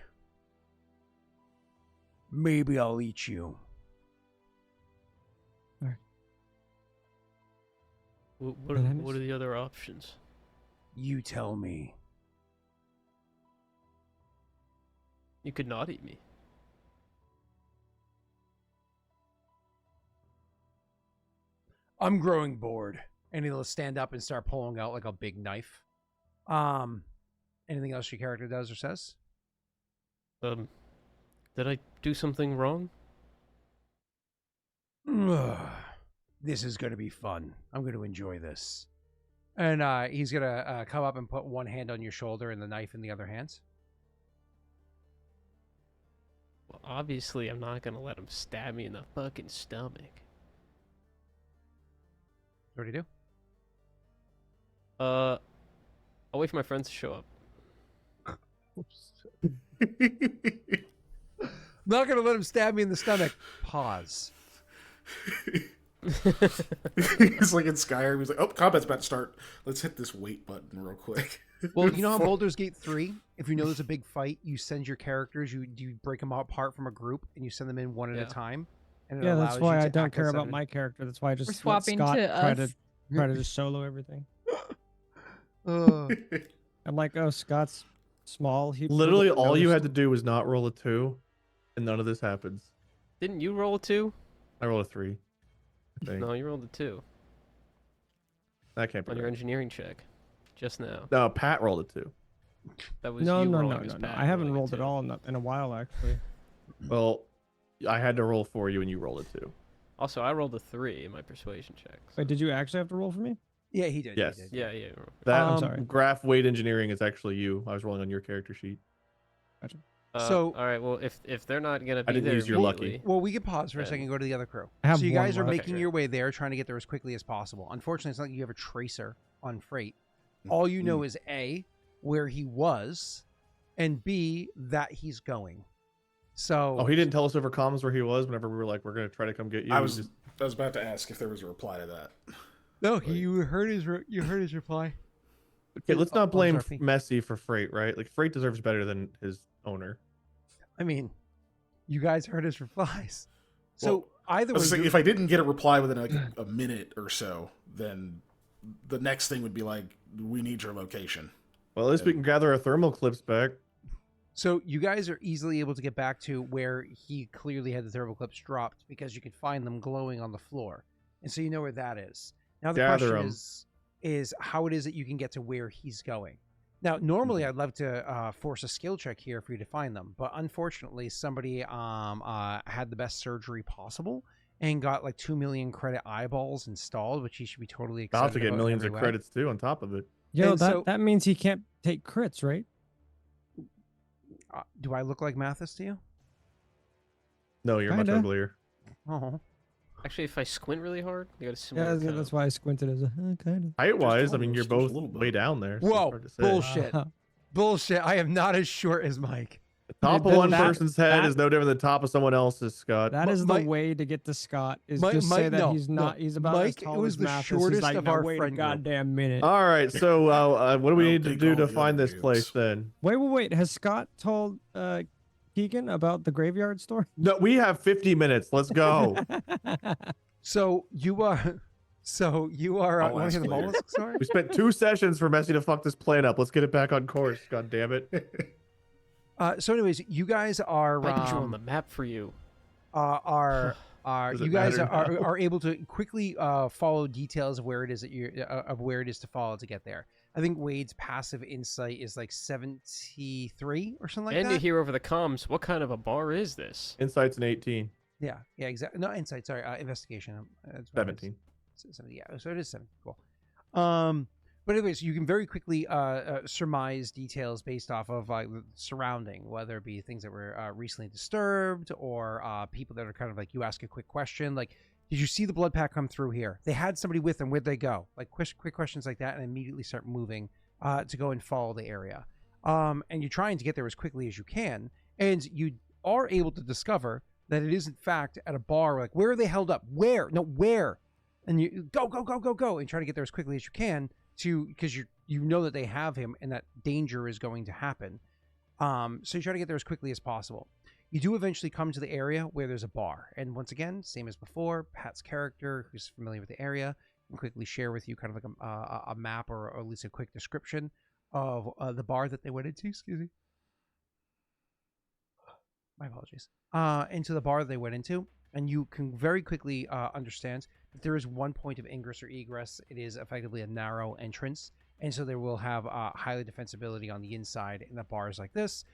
[SPEAKER 1] maybe I'll eat you.
[SPEAKER 6] What are the other options?
[SPEAKER 1] You tell me.
[SPEAKER 6] You could not eat me.
[SPEAKER 1] I'm growing bored. And he'll stand up and start pulling out like a big knife. Anything else your character does or says?
[SPEAKER 6] Did I do something wrong?
[SPEAKER 1] This is going to be fun. I'm going to enjoy this. And he's going to come up and put one hand on your shoulder and the knife in the other hand.
[SPEAKER 6] Well, obviously, I'm not going to let him stab me in the fucking stomach.
[SPEAKER 1] What do you do?
[SPEAKER 6] I'll wait for my friends to show up.
[SPEAKER 1] Not going to let him stab me in the stomach. Pause.
[SPEAKER 2] It's like in Skyrim. He's like, oh, combat's about to start. Let's hit this wait button real quick.
[SPEAKER 1] Well, you know how Baldur's Gate 3, if you know there's a big fight, you send your characters, you break them apart from a group, and you send them in one at a time. And it
[SPEAKER 4] Yeah,
[SPEAKER 1] allows
[SPEAKER 4] that's
[SPEAKER 1] you
[SPEAKER 4] why
[SPEAKER 1] to
[SPEAKER 4] I don't
[SPEAKER 1] act
[SPEAKER 4] care
[SPEAKER 1] as
[SPEAKER 4] about
[SPEAKER 1] a-
[SPEAKER 4] my character. That's why I just
[SPEAKER 5] We're
[SPEAKER 4] let
[SPEAKER 5] swapping
[SPEAKER 4] Scott
[SPEAKER 5] to
[SPEAKER 4] try
[SPEAKER 5] us.
[SPEAKER 4] to just solo everything.
[SPEAKER 1] Ugh.
[SPEAKER 4] I'm like, oh, Scott's small. He
[SPEAKER 3] Literally,
[SPEAKER 4] wouldn't
[SPEAKER 3] all you had
[SPEAKER 4] notice.
[SPEAKER 3] to do was not roll a 2, and none of this happens.
[SPEAKER 6] Didn't you roll a 2?
[SPEAKER 3] I rolled a 3. I think.
[SPEAKER 6] No, you rolled a 2
[SPEAKER 3] That can't be
[SPEAKER 6] on your
[SPEAKER 3] right.
[SPEAKER 6] engineering check just now.
[SPEAKER 3] No, Pat rolled a 2.
[SPEAKER 6] That was
[SPEAKER 4] No,
[SPEAKER 6] you
[SPEAKER 4] no,
[SPEAKER 6] rolling
[SPEAKER 4] no,
[SPEAKER 6] as
[SPEAKER 4] no, no.
[SPEAKER 6] Pat
[SPEAKER 4] I haven't
[SPEAKER 6] rolling a
[SPEAKER 4] rolled at
[SPEAKER 6] 2.
[SPEAKER 4] all in a while, actually.
[SPEAKER 3] Well, I had to roll for you, and you rolled a 2.
[SPEAKER 6] Also, I rolled a 3 in my persuasion check. so-
[SPEAKER 4] Wait, did you actually have to roll for me?
[SPEAKER 1] Yeah, he did.
[SPEAKER 3] Yes.
[SPEAKER 1] He did.
[SPEAKER 6] Yeah, yeah. you rolled.
[SPEAKER 3] That
[SPEAKER 4] I'm sorry.
[SPEAKER 3] graph weight engineering is actually you. I was rolling on your character sheet.
[SPEAKER 1] So-
[SPEAKER 6] all right. Well, if they're not gonna be
[SPEAKER 3] didn't
[SPEAKER 6] there
[SPEAKER 3] use your lucky.
[SPEAKER 6] immediately-
[SPEAKER 1] Well, we can pause for a
[SPEAKER 6] Then-
[SPEAKER 1] second and go to the other crew.
[SPEAKER 4] I have
[SPEAKER 1] So you
[SPEAKER 4] one
[SPEAKER 1] guys are
[SPEAKER 4] left.
[SPEAKER 1] making
[SPEAKER 6] Okay.
[SPEAKER 1] your way there, trying to get there as quickly as possible. Unfortunately, it's not like you have a tracer on Frait. All you know is A, where he was, and B, that he's going. So
[SPEAKER 3] Oh, he didn't tell us over comms where he was whenever we were like, we're going to try to come get you.
[SPEAKER 2] I
[SPEAKER 3] He
[SPEAKER 2] was
[SPEAKER 3] just-
[SPEAKER 2] about to ask if there was a reply to that.
[SPEAKER 1] No, you heard his reply.
[SPEAKER 3] Okay, let's
[SPEAKER 1] Oh,
[SPEAKER 3] not blame
[SPEAKER 1] sorry.
[SPEAKER 3] Messi for Freight, right? Like, Freight deserves better than his owner.
[SPEAKER 1] I mean, you guys heard his replies. So
[SPEAKER 2] Well,
[SPEAKER 1] either
[SPEAKER 2] I
[SPEAKER 1] way,
[SPEAKER 2] was saying,
[SPEAKER 1] you're-
[SPEAKER 2] if I didn't get a reply within like a minute or so, then the next thing would be like, we need your location.
[SPEAKER 3] Well, at least we can gather our thermal clips back.
[SPEAKER 1] so you guys are easily able to get back to where he clearly had the thermal clips dropped because you could find them glowing on the floor, and so you know where that is. Now the
[SPEAKER 3] Gather
[SPEAKER 1] question
[SPEAKER 3] 'em.
[SPEAKER 1] is how it is that you can get to where he's going. Now, normally I'd love to force a skill check here for you to find them, but unfortunately, somebody had the best surgery possible and got like 2 million credit eyeballs installed, which he should be totally excited
[SPEAKER 3] I'll have to get
[SPEAKER 1] about in
[SPEAKER 3] millions
[SPEAKER 1] every
[SPEAKER 3] of
[SPEAKER 1] way.
[SPEAKER 3] credits too on top of it.
[SPEAKER 4] Yo,
[SPEAKER 1] And
[SPEAKER 4] that,
[SPEAKER 1] so-
[SPEAKER 4] that means he can't take crits, right?
[SPEAKER 1] Do I look like Mathis to you?
[SPEAKER 3] No, you're much
[SPEAKER 4] Kinda.
[SPEAKER 3] uglier.
[SPEAKER 1] Oh,
[SPEAKER 6] Actually, if I squint really hard, you got a
[SPEAKER 4] Yeah,
[SPEAKER 6] similar.
[SPEAKER 4] that's,
[SPEAKER 6] count.
[SPEAKER 4] that's why I squinted as a kind
[SPEAKER 3] Height wise, I mean,
[SPEAKER 2] almost
[SPEAKER 3] you're
[SPEAKER 2] just a
[SPEAKER 3] both
[SPEAKER 2] little bit.
[SPEAKER 3] way down there. So it's
[SPEAKER 1] Whoa,
[SPEAKER 3] hard to say.
[SPEAKER 1] bullshit. bullshit! I am not as short as Mike.
[SPEAKER 3] The top
[SPEAKER 4] Dude,
[SPEAKER 3] of one
[SPEAKER 4] that-
[SPEAKER 3] person's head
[SPEAKER 4] that-
[SPEAKER 3] is no different than the top of someone else's, Scott.
[SPEAKER 4] That is
[SPEAKER 1] Mike-
[SPEAKER 4] the way to get to Scott. Is
[SPEAKER 1] Mike-
[SPEAKER 4] just say
[SPEAKER 1] Mike,
[SPEAKER 4] that
[SPEAKER 1] no,
[SPEAKER 4] he's
[SPEAKER 1] no.
[SPEAKER 4] not. He's about
[SPEAKER 1] Mike,
[SPEAKER 4] as tall
[SPEAKER 1] it was
[SPEAKER 4] as
[SPEAKER 1] the
[SPEAKER 4] Mathis.
[SPEAKER 1] shortest
[SPEAKER 4] He's like,
[SPEAKER 1] of
[SPEAKER 4] now
[SPEAKER 1] our
[SPEAKER 4] wait a
[SPEAKER 1] friend group.
[SPEAKER 4] goddamn minute.
[SPEAKER 3] All right, so what do we
[SPEAKER 2] I'll
[SPEAKER 3] need to
[SPEAKER 2] take
[SPEAKER 3] do
[SPEAKER 2] all
[SPEAKER 3] to
[SPEAKER 2] the
[SPEAKER 3] find
[SPEAKER 2] other
[SPEAKER 3] this place
[SPEAKER 2] dudes.
[SPEAKER 3] then?
[SPEAKER 4] Wait. Has Scott told Keegan about the graveyard story?
[SPEAKER 3] No, we have 50 minutes. Let's go.
[SPEAKER 1] So you are.
[SPEAKER 2] I'll
[SPEAKER 1] Want to
[SPEAKER 2] ask
[SPEAKER 1] hear the
[SPEAKER 2] later.
[SPEAKER 1] mollusk story?
[SPEAKER 3] We spent 2 sessions for Messi to fuck this plan up. Let's get it back on course. God damn it.
[SPEAKER 1] So, anyways, you guys are
[SPEAKER 6] I can draw on the map for you.
[SPEAKER 1] are
[SPEAKER 3] Does it
[SPEAKER 1] you guys
[SPEAKER 3] matter?
[SPEAKER 1] are able to quickly follow details of where it is that you of where it is to follow to get there. I think Wade's passive insight is like 73 or something like
[SPEAKER 6] And
[SPEAKER 1] that.
[SPEAKER 6] you hear over the comms, what kind of a bar is this?
[SPEAKER 3] Insight's an 18.
[SPEAKER 1] Yeah, exactly. No, insight. Sorry, investigation. That's what it is.
[SPEAKER 3] 17.
[SPEAKER 1] 70, yeah, so it is 70. Cool. But anyways, you can very quickly surmise details based off of the surrounding, whether it be things that were recently disturbed or people that are kind of like, you ask a quick question, like, did you see the blood pack come through here? They had somebody with them. Where'd they go? Like quick questions like that, and immediately start moving to go and follow the area. And you're trying to get there as quickly as you can, and you are able to discover that it is in fact at a bar. Like, where are they held up? Where? No, where? And you go, and try to get there as quickly as you can, because you know that they have him and that danger is going to happen. So you try to get there as quickly as possible. You do eventually come to the area where there's a bar, and once again, same as before, Pat's character, who's familiar with the area, can quickly share with you kind of like a map or at least a quick description of the bar that they went into. Excuse me. My apologies. Into the bar they went into, and you can very quickly understand that there is one point of ingress or egress. It is effectively a narrow entrance, and so they will have highly defensibility on the inside in the bars like this.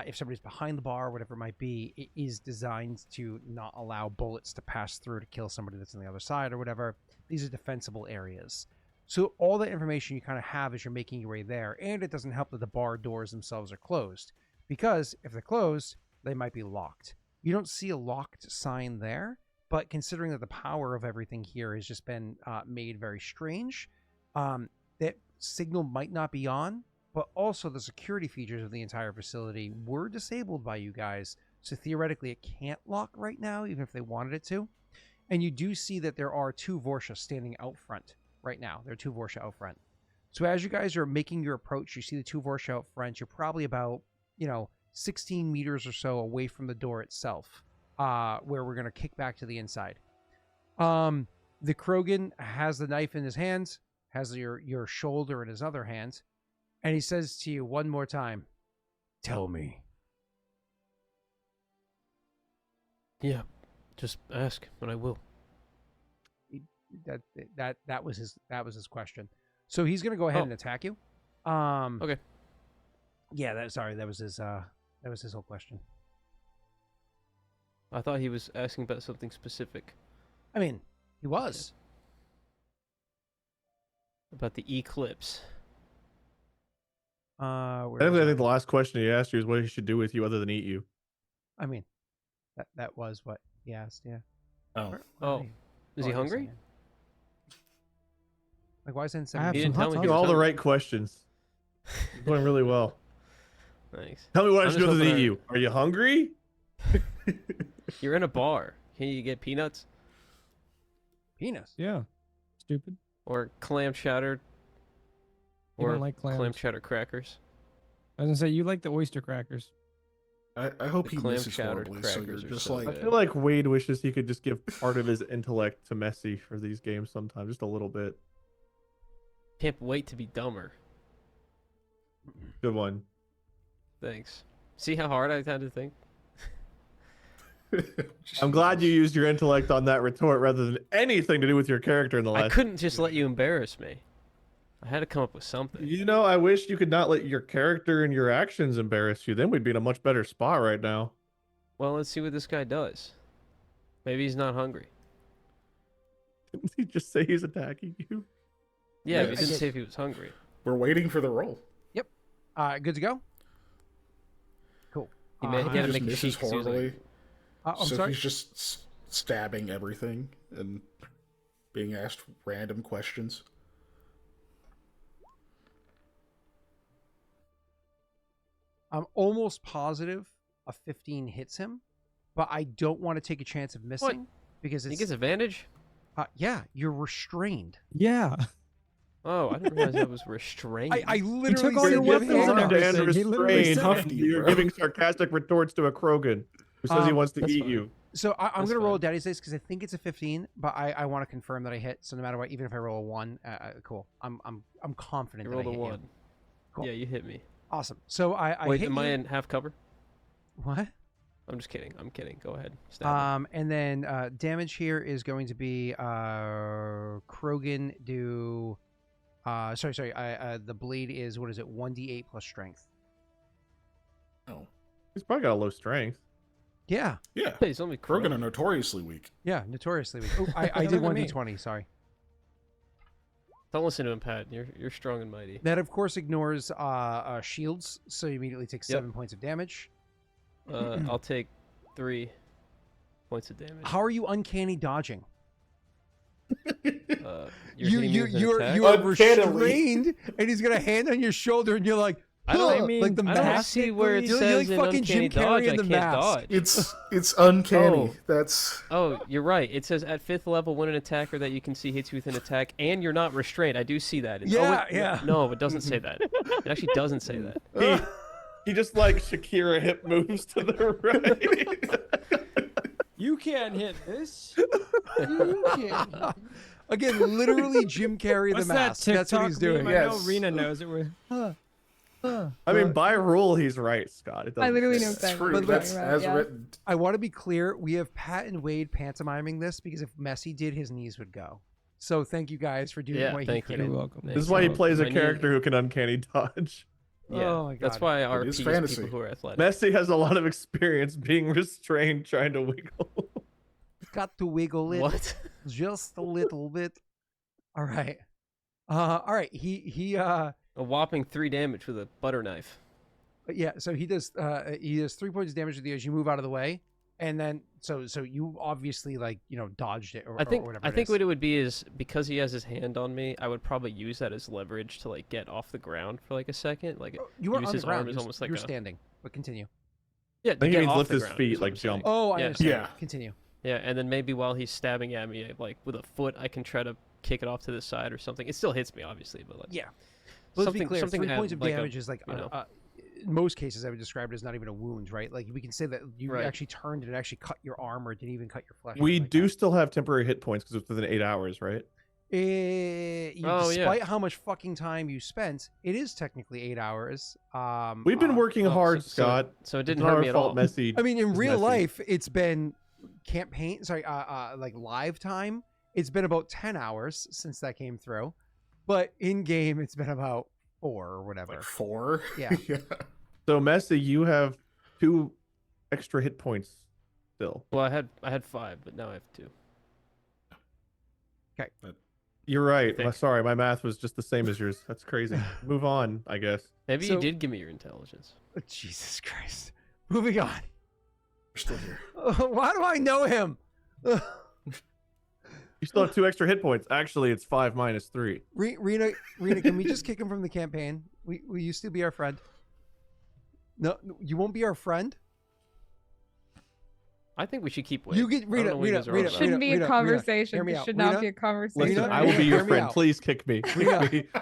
[SPEAKER 1] If somebody's behind the bar, whatever it might be, it is designed to not allow bullets to pass through to kill somebody that's on the other side or whatever. These are defensible areas. So all the information you kind of have as you're making your way there, and it doesn't help that the bar doors themselves are closed, because if they're closed, they might be locked. You don't see a locked sign there, but considering that the power of everything here has just been made very strange, that signal might not be on, but also the security features of the entire facility were disabled by you guys, so theoretically it can't lock right now, even if they wanted it to. And you do see that there are 2 Vorsha standing out front right now. There are 2 Vorsha out front. So as you guys are making your approach, you see the 2 Vorsha out front. You're probably about, 16 meters or so away from the door itself, where we're going to kick back to the inside. The Krogan has the knife in his hands, has your shoulder in his other hand, and he says to you one more time, "Tell me."
[SPEAKER 6] Yeah, just ask, and I will.
[SPEAKER 1] That was his question. So he's going to go ahead and attack you.
[SPEAKER 6] Okay.
[SPEAKER 1] Yeah, that was his whole question.
[SPEAKER 6] I thought he was asking about something specific.
[SPEAKER 1] I mean, he was.
[SPEAKER 6] About the eclipse.
[SPEAKER 3] I think the last question he asked you is what he should do with you other than eat you.
[SPEAKER 1] I mean, that was what he asked, yeah.
[SPEAKER 6] Oh. Is he hungry?
[SPEAKER 1] Like, why isn't
[SPEAKER 4] I have
[SPEAKER 6] He
[SPEAKER 4] some
[SPEAKER 6] didn't tell
[SPEAKER 4] hot
[SPEAKER 6] me
[SPEAKER 4] sauce.
[SPEAKER 6] he was
[SPEAKER 3] All the
[SPEAKER 6] hungry.
[SPEAKER 3] right questions. You're going really well.
[SPEAKER 6] Nice.
[SPEAKER 3] Tell me what I
[SPEAKER 6] I'm
[SPEAKER 3] should
[SPEAKER 6] just
[SPEAKER 3] do other than
[SPEAKER 6] hoping
[SPEAKER 3] eat you. Are you hungry?
[SPEAKER 6] You're in a bar. Can you get peanuts?
[SPEAKER 1] penis?
[SPEAKER 4] Yeah. Stupid.
[SPEAKER 6] Or clam chowder?
[SPEAKER 4] You
[SPEAKER 6] Or
[SPEAKER 4] don't like clams.
[SPEAKER 6] clam chowder crackers?
[SPEAKER 4] I was gonna say you like the oyster crackers.
[SPEAKER 2] I hope
[SPEAKER 6] The
[SPEAKER 2] he
[SPEAKER 6] clam
[SPEAKER 2] misses
[SPEAKER 6] chowdered
[SPEAKER 2] horribly, so you're
[SPEAKER 6] crackers are
[SPEAKER 2] just
[SPEAKER 6] so
[SPEAKER 2] like...
[SPEAKER 3] I
[SPEAKER 6] good.
[SPEAKER 3] feel like Wade wishes he could just give part of his intellect to Messi for these games sometimes, just a little bit.
[SPEAKER 6] Can't wait to be dumber.
[SPEAKER 3] Good one.
[SPEAKER 6] Thanks. See how hard I had to think?
[SPEAKER 3] I'm glad you used your intellect on that retort rather than anything to do with your character in the last.
[SPEAKER 6] I couldn't just let you embarrass me. I had to come up with something.
[SPEAKER 3] You know, I wish you could not let your character and your actions embarrass you. Then we'd be in a much better spot right now.
[SPEAKER 6] Well, let's see what this guy does. Maybe he's not hungry.
[SPEAKER 3] Didn't he just say he's attacking you?
[SPEAKER 6] Yeah,
[SPEAKER 2] Yeah,
[SPEAKER 6] but he
[SPEAKER 2] I
[SPEAKER 6] didn't
[SPEAKER 1] did.
[SPEAKER 6] say if he was hungry.
[SPEAKER 2] We're waiting for the roll.
[SPEAKER 1] Good to go? Cool.
[SPEAKER 6] He
[SPEAKER 1] Uh,
[SPEAKER 6] had
[SPEAKER 2] He
[SPEAKER 6] to
[SPEAKER 2] just
[SPEAKER 6] make a
[SPEAKER 2] misses
[SPEAKER 6] cheek 'cause he was like,
[SPEAKER 2] horribly.
[SPEAKER 1] I'm
[SPEAKER 2] So
[SPEAKER 1] sorry?
[SPEAKER 2] he's just stabbing everything and being asked random questions.
[SPEAKER 1] I'm almost positive a 15 hits him, but I don't want to take a chance of missing because
[SPEAKER 6] he
[SPEAKER 1] it's
[SPEAKER 6] gets advantage?
[SPEAKER 1] yeah, you're restrained.
[SPEAKER 4] Yeah.
[SPEAKER 6] Oh, I didn't realize I was restrained.
[SPEAKER 1] I literally
[SPEAKER 4] took all
[SPEAKER 1] said
[SPEAKER 4] your
[SPEAKER 1] with
[SPEAKER 4] weapons and
[SPEAKER 1] arms.
[SPEAKER 4] everything. He literally said
[SPEAKER 3] Unrestrained.
[SPEAKER 2] it.
[SPEAKER 3] You're giving sarcastic retorts to a Krogan who says he wants to
[SPEAKER 6] that's
[SPEAKER 3] eat
[SPEAKER 6] fine.
[SPEAKER 3] you.
[SPEAKER 1] So I'm
[SPEAKER 6] That's
[SPEAKER 1] gonna roll a
[SPEAKER 6] fine.
[SPEAKER 1] daddy's dice because I think it's a 15, but I want to confirm that I hit. So no matter what, even if I roll a 1, cool. I'm confident
[SPEAKER 6] You
[SPEAKER 1] that
[SPEAKER 6] rolled
[SPEAKER 1] I
[SPEAKER 6] a
[SPEAKER 1] hit
[SPEAKER 6] 1.
[SPEAKER 1] you. Cool.
[SPEAKER 6] Yeah, you hit me.
[SPEAKER 1] Awesome. So I
[SPEAKER 6] Wait,
[SPEAKER 1] hit
[SPEAKER 6] am I
[SPEAKER 1] you.
[SPEAKER 6] in half cover?
[SPEAKER 1] What?
[SPEAKER 6] I'm just kidding. I'm kidding. Go ahead. Stab him.
[SPEAKER 1] And then damage here is going to be Krogan do the blade is, what is it, 1d8 plus strength.
[SPEAKER 2] Oh.
[SPEAKER 3] He's probably got a low strength.
[SPEAKER 1] Yeah.
[SPEAKER 2] Yeah.
[SPEAKER 6] Hey, he's only
[SPEAKER 2] Krogan are notoriously weak.
[SPEAKER 1] Yeah, notoriously weak. Oh, I
[SPEAKER 4] Look
[SPEAKER 1] did
[SPEAKER 4] at me.
[SPEAKER 1] 1d20, sorry.
[SPEAKER 6] Don't listen to him, Pat. You're strong and mighty.
[SPEAKER 1] That, of course, ignores shields, so you immediately take 7 points of damage.
[SPEAKER 6] I'll take 3 points of damage.
[SPEAKER 1] How are you uncanny dodging?
[SPEAKER 6] You're
[SPEAKER 1] are restrained, and he's got a hand on your shoulder, and you're like,
[SPEAKER 6] I don't
[SPEAKER 1] like the
[SPEAKER 6] I don't
[SPEAKER 1] mask.
[SPEAKER 6] see where it
[SPEAKER 1] You're
[SPEAKER 6] says
[SPEAKER 1] like
[SPEAKER 6] in
[SPEAKER 1] fucking
[SPEAKER 6] uncanny
[SPEAKER 1] Jim Carrey
[SPEAKER 6] dodge.
[SPEAKER 1] in
[SPEAKER 6] I
[SPEAKER 1] the
[SPEAKER 6] can't
[SPEAKER 1] mask.
[SPEAKER 6] dodge.
[SPEAKER 2] It's uncanny.
[SPEAKER 6] Oh.
[SPEAKER 2] That's
[SPEAKER 6] Oh, you're right. It says at 5th level, when an attacker that you can see hits you with an attack, and you're not restrained. I do see that.
[SPEAKER 1] Yeah.
[SPEAKER 6] No, it doesn't say that. It actually doesn't say that.
[SPEAKER 3] He just like Shakira hip moves to the right.
[SPEAKER 4] You can't hit this. You can't.
[SPEAKER 1] Again, literally Jim Carrey
[SPEAKER 4] What's
[SPEAKER 1] the mask.
[SPEAKER 4] that
[SPEAKER 1] That's what
[SPEAKER 4] TikTok
[SPEAKER 1] he's doing.
[SPEAKER 4] meme? I know
[SPEAKER 2] Yes.
[SPEAKER 4] Rena knows it.
[SPEAKER 3] I mean, by rule, he's right, Scott. It
[SPEAKER 5] I
[SPEAKER 3] doesn't
[SPEAKER 5] literally
[SPEAKER 3] say
[SPEAKER 5] know
[SPEAKER 3] that.
[SPEAKER 5] exactly
[SPEAKER 2] true.
[SPEAKER 5] what
[SPEAKER 2] That's
[SPEAKER 5] you're talking about,
[SPEAKER 2] as
[SPEAKER 5] yeah.
[SPEAKER 2] written.
[SPEAKER 1] I want to be clear. We have Pat and Wade pantomiming this because if Messi did, his knees would go. So thank you guys for doing
[SPEAKER 6] Yeah,
[SPEAKER 1] what
[SPEAKER 6] thank
[SPEAKER 1] you
[SPEAKER 6] you.
[SPEAKER 1] could.
[SPEAKER 4] You're welcome.
[SPEAKER 3] This is why he plays a
[SPEAKER 6] My knee-
[SPEAKER 3] character who can uncanny dodge.
[SPEAKER 6] Yeah,
[SPEAKER 1] Oh my
[SPEAKER 6] that's
[SPEAKER 1] God.
[SPEAKER 6] why RP
[SPEAKER 2] is
[SPEAKER 6] is
[SPEAKER 2] fantasy.
[SPEAKER 6] people who are athletic.
[SPEAKER 3] Messi has a lot of experience being restrained, trying to wiggle.
[SPEAKER 1] Got to wiggle it
[SPEAKER 6] What?
[SPEAKER 1] just a little bit. All right. All right. He
[SPEAKER 6] A whopping 3 damage with a butter knife.
[SPEAKER 1] yeah. So he does 3 points of damage with you as you move out of the way, and then so you obviously dodged it or
[SPEAKER 6] I think
[SPEAKER 1] whatever.
[SPEAKER 6] I think what it would be is because he has his hand on me, I would probably use that as leverage to get off the ground for a second.
[SPEAKER 1] you were
[SPEAKER 6] use
[SPEAKER 1] on the
[SPEAKER 6] his
[SPEAKER 1] ground.
[SPEAKER 6] arm as
[SPEAKER 1] You're,
[SPEAKER 6] almost like
[SPEAKER 1] you're
[SPEAKER 6] a
[SPEAKER 1] standing, but continue.
[SPEAKER 6] yeah.
[SPEAKER 3] I think
[SPEAKER 6] to
[SPEAKER 3] he
[SPEAKER 6] get
[SPEAKER 3] means
[SPEAKER 6] off
[SPEAKER 3] lift
[SPEAKER 6] the
[SPEAKER 3] his
[SPEAKER 6] ground,
[SPEAKER 3] feet,
[SPEAKER 6] is what
[SPEAKER 3] like
[SPEAKER 6] I'm saying.
[SPEAKER 3] jump.
[SPEAKER 1] Oh, I
[SPEAKER 6] Yeah.
[SPEAKER 1] understand.
[SPEAKER 2] Yeah.
[SPEAKER 1] Continue.
[SPEAKER 6] Yeah, and then maybe while he's stabbing at me, with a foot, I can try to kick it off to the side or something. It still hits me, obviously, but
[SPEAKER 1] Yeah. Let's
[SPEAKER 6] something,
[SPEAKER 1] be clear.
[SPEAKER 6] something
[SPEAKER 1] 3
[SPEAKER 6] that
[SPEAKER 1] points of
[SPEAKER 6] had,
[SPEAKER 1] damage is in most cases I would describe it as not even a wound, right? Like we can say that you
[SPEAKER 6] Right.
[SPEAKER 1] actually turned and it actually cut your arm or it didn't even cut your flesh.
[SPEAKER 3] We
[SPEAKER 1] anything like
[SPEAKER 3] do
[SPEAKER 1] that.
[SPEAKER 3] still have temporary hit points because it's within 8 hours, right?
[SPEAKER 6] Oh, yeah.
[SPEAKER 1] Despite how much fucking time you spent, it is technically 8 hours.
[SPEAKER 3] We've been working
[SPEAKER 6] oh,
[SPEAKER 3] hard,
[SPEAKER 6] so-
[SPEAKER 3] Scott.
[SPEAKER 6] so it
[SPEAKER 3] It's
[SPEAKER 6] didn't
[SPEAKER 3] not
[SPEAKER 6] hurt
[SPEAKER 3] our
[SPEAKER 6] me at
[SPEAKER 3] fault,
[SPEAKER 6] all.
[SPEAKER 3] Messi.
[SPEAKER 1] I mean, in
[SPEAKER 3] is
[SPEAKER 1] real
[SPEAKER 3] messy.
[SPEAKER 1] life, it's been live time. It's been about 10 hours since that came through, but in game, it's been about 4 or whatever.
[SPEAKER 2] Like 4.
[SPEAKER 1] Yeah.
[SPEAKER 3] So Messi, you have 2 extra hit points still.
[SPEAKER 6] Well, I had 5, but now I have 2.
[SPEAKER 3] You're right.
[SPEAKER 6] think.
[SPEAKER 3] Sorry, my math was just the same as yours. That's crazy. Move on, I guess.
[SPEAKER 6] Maybe
[SPEAKER 1] So-
[SPEAKER 6] you did give me your intelligence.
[SPEAKER 1] Oh, Jesus Christ. Moving on.
[SPEAKER 2] We're still here.
[SPEAKER 1] Why do I know him?
[SPEAKER 3] You still have 2 extra hit points. Actually, it's 5 minus 3.
[SPEAKER 1] Rena, can we just kick him from the campaign? Will you still be our friend? No, you won't be our friend.
[SPEAKER 6] I think we should keep Wade.
[SPEAKER 1] You get
[SPEAKER 6] I don't
[SPEAKER 1] Rena.
[SPEAKER 6] know what you guys are on
[SPEAKER 1] Rena,
[SPEAKER 6] about.
[SPEAKER 5] Shouldn't be
[SPEAKER 1] Rena,
[SPEAKER 5] a conversation.
[SPEAKER 1] hear me
[SPEAKER 5] This
[SPEAKER 1] out.
[SPEAKER 5] should
[SPEAKER 1] Rena,
[SPEAKER 5] not be a conversation.
[SPEAKER 3] Listen,
[SPEAKER 1] Rena,
[SPEAKER 3] I will be your
[SPEAKER 1] hear me
[SPEAKER 3] friend.
[SPEAKER 1] out.
[SPEAKER 3] Please kick me.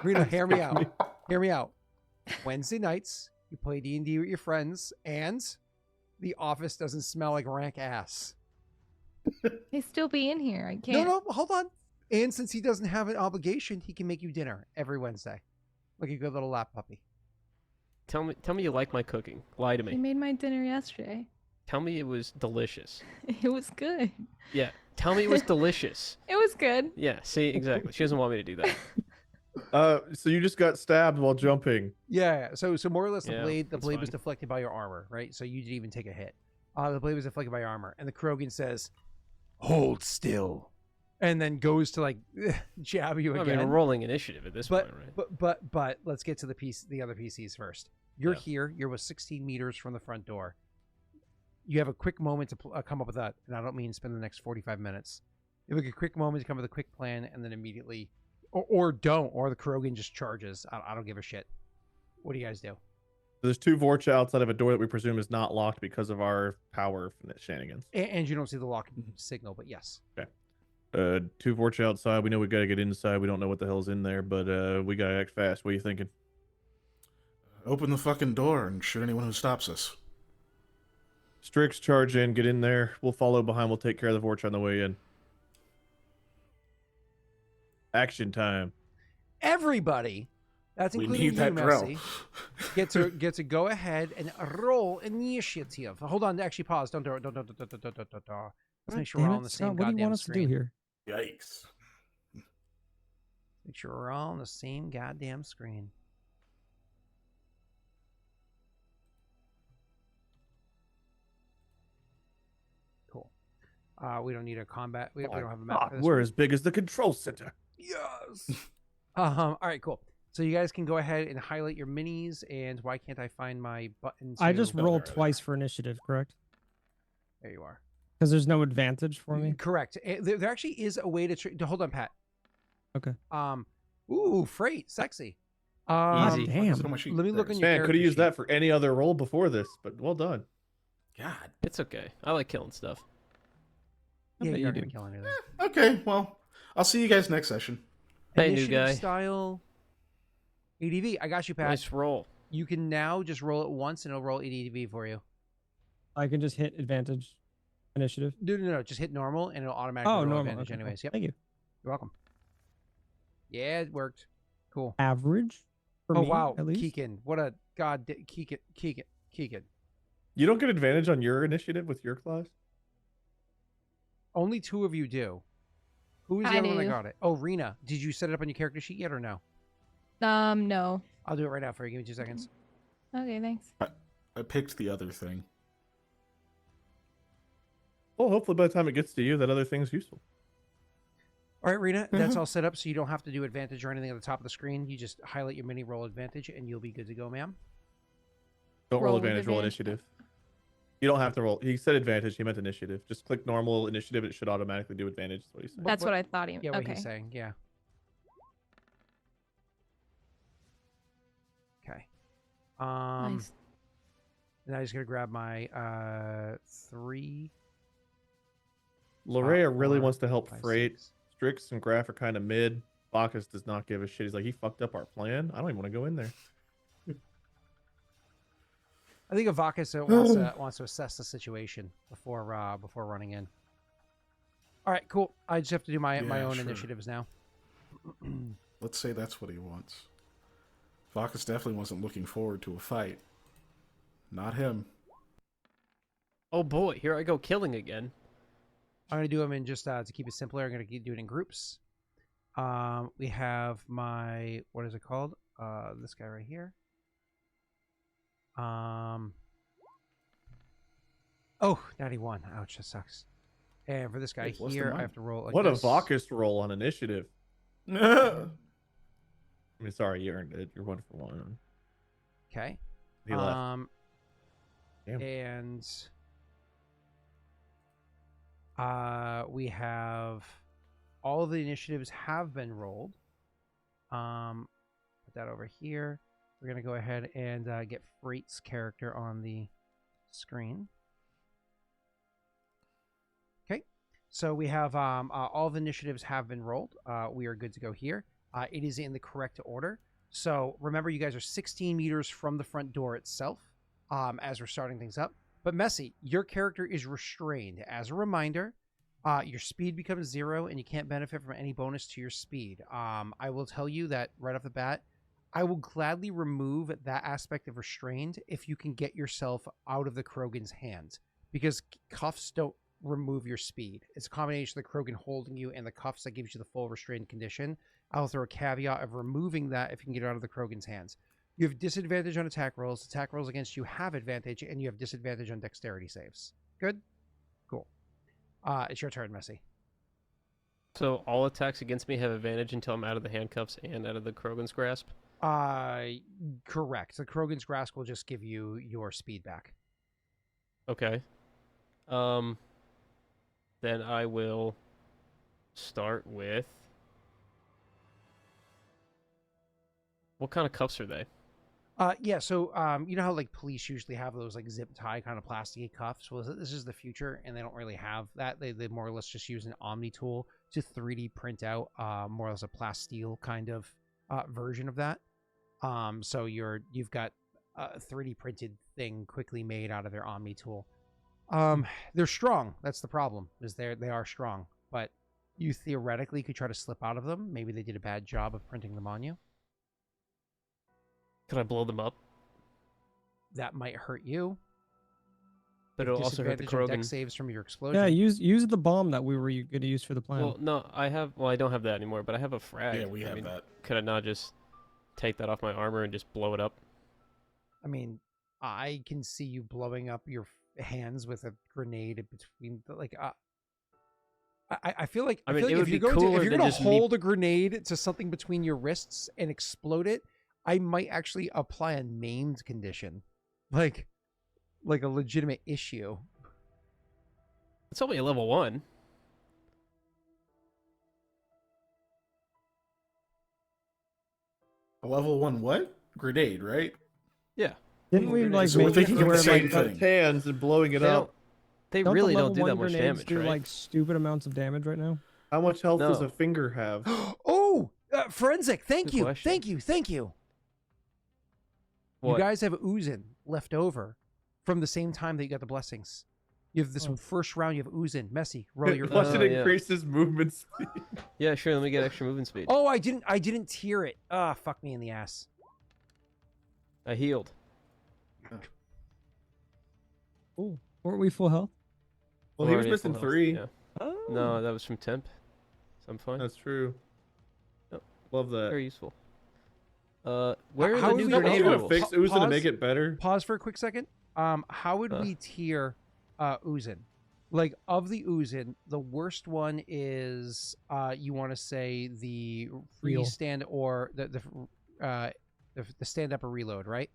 [SPEAKER 1] Rena, hear me out. Hear me out. Wednesday nights, you play D&D with your friends, and the office doesn't smell like rank ass.
[SPEAKER 5] They still be in here. I can't.
[SPEAKER 1] No, hold on. And since he doesn't have an obligation, he can make you dinner every Wednesday, like a good little lap puppy.
[SPEAKER 6] Tell me you like my cooking. Lie to
[SPEAKER 5] They
[SPEAKER 6] me.
[SPEAKER 5] made my dinner yesterday.
[SPEAKER 6] Tell me it was delicious.
[SPEAKER 5] It was good.
[SPEAKER 6] Yeah. Tell me it was delicious.
[SPEAKER 5] It was good.
[SPEAKER 6] Yeah. See, exactly. She doesn't want me to do that.
[SPEAKER 3] So you just got stabbed while jumping.
[SPEAKER 1] Yeah. So more or less, the
[SPEAKER 6] Yeah,
[SPEAKER 1] blade
[SPEAKER 6] that's
[SPEAKER 1] was
[SPEAKER 6] fine.
[SPEAKER 1] deflected by your armor, right? So you didn't even take a hit. The blade was deflected by your armor, and the Krogan says, "Hold still," and then goes to jab you
[SPEAKER 6] I
[SPEAKER 1] again.
[SPEAKER 6] mean, we're rolling initiative at this point, right?
[SPEAKER 1] But let's get to the other PCs first. You're
[SPEAKER 6] Yeah.
[SPEAKER 1] here. You're with 16 meters from the front door. You have a quick moment to come up with that, and I don't mean spend the next 45 minutes. You have a quick moment to come up with a quick plan, and then immediately, or don't, or the Krogan just charges. I don't give a shit. What do you guys do?
[SPEAKER 3] There's 2 Vorcha outside of a door that we presume is not locked because of our power shenanigans.
[SPEAKER 1] And you don't see the locking signal, but yes.
[SPEAKER 3] 2 Vorcha outside. We know we gotta get inside. We don't know what the hell's in there, but we gotta act fast. What are you thinking?
[SPEAKER 2] Open the fucking door and shoot anyone who stops us.
[SPEAKER 3] Strix, charge in, get in there. We'll follow behind. We'll take care of the Vorcha on the way in. Action time.
[SPEAKER 1] Everybody, that's
[SPEAKER 2] We
[SPEAKER 1] including
[SPEAKER 2] need that
[SPEAKER 1] you,
[SPEAKER 2] drill.
[SPEAKER 1] Messi, get to go ahead and roll initiative. Hold on, actually pause. Don't do it. Don't. Let's make sure we're all on the same
[SPEAKER 4] What do you
[SPEAKER 1] goddamn
[SPEAKER 4] want us to do
[SPEAKER 1] screen.
[SPEAKER 4] here?
[SPEAKER 2] Yikes.
[SPEAKER 1] Make sure we're all on the same goddamn screen. Cool. We don't need a combat. We don't have a map. for this
[SPEAKER 3] We're
[SPEAKER 1] one.
[SPEAKER 3] as big as the control center.
[SPEAKER 1] Yes. All right, cool. So you guys can go ahead and highlight your minis. And why can't I find my button?
[SPEAKER 4] I just
[SPEAKER 2] Oh,
[SPEAKER 4] rolled
[SPEAKER 2] there.
[SPEAKER 4] twice for initiative, correct?
[SPEAKER 1] There you are.
[SPEAKER 4] Because there's no advantage for me.
[SPEAKER 1] Correct. There actually is a way to hold on, Pat.
[SPEAKER 4] Okay.
[SPEAKER 1] Ooh, Frait, sexy.
[SPEAKER 6] Easy.
[SPEAKER 4] Damn.
[SPEAKER 2] So much
[SPEAKER 1] Let me look on your
[SPEAKER 3] Man,
[SPEAKER 1] character
[SPEAKER 3] could have used
[SPEAKER 1] sheet.
[SPEAKER 3] that for any other role before this, but well done.
[SPEAKER 2] God.
[SPEAKER 6] It's okay. I like killing stuff.
[SPEAKER 1] Yeah,
[SPEAKER 4] bet
[SPEAKER 1] you're
[SPEAKER 4] you
[SPEAKER 1] not gonna
[SPEAKER 4] do.
[SPEAKER 1] kill anything.
[SPEAKER 2] Okay, well, I'll see you guys next session.
[SPEAKER 6] Hey, new
[SPEAKER 1] Initiative
[SPEAKER 6] guy.
[SPEAKER 1] Style. ADV. I got you, Pat.
[SPEAKER 6] Nice roll.
[SPEAKER 1] You can now just roll it once, and it'll roll ADV for you.
[SPEAKER 4] I can just hit advantage initiative.
[SPEAKER 1] No. Just hit normal, and it'll automatically
[SPEAKER 4] Oh,
[SPEAKER 1] roll
[SPEAKER 4] normal.
[SPEAKER 1] advantage
[SPEAKER 4] Okay, cool.
[SPEAKER 1] anyways. Yep.
[SPEAKER 4] Thank you.
[SPEAKER 1] You're welcome. Yeah, it worked. Cool.
[SPEAKER 4] Average for
[SPEAKER 1] Oh
[SPEAKER 4] me,
[SPEAKER 1] wow,
[SPEAKER 4] at least.
[SPEAKER 1] Keegan. What a god. Keegan.
[SPEAKER 3] You don't get advantage on your initiative with your class?
[SPEAKER 1] Only 2 of you do. Who was the
[SPEAKER 5] I
[SPEAKER 1] other one that
[SPEAKER 5] do.
[SPEAKER 1] got it? Oh, Rena. Did you set it up on your character sheet yet or no?
[SPEAKER 5] No.
[SPEAKER 1] I'll do it right now for you. Give me 2 seconds.
[SPEAKER 5] Okay, thanks.
[SPEAKER 2] I picked the other thing.
[SPEAKER 3] Well, hopefully by the time it gets to you, that other thing's useful.
[SPEAKER 1] All right, Rena, that's all set up, so you don't have to do advantage or anything at the top of the screen. You just highlight your mini, roll advantage, and you'll be good to go, ma'am.
[SPEAKER 3] Don't roll
[SPEAKER 5] Roll with
[SPEAKER 3] advantage, roll
[SPEAKER 5] advantage.
[SPEAKER 3] initiative. You don't have to roll. He said advantage, he meant initiative. Just click normal initiative, it should automatically do advantage. That's what he said.
[SPEAKER 5] That's what I thought he.
[SPEAKER 1] Yeah, what
[SPEAKER 5] okay.
[SPEAKER 1] he's saying. Yeah. Okay.
[SPEAKER 5] Nice.
[SPEAKER 1] Now I just gotta grab my 3.
[SPEAKER 3] Larrea really
[SPEAKER 1] 4,
[SPEAKER 3] wants to help
[SPEAKER 1] 5,
[SPEAKER 3] Frait.
[SPEAKER 1] 6.
[SPEAKER 3] Strix and Graff are kind of mid. Vakas does not give a shit. He's like, he fucked up our plan. I don't even want to go in there.
[SPEAKER 1] I think Vakas wants to assess the situation before running in. All right, cool. I just have to do my
[SPEAKER 2] Yeah,
[SPEAKER 1] own
[SPEAKER 2] sure.
[SPEAKER 1] initiatives now.
[SPEAKER 2] Let's say that's what he wants. Vakas definitely wasn't looking forward to a fight. Not him.
[SPEAKER 6] Oh boy, here I go killing again.
[SPEAKER 1] I'm going to do them in just to keep it simpler. I'm going to do it in groups. We have my, what is it called? This guy right here. Oh, 91. Ouch, that sucks. And for this guy
[SPEAKER 2] Wait, what's the
[SPEAKER 1] here, I
[SPEAKER 2] mine?
[SPEAKER 1] have to roll like
[SPEAKER 3] What
[SPEAKER 1] this.
[SPEAKER 3] a Vakas roll on initiative.
[SPEAKER 2] Yeah.
[SPEAKER 3] I mean, sorry, you earned it. You're 1 for 1.
[SPEAKER 1] Okay.
[SPEAKER 3] He left. Damn.
[SPEAKER 1] And we have all of the initiatives have been rolled. Put that over here. We're gonna go ahead and get Freight's character on the screen. Okay, so we have all the initiatives have been rolled. We are good to go here. It is in the correct order. So remember, you guys are 16 meters from the front door itself as we're starting things up. But Messy, your character is restrained. As a reminder, your speed becomes 0 and you can't benefit from any bonus to your speed. I will tell you that right off the bat, I will gladly remove that aspect of restrained if you can get yourself out of the Krogan's hands, because cuffs don't remove your speed. It's a combination of the Krogan holding you and the cuffs that gives you the full restrained condition. I'll throw a caveat of removing that if you can get out of the Krogan's hands. You have disadvantage on attack rolls. Attack rolls against you have advantage, and you have disadvantage on dexterity saves. Good? Cool. It's your turn, Messy.
[SPEAKER 6] So all attacks against me have advantage until I'm out of the handcuffs and out of the Krogan's grasp.
[SPEAKER 1] Correct. The Krogan's grasp will just give you your speed back.
[SPEAKER 6] Okay. Then I will start with. What kind of cuffs are they?
[SPEAKER 1] Yeah, so you know how like police usually have those like zip tie kind of plasticky cuffs? Well, this is the future, and they don't really have that. They more or less just use an Omni tool to 3D print out more or less a plasteel kind of version of that. So you've got a 3D printed thing quickly made out of their Omni tool. They're strong. That's the problem. Is they are strong, but you theoretically could try to slip out of them. Maybe they did a bad job of printing them on you.
[SPEAKER 6] Can I blow them up?
[SPEAKER 1] That might hurt you.
[SPEAKER 6] But it'll also hurt the
[SPEAKER 1] Disadvantage on
[SPEAKER 6] Krogan.
[SPEAKER 1] dex saves from your explosion.
[SPEAKER 4] Yeah, use the bomb that we were going to use for the plan.
[SPEAKER 6] Well, no, I don't have that anymore, but I have a frag.
[SPEAKER 2] Yeah, we have
[SPEAKER 6] I mean,
[SPEAKER 2] that.
[SPEAKER 6] Could I not just take that off my armor and just blow it up?
[SPEAKER 1] I mean, I can see you blowing up your hands with a grenade between the, like. I feel like
[SPEAKER 6] I mean,
[SPEAKER 1] feel
[SPEAKER 6] it
[SPEAKER 1] like
[SPEAKER 6] would
[SPEAKER 1] if you're
[SPEAKER 6] be
[SPEAKER 1] going to
[SPEAKER 6] cooler
[SPEAKER 1] if you're
[SPEAKER 6] than
[SPEAKER 1] going to
[SPEAKER 6] just me-
[SPEAKER 1] hold a grenade to something between your wrists and explode it, I might actually apply a named condition, like a legitimate issue.
[SPEAKER 6] It's only a level 1.
[SPEAKER 2] A level 1 what? Grenade, right?
[SPEAKER 6] Yeah.
[SPEAKER 4] Didn't we like
[SPEAKER 2] So we're
[SPEAKER 4] make
[SPEAKER 2] thinking
[SPEAKER 4] it
[SPEAKER 2] of
[SPEAKER 4] where
[SPEAKER 2] the same
[SPEAKER 4] like
[SPEAKER 2] thing.
[SPEAKER 3] Hands and blowing it
[SPEAKER 6] They
[SPEAKER 3] up.
[SPEAKER 6] They
[SPEAKER 4] don't
[SPEAKER 6] really
[SPEAKER 4] the
[SPEAKER 6] don't
[SPEAKER 4] level
[SPEAKER 6] do that
[SPEAKER 4] 1
[SPEAKER 6] much
[SPEAKER 4] grenades
[SPEAKER 6] damage,
[SPEAKER 4] do
[SPEAKER 6] right?
[SPEAKER 4] like stupid amounts of damage right now?
[SPEAKER 3] How much health does
[SPEAKER 6] No.
[SPEAKER 3] a finger have?
[SPEAKER 1] Oh, forensic! Thank
[SPEAKER 6] Good
[SPEAKER 1] you,
[SPEAKER 6] question.
[SPEAKER 1] thank you, thank you.
[SPEAKER 6] What?
[SPEAKER 1] You guys have oozin left over from the same time that you got the blessings. You have this first round. You have oozin. Messy, roll your.
[SPEAKER 3] Plus,
[SPEAKER 1] oozin.
[SPEAKER 3] it
[SPEAKER 6] yeah.
[SPEAKER 3] increases movement speed.
[SPEAKER 6] Yeah, sure. Let me get extra movement speed.
[SPEAKER 1] Oh, I didn't tier it. Ah, fuck me in the ass.
[SPEAKER 6] I healed.
[SPEAKER 4] Oh, weren't we full health?
[SPEAKER 3] Well,
[SPEAKER 6] I'm
[SPEAKER 3] he was
[SPEAKER 6] already at full
[SPEAKER 3] missing
[SPEAKER 6] health,
[SPEAKER 3] 3.
[SPEAKER 6] Yeah.
[SPEAKER 4] Oh.
[SPEAKER 6] No, that was from temp. So I'm fine.
[SPEAKER 3] That's true.
[SPEAKER 6] Yep.
[SPEAKER 3] Love that.
[SPEAKER 6] Very useful. Where are
[SPEAKER 1] how
[SPEAKER 6] the
[SPEAKER 1] would
[SPEAKER 6] new
[SPEAKER 1] we-
[SPEAKER 3] Are we
[SPEAKER 6] grenade
[SPEAKER 3] gonna
[SPEAKER 6] rules?
[SPEAKER 3] fix Uza to
[SPEAKER 1] Pause.
[SPEAKER 3] make it better?
[SPEAKER 1] Pause for a quick second. How would we tier oozin? Like, of the oozin, the worst one is you want to say the
[SPEAKER 4] Heal.
[SPEAKER 1] freestand or the stand up or reload, right?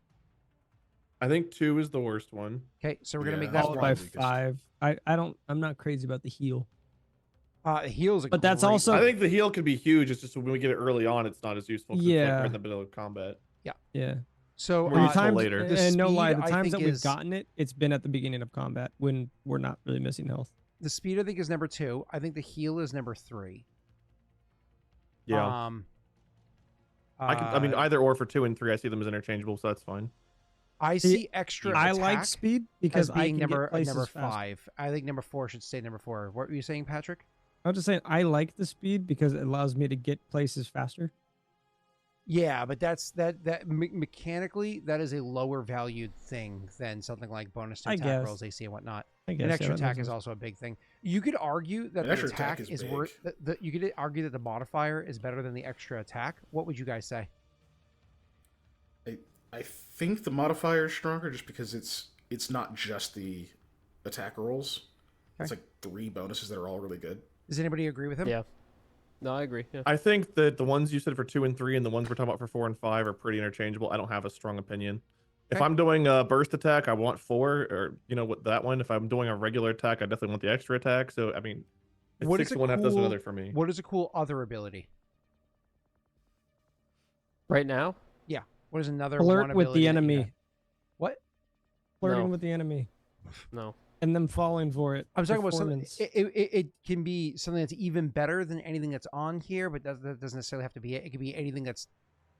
[SPEAKER 3] I think 2 is the worst one.
[SPEAKER 1] Okay, so we're gonna
[SPEAKER 2] Yeah.
[SPEAKER 1] make that
[SPEAKER 2] That's
[SPEAKER 4] Followed
[SPEAKER 1] one.
[SPEAKER 4] by
[SPEAKER 2] weakest.
[SPEAKER 4] 5. I'm not crazy about the heal.
[SPEAKER 1] Heals,
[SPEAKER 4] But that's also-
[SPEAKER 3] I think the heal can be huge. It's just when we get it early on, it's not as useful. 'Cause it's like
[SPEAKER 4] Yeah.
[SPEAKER 3] right in the middle of combat.
[SPEAKER 4] Yeah.
[SPEAKER 1] so.
[SPEAKER 3] More useful
[SPEAKER 4] Times,
[SPEAKER 3] later.
[SPEAKER 1] The
[SPEAKER 4] and no lie,
[SPEAKER 1] speed,
[SPEAKER 4] the
[SPEAKER 1] I
[SPEAKER 4] times
[SPEAKER 1] think,
[SPEAKER 4] that we've
[SPEAKER 1] is-
[SPEAKER 4] gotten it, it's been at the beginning of combat when we're not really missing health.
[SPEAKER 1] The speed, I think, is number 2. I think the heal is number 3.
[SPEAKER 3] Yeah. I mean, either or for 2 and 3, I see them as interchangeable, so that's fine.
[SPEAKER 1] I see extra.
[SPEAKER 4] I
[SPEAKER 1] attack
[SPEAKER 4] like speed because
[SPEAKER 1] as
[SPEAKER 4] I
[SPEAKER 1] being
[SPEAKER 4] can
[SPEAKER 1] number
[SPEAKER 4] get places
[SPEAKER 1] number
[SPEAKER 4] faster.
[SPEAKER 1] 5. I think number 4 should stay number 4. What were you saying, Patrick?
[SPEAKER 4] I was just saying I like the speed because it allows me to get places faster.
[SPEAKER 1] Yeah, but that's mechanically that is a lower valued thing than something like bonus to
[SPEAKER 4] I
[SPEAKER 1] attack
[SPEAKER 4] guess.
[SPEAKER 1] rolls, AC, and whatnot.
[SPEAKER 4] I guess
[SPEAKER 1] An
[SPEAKER 4] yeah,
[SPEAKER 1] extra
[SPEAKER 4] that
[SPEAKER 1] attack
[SPEAKER 4] makes
[SPEAKER 1] is
[SPEAKER 4] sense.
[SPEAKER 1] also a big thing. You could argue that
[SPEAKER 2] An
[SPEAKER 1] the
[SPEAKER 2] extra
[SPEAKER 1] attack
[SPEAKER 2] attack
[SPEAKER 1] is
[SPEAKER 2] is
[SPEAKER 1] worth. You could argue that the modifier is better than the extra attack. What would you guys say?
[SPEAKER 2] I think the modifier is stronger just because it's not just the attack rolls. It's
[SPEAKER 1] Okay.
[SPEAKER 2] like 3 bonuses that are all really good.
[SPEAKER 1] Does anybody agree with him?
[SPEAKER 6] Yeah. No, I agree. Yeah.
[SPEAKER 3] I think that the ones you said for 2 and 3 and the ones we're talking about for 4 and 5 are pretty interchangeable. I don't have a strong opinion. If
[SPEAKER 1] Okay.
[SPEAKER 3] I'm doing a burst attack, I want 4, or with that one. If I'm doing a regular attack, I definitely want the extra attack. So I mean, it's
[SPEAKER 1] What is
[SPEAKER 3] 6
[SPEAKER 1] a
[SPEAKER 3] to 1, half dozen
[SPEAKER 1] cool-
[SPEAKER 3] another for me.
[SPEAKER 1] What is a cool other ability?
[SPEAKER 6] Right now?
[SPEAKER 1] What is another
[SPEAKER 4] Flirt
[SPEAKER 1] one
[SPEAKER 4] with
[SPEAKER 1] ability
[SPEAKER 4] the
[SPEAKER 1] that you
[SPEAKER 4] enemy.
[SPEAKER 1] got? What?
[SPEAKER 4] Flirting
[SPEAKER 6] No.
[SPEAKER 4] with the enemy
[SPEAKER 6] No.
[SPEAKER 4] and them falling for it.
[SPEAKER 1] I'm talking about something.
[SPEAKER 4] Performance.
[SPEAKER 1] It can be something that's even better than anything that's on here, but that doesn't necessarily have to be it. It could be anything that's.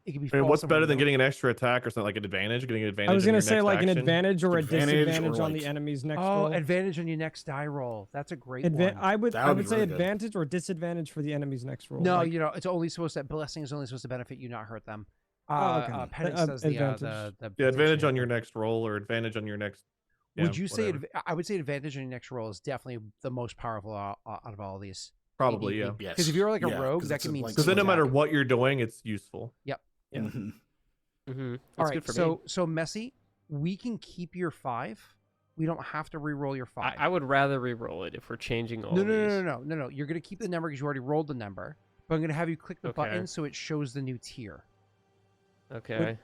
[SPEAKER 1] It could be.
[SPEAKER 3] I mean, what's
[SPEAKER 1] false
[SPEAKER 3] better
[SPEAKER 1] in
[SPEAKER 3] than
[SPEAKER 1] the middle.
[SPEAKER 3] getting an extra attack or something like an advantage? Getting an advantage.
[SPEAKER 4] I was
[SPEAKER 3] in
[SPEAKER 4] gonna
[SPEAKER 3] your
[SPEAKER 4] say
[SPEAKER 3] next
[SPEAKER 4] like an
[SPEAKER 3] action?
[SPEAKER 4] advantage or a
[SPEAKER 2] Advantage or,
[SPEAKER 4] disadvantage on
[SPEAKER 2] like-
[SPEAKER 4] the enemy's next
[SPEAKER 1] Oh,
[SPEAKER 4] roll.
[SPEAKER 1] advantage on your next die roll. That's a great one.
[SPEAKER 4] I would
[SPEAKER 2] That would be
[SPEAKER 4] say
[SPEAKER 2] really good.
[SPEAKER 4] advantage or disadvantage for the enemy's next roll.
[SPEAKER 1] No,
[SPEAKER 4] like,
[SPEAKER 1] it's only supposed to. Blessing is only supposed to benefit you, not hurt them.
[SPEAKER 4] Oh, okay.
[SPEAKER 1] Penance does
[SPEAKER 4] Advantage.
[SPEAKER 1] the
[SPEAKER 3] Yeah, advantage on
[SPEAKER 1] protection.
[SPEAKER 3] your next roll or advantage on your next.
[SPEAKER 1] Would
[SPEAKER 3] yeah,
[SPEAKER 1] you say?
[SPEAKER 3] whatever.
[SPEAKER 1] I would say advantage on your next roll is definitely the most powerful out of all of these.
[SPEAKER 3] Probably, yeah.
[SPEAKER 2] Yes.
[SPEAKER 1] Because if you're like a
[SPEAKER 2] Yeah,
[SPEAKER 1] rogue,
[SPEAKER 2] 'cause
[SPEAKER 1] that
[SPEAKER 2] it's
[SPEAKER 1] can
[SPEAKER 2] a,
[SPEAKER 1] mean
[SPEAKER 2] like,
[SPEAKER 3] Because then no
[SPEAKER 1] attack.
[SPEAKER 3] matter what you're doing, it's useful.
[SPEAKER 4] Yeah.
[SPEAKER 2] Mhm.
[SPEAKER 6] Mm-hmm. That's
[SPEAKER 1] All right,
[SPEAKER 6] good for
[SPEAKER 1] so
[SPEAKER 6] me.
[SPEAKER 1] so Messy, we can keep your 5. We don't have to re-roll your 5.
[SPEAKER 6] I would rather re-roll it if we're changing all
[SPEAKER 1] No,
[SPEAKER 6] of
[SPEAKER 1] no,
[SPEAKER 6] these.
[SPEAKER 1] no, no, no, no, no. You're gonna keep the number because you already rolled the number. But I'm gonna have you click the
[SPEAKER 6] Okay.
[SPEAKER 1] button so it shows the new tier.
[SPEAKER 6] Okay.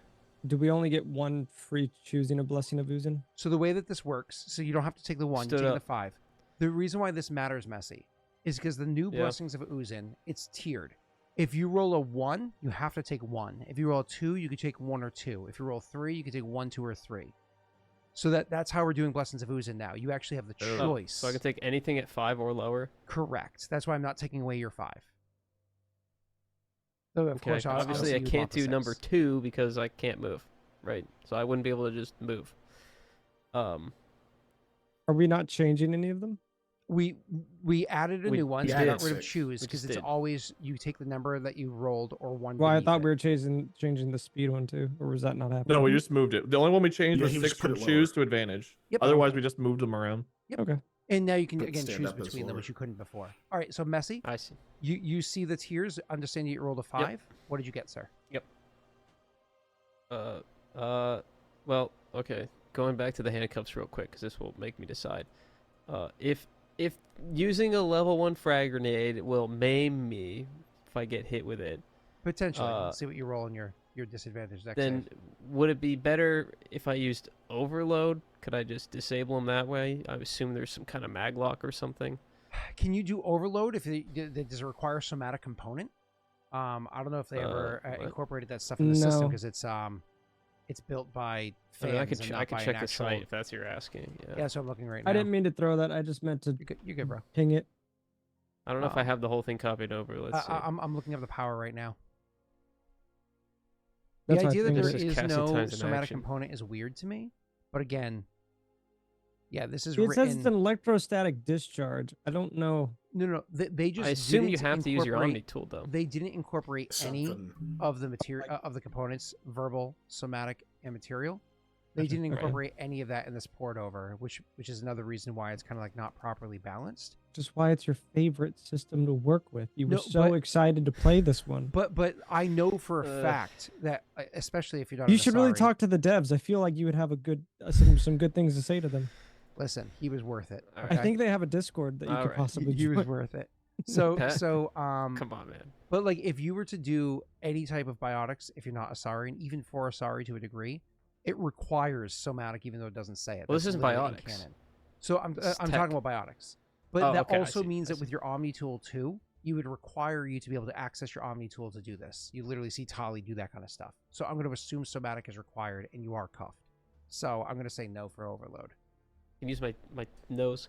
[SPEAKER 4] do we only get one free choosing a blessing of Uzin?
[SPEAKER 1] So the way that this works, so you don't have to take the 1, you
[SPEAKER 6] Stood
[SPEAKER 1] take the
[SPEAKER 6] up.
[SPEAKER 1] 5. The reason why this matters, Messy, is because the new
[SPEAKER 6] Yeah.
[SPEAKER 1] blessings of Uzin, it's tiered. If you roll a 1, you have to take 1. If you roll a 2, you could take 1 or 2. If you roll 3, you could take 1, 2, or 3. So that's how we're doing blessings of Uzin now. You actually have the
[SPEAKER 6] Oh,
[SPEAKER 1] choice.
[SPEAKER 6] so I can take anything at 5 or lower.
[SPEAKER 1] Correct. That's why I'm not taking away your 5. Though of
[SPEAKER 6] Okay.
[SPEAKER 1] course,
[SPEAKER 6] Obviously, I can't do number 2 because I can't move. Right. So I wouldn't be able to just move.
[SPEAKER 4] Are we not changing any of them?
[SPEAKER 1] We added a
[SPEAKER 6] We-
[SPEAKER 1] new one.
[SPEAKER 6] we
[SPEAKER 1] So we got
[SPEAKER 6] did.
[SPEAKER 1] rid of
[SPEAKER 2] 6.
[SPEAKER 1] choose
[SPEAKER 6] We
[SPEAKER 1] because
[SPEAKER 6] just
[SPEAKER 1] it's
[SPEAKER 6] did.
[SPEAKER 1] always you take the number that you rolled or one.
[SPEAKER 4] Well, I
[SPEAKER 1] beneath
[SPEAKER 4] thought
[SPEAKER 1] it.
[SPEAKER 4] we were changing the speed one too, or was that not happening?
[SPEAKER 3] No, we just moved it. The only one we changed
[SPEAKER 2] Yeah,
[SPEAKER 3] was
[SPEAKER 2] he
[SPEAKER 3] 6
[SPEAKER 2] just put
[SPEAKER 3] from
[SPEAKER 2] it lower.
[SPEAKER 3] choose to advantage.
[SPEAKER 1] Yep.
[SPEAKER 3] Otherwise, we just moved them around.
[SPEAKER 4] Okay.
[SPEAKER 1] And now you can
[SPEAKER 2] But
[SPEAKER 1] again
[SPEAKER 2] stand
[SPEAKER 1] choose
[SPEAKER 2] up is
[SPEAKER 1] between them,
[SPEAKER 2] lower.
[SPEAKER 1] which you couldn't before. All right, so Messy,
[SPEAKER 6] I see.
[SPEAKER 1] you see the tiers. Understand you rolled a 5. What did you get, sir?
[SPEAKER 6] Well, okay. Going back to the handcuffs real quick, because this will make me decide. If if using a level 1 frag grenade will maim me if I get hit with it,
[SPEAKER 1] Potentially. Let's see what you roll on your disadvantage.
[SPEAKER 6] then would it be better if I used overload? Could I just disable them that way? I assume there's some kind of mag lock or something.
[SPEAKER 1] Can you do overload if does it require somatic component? I don't know if they ever incorporated that stuff in the system because it's built by fans.
[SPEAKER 6] I can
[SPEAKER 1] and
[SPEAKER 6] check the site if that's what you're asking.
[SPEAKER 1] Yeah, so I'm looking right now.
[SPEAKER 4] I didn't mean to throw that. I just meant to.
[SPEAKER 1] You're good, bro.
[SPEAKER 4] Ping it.
[SPEAKER 6] I don't know if I have the whole thing copied over. Let's see.
[SPEAKER 1] I'm looking up the power right now.
[SPEAKER 4] That's
[SPEAKER 1] The idea that there
[SPEAKER 6] This is
[SPEAKER 1] is
[SPEAKER 6] casting
[SPEAKER 1] no
[SPEAKER 6] times in
[SPEAKER 1] somatic
[SPEAKER 6] action.
[SPEAKER 1] component is weird to me. But again, yeah, this is
[SPEAKER 4] It
[SPEAKER 1] written.
[SPEAKER 4] says it's an electrostatic discharge. I don't know.
[SPEAKER 1] No. They just.
[SPEAKER 6] I assume you
[SPEAKER 1] didn't
[SPEAKER 6] have to use your Omni
[SPEAKER 1] incorporate-
[SPEAKER 6] tool though.
[SPEAKER 1] They didn't incorporate any
[SPEAKER 2] Something.
[SPEAKER 1] of the material of the components, verbal, somatic, and material. They didn't
[SPEAKER 6] Right.
[SPEAKER 1] incorporate any of that in this port over, which is another reason why it's kind of like not properly balanced.
[SPEAKER 4] Just why it's your favorite system to work with. You were
[SPEAKER 1] No,
[SPEAKER 4] so
[SPEAKER 1] but-
[SPEAKER 4] excited to play this one.
[SPEAKER 1] But I know for a fact that, especially if you don't.
[SPEAKER 4] You should really talk to the devs. I feel like you would have a good some good things to say to them.
[SPEAKER 1] Listen, he was worth it.
[SPEAKER 6] All
[SPEAKER 4] I think they have a Discord that you
[SPEAKER 6] All
[SPEAKER 4] could
[SPEAKER 6] right.
[SPEAKER 4] possibly
[SPEAKER 1] he was
[SPEAKER 4] join.
[SPEAKER 1] worth it. So
[SPEAKER 6] Come on, man.
[SPEAKER 1] But like, if you were to do any type of biotics, if you're not Asari, and even for Asari to a degree, it requires somatic, even though it doesn't say it.
[SPEAKER 6] Well, this
[SPEAKER 1] That's
[SPEAKER 6] isn't
[SPEAKER 1] literally in
[SPEAKER 6] biotics.
[SPEAKER 1] canon. So I'm
[SPEAKER 6] This is
[SPEAKER 1] talking
[SPEAKER 6] tech.
[SPEAKER 1] about biotics, but
[SPEAKER 6] Oh,
[SPEAKER 1] that
[SPEAKER 6] okay, I
[SPEAKER 1] also
[SPEAKER 6] see,
[SPEAKER 1] means
[SPEAKER 6] I
[SPEAKER 1] that with
[SPEAKER 6] see.
[SPEAKER 1] your Omni tool too, you would require you to be able to access your Omni tool to do this. You literally see Tali do that kind of stuff. So I'm going to assume somatic is required, and you are cuffed. So I'm going to say no for overload.
[SPEAKER 6] Can use my nose.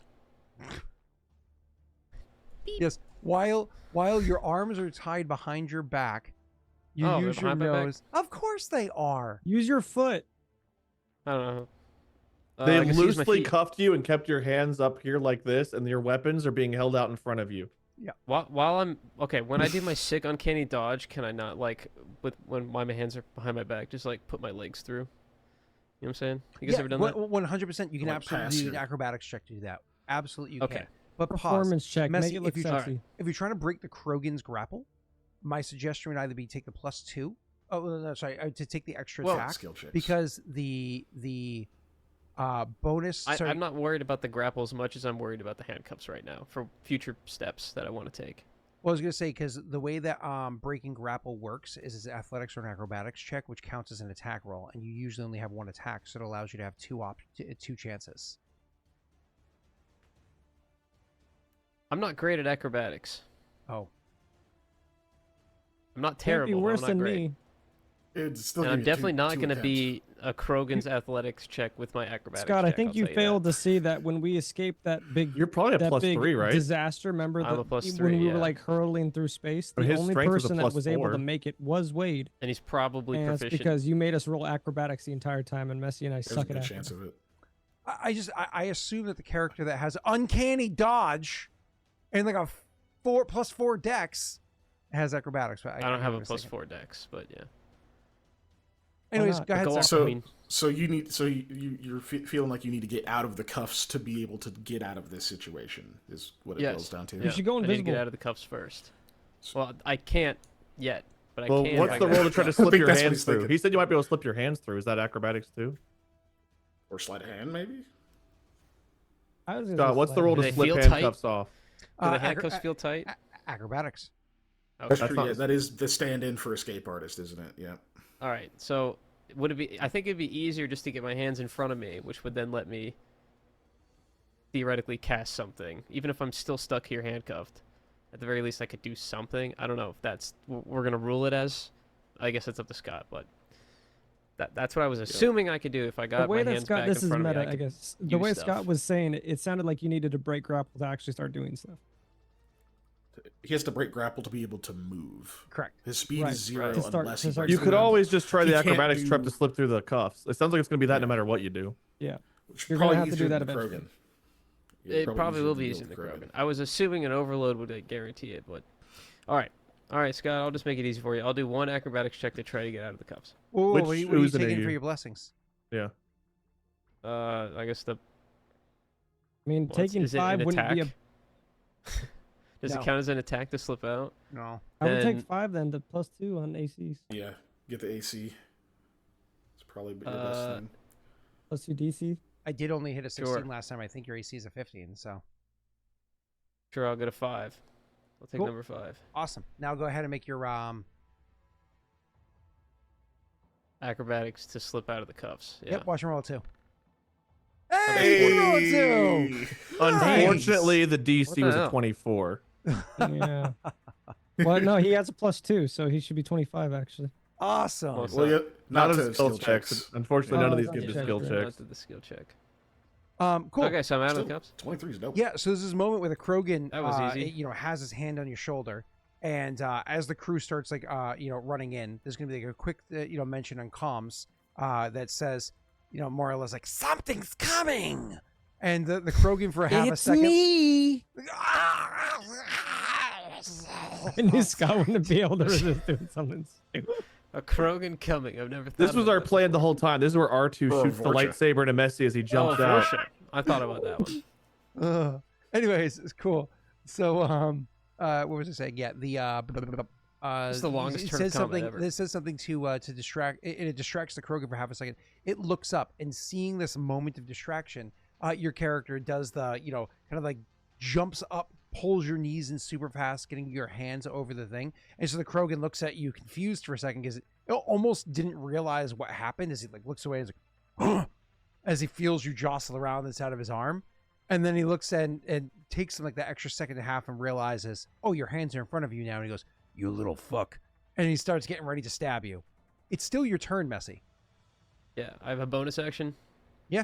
[SPEAKER 1] Yes, while your arms are tied behind your back, you
[SPEAKER 6] Oh, they're
[SPEAKER 1] use your
[SPEAKER 6] behind my back?
[SPEAKER 1] nose. Of course they are.
[SPEAKER 4] Use your foot.
[SPEAKER 6] I don't know.
[SPEAKER 3] They
[SPEAKER 6] I guess use my
[SPEAKER 3] loosely
[SPEAKER 6] feet.
[SPEAKER 3] cuffed you and kept your hands up here like this, and your weapons are being held out in front of you.
[SPEAKER 6] While I'm okay, when I do my sick uncanny dodge, can I not like when my hands are behind my back, just like put my legs through? You know what I'm saying? You guys ever done that?
[SPEAKER 1] 100%. You can
[SPEAKER 2] Like
[SPEAKER 1] absolutely
[SPEAKER 2] pass
[SPEAKER 1] do an
[SPEAKER 2] your-
[SPEAKER 1] acrobatics check to do that. Absolutely, you
[SPEAKER 6] Okay.
[SPEAKER 1] can. But pause.
[SPEAKER 4] Performance check.
[SPEAKER 1] Messy,
[SPEAKER 4] Make it look
[SPEAKER 1] if you-
[SPEAKER 4] sexy.
[SPEAKER 1] If you're trying to break the Krogan's grapple, my suggestion would either be take the +2. Oh no, sorry, to take the extra
[SPEAKER 2] Well,
[SPEAKER 1] attack
[SPEAKER 2] skill checks.
[SPEAKER 1] because the bonus. Sorry,
[SPEAKER 6] I'm not worried about the grapple as much as I'm worried about the handcuffs right now for future steps that I want to take.
[SPEAKER 1] Well, I was gonna say because the way that breaking grapple works is it's athletics or an acrobatics check, which counts as an attack roll, and you usually only have one attack, so it allows you to have two chances.
[SPEAKER 6] I'm not great at acrobatics.
[SPEAKER 1] Oh,
[SPEAKER 6] I'm not
[SPEAKER 4] Can't
[SPEAKER 6] terrible.
[SPEAKER 4] be
[SPEAKER 6] but
[SPEAKER 4] worse
[SPEAKER 6] I'm not
[SPEAKER 4] than
[SPEAKER 6] great.
[SPEAKER 4] me.
[SPEAKER 2] It's still
[SPEAKER 6] And
[SPEAKER 2] gonna
[SPEAKER 6] I'm
[SPEAKER 2] be
[SPEAKER 6] definitely
[SPEAKER 2] two-
[SPEAKER 6] not
[SPEAKER 2] two
[SPEAKER 6] going to
[SPEAKER 2] attempts.
[SPEAKER 6] be a Krogan's athletics check with my acrobatics
[SPEAKER 4] Scott, I
[SPEAKER 6] check,
[SPEAKER 4] think
[SPEAKER 6] I'll
[SPEAKER 4] you
[SPEAKER 6] tell you
[SPEAKER 4] failed
[SPEAKER 6] that.
[SPEAKER 4] to see that when we escaped that big
[SPEAKER 3] You're probably a
[SPEAKER 4] that big
[SPEAKER 3] +3, right?
[SPEAKER 4] disaster. Remember
[SPEAKER 6] I'm a
[SPEAKER 4] the,
[SPEAKER 6] +3,
[SPEAKER 4] when we
[SPEAKER 6] yeah.
[SPEAKER 4] were like hurling through space?
[SPEAKER 3] But
[SPEAKER 4] The
[SPEAKER 3] his
[SPEAKER 4] only
[SPEAKER 3] strength was a
[SPEAKER 4] person that was able to
[SPEAKER 3] +4.
[SPEAKER 4] make it was Wade.
[SPEAKER 6] And he's probably
[SPEAKER 4] And it's
[SPEAKER 6] proficient.
[SPEAKER 4] because you made us roll acrobatics the entire time, and Messi and I
[SPEAKER 2] There's a
[SPEAKER 4] suck
[SPEAKER 2] good
[SPEAKER 4] at
[SPEAKER 2] chance
[SPEAKER 4] acrobatics.
[SPEAKER 2] of it.
[SPEAKER 1] I assume that the character that has uncanny dodge and like a 4+4 dex has acrobatics. But
[SPEAKER 6] I don't have a
[SPEAKER 1] give it second.
[SPEAKER 6] +4 dex, but yeah.
[SPEAKER 1] Anyways,
[SPEAKER 4] not?
[SPEAKER 1] go ahead.
[SPEAKER 6] Go
[SPEAKER 1] Sir.
[SPEAKER 6] off,
[SPEAKER 2] So-
[SPEAKER 6] I mean,
[SPEAKER 2] So you're feeling like you need to get out of the cuffs to be able to get out of this situation is what it
[SPEAKER 6] Yes.
[SPEAKER 2] boils down to.
[SPEAKER 4] You should go
[SPEAKER 6] I need to
[SPEAKER 4] invisible.
[SPEAKER 6] get out of the cuffs first. Well, I can't yet, but I
[SPEAKER 3] Well,
[SPEAKER 6] can.
[SPEAKER 3] what's
[SPEAKER 6] if
[SPEAKER 3] the
[SPEAKER 6] I go-
[SPEAKER 3] roll to try to
[SPEAKER 2] I
[SPEAKER 3] slip
[SPEAKER 2] think
[SPEAKER 3] your
[SPEAKER 2] that's what
[SPEAKER 3] hands
[SPEAKER 2] he's
[SPEAKER 3] through?
[SPEAKER 2] thinking.
[SPEAKER 3] He said you might be able to slip your hands through. Is that acrobatics too?
[SPEAKER 2] Or sleight of hand, maybe.
[SPEAKER 4] I was gonna
[SPEAKER 3] Scott,
[SPEAKER 4] say
[SPEAKER 3] what's the
[SPEAKER 4] flat.
[SPEAKER 3] roll
[SPEAKER 6] Do
[SPEAKER 3] to
[SPEAKER 6] they
[SPEAKER 3] slip
[SPEAKER 6] feel tight?
[SPEAKER 3] handcuffs off?
[SPEAKER 6] Do the
[SPEAKER 1] Acro-
[SPEAKER 6] handcuffs feel tight?
[SPEAKER 1] Acrobatics.
[SPEAKER 6] Okay.
[SPEAKER 2] That's
[SPEAKER 3] That's
[SPEAKER 2] true.
[SPEAKER 3] not-
[SPEAKER 2] Yeah, that is the stand-in for escape artist, isn't it? Yeah.
[SPEAKER 6] All right. So would it be? I think it'd be easier just to get my hands in front of me, which would then let me theoretically cast something, even if I'm still stuck here handcuffed. At the very least, I could do something. I don't know if that's we're gonna rule it as. I guess it's up to Scott, but that's what I was assuming I could do if I got
[SPEAKER 4] The way
[SPEAKER 6] my
[SPEAKER 4] that
[SPEAKER 6] hands
[SPEAKER 4] Scott,
[SPEAKER 6] back
[SPEAKER 4] this
[SPEAKER 6] in
[SPEAKER 4] is
[SPEAKER 6] front
[SPEAKER 4] meta,
[SPEAKER 6] of me.
[SPEAKER 4] I guess. The
[SPEAKER 6] use
[SPEAKER 4] way
[SPEAKER 6] stuff.
[SPEAKER 4] Scott was saying it, it sounded like you needed to break grapple to actually start doing stuff.
[SPEAKER 2] He has to break grapple to be able to move.
[SPEAKER 1] Correct.
[SPEAKER 2] His speed
[SPEAKER 4] Right.
[SPEAKER 2] is 0
[SPEAKER 4] To start-
[SPEAKER 2] unless
[SPEAKER 4] to
[SPEAKER 2] he
[SPEAKER 4] start
[SPEAKER 2] breaks
[SPEAKER 3] You
[SPEAKER 4] doing
[SPEAKER 3] could
[SPEAKER 2] grapple,
[SPEAKER 3] always just try
[SPEAKER 2] He
[SPEAKER 3] the
[SPEAKER 2] can't
[SPEAKER 3] acrobatics trap
[SPEAKER 2] do-
[SPEAKER 3] to slip through the cuffs. It sounds like it's going to be that no
[SPEAKER 2] Yeah.
[SPEAKER 3] matter what you do.
[SPEAKER 2] which is
[SPEAKER 4] You're gonna
[SPEAKER 2] probably
[SPEAKER 4] have to do
[SPEAKER 2] easier
[SPEAKER 4] that
[SPEAKER 2] than the
[SPEAKER 4] eventually.
[SPEAKER 2] Krogan. Yeah,
[SPEAKER 6] It probably
[SPEAKER 2] easier
[SPEAKER 6] will
[SPEAKER 2] than
[SPEAKER 6] be
[SPEAKER 2] the
[SPEAKER 6] using the
[SPEAKER 2] old
[SPEAKER 6] Krogan. I was assuming an overload would guarantee it, but all right, Scott. I'll just make it easy for you. I'll do one acrobatics check to try to get out of the cuffs.
[SPEAKER 1] Whoa,
[SPEAKER 3] Which
[SPEAKER 1] what are you
[SPEAKER 3] oozing are
[SPEAKER 1] taking
[SPEAKER 3] you?
[SPEAKER 1] for your blessings?
[SPEAKER 3] Yeah.
[SPEAKER 6] I guess the
[SPEAKER 4] I mean,
[SPEAKER 6] well,
[SPEAKER 4] taking
[SPEAKER 6] is it an
[SPEAKER 4] 5 wouldn't be a.
[SPEAKER 6] attack? Does
[SPEAKER 1] No.
[SPEAKER 6] it count as an attack to slip out?
[SPEAKER 1] No.
[SPEAKER 4] I would take
[SPEAKER 6] Then-
[SPEAKER 4] 5 then to +2 on ACs.
[SPEAKER 2] Yeah, get the AC. It's probably your best thing.
[SPEAKER 4] +2 DC.
[SPEAKER 1] I did only hit a 16
[SPEAKER 6] Sure.
[SPEAKER 1] last time. I think your AC is a 15, so.
[SPEAKER 6] Sure, I'll get a 5. I'll take
[SPEAKER 1] Cool.
[SPEAKER 6] number 5.
[SPEAKER 1] Awesome. Now go ahead and make your
[SPEAKER 6] Acrobatics to slip out of the cuffs. Yeah.
[SPEAKER 1] Yep, watch and roll a 2.
[SPEAKER 2] Hey!
[SPEAKER 1] You rolled a 2!
[SPEAKER 3] Unfortunately, the DC
[SPEAKER 6] What the
[SPEAKER 3] was a
[SPEAKER 6] hell?
[SPEAKER 3] 24.
[SPEAKER 4] Yeah. Well, no, he has a +2, so he should be 25 actually.
[SPEAKER 1] Awesome.
[SPEAKER 6] Well,
[SPEAKER 2] Well, yeah,
[SPEAKER 3] Not
[SPEAKER 2] not
[SPEAKER 3] of
[SPEAKER 2] to
[SPEAKER 3] skill
[SPEAKER 2] skill
[SPEAKER 3] checks.
[SPEAKER 2] checks.
[SPEAKER 3] Unfortunately, none of these
[SPEAKER 4] Oh,
[SPEAKER 3] give
[SPEAKER 4] yeah,
[SPEAKER 3] the skill
[SPEAKER 4] yeah.
[SPEAKER 3] checks.
[SPEAKER 6] Let's do the skill check.
[SPEAKER 1] Cool.
[SPEAKER 6] Okay, so I'm out of the
[SPEAKER 2] Still,
[SPEAKER 6] cuffs.
[SPEAKER 2] 23 is dope.
[SPEAKER 1] Yeah, so this is a moment where the Krogan,
[SPEAKER 6] That was easy.
[SPEAKER 1] has his hand on your shoulder, and as the crew starts running in, there's gonna be like a quick mention on comms that says, more or less like something's coming, and the Krogan for half a second.
[SPEAKER 4] me. I knew Scott wouldn't be able to resist doing something stupid.
[SPEAKER 6] A Krogan coming. I've never thought
[SPEAKER 3] This was
[SPEAKER 6] about
[SPEAKER 3] our
[SPEAKER 6] that
[SPEAKER 3] plan the
[SPEAKER 6] before.
[SPEAKER 3] whole time. This is where R2
[SPEAKER 2] Oh,
[SPEAKER 3] shoots the
[SPEAKER 2] Vorcha.
[SPEAKER 3] lightsaber to Messi as he jumps
[SPEAKER 6] Oh,
[SPEAKER 3] out.
[SPEAKER 6] for sure. I thought about that one.
[SPEAKER 1] Anyways, it's cool. So what was I saying? Yeah, the
[SPEAKER 6] It's the longest
[SPEAKER 1] it
[SPEAKER 6] turn of
[SPEAKER 1] says
[SPEAKER 6] combat
[SPEAKER 1] something.
[SPEAKER 6] ever.
[SPEAKER 1] This says something to distract. It distracts the Krogan for half a second. It looks up, and seeing this moment of distraction, your character does the kind of like jumps up, pulls your knees in super fast, getting your hands over the thing, and so the Krogan looks at you confused for a second because it almost didn't realize what happened as he like looks away and is like as he feels you jostle around inside of his arm. And then he looks and takes him like that extra second and a half and realizes, oh, your hands are in front of you now. And he goes, you little fuck. And he starts getting ready to stab you. It's still your turn, Messi.
[SPEAKER 6] Yeah, I have a bonus action.
[SPEAKER 1] Yeah.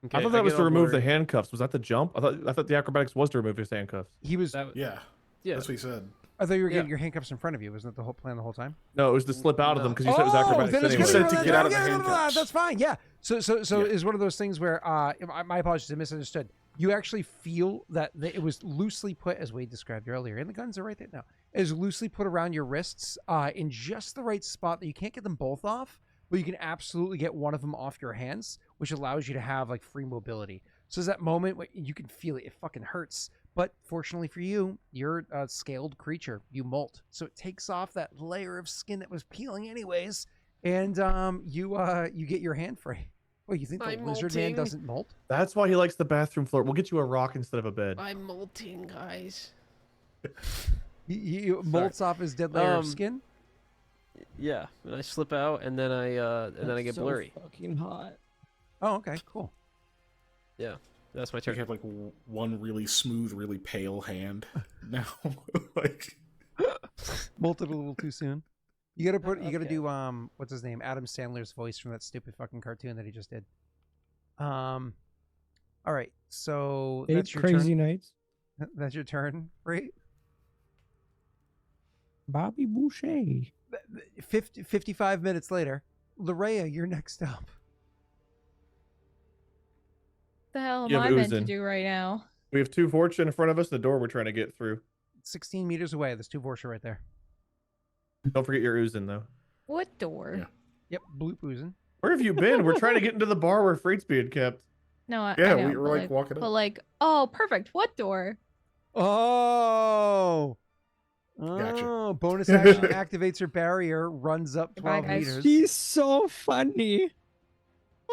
[SPEAKER 6] Okay,
[SPEAKER 3] I thought that was
[SPEAKER 6] get
[SPEAKER 3] to
[SPEAKER 6] all
[SPEAKER 3] remove the
[SPEAKER 6] blurry.
[SPEAKER 3] handcuffs. Was that the jump? I thought the acrobatics was to remove his handcuffs.
[SPEAKER 1] He was.
[SPEAKER 6] That,
[SPEAKER 2] Yeah,
[SPEAKER 6] yeah.
[SPEAKER 2] that's what he said.
[SPEAKER 1] I thought you were
[SPEAKER 6] Yeah.
[SPEAKER 1] getting your handcuffs in front of you. Wasn't that the whole plan the whole time?
[SPEAKER 3] No, it was to slip out of them
[SPEAKER 6] No.
[SPEAKER 3] because you said it was acrobatics
[SPEAKER 1] then it's
[SPEAKER 3] anyway.
[SPEAKER 2] You said to get out of the handcuffs.
[SPEAKER 1] That's fine. Yeah. So
[SPEAKER 2] Yeah.
[SPEAKER 1] it's one of those things where my apologies, I misunderstood. You actually feel that it was loosely put, as Wade described earlier, and the guns are right there now. It is loosely put around your wrists in just the right spot that you can't get them both off, but you can absolutely get one of them off your hands, which allows you to have like free mobility. So it's that moment where you can feel it. It fucking hurts. But fortunately for you, you're a scaled creature. You molt. So it takes off that layer of skin that was peeling anyways, and you get your hand free. Well, you think the
[SPEAKER 6] I'm
[SPEAKER 1] lizard man
[SPEAKER 6] molting.
[SPEAKER 1] doesn't molt?
[SPEAKER 3] That's why he likes the bathroom floor. We'll get you a rock instead of a bed.
[SPEAKER 6] I'm molting, guys.
[SPEAKER 1] He molts off his dead layer of skin?
[SPEAKER 6] Yeah, and I slip out, and then I get
[SPEAKER 4] so
[SPEAKER 6] blurry.
[SPEAKER 4] Fucking hot.
[SPEAKER 1] Oh, okay, cool.
[SPEAKER 6] Yeah, that's my
[SPEAKER 2] You
[SPEAKER 6] turn.
[SPEAKER 2] have like one really smooth, really pale hand now. Like,
[SPEAKER 1] Molted a little too soon. You gotta
[SPEAKER 6] Okay.
[SPEAKER 1] do what's his name? Adam Sandler's voice from that stupid fucking cartoon that he just did. All right, so that's your
[SPEAKER 4] Crazy
[SPEAKER 1] turn.
[SPEAKER 4] nights.
[SPEAKER 1] That's your turn, right?
[SPEAKER 4] Bobby Boucher.
[SPEAKER 1] 55 minutes later, Larrea, you're next up.
[SPEAKER 5] The hell am
[SPEAKER 3] You have
[SPEAKER 5] I meant to
[SPEAKER 3] Uzin.
[SPEAKER 5] do right now?
[SPEAKER 3] We have 2 Vorcha in front of us, the door we're trying to get through.
[SPEAKER 1] 16 meters away. There's 2 Vorcha right there.
[SPEAKER 3] Don't forget your Uzin, though.
[SPEAKER 5] What door?
[SPEAKER 2] Yeah.
[SPEAKER 1] Yep, blue oozing.
[SPEAKER 3] Where have you been? We're trying to get into the bar where Freight's being kept.
[SPEAKER 5] No, I
[SPEAKER 2] yeah,
[SPEAKER 5] know,
[SPEAKER 2] we were
[SPEAKER 5] but
[SPEAKER 2] like walking
[SPEAKER 5] But
[SPEAKER 2] up.
[SPEAKER 5] like, oh, perfect. What door?
[SPEAKER 1] Oh!
[SPEAKER 2] Gotcha.
[SPEAKER 1] Oh, bonus action activates her barrier, runs up
[SPEAKER 5] Goodbye,
[SPEAKER 1] 12
[SPEAKER 5] guys.
[SPEAKER 1] meters.
[SPEAKER 4] He's so funny.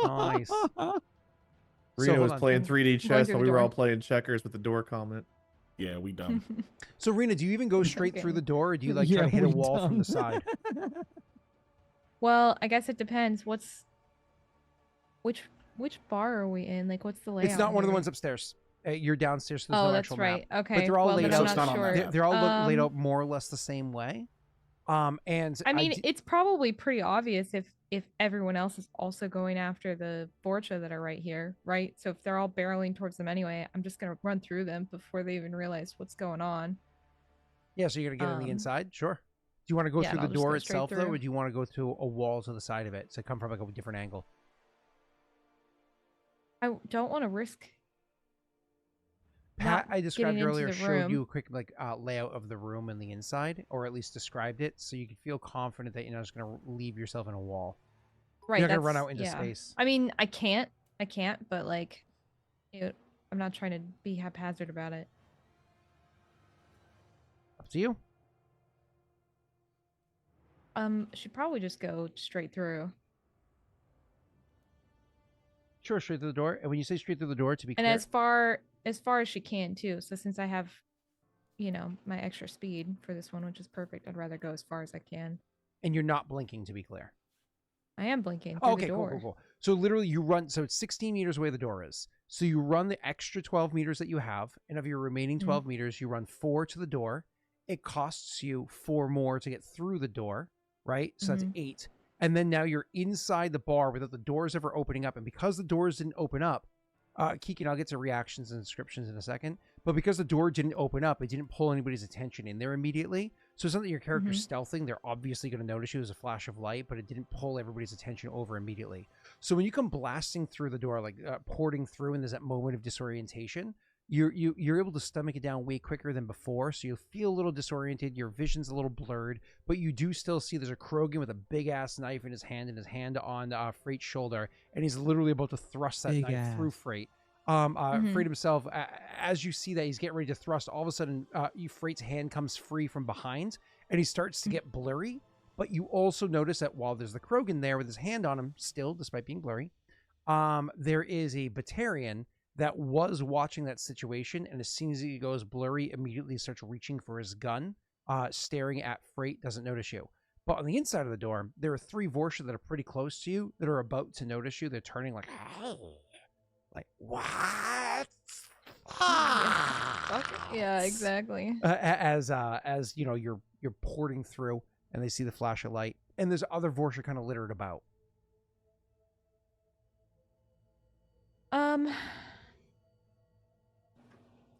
[SPEAKER 1] Nice.
[SPEAKER 3] Rena
[SPEAKER 1] hold
[SPEAKER 3] was
[SPEAKER 1] on.
[SPEAKER 3] playing 3D
[SPEAKER 5] Going
[SPEAKER 3] chess
[SPEAKER 5] through
[SPEAKER 3] while
[SPEAKER 5] the
[SPEAKER 3] we were all
[SPEAKER 5] door.
[SPEAKER 3] playing checkers with the door comment.
[SPEAKER 2] Yeah, we done.
[SPEAKER 1] So, Rena, do you even go straight
[SPEAKER 5] Okay.
[SPEAKER 1] through the door, or do you like try to hit a
[SPEAKER 4] we
[SPEAKER 1] wall from
[SPEAKER 4] done.
[SPEAKER 1] the side?
[SPEAKER 5] Well, I guess it depends. Which bar are we in? Like, what's the layout?
[SPEAKER 1] It's not one of the
[SPEAKER 5] here?
[SPEAKER 1] ones upstairs. You're downstairs, so there's
[SPEAKER 5] Oh,
[SPEAKER 1] no
[SPEAKER 5] that's
[SPEAKER 1] actual
[SPEAKER 5] right.
[SPEAKER 1] map.
[SPEAKER 5] Okay.
[SPEAKER 1] they're all
[SPEAKER 5] well,
[SPEAKER 1] laid
[SPEAKER 5] then
[SPEAKER 1] out.
[SPEAKER 5] I'm
[SPEAKER 2] So it's
[SPEAKER 5] not
[SPEAKER 2] not on
[SPEAKER 5] sure.
[SPEAKER 2] that map.
[SPEAKER 1] They're all laid
[SPEAKER 5] Um,
[SPEAKER 1] out more or less the same way. And
[SPEAKER 5] I mean,
[SPEAKER 1] d-
[SPEAKER 5] it's probably pretty obvious if everyone else is also going after the Vorcha that are right here, right? So if they're all barreling towards them anyway, I'm just gonna run through them before they even realize what's going on.
[SPEAKER 1] yeah, so you're gonna get on the
[SPEAKER 5] um,
[SPEAKER 1] inside, sure. Do you want to go
[SPEAKER 5] yeah,
[SPEAKER 1] through
[SPEAKER 5] and
[SPEAKER 1] the
[SPEAKER 5] I'll just
[SPEAKER 1] door
[SPEAKER 5] go straight
[SPEAKER 1] itself though, or
[SPEAKER 5] through.
[SPEAKER 1] do you want to go through a wall to the side of it to come from like a different angle?
[SPEAKER 5] I don't want to risk.
[SPEAKER 1] Pat,
[SPEAKER 5] not
[SPEAKER 1] I described
[SPEAKER 5] getting into
[SPEAKER 1] earlier,
[SPEAKER 5] the
[SPEAKER 1] showed
[SPEAKER 5] room.
[SPEAKER 1] you a quick layout of the room and the inside, or at least described it, so you could feel confident that you're not just gonna leave yourself in a wall.
[SPEAKER 5] Right,
[SPEAKER 1] You're not gonna run
[SPEAKER 5] that's-
[SPEAKER 1] out into
[SPEAKER 5] yeah.
[SPEAKER 1] space.
[SPEAKER 5] I mean, I can't, but like, I'm not trying to be haphazard about it.
[SPEAKER 1] Up to you.
[SPEAKER 5] Should probably just go straight through.
[SPEAKER 1] Sure, straight through the door. And when you say straight through the door, to be
[SPEAKER 5] And
[SPEAKER 1] clear,
[SPEAKER 5] as far as far as she can too. So since I have, my extra speed for this one, which is perfect, I'd rather go as far as I can.
[SPEAKER 1] And you're not blinking, to be clear.
[SPEAKER 5] I am blinking
[SPEAKER 1] Oh,
[SPEAKER 5] through the door.
[SPEAKER 1] cool. So literally you run, so it's 16 meters away the door is. So you run the extra 12 meters that you have, and of your remaining 12 meters, you run 4 to the door. It costs you 4 more to get through the door, right? So that's 8. And then now you're inside the bar without the doors ever opening up. And because the doors didn't open up, Kiken, I'll get to reactions and descriptions in a second. But because the door didn't open up, it didn't pull anybody's attention in there immediately. So it's not that your character's stealthing. They're obviously going to notice you as a flash of light, but it didn't pull everybody's attention over immediately. So when you come blasting through the door, like porting through, and there's that moment of disorientation, you're able to stomach it down way quicker than before. So you feel a little disoriented. Your vision's a little blurred, but you do still see there's a Krogan with a big ass knife in his hand on Freight's shoulder, and he's literally about to thrust that knife through Frait. Frait himself, as you see that he's getting ready to thrust, all of a sudden, Freight's hand comes free from behind, and he starts to get blurry. But you also notice that while there's the Krogan there with his hand on him, still, despite being blurry, there is a Batarian that was watching that situation, and as soon as he goes blurry, immediately starts reaching for his gun, staring at Frait, doesn't notice you. But on the inside of the door, there are 3 Vorsha that are pretty close to you that are about to notice you. They're turning like, hey. Like, what?
[SPEAKER 5] Yeah, exactly.
[SPEAKER 1] As you're porting through, and they see the flash of light, and there's other Vorsha kind of littered about.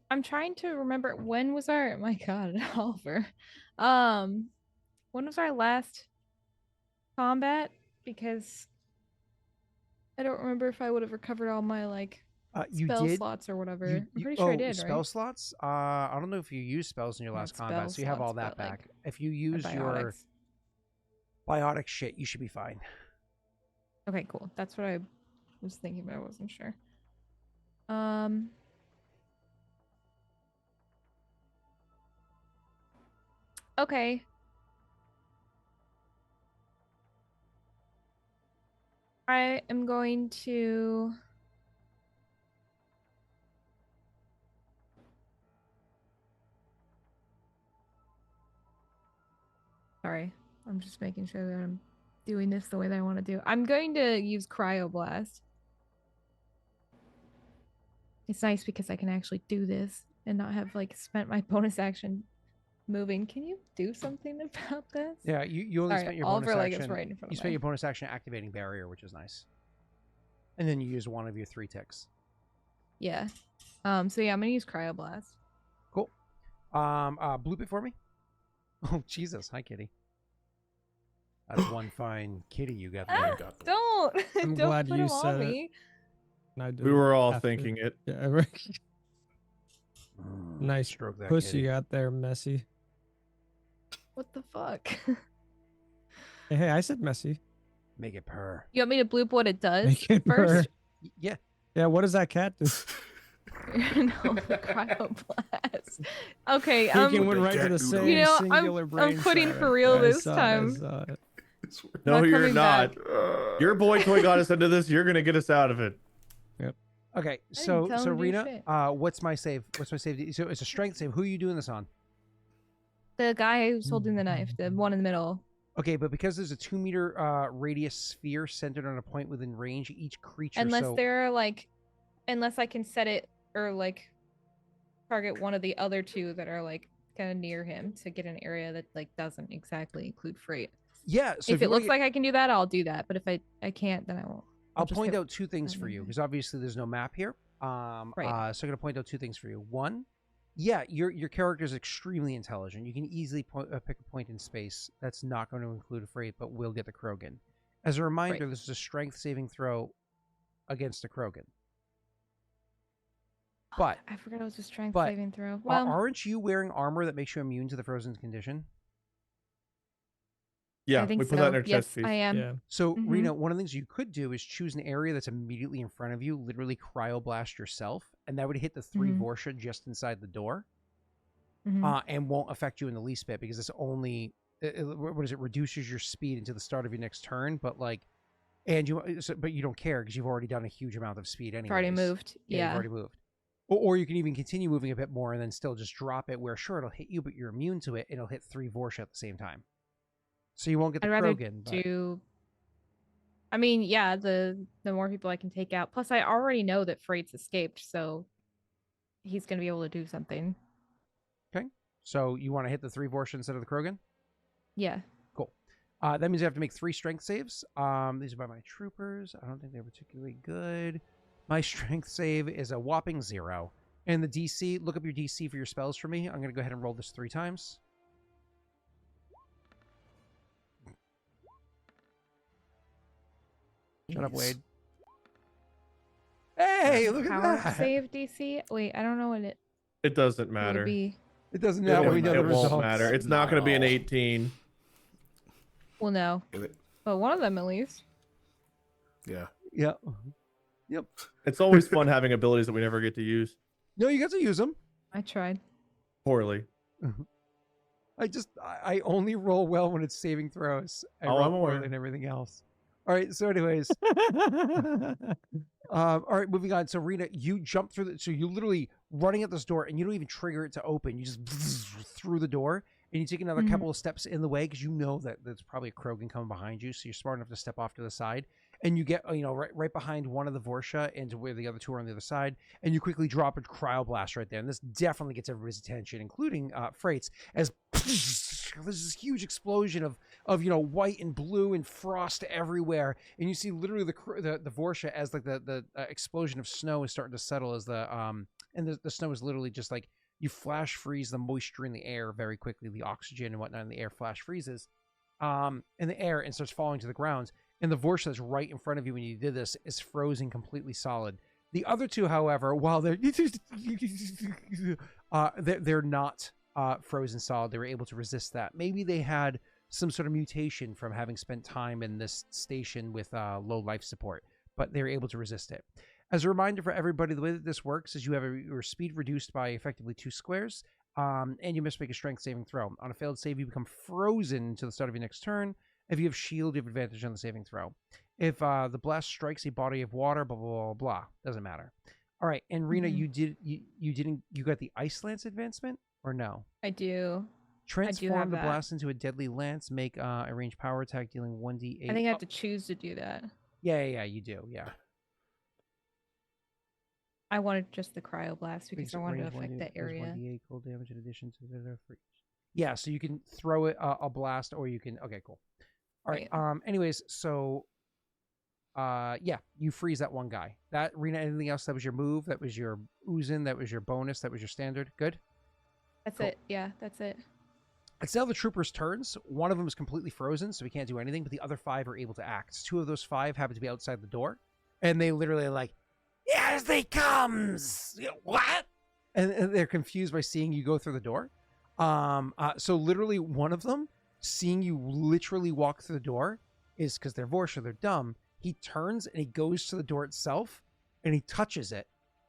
[SPEAKER 5] I'm trying to remember, when was our, my God, Oliver. When was our last combat? Because I don't remember if I would have recovered all my spell slots or whatever. I'm pretty sure I did,
[SPEAKER 1] spell
[SPEAKER 5] right?
[SPEAKER 1] slots? I don't know if you used spells in your last combat, so you have all that back. If you use your biotic shit, you should be fine.
[SPEAKER 5] Okay, cool. That's what I was thinking, but I wasn't sure. Okay. I am going to... Sorry, I'm just making sure that I'm doing this the way that I want to do. I'm going to use Cryoblast. It's nice because I can actually do this and not have spent my bonus action moving. Can you do something about this?
[SPEAKER 1] Yeah, you only spent your bonus action.
[SPEAKER 5] Right in front
[SPEAKER 1] you spent your bonus action activating barrier, which is nice. And then you use one of your 3 ticks.
[SPEAKER 5] Yeah. So yeah, I'm gonna use Cryoblast.
[SPEAKER 1] Cool. Bloop it for me. Oh Jesus! Hi, kitty. That's one fine kitty you got there.
[SPEAKER 5] Don't.
[SPEAKER 4] I'm
[SPEAKER 5] Don't
[SPEAKER 4] glad
[SPEAKER 5] put
[SPEAKER 4] you
[SPEAKER 5] him on
[SPEAKER 4] said
[SPEAKER 5] me.
[SPEAKER 4] it.
[SPEAKER 3] We were all thinking it.
[SPEAKER 4] Yeah, right. Nice
[SPEAKER 1] stroke that
[SPEAKER 4] pussy
[SPEAKER 1] kitty.
[SPEAKER 4] you got there, Messy.
[SPEAKER 5] What the fuck?
[SPEAKER 4] Hey, I said messy.
[SPEAKER 1] Make it purr.
[SPEAKER 5] You want me to bloop what it does
[SPEAKER 4] Make it
[SPEAKER 5] first?
[SPEAKER 1] Yeah.
[SPEAKER 4] Yeah, what does that cat do?
[SPEAKER 5] No, the Cryoblast. Okay,
[SPEAKER 4] Kiken went right to the same singular brain
[SPEAKER 5] I'm quitting
[SPEAKER 4] cell.
[SPEAKER 5] for real
[SPEAKER 4] I
[SPEAKER 5] this
[SPEAKER 4] saw it,
[SPEAKER 5] time.
[SPEAKER 4] I saw it.
[SPEAKER 3] No,
[SPEAKER 5] Not
[SPEAKER 3] you're
[SPEAKER 5] coming
[SPEAKER 3] not.
[SPEAKER 5] back.
[SPEAKER 3] Your boy toy got us into this. You're gonna get us out of it.
[SPEAKER 1] Okay,
[SPEAKER 5] tell him to do
[SPEAKER 1] Rena,
[SPEAKER 5] shit.
[SPEAKER 1] what's my save? What's my save? So it's a strength save. Who are you doing this on?
[SPEAKER 5] The guy who's holding the knife, the one in the middle.
[SPEAKER 1] Okay, but because there's a 2-meter radius sphere centered on a point within range, each creature.
[SPEAKER 5] Unless they're unless I can set it or target one of the other 2 that are kind of near him to get an area that doesn't exactly include Frait.
[SPEAKER 1] Yeah. So
[SPEAKER 5] if it looks like I can do that, I'll do that. But if I can't, then I won't.
[SPEAKER 1] I'll point out 2 things for you, because obviously there's no map here. Right. So I'm going to point out 2 things for you. One, yeah, your character is extremely intelligent. You can easily pick a point in space that's not going to include Frait, but will get the Krogan. As a reminder, this is a strength saving throw against a Krogan. But
[SPEAKER 5] I forgot it was a strength saving throw. Well,
[SPEAKER 1] aren't you wearing armor that makes you immune to the frozen condition?
[SPEAKER 3] Yeah,
[SPEAKER 5] I think
[SPEAKER 3] we put that in our chest piece.
[SPEAKER 5] I am.
[SPEAKER 4] Yeah.
[SPEAKER 1] So, Rena, one of the things you could do is choose an area that's immediately in front of you, literally cryoblast yourself, and that would hit the 3 Vorsha just inside the door, and won't affect you in the least bit, because it's only, reduces your speed until the start of your next turn, but but you don't care because you've already done a huge amount of speed anyway.
[SPEAKER 5] Already moved.
[SPEAKER 1] Yeah, you've already moved. Or you can even continue moving a bit more and then still just drop it where, sure, it'll hit you, but you're immune to it. It'll hit 3 Vorsha at the same time. So you won't get the
[SPEAKER 5] I'd rather
[SPEAKER 1] Krogan. But...
[SPEAKER 5] do... I mean, yeah, the more people I can take out. Plus, I already know that Freight's escaped, so he's going to be able to do something.
[SPEAKER 1] Okay. So you want to hit the 3 Vorsha instead of the Krogan?
[SPEAKER 5] Yeah.
[SPEAKER 1] Cool. That means you have to make 3 strength saves. These are by my troopers. I don't think they're particularly good. My strength save is a whopping 0. And the DC, look up your DC for your spells for me. I'm going to go ahead and roll this 3 times. Shut up, Wade. Hey, look at that.
[SPEAKER 5] Save DC? Wait, I don't know what it
[SPEAKER 3] doesn't
[SPEAKER 5] would
[SPEAKER 3] matter.
[SPEAKER 5] be.
[SPEAKER 1] It doesn't matter. We know the
[SPEAKER 3] It
[SPEAKER 1] results.
[SPEAKER 3] won't matter. It's not going to be an 18.
[SPEAKER 5] Well, no. But one of them, at least.
[SPEAKER 2] Yeah.
[SPEAKER 1] Yep. Yep.
[SPEAKER 3] It's always fun having abilities that we never get to use.
[SPEAKER 1] No, you got to use them.
[SPEAKER 5] I tried.
[SPEAKER 3] Poorly.
[SPEAKER 1] I only roll well when it's saving throws. I roll
[SPEAKER 3] I'm aware.
[SPEAKER 1] poorly and everything else. All right. So, anyways, all right. Moving on. So, Rena, you jump through so you literally running at this door, and you don't even trigger it to open. You just through the door, and you take another couple of steps in the way because you know that there's probably a Krogan coming behind you. So you're smart enough to step off to the side, and you get right behind one of the Vorsha and where the other 2 are on the other side, and you quickly drop a cryo blast right there. And this definitely gets everybody's attention, including Freight's, as there's this huge explosion of white and blue and frost everywhere, and you see literally the Vorsha as like the explosion of snow is starting to settle as the snow is literally just like you flash freeze the moisture in the air very quickly, the oxygen and whatnot in the air flash freezes in the air and starts falling to the ground. And the Vorsha that's right in front of you when you did this is frozen completely solid. The other 2, however, while they're they're not frozen solid, they were able to resist that. Maybe they had some sort of mutation from having spent time in this station with low life support, but they were able to resist it. As a reminder for everybody, the way that this works is you have your speed reduced by effectively 2 squares, and you must make a strength saving throw. On a failed save, you become frozen until the start of your next turn. If you have shield, you have advantage on the saving throw. If the blast strikes a body of water, blah, blah, blah, blah, doesn't matter. All right, and Rena, you got the ice lance advancement or no?
[SPEAKER 5] I do.
[SPEAKER 1] Transform the blast into a deadly lance. Make a ranged power attack dealing 1d8.
[SPEAKER 5] I think I have to choose to do that.
[SPEAKER 1] Yeah, you do. Yeah.
[SPEAKER 5] I wanted just the cryo blast because I wanted to affect that area.
[SPEAKER 1] 1d8 cold damage in addition to the free. Yeah, so you can throw it a blast, or you can. Okay, cool. All right. Anyways, so. Yeah, you freeze that one guy. That, Rena, anything else? That was your move. That was your oozing. That was your bonus. That was your standard. Good.
[SPEAKER 5] That's it. Yeah, that's it.
[SPEAKER 1] It's now the troopers' turns. One of them is completely frozen, so he can't do anything, but the other 5 are able to act. 2 of those 5 happen to be outside the door, and they literally are like, "Here they comes!" What? And they're confused by seeing you go through the door. So literally one of them, seeing you literally walk through the door, is because they're Vorsha, they're dumb. He turns and he goes to the door itself, and he touches it.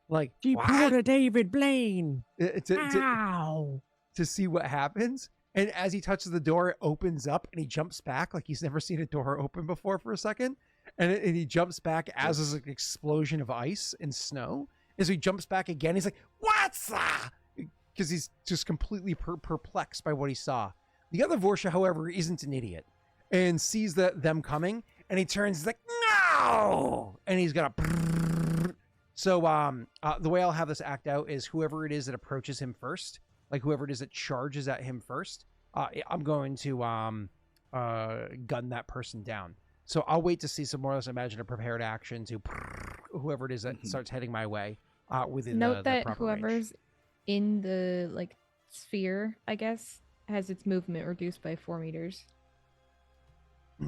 [SPEAKER 1] Like,
[SPEAKER 4] Deporter David Blaine!
[SPEAKER 1] To see what happens. And as he touches the door, it opens up and he jumps back like he's never seen a door open before for a second. And he jumps back as there's an explosion of ice and snow. As he jumps back again, he's like, "What's that?" Because he's just completely perplexed by what he saw. The other Vorsha, however, isn't an idiot and sees them coming. And he turns, he's like, "No!" And he's got a... So the way I'll have this act out is whoever it is that approaches him first, like whoever it is that charges at him first, I'm going to gun that person down. So I'll wait to see some more or less imagine a prepared action to whoever it is that starts heading my way within
[SPEAKER 5] Note
[SPEAKER 1] the
[SPEAKER 5] that
[SPEAKER 1] proper
[SPEAKER 5] whoever's
[SPEAKER 1] range.
[SPEAKER 5] in the sphere, I guess, has its movement reduced by 4 meters.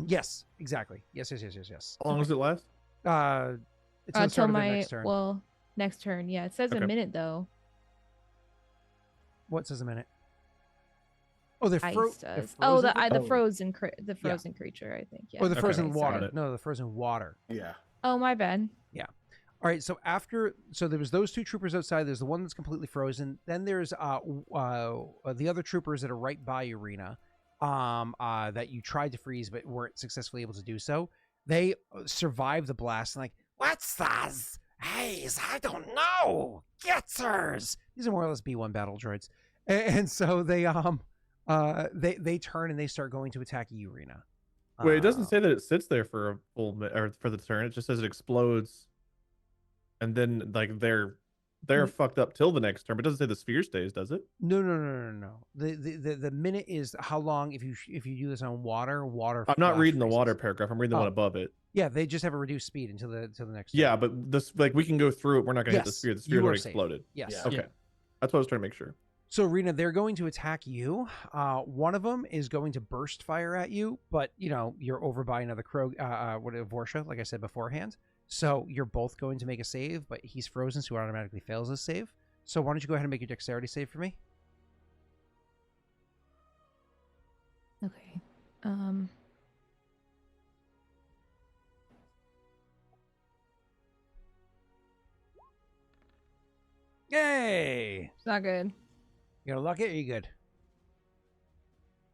[SPEAKER 1] Yes, exactly. Yes.
[SPEAKER 3] How long does it last?
[SPEAKER 1] It's until my next turn.
[SPEAKER 5] Well, next turn. Yeah, it says a minute though.
[SPEAKER 1] What says a minute? Oh, they're
[SPEAKER 5] Ice
[SPEAKER 1] frozen.
[SPEAKER 5] does. Oh, the frozen creature, I think. Yeah.
[SPEAKER 1] Or the frozen
[SPEAKER 5] Okay,
[SPEAKER 1] water.
[SPEAKER 5] sorry.
[SPEAKER 1] No, the frozen water.
[SPEAKER 2] Yeah.
[SPEAKER 5] Oh, my bad.
[SPEAKER 1] Yeah. All right. So there was those 2 troopers outside. There's the one that's completely frozen. Then there's the other troopers that are right by Rena, that you tried to freeze but weren't successfully able to do so. They survived the blast and like, "What's this?" Haze, I don't know. Getzers. These are more or less B1 battle droids. And so they turn and they start going to attack you, Rena.
[SPEAKER 3] Wait, it doesn't say that it sits there for a or for the turn. It just says it explodes, and then like they're fucked up till the next turn. But it doesn't say the sphere stays, does it?
[SPEAKER 1] No. The minute is how long if you do this on water.
[SPEAKER 3] I'm not reading the water paragraph. I'm reading the one above it.
[SPEAKER 1] Yeah, they just have a reduced speed until the next turn.
[SPEAKER 3] Yeah, but this like we can go through it. We're not gonna hit the sphere. The sphere already exploded.
[SPEAKER 1] Yes.
[SPEAKER 2] Yeah.
[SPEAKER 3] Okay.
[SPEAKER 4] Yeah.
[SPEAKER 3] That's what I was trying to make sure.
[SPEAKER 1] So, Rena, they're going to attack you. One of them is going to burst fire at you, but, you're over by another Vorsha, like I said beforehand. So you're both going to make a save, but he's frozen, so he automatically fails his save. So why don't you go ahead and make your dexterity save for me?
[SPEAKER 5] Okay.
[SPEAKER 1] Yay!
[SPEAKER 5] It's not good.
[SPEAKER 1] You gonna luck it or you good?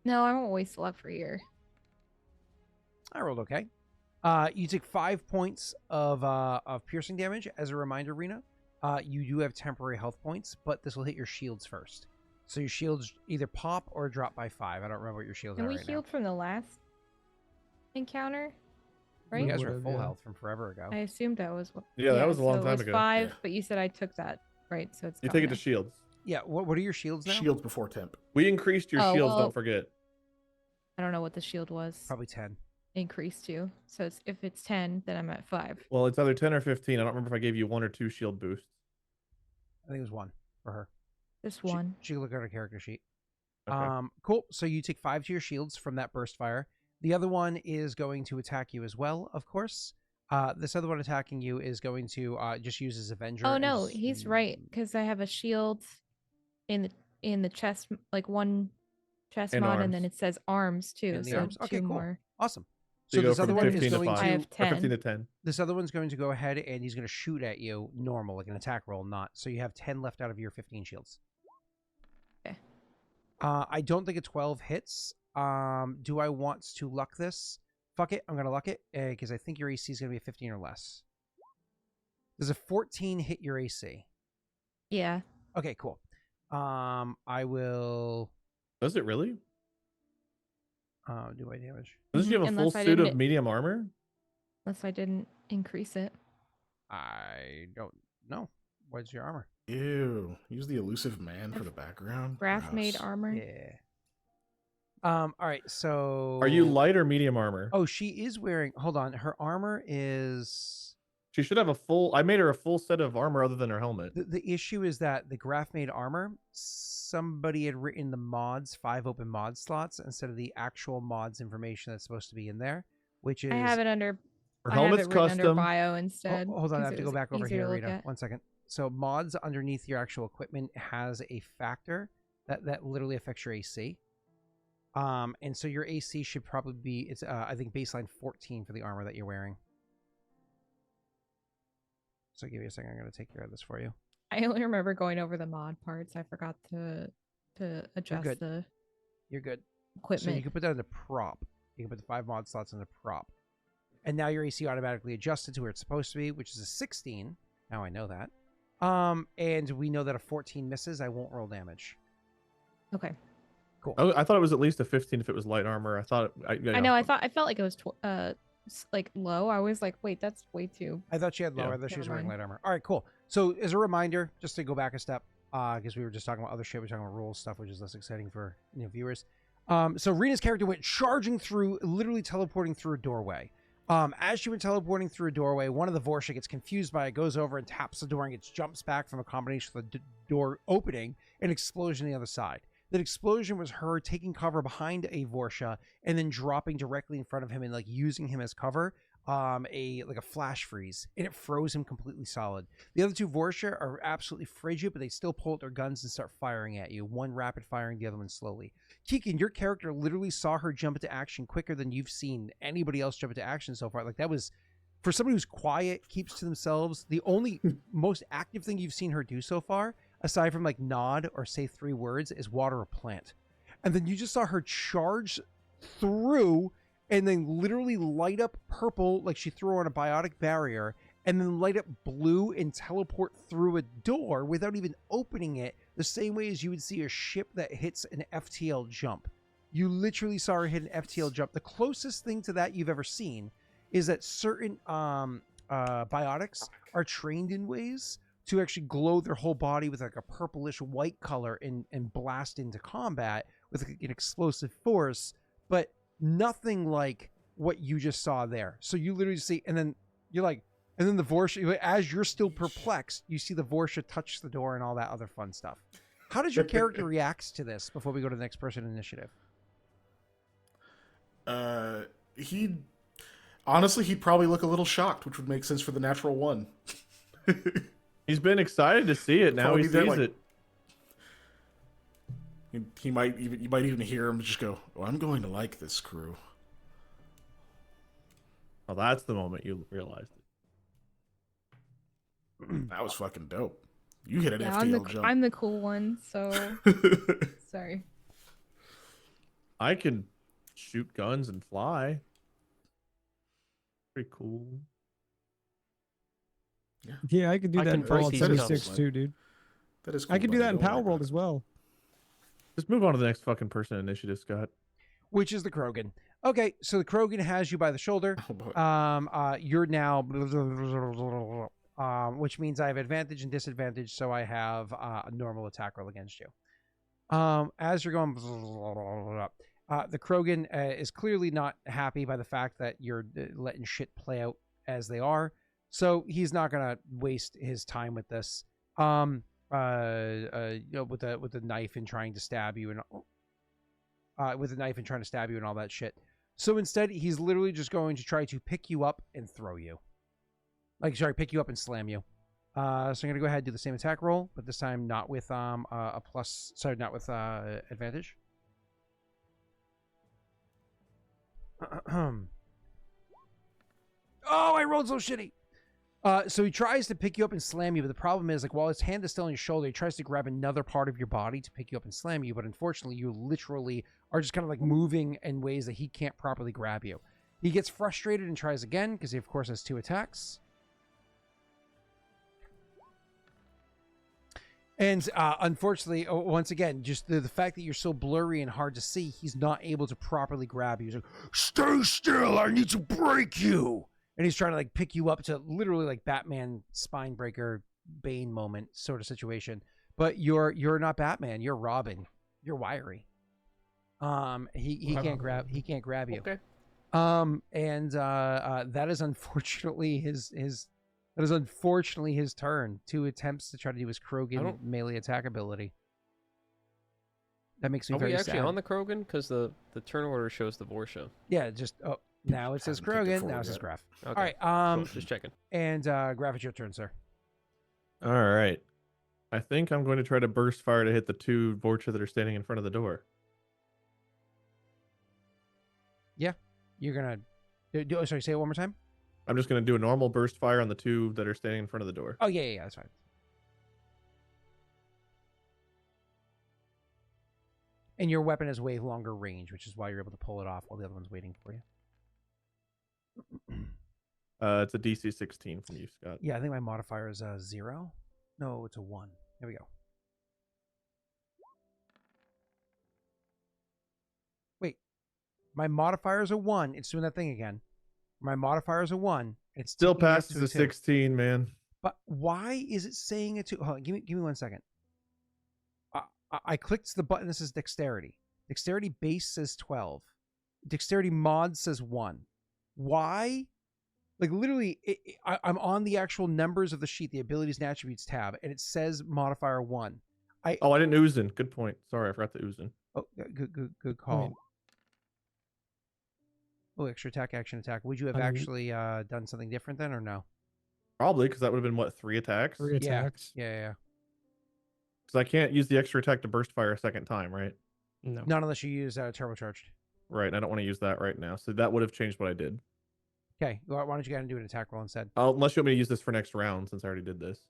[SPEAKER 5] No, I won't waste luck for here.
[SPEAKER 1] I rolled okay. You take 5 points of piercing damage. As a reminder, Rena, you do have temporary health points, but this will hit your shields first. So your shields either pop or drop by 5. I don't remember what your shields
[SPEAKER 5] And
[SPEAKER 1] are
[SPEAKER 5] we
[SPEAKER 1] right
[SPEAKER 5] healed from the last encounter,
[SPEAKER 1] now.
[SPEAKER 5] right?
[SPEAKER 1] You guys are
[SPEAKER 4] Would've,
[SPEAKER 1] at full
[SPEAKER 4] yeah.
[SPEAKER 1] health from forever ago.
[SPEAKER 5] I assumed that was what.
[SPEAKER 3] Yeah, that was a long
[SPEAKER 5] so
[SPEAKER 3] time
[SPEAKER 5] it was
[SPEAKER 3] ago.
[SPEAKER 5] 5,
[SPEAKER 2] Yeah.
[SPEAKER 5] but you said I took that, right? So it's
[SPEAKER 3] You
[SPEAKER 5] gone
[SPEAKER 3] take it
[SPEAKER 5] now.
[SPEAKER 3] to shields.
[SPEAKER 1] Yeah, what are your shields now?
[SPEAKER 2] Shields before temp.
[SPEAKER 3] We increased your
[SPEAKER 5] Oh,
[SPEAKER 3] shields.
[SPEAKER 5] well-
[SPEAKER 3] Don't forget.
[SPEAKER 5] I don't know what the shield was
[SPEAKER 1] Probably 10.
[SPEAKER 5] increased to. So if it's 10, then I'm at 5.
[SPEAKER 3] Well, it's either 10 or 15. I don't remember if I gave you 1 or 2 shield boosts.
[SPEAKER 1] I think it was 1 for her.
[SPEAKER 5] Just one.
[SPEAKER 1] She look at her character sheet.
[SPEAKER 3] Okay.
[SPEAKER 1] Cool. So you take 5 to your shields from that burst fire. The other one is going to attack you as well, of course. This other one attacking you is going to just use his Avenger.
[SPEAKER 5] Oh no,
[SPEAKER 1] as-
[SPEAKER 5] he's right because I have a shield in the chest, like one chest
[SPEAKER 3] And
[SPEAKER 5] mod, and then
[SPEAKER 3] arms.
[SPEAKER 5] it says arms too.
[SPEAKER 1] And the
[SPEAKER 5] so
[SPEAKER 1] arms. Okay,
[SPEAKER 5] 2
[SPEAKER 1] cool.
[SPEAKER 5] more.
[SPEAKER 1] Awesome.
[SPEAKER 3] So
[SPEAKER 1] So
[SPEAKER 3] you go
[SPEAKER 1] this other
[SPEAKER 3] from
[SPEAKER 1] one
[SPEAKER 3] 15
[SPEAKER 1] is
[SPEAKER 3] to
[SPEAKER 1] going
[SPEAKER 3] 5.
[SPEAKER 5] I have
[SPEAKER 3] Or 15
[SPEAKER 5] 10.
[SPEAKER 3] to 10.
[SPEAKER 1] This other one's going to go ahead and he's going to shoot at you normal, like an attack roll, not. So you have 10 left out of your 15 shields.
[SPEAKER 5] Okay.
[SPEAKER 1] I don't think a 12 hits. Do I want to luck this? Fuck it. I'm going to luck it because I think your AC is going to be a 15 or less. Does a 14 hit your AC?
[SPEAKER 5] Yeah.
[SPEAKER 1] Okay, cool. I will
[SPEAKER 3] Does it really?
[SPEAKER 1] do my damage.
[SPEAKER 3] Doesn't you have a full
[SPEAKER 5] Unless I
[SPEAKER 3] suit of
[SPEAKER 5] didn't-
[SPEAKER 3] medium armor?
[SPEAKER 5] Unless I didn't increase it.
[SPEAKER 1] I don't know. What's your armor?
[SPEAKER 2] Ew. Use the elusive man for the background.
[SPEAKER 5] Graff made
[SPEAKER 2] Gross.
[SPEAKER 5] armor.
[SPEAKER 1] Yeah. All right. So
[SPEAKER 3] Are you light or medium armor?
[SPEAKER 1] Oh, she is wearing. Hold on. Her armor is.
[SPEAKER 3] She should have a full. I made her a full set of armor other than her helmet.
[SPEAKER 1] The issue is that the Graff made armor. Somebody had written the mods 5 open mod slots instead of the actual mods information that's supposed to be in there, which is.
[SPEAKER 5] I have it under.
[SPEAKER 3] Her
[SPEAKER 5] I have
[SPEAKER 3] helmet's
[SPEAKER 5] it written under
[SPEAKER 3] custom.
[SPEAKER 5] bio instead.
[SPEAKER 1] Hold on, I
[SPEAKER 5] 'cause
[SPEAKER 1] have
[SPEAKER 5] it
[SPEAKER 1] to go
[SPEAKER 5] was
[SPEAKER 1] back over
[SPEAKER 5] easier
[SPEAKER 1] here,
[SPEAKER 5] to look
[SPEAKER 1] Rita.
[SPEAKER 5] at.
[SPEAKER 1] 1 second. So mods underneath your actual equipment has a factor that literally affects your AC. And so your AC should probably be it's I think baseline 14 for the armor that you're wearing. So give me a second. I'm going to take care of this for you.
[SPEAKER 5] I only remember going over the mod parts. I forgot to adjust
[SPEAKER 1] good.
[SPEAKER 5] the
[SPEAKER 1] You're good. So
[SPEAKER 5] equipment.
[SPEAKER 1] you can put that in the prop. You can put the 5 mod slots in the prop. And now your AC automatically adjusted to where it's supposed to be, which is a 16. Now I know that. And we know that a 14 misses. I won't roll damage.
[SPEAKER 5] Okay.
[SPEAKER 1] Cool.
[SPEAKER 3] Oh, I thought it was at least a 15 if it was light armor. I thought.
[SPEAKER 5] I know. I felt like it was like low. I was like, wait, that's way too.
[SPEAKER 1] I thought she had lower.
[SPEAKER 3] Yeah.
[SPEAKER 1] I thought she was
[SPEAKER 5] Never
[SPEAKER 1] wearing
[SPEAKER 5] mind.
[SPEAKER 1] light armor. All right, cool. So as a reminder, just to go back a step, because we were just talking about other shit. We were talking about rules stuff, which is less exciting for viewers. So Rena's character went charging through, literally teleporting through a doorway. As she went teleporting through a doorway, one of the Vorsha gets confused by it, goes over and taps the door and gets jumps back from a combination of the door opening and explosion on the other side. That explosion was her taking cover behind a Vorsha and then dropping directly in front of him and like using him as cover. A flash freeze, and it froze him completely solid. The other 2 Vorsha are absolutely frigid, but they still pull out their guns and start firing at you. One rapid firing, the other one slowly. Kiken, your character literally saw her jump into action quicker than you've seen anybody else jump into action so far. Like that was, for somebody who's quiet, keeps to themselves, the only most active thing you've seen her do so far, aside from like nod or say 3 words, is water a plant. And then you just saw her charge through and then literally light up purple like she threw on a biotic barrier and then light up blue and teleport through a door without even opening it, the same way as you would see a ship that hits an FTL jump. You literally saw her hit an FTL jump. The closest thing to that you've ever seen is that certain biotics are trained in ways to actually glow their whole body with like a purplish white color and blast into combat with an explosive force, but nothing like what you just saw there. So you literally see, and then you're like, and then the Vorsha, as you're still perplexed, you see the Vorsha touch the door and all that other fun stuff. How does your character react to this before we go to the next person initiative?
[SPEAKER 2] He'd probably look a little shocked, which would make sense for the natural one.
[SPEAKER 3] He's been excited to see it. Now he sees it.
[SPEAKER 2] You might even hear him just go, "Oh, I'm going to like this crew."
[SPEAKER 3] Well, that's the moment you realized it.
[SPEAKER 2] That was fucking dope. You hit an
[SPEAKER 7] Yeah,
[SPEAKER 2] FTL jump.
[SPEAKER 7] I'm the cool one, so sorry.
[SPEAKER 3] I can shoot guns and fly. Pretty cool.
[SPEAKER 4] Yeah, I could do
[SPEAKER 6] I
[SPEAKER 4] that
[SPEAKER 6] can
[SPEAKER 4] in
[SPEAKER 6] break
[SPEAKER 4] Fallout
[SPEAKER 6] these
[SPEAKER 4] 76
[SPEAKER 6] cups.
[SPEAKER 4] too, dude.
[SPEAKER 2] That is cool,
[SPEAKER 4] I could do
[SPEAKER 2] buddy.
[SPEAKER 4] that in
[SPEAKER 2] Don't worry
[SPEAKER 4] Power
[SPEAKER 2] about
[SPEAKER 4] World
[SPEAKER 2] it.
[SPEAKER 4] as well.
[SPEAKER 3] Just move on to the next fucking person initiative, Scott.
[SPEAKER 1] Which is the Krogan. Okay, so the Krogan has you by the shoulder.
[SPEAKER 2] Oh, boy.
[SPEAKER 1] You're now, which means I have advantage and disadvantage, so I have a normal attack roll against you. As you're going, the Krogan is clearly not happy by the fact that you're letting shit play out as they are, so he's not gonna waste his time with this. With the knife and trying to stab you and all that shit. So instead, he's literally just going to try to pick you up and throw you. Pick you up and slam you. So I'm gonna go ahead and do the same attack roll, but this time not with not with advantage. Oh, I rolled so shitty. So he tries to pick you up and slam you, but the problem is, like, while his hand is still on your shoulder, he tries to grab another part of your body to pick you up and slam you, but unfortunately, you literally are just kind of like moving in ways that he can't properly grab you. He gets frustrated and tries again, because he, of course, has 2 attacks. And unfortunately, once again, just the fact that you're so blurry and hard to see, he's not able to properly grab you. He's like, "Stay still, I need to break you." And he's trying to like pick you up to literally like Batman spine breaker Bane moment sort of situation. But you're not Batman, you're Robin. You're wiry. He can't grab you.
[SPEAKER 6] Okay.
[SPEAKER 1] That is unfortunately his turn. 2 attempts to try to do his Krogan melee attack ability. That makes me
[SPEAKER 6] Are
[SPEAKER 1] very
[SPEAKER 6] we actually
[SPEAKER 1] sad.
[SPEAKER 6] on the Krogan? Because the turn order shows the Vorsha.
[SPEAKER 1] Yeah, now it says
[SPEAKER 2] Haven't picked it
[SPEAKER 1] Krogan, now it says
[SPEAKER 2] yet.
[SPEAKER 1] Graff.
[SPEAKER 6] Okay.
[SPEAKER 1] All right,
[SPEAKER 6] Cool, just checking.
[SPEAKER 1] and Graff, it's your turn, sir.
[SPEAKER 3] All right. I think I'm going to try to burst fire to hit the 2 Vorcha that are standing in front of the door.
[SPEAKER 1] You're gonna sorry, say it one more time.
[SPEAKER 3] I'm just going to do a normal burst fire on the 2 that are standing in front of the door.
[SPEAKER 1] Oh yeah, that's fine. And your weapon has way longer range, which is why you're able to pull it off while the other one's waiting for you.
[SPEAKER 3] It's a DC 16 from you, Scott.
[SPEAKER 1] Yeah, I think my modifier is 0. No, it's a 1. There we go. Wait, my modifier is a 1. It's doing that thing again. My modifier is a 1. It's
[SPEAKER 3] Still
[SPEAKER 1] taking me up
[SPEAKER 3] passes
[SPEAKER 1] to
[SPEAKER 3] the
[SPEAKER 1] 2.
[SPEAKER 3] 16, man.
[SPEAKER 1] But why is it saying a 2? Hold on, give me 1 second. I clicked the button. This is dexterity. Dexterity base says 12. Dexterity mod says 1. Why? Like literally, I'm on the actual numbers of the sheet, the abilities and attributes tab, and it says modifier 1.
[SPEAKER 3] I didn't ooze in. Good point. Sorry, I forgot the ooze in.
[SPEAKER 1] Oh, good call. Oh, extra attack, action, attack. Would you have actually done something different then, or no?
[SPEAKER 3] Probably, because that would have been, what, 3 attacks?
[SPEAKER 4] 3 attacks.
[SPEAKER 1] Yeah.
[SPEAKER 3] Because I can't use the extra attack to burst fire a second time, right?
[SPEAKER 4] No.
[SPEAKER 1] Not unless you use turbocharged.
[SPEAKER 3] Right, and I don't want to use that right now. So that would have changed what I did.
[SPEAKER 1] Okay, why don't you go ahead and do an attack roll instead?
[SPEAKER 3] Unless you want me to use this for next round, since I already did this.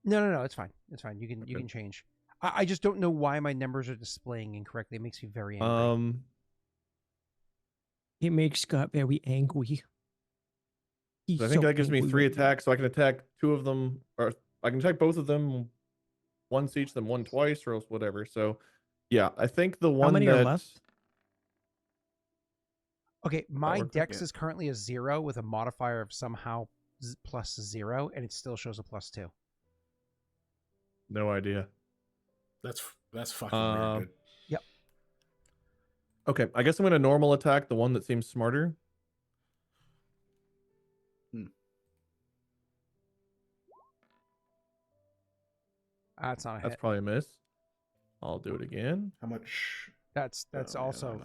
[SPEAKER 1] No, it's fine. It's fine. You can change. I just don't know why my numbers are displaying incorrectly. It makes me very angry.
[SPEAKER 4] It makes Scott very angry.
[SPEAKER 3] So I think that gives me 3 attacks, so I can attack 2 of them, or I can attack both of them once each, then one twice, or else whatever. So, yeah, I think the one
[SPEAKER 4] How many
[SPEAKER 3] that...
[SPEAKER 4] are left?
[SPEAKER 1] Okay, my
[SPEAKER 3] work?
[SPEAKER 1] dex
[SPEAKER 3] Yeah.
[SPEAKER 1] is currently a 0 with a modifier of somehow plus 0, and it still shows a +2.
[SPEAKER 3] No idea.
[SPEAKER 2] That's fucking weird, dude.
[SPEAKER 1] Yep.
[SPEAKER 3] Okay, I guess I'm gonna normal attack the one that seems smarter.
[SPEAKER 1] That's not a
[SPEAKER 3] That's
[SPEAKER 1] hit.
[SPEAKER 3] probably a miss. I'll do it again.
[SPEAKER 2] How much?
[SPEAKER 1] That's
[SPEAKER 2] Oh, yeah,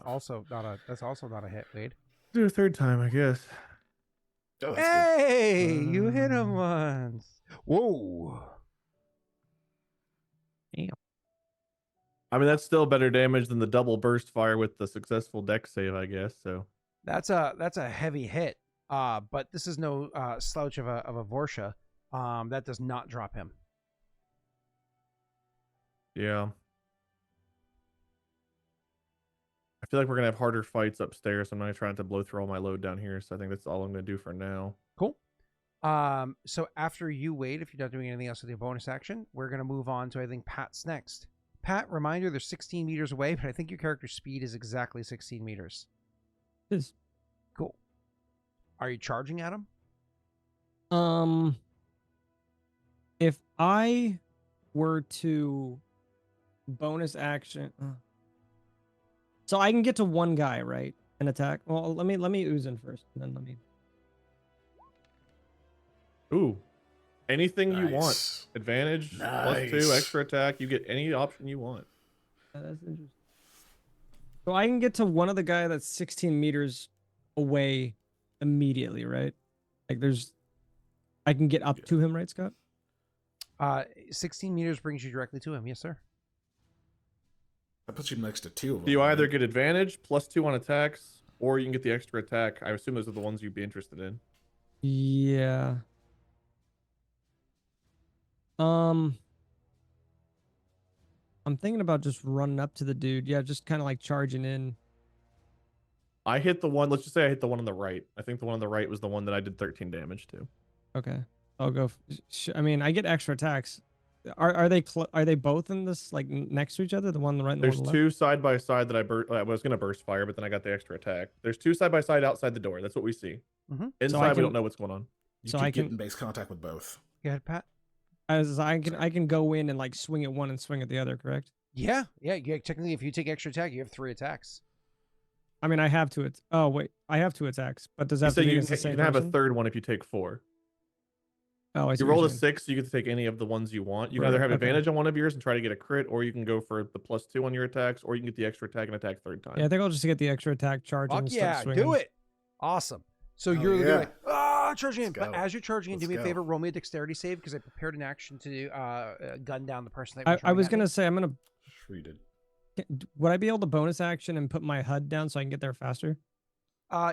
[SPEAKER 1] also
[SPEAKER 2] not enough.
[SPEAKER 1] not a hit, Wade.
[SPEAKER 3] Do it a third time, I guess.
[SPEAKER 2] Oh, that's good.
[SPEAKER 1] Hey, you hit him once. Whoa.
[SPEAKER 3] I mean, that's still better damage than the double burst fire with the successful dex save, I guess. So
[SPEAKER 1] That's a heavy hit. But this is no slouch of a Vorsha. That does not drop him.
[SPEAKER 3] yeah. I feel like we're gonna have harder fights upstairs. So I'm not trying to blow through all my load down here. So I think that's all I'm gonna do for now.
[SPEAKER 1] Cool. So after you wait, if you're not doing anything else with your bonus action, we're gonna move on to, I think, Pat's next. Pat, reminder, they're 16 meters away, but I think your character's speed is exactly 16 meters.
[SPEAKER 4] Is
[SPEAKER 1] Cool. Are you charging at him?
[SPEAKER 4] If I were to bonus action, so I can get to one guy, right? An attack. Well, let me ooze in first, and then let me.
[SPEAKER 3] Ooh, anything you want.
[SPEAKER 2] Nice.
[SPEAKER 3] Advantage,
[SPEAKER 2] Nice.
[SPEAKER 3] +2, extra attack. You get any option you want.
[SPEAKER 4] That's interesting. So I can get to one of the guy that's 16 meters away immediately, right? Like I can get up to him, right, Scott?
[SPEAKER 1] 16 meters brings you directly to him. Yes, sir.
[SPEAKER 2] That puts you next to 2 of them.
[SPEAKER 3] You either
[SPEAKER 2] right?
[SPEAKER 3] get advantage, +2 on attacks, or you can get the extra attack. I assume those are the ones you'd be interested in.
[SPEAKER 4] Yeah. I'm thinking about just running up to the dude. Yeah, just kind of like charging in.
[SPEAKER 3] I hit the one. Let's just say I hit the one on the right. I think the one on the right was the one that I did 13 damage to.
[SPEAKER 4] Okay, I'll go. I mean, I get extra attacks. Are they both in this, like, next to each other? The one on the right and the
[SPEAKER 3] There's
[SPEAKER 4] one on the
[SPEAKER 3] two side by side that I was gonna burst fire, but then I got the extra attack. There's 2 side by side outside the door. That's what we see.
[SPEAKER 1] Mm-hmm.
[SPEAKER 3] Inside, we don't know what's going on.
[SPEAKER 2] You
[SPEAKER 4] so
[SPEAKER 2] could
[SPEAKER 4] I
[SPEAKER 2] get
[SPEAKER 4] can-
[SPEAKER 2] in base contact with both.
[SPEAKER 1] Go ahead, Pat.
[SPEAKER 4] I can go in and like swing at one and swing at the other, correct?
[SPEAKER 1] Yeah. Technically, if you take extra attack, you have 3 attacks.
[SPEAKER 4] I mean, I have 2 oh wait, I have 2 attacks, but does that have to be
[SPEAKER 3] you
[SPEAKER 4] against the same
[SPEAKER 3] can have a
[SPEAKER 4] person?
[SPEAKER 3] third one if you take 4.
[SPEAKER 4] Oh, I see
[SPEAKER 3] You
[SPEAKER 4] what
[SPEAKER 3] roll
[SPEAKER 4] you're
[SPEAKER 3] a
[SPEAKER 4] saying.
[SPEAKER 3] 6, you get to take any of the ones you want. You can
[SPEAKER 4] Right,
[SPEAKER 3] either have
[SPEAKER 4] okay.
[SPEAKER 3] advantage on one of yours and try to get a crit, or you can go for the +2 on your attacks, or you can get the extra attack and attack third time.
[SPEAKER 4] Yeah, I think I'll just get the extra attack charging.
[SPEAKER 1] Fuck
[SPEAKER 4] and start
[SPEAKER 1] yeah,
[SPEAKER 4] swinging.
[SPEAKER 1] do it. Awesome. So
[SPEAKER 2] Oh,
[SPEAKER 1] you're
[SPEAKER 2] yeah.
[SPEAKER 1] like, charging in.
[SPEAKER 2] Let's
[SPEAKER 1] But
[SPEAKER 2] go.
[SPEAKER 1] as you're charging in, do
[SPEAKER 2] Let's
[SPEAKER 1] me a
[SPEAKER 2] go.
[SPEAKER 1] favor, roll me a dexterity save because I prepared an action to gun down the person that
[SPEAKER 4] I was
[SPEAKER 1] charging
[SPEAKER 4] gonna say I'm gonna.
[SPEAKER 2] Sure you did.
[SPEAKER 4] Would I be able to bonus action and put my HUD down so I can get there faster?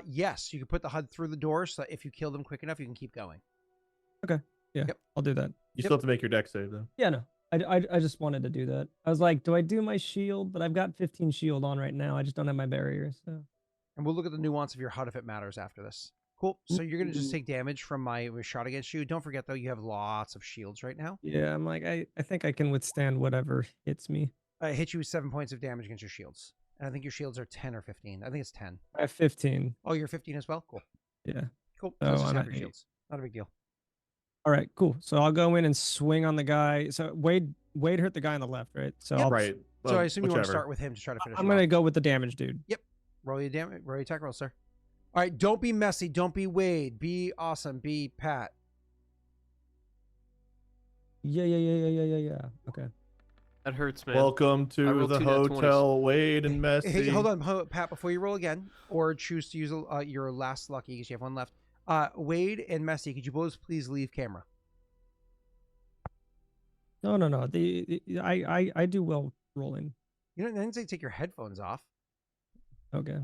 [SPEAKER 1] Yes, you can put the HUD through the door so that if you kill them quick enough, you can keep going.
[SPEAKER 4] Yeah,
[SPEAKER 1] Yep.
[SPEAKER 4] I'll do that.
[SPEAKER 3] You still have to make your dex save though.
[SPEAKER 4] Yeah, no, I just wanted to do that. I was like, do I do my shield? But I've got 15 shield on right now. I just don't have my barrier. So
[SPEAKER 1] And we'll look at the nuance of your HUD if it matters after this. Cool. So you're going to just take damage from my shot against you. Don't forget, though, you have lots of shields right now.
[SPEAKER 4] yeah, I'm like, I think I can withstand whatever hits me.
[SPEAKER 1] I hit you with 7 points of damage against your shields. And I think your shields are 10 or 15. I think it's 10.
[SPEAKER 4] I have 15.
[SPEAKER 1] Oh, you're 15 as well? Cool.
[SPEAKER 4] Yeah.
[SPEAKER 1] Cool.
[SPEAKER 4] Oh,
[SPEAKER 1] So that's just
[SPEAKER 4] I'm
[SPEAKER 1] half
[SPEAKER 4] at
[SPEAKER 1] your
[SPEAKER 4] 8.
[SPEAKER 1] shields. Not a big deal.
[SPEAKER 4] All right, cool. So I'll go in and swing on the guy. So Wade hurt the guy on the left, right? So
[SPEAKER 1] Yep.
[SPEAKER 4] I'll,
[SPEAKER 3] Right.
[SPEAKER 1] So
[SPEAKER 3] Well,
[SPEAKER 1] I assume you want to
[SPEAKER 3] whichever.
[SPEAKER 1] start with him to try to finish
[SPEAKER 4] I'm
[SPEAKER 1] him
[SPEAKER 4] gonna
[SPEAKER 1] off.
[SPEAKER 4] go with the damage, dude.
[SPEAKER 1] Roll your damage. Roll your attack roll, sir. All right. Don't be messy. Don't be Wade. Be awesome. Be Pat.
[SPEAKER 4] Yeah. Okay.
[SPEAKER 6] That hurts, man.
[SPEAKER 3] Welcome
[SPEAKER 6] I
[SPEAKER 3] to
[SPEAKER 6] rolled
[SPEAKER 3] the
[SPEAKER 6] 2 nat 20s.
[SPEAKER 3] hotel, Wade and Messy.
[SPEAKER 1] Hey, hold on, Pat. Before you roll again, or choose to use your last lucky, because you have one left. Wade and Messy, could you both please leave camera?
[SPEAKER 4] No. I do well rolling.
[SPEAKER 1] You know, I didn't say take your headphones off.
[SPEAKER 4] Okay.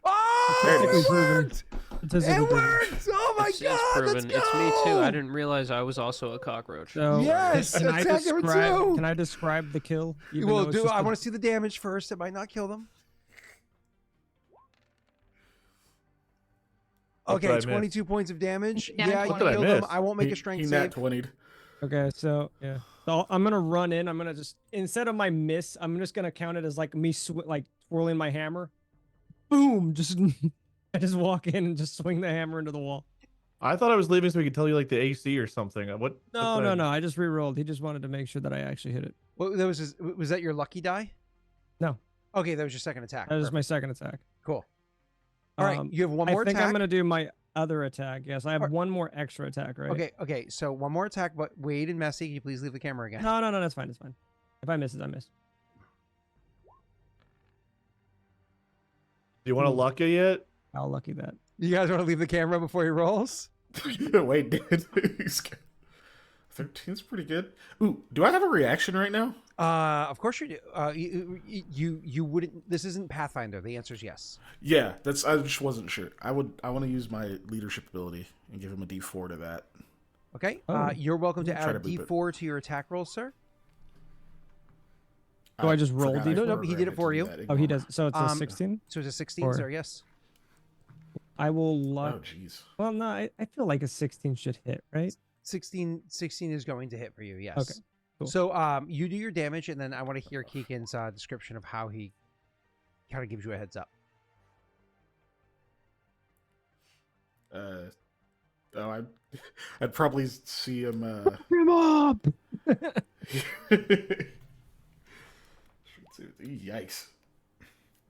[SPEAKER 1] Oh,
[SPEAKER 4] Statistically
[SPEAKER 1] it
[SPEAKER 4] proven.
[SPEAKER 1] worked!
[SPEAKER 4] Statistically
[SPEAKER 1] It
[SPEAKER 4] proven.
[SPEAKER 1] worked! Oh my
[SPEAKER 6] It's
[SPEAKER 1] god,
[SPEAKER 6] proven.
[SPEAKER 1] let's
[SPEAKER 6] It's me too.
[SPEAKER 1] go!
[SPEAKER 6] I didn't realize I was also a cockroach.
[SPEAKER 4] So
[SPEAKER 1] Yes,
[SPEAKER 4] can I
[SPEAKER 1] attack number
[SPEAKER 4] describe?
[SPEAKER 1] 2.
[SPEAKER 4] Can I describe the kill? even
[SPEAKER 1] Well,
[SPEAKER 4] though it's just
[SPEAKER 1] I
[SPEAKER 4] a-
[SPEAKER 1] want to see the damage first. It might not kill them. Okay,
[SPEAKER 3] did I miss?
[SPEAKER 1] 22 points of damage.
[SPEAKER 7] Nat
[SPEAKER 1] Yeah, you
[SPEAKER 7] 20.
[SPEAKER 1] killed
[SPEAKER 3] What did I
[SPEAKER 1] him.
[SPEAKER 3] miss?
[SPEAKER 1] I won't make a
[SPEAKER 2] He
[SPEAKER 1] strength
[SPEAKER 2] nat
[SPEAKER 1] save.
[SPEAKER 2] 20'd.
[SPEAKER 4] Okay, so yeah. So I'm gonna run in. I'm gonna just instead of my miss, I'm just gonna count it as like me like twirling my hammer. Boom! Just I just walk in and just swing the hammer into the wall.
[SPEAKER 3] I thought I was leaving so we could tell you like the AC or something. What?
[SPEAKER 4] No, no, no. I just re-rolled. He just wanted to make sure that I actually hit it.
[SPEAKER 1] What, that was that your lucky die?
[SPEAKER 4] No.
[SPEAKER 1] Okay, that was your second attack.
[SPEAKER 4] That was
[SPEAKER 1] Perfect.
[SPEAKER 4] my second attack.
[SPEAKER 1] Cool. All right, you have one more
[SPEAKER 4] I think
[SPEAKER 1] attack.
[SPEAKER 4] I'm gonna do my other attack. Yes, I have
[SPEAKER 1] Alright.
[SPEAKER 4] one more extra attack, right?
[SPEAKER 1] Okay. So one more attack, but Wade and Messy, can you please leave the camera again?
[SPEAKER 4] No, that's fine. It's fine. If I miss it, I miss.
[SPEAKER 3] Do you want to luck it yet?
[SPEAKER 4] How lucky that.
[SPEAKER 1] You guys want to leave the camera before he rolls?
[SPEAKER 2] Wait, dude. 13's pretty good. Ooh, do I have a reaction right now?
[SPEAKER 1] Of course you do. You wouldn't. This isn't Pathfinder. The answer is yes.
[SPEAKER 2] Yeah, I just wasn't sure. I want to use my leadership ability and give him a D4 to that.
[SPEAKER 1] Okay.
[SPEAKER 4] Oh.
[SPEAKER 1] You're welcome to
[SPEAKER 2] Try
[SPEAKER 1] add
[SPEAKER 2] to bleep it.
[SPEAKER 1] D4 to your attack roll, sir.
[SPEAKER 4] Do I just roll
[SPEAKER 2] forgot
[SPEAKER 4] D4?
[SPEAKER 2] I
[SPEAKER 1] No,
[SPEAKER 2] programmed
[SPEAKER 1] he did it
[SPEAKER 2] to
[SPEAKER 1] for
[SPEAKER 2] do
[SPEAKER 1] you.
[SPEAKER 2] that.
[SPEAKER 4] Oh, he
[SPEAKER 2] Ignore.
[SPEAKER 4] does. So it's a 16.
[SPEAKER 1] So it's a 16,
[SPEAKER 4] Or-
[SPEAKER 1] sir. Yes.
[SPEAKER 4] I will
[SPEAKER 2] Oh,
[SPEAKER 4] luck.
[SPEAKER 2] jeez.
[SPEAKER 4] Well, no, I feel like a 16 should hit, right?
[SPEAKER 1] 16 is going to hit for you. Yes.
[SPEAKER 4] Okay, cool.
[SPEAKER 1] So you do your damage, and then I want to hear Keegan's description of how he kind of gives you a heads up.
[SPEAKER 2] I'd probably see him.
[SPEAKER 4] Him up!
[SPEAKER 2] Yikes!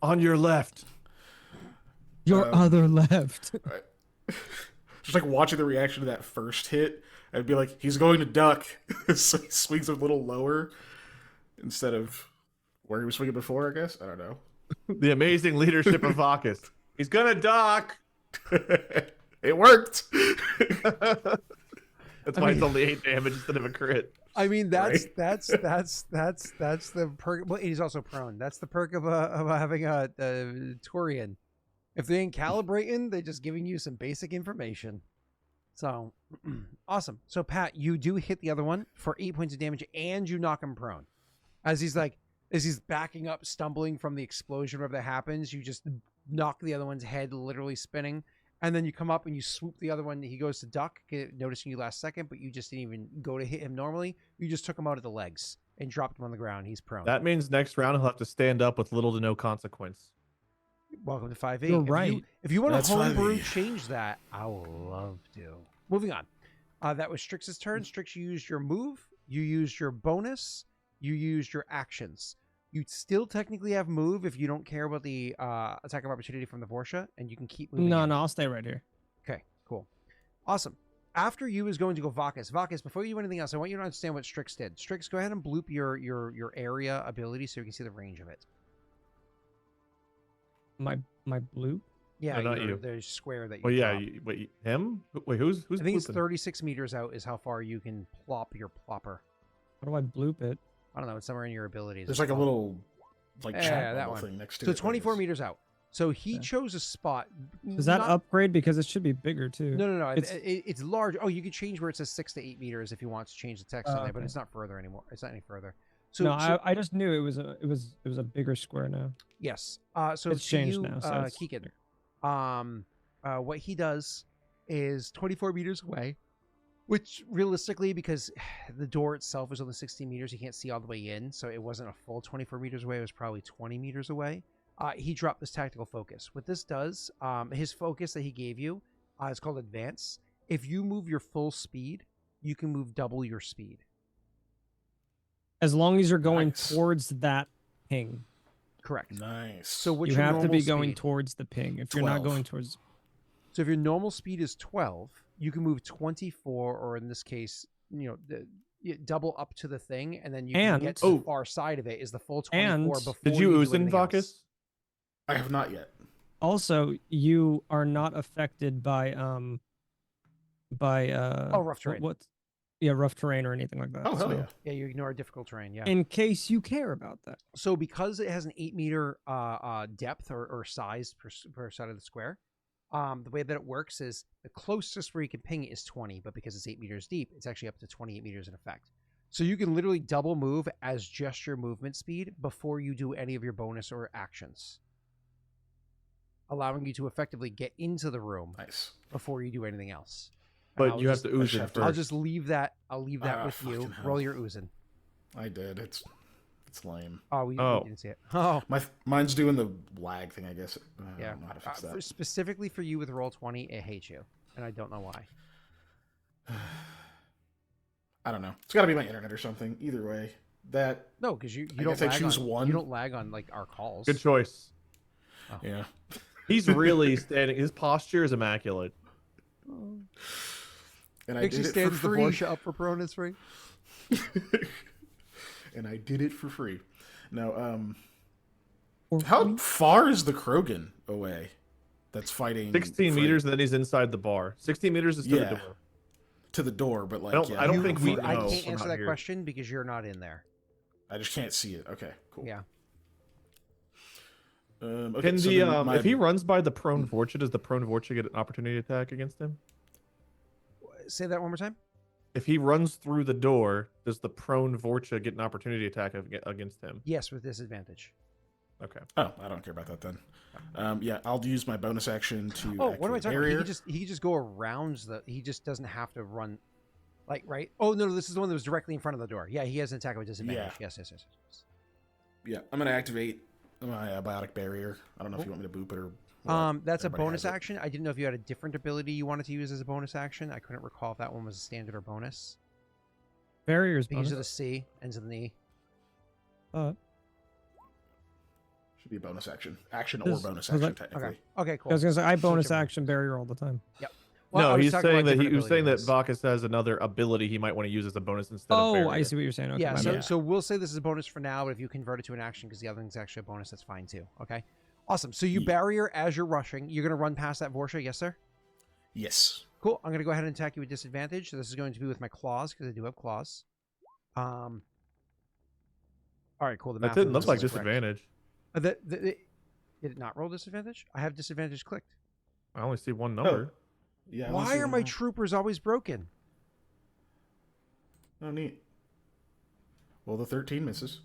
[SPEAKER 3] On your left.
[SPEAKER 4] Your other left.
[SPEAKER 2] Just like watching the reaction to that first hit, I'd be like, he's going to duck. So he swings a little lower instead of where he was swinging before, I guess. I don't know.
[SPEAKER 3] The amazing leadership of Vakas. He's gonna duck.
[SPEAKER 2] It worked.
[SPEAKER 3] That's why it's only 8 damage instead of a crit.
[SPEAKER 1] I mean, that's
[SPEAKER 2] Right?
[SPEAKER 1] that's the perk. Well, he's also prone. That's the perk of having a Turian. If they ain't calibrating, they're just giving you some basic information. So awesome. So Pat, you do hit the other one for 8 points of damage, and you knock him prone. As he's backing up, stumbling from the explosion, whatever that happens, you just knock the other one's head literally spinning. And then you come up and you swoop the other one. He goes to duck, noticing you last second, but you just didn't even go to hit him normally. You just took him out of the legs and dropped him on the ground. He's prone.
[SPEAKER 3] That means next round he'll have to stand up with little to no consequence.
[SPEAKER 1] Welcome to 5e.
[SPEAKER 4] You're right.
[SPEAKER 1] If you want
[SPEAKER 2] That's
[SPEAKER 1] to homebrew
[SPEAKER 2] 5e.
[SPEAKER 1] change that, I will love to. Moving on. That was Strix's turn. Strix, you used your move. You used your bonus. You used your actions. You still technically have move if you don't care about the attack of opportunity from the Vorsha, and you can keep moving.
[SPEAKER 4] No,
[SPEAKER 1] in.
[SPEAKER 4] I'll stay right here.
[SPEAKER 1] Okay, cool. Awesome. After you is going to go Vakas. Vakas, before you do anything else, I want you to understand what Strix did. Strix, go ahead and bloop your area ability so you can see the range of it.
[SPEAKER 4] My bloop.
[SPEAKER 1] Yeah,
[SPEAKER 3] No, not you.
[SPEAKER 1] the square that you
[SPEAKER 3] Well, yeah.
[SPEAKER 1] drop.
[SPEAKER 3] Wait, him? Wait, who's?
[SPEAKER 1] I think it's
[SPEAKER 3] blooping?
[SPEAKER 1] 36 meters out is how far you can plop your plopper.
[SPEAKER 4] How do I bloop it?
[SPEAKER 1] I don't know. It's somewhere in your abilities.
[SPEAKER 2] There's like a little
[SPEAKER 1] Yeah,
[SPEAKER 2] chat
[SPEAKER 1] that
[SPEAKER 2] bubble
[SPEAKER 1] one.
[SPEAKER 2] thing next to
[SPEAKER 1] So
[SPEAKER 2] it.
[SPEAKER 1] 24
[SPEAKER 2] meters.
[SPEAKER 1] meters out. So he
[SPEAKER 4] Okay.
[SPEAKER 1] chose a spot.
[SPEAKER 4] Does that
[SPEAKER 1] not-
[SPEAKER 4] upgrade because it should be bigger too?
[SPEAKER 1] No.
[SPEAKER 4] It's-
[SPEAKER 1] It's large. Oh, you could change where it says 6 to 8 meters if you want to change the text on there, but
[SPEAKER 4] okay.
[SPEAKER 1] it's not further anymore. It's not any further. So,
[SPEAKER 4] No,
[SPEAKER 1] so
[SPEAKER 4] I just knew it was a bigger square now.
[SPEAKER 1] yes. So
[SPEAKER 4] It's
[SPEAKER 1] to
[SPEAKER 4] changed
[SPEAKER 1] you,
[SPEAKER 4] now, so it's
[SPEAKER 1] Keegan, what he does is 24 meters away, which realistically, because the door itself is only 16 meters, you can't see all the way in, so it wasn't a full 24 meters away. It was probably 20 meters away. He dropped this tactical focus. What this does, his focus that he gave you, is called Advance. If you move your full speed, you can move double your speed.
[SPEAKER 4] As long as you're going
[SPEAKER 2] Nice.
[SPEAKER 4] towards that ping,
[SPEAKER 1] Correct.
[SPEAKER 2] Nice.
[SPEAKER 1] So what's
[SPEAKER 4] you
[SPEAKER 1] your
[SPEAKER 4] have to be
[SPEAKER 1] normal
[SPEAKER 4] going
[SPEAKER 1] speed?
[SPEAKER 4] towards the ping. If you're not
[SPEAKER 2] 12.
[SPEAKER 4] going towards,
[SPEAKER 1] So if your normal speed is 12, you can move 24, or in this case, double up to the thing, and then you can get to
[SPEAKER 4] And-
[SPEAKER 1] the far side of it is the full 24
[SPEAKER 4] And-
[SPEAKER 1] before
[SPEAKER 3] Did you
[SPEAKER 1] do
[SPEAKER 3] ooze in
[SPEAKER 1] anything else.
[SPEAKER 3] Vakas?
[SPEAKER 2] I have not yet.
[SPEAKER 4] also you are not affected by
[SPEAKER 1] rough terrain.
[SPEAKER 4] Yeah, rough terrain or anything like that.
[SPEAKER 2] Oh, hell
[SPEAKER 4] so,
[SPEAKER 2] yeah.
[SPEAKER 1] Yeah, you ignore difficult terrain, yeah.
[SPEAKER 4] In case you care about that.
[SPEAKER 1] So because it has an 8-meter depth or size per side of the square, the way that it works is the closest where you can ping it is 20, but because it's 8 meters deep, it's actually up to 28 meters in effect. So you can literally double move as just your movement speed before you do any of your bonus or actions. allowing you to effectively get into the room
[SPEAKER 2] Nice.
[SPEAKER 1] before you do anything else. And
[SPEAKER 3] But
[SPEAKER 1] I'll
[SPEAKER 3] you
[SPEAKER 1] just-
[SPEAKER 3] have to ooze it
[SPEAKER 2] have to-
[SPEAKER 3] first.
[SPEAKER 1] I'll just leave that. I'll leave that
[SPEAKER 2] Ah,
[SPEAKER 1] with you.
[SPEAKER 2] fucking hell.
[SPEAKER 1] Roll your oozing.
[SPEAKER 2] I did. It's lame.
[SPEAKER 1] Oh, we
[SPEAKER 3] Oh.
[SPEAKER 1] didn't see it. Oh,
[SPEAKER 2] Mine's doing the lag thing, I guess. I
[SPEAKER 1] yeah.
[SPEAKER 2] don't know how to fix that.
[SPEAKER 1] Specifically for you with Roll20, it hates you, and I don't know why.
[SPEAKER 2] I don't know. It's got to be my internet or something. Either way, that
[SPEAKER 1] No, because you
[SPEAKER 2] I
[SPEAKER 1] don't
[SPEAKER 2] guess I
[SPEAKER 1] lag
[SPEAKER 2] choose
[SPEAKER 1] on,
[SPEAKER 2] one.
[SPEAKER 1] You don't lag on like our calls.
[SPEAKER 3] Good choice.
[SPEAKER 2] yeah.
[SPEAKER 3] He's really standing. His posture is immaculate.
[SPEAKER 2] And I
[SPEAKER 1] Actually
[SPEAKER 2] did it
[SPEAKER 1] stands
[SPEAKER 2] for
[SPEAKER 1] the
[SPEAKER 2] free.
[SPEAKER 1] Porsche up for Pronis free.
[SPEAKER 2] And I did it for free. Now,
[SPEAKER 4] Or
[SPEAKER 2] how far is the Krogan away? That's fighting
[SPEAKER 3] 16
[SPEAKER 2] Frait?
[SPEAKER 3] meters, and then he's inside the bar. 16 meters is to the
[SPEAKER 2] Yeah.
[SPEAKER 3] door.
[SPEAKER 2] To the door, but like,
[SPEAKER 3] I don't think we
[SPEAKER 1] I
[SPEAKER 3] know.
[SPEAKER 1] can't
[SPEAKER 3] We're
[SPEAKER 1] answer
[SPEAKER 3] not
[SPEAKER 1] that
[SPEAKER 3] here.
[SPEAKER 1] question because you're not in there.
[SPEAKER 2] I just can't see it. Okay, cool.
[SPEAKER 1] Yeah.
[SPEAKER 2] Okay,
[SPEAKER 3] Can
[SPEAKER 2] so
[SPEAKER 3] the
[SPEAKER 2] then my-
[SPEAKER 3] if he runs by the prone Vorcha, does the prone Vorcha get an opportunity attack against him?
[SPEAKER 1] Say that one more time.
[SPEAKER 3] If he runs through the door, does the prone Vorcha get an opportunity attack against him?
[SPEAKER 1] Yes, with disadvantage.
[SPEAKER 3] Okay.
[SPEAKER 2] Oh, I don't care about that then. Yeah, I'll use my bonus action to.
[SPEAKER 1] Oh, what am I
[SPEAKER 2] activate
[SPEAKER 1] talking
[SPEAKER 2] barrier.
[SPEAKER 1] about? He could just go around the. He just doesn't have to run, like right. Oh no, this is the one that was directly in front of the door. Yeah, he has an attack with disadvantage.
[SPEAKER 2] Yeah.
[SPEAKER 1] Yes.
[SPEAKER 2] Yeah, I'm gonna activate my biotic barrier. I don't know if you want me to boop it or.
[SPEAKER 1] That's a
[SPEAKER 2] Everybody
[SPEAKER 1] bonus
[SPEAKER 2] has it.
[SPEAKER 1] action. I didn't know if you had a different ability you wanted to use as a bonus action. I couldn't recall if that one was a standard or bonus.
[SPEAKER 4] barriers.
[SPEAKER 1] Begins
[SPEAKER 4] Bonus.
[SPEAKER 1] with a C, ends with an E.
[SPEAKER 2] Should be a bonus action. Action or
[SPEAKER 4] This-
[SPEAKER 2] bonus
[SPEAKER 4] was
[SPEAKER 2] action,
[SPEAKER 4] that-
[SPEAKER 2] technically.
[SPEAKER 1] Okay, cool.
[SPEAKER 4] I was gonna say I bonus
[SPEAKER 1] Whichever one.
[SPEAKER 4] action barrier all the time.
[SPEAKER 1] Well, I
[SPEAKER 3] no,
[SPEAKER 1] was
[SPEAKER 3] he's
[SPEAKER 1] talking
[SPEAKER 3] saying
[SPEAKER 1] about
[SPEAKER 3] that
[SPEAKER 1] different
[SPEAKER 3] he was saying that
[SPEAKER 1] abilities.
[SPEAKER 3] Vakas has another ability he might want to use as a bonus instead of
[SPEAKER 4] Oh,
[SPEAKER 3] barrier.
[SPEAKER 4] I see what you're saying. Okay,
[SPEAKER 1] Yeah,
[SPEAKER 4] my
[SPEAKER 1] so,
[SPEAKER 4] bad.
[SPEAKER 1] so we'll say this is a bonus for now, but if you convert it to an action because the other thing's actually a bonus, that's fine too. Okay, awesome. So you
[SPEAKER 2] Yeah.
[SPEAKER 1] barrier as you're rushing. You're gonna run past that Vorsha, yes, sir.
[SPEAKER 2] Yes.
[SPEAKER 1] Cool. I'm gonna go ahead and attack you with disadvantage. So this is going to be with my claws because I do have claws. All right, cool. The
[SPEAKER 3] That
[SPEAKER 1] math
[SPEAKER 3] didn't
[SPEAKER 1] on
[SPEAKER 3] look
[SPEAKER 1] this
[SPEAKER 3] like
[SPEAKER 1] is correct.
[SPEAKER 3] disadvantage.
[SPEAKER 1] Did it not roll disadvantage? I have disadvantage clicked.
[SPEAKER 3] I only see one number.
[SPEAKER 2] Yeah.
[SPEAKER 1] Why are my troopers always broken?
[SPEAKER 2] Oh, neat. Well, the 13 misses.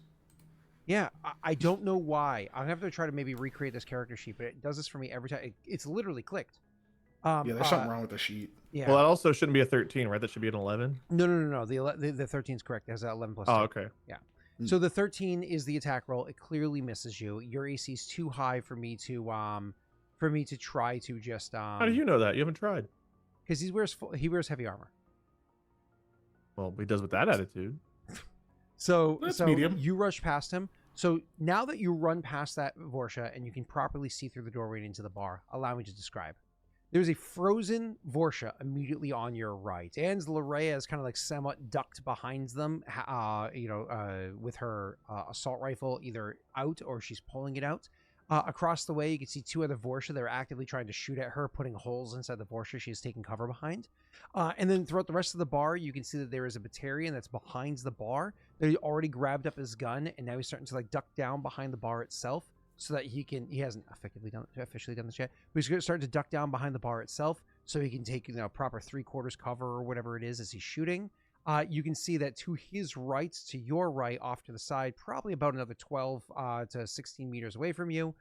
[SPEAKER 1] Yeah, I don't know why. I'll have to try to maybe recreate this character sheet, but it does this for me every time. It's literally clicked.
[SPEAKER 2] Yeah, there's something wrong with the sheet.
[SPEAKER 1] Yeah.
[SPEAKER 3] Well, that also shouldn't be a 13, right? That should be an 11.
[SPEAKER 1] No. The 13 is correct. It has 11 plus 2.
[SPEAKER 3] Oh, okay.
[SPEAKER 1] So the 13 is the attack roll. It clearly misses you. Your AC is too high for me to try to just
[SPEAKER 3] How do you know that? You haven't tried.
[SPEAKER 1] because he wears heavy armor.
[SPEAKER 3] Well, he does with that attitude.
[SPEAKER 1] So
[SPEAKER 2] That's medium.
[SPEAKER 1] you rush past him. So now that you run past that Vorsha and you can properly see through the doorway and into the bar, allow me to describe. There's a frozen Vorsha immediately on your right, and Larrea is kind of like somewhat ducked behind them, with her assault rifle either out or she's pulling it out. Across the way, you can see two other Vorsha that are actively trying to shoot at her, putting holes inside the Vorsha she's taking cover behind. And then throughout the rest of the bar, you can see that there is a Batarian that's behind the bar that he already grabbed up his gun, and now he's starting to like duck down behind the bar itself so that he hasn't officially done this yet, but he's going to start to duck down behind the bar itself so he can take proper 3/4 cover or whatever it is as he's shooting. You can see that to his right, to your right, off to the side, probably about another 12 to 16 meters away from you,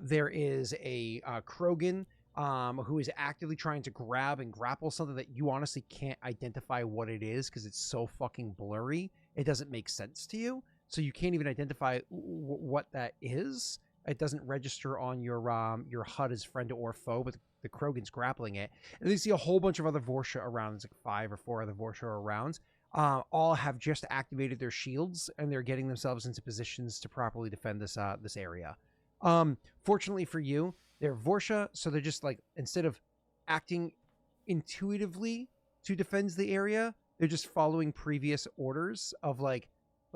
[SPEAKER 1] there is a Krogan who is actively trying to grab and grapple something that you honestly can't identify what it is because it's so fucking blurry. It doesn't make sense to you, so you can't even identify what that is. It doesn't register on your HUD as friend or foe, but the Krogan's grappling it. And then you see a whole bunch of other Vorsha around. There's like 5 or 4 other Vorsha around. All have just activated their shields, and they're getting themselves into positions to properly defend this area. Fortunately for you, they're Vorsha, so they're just like, instead of acting intuitively to defend the area, they're just following previous orders of like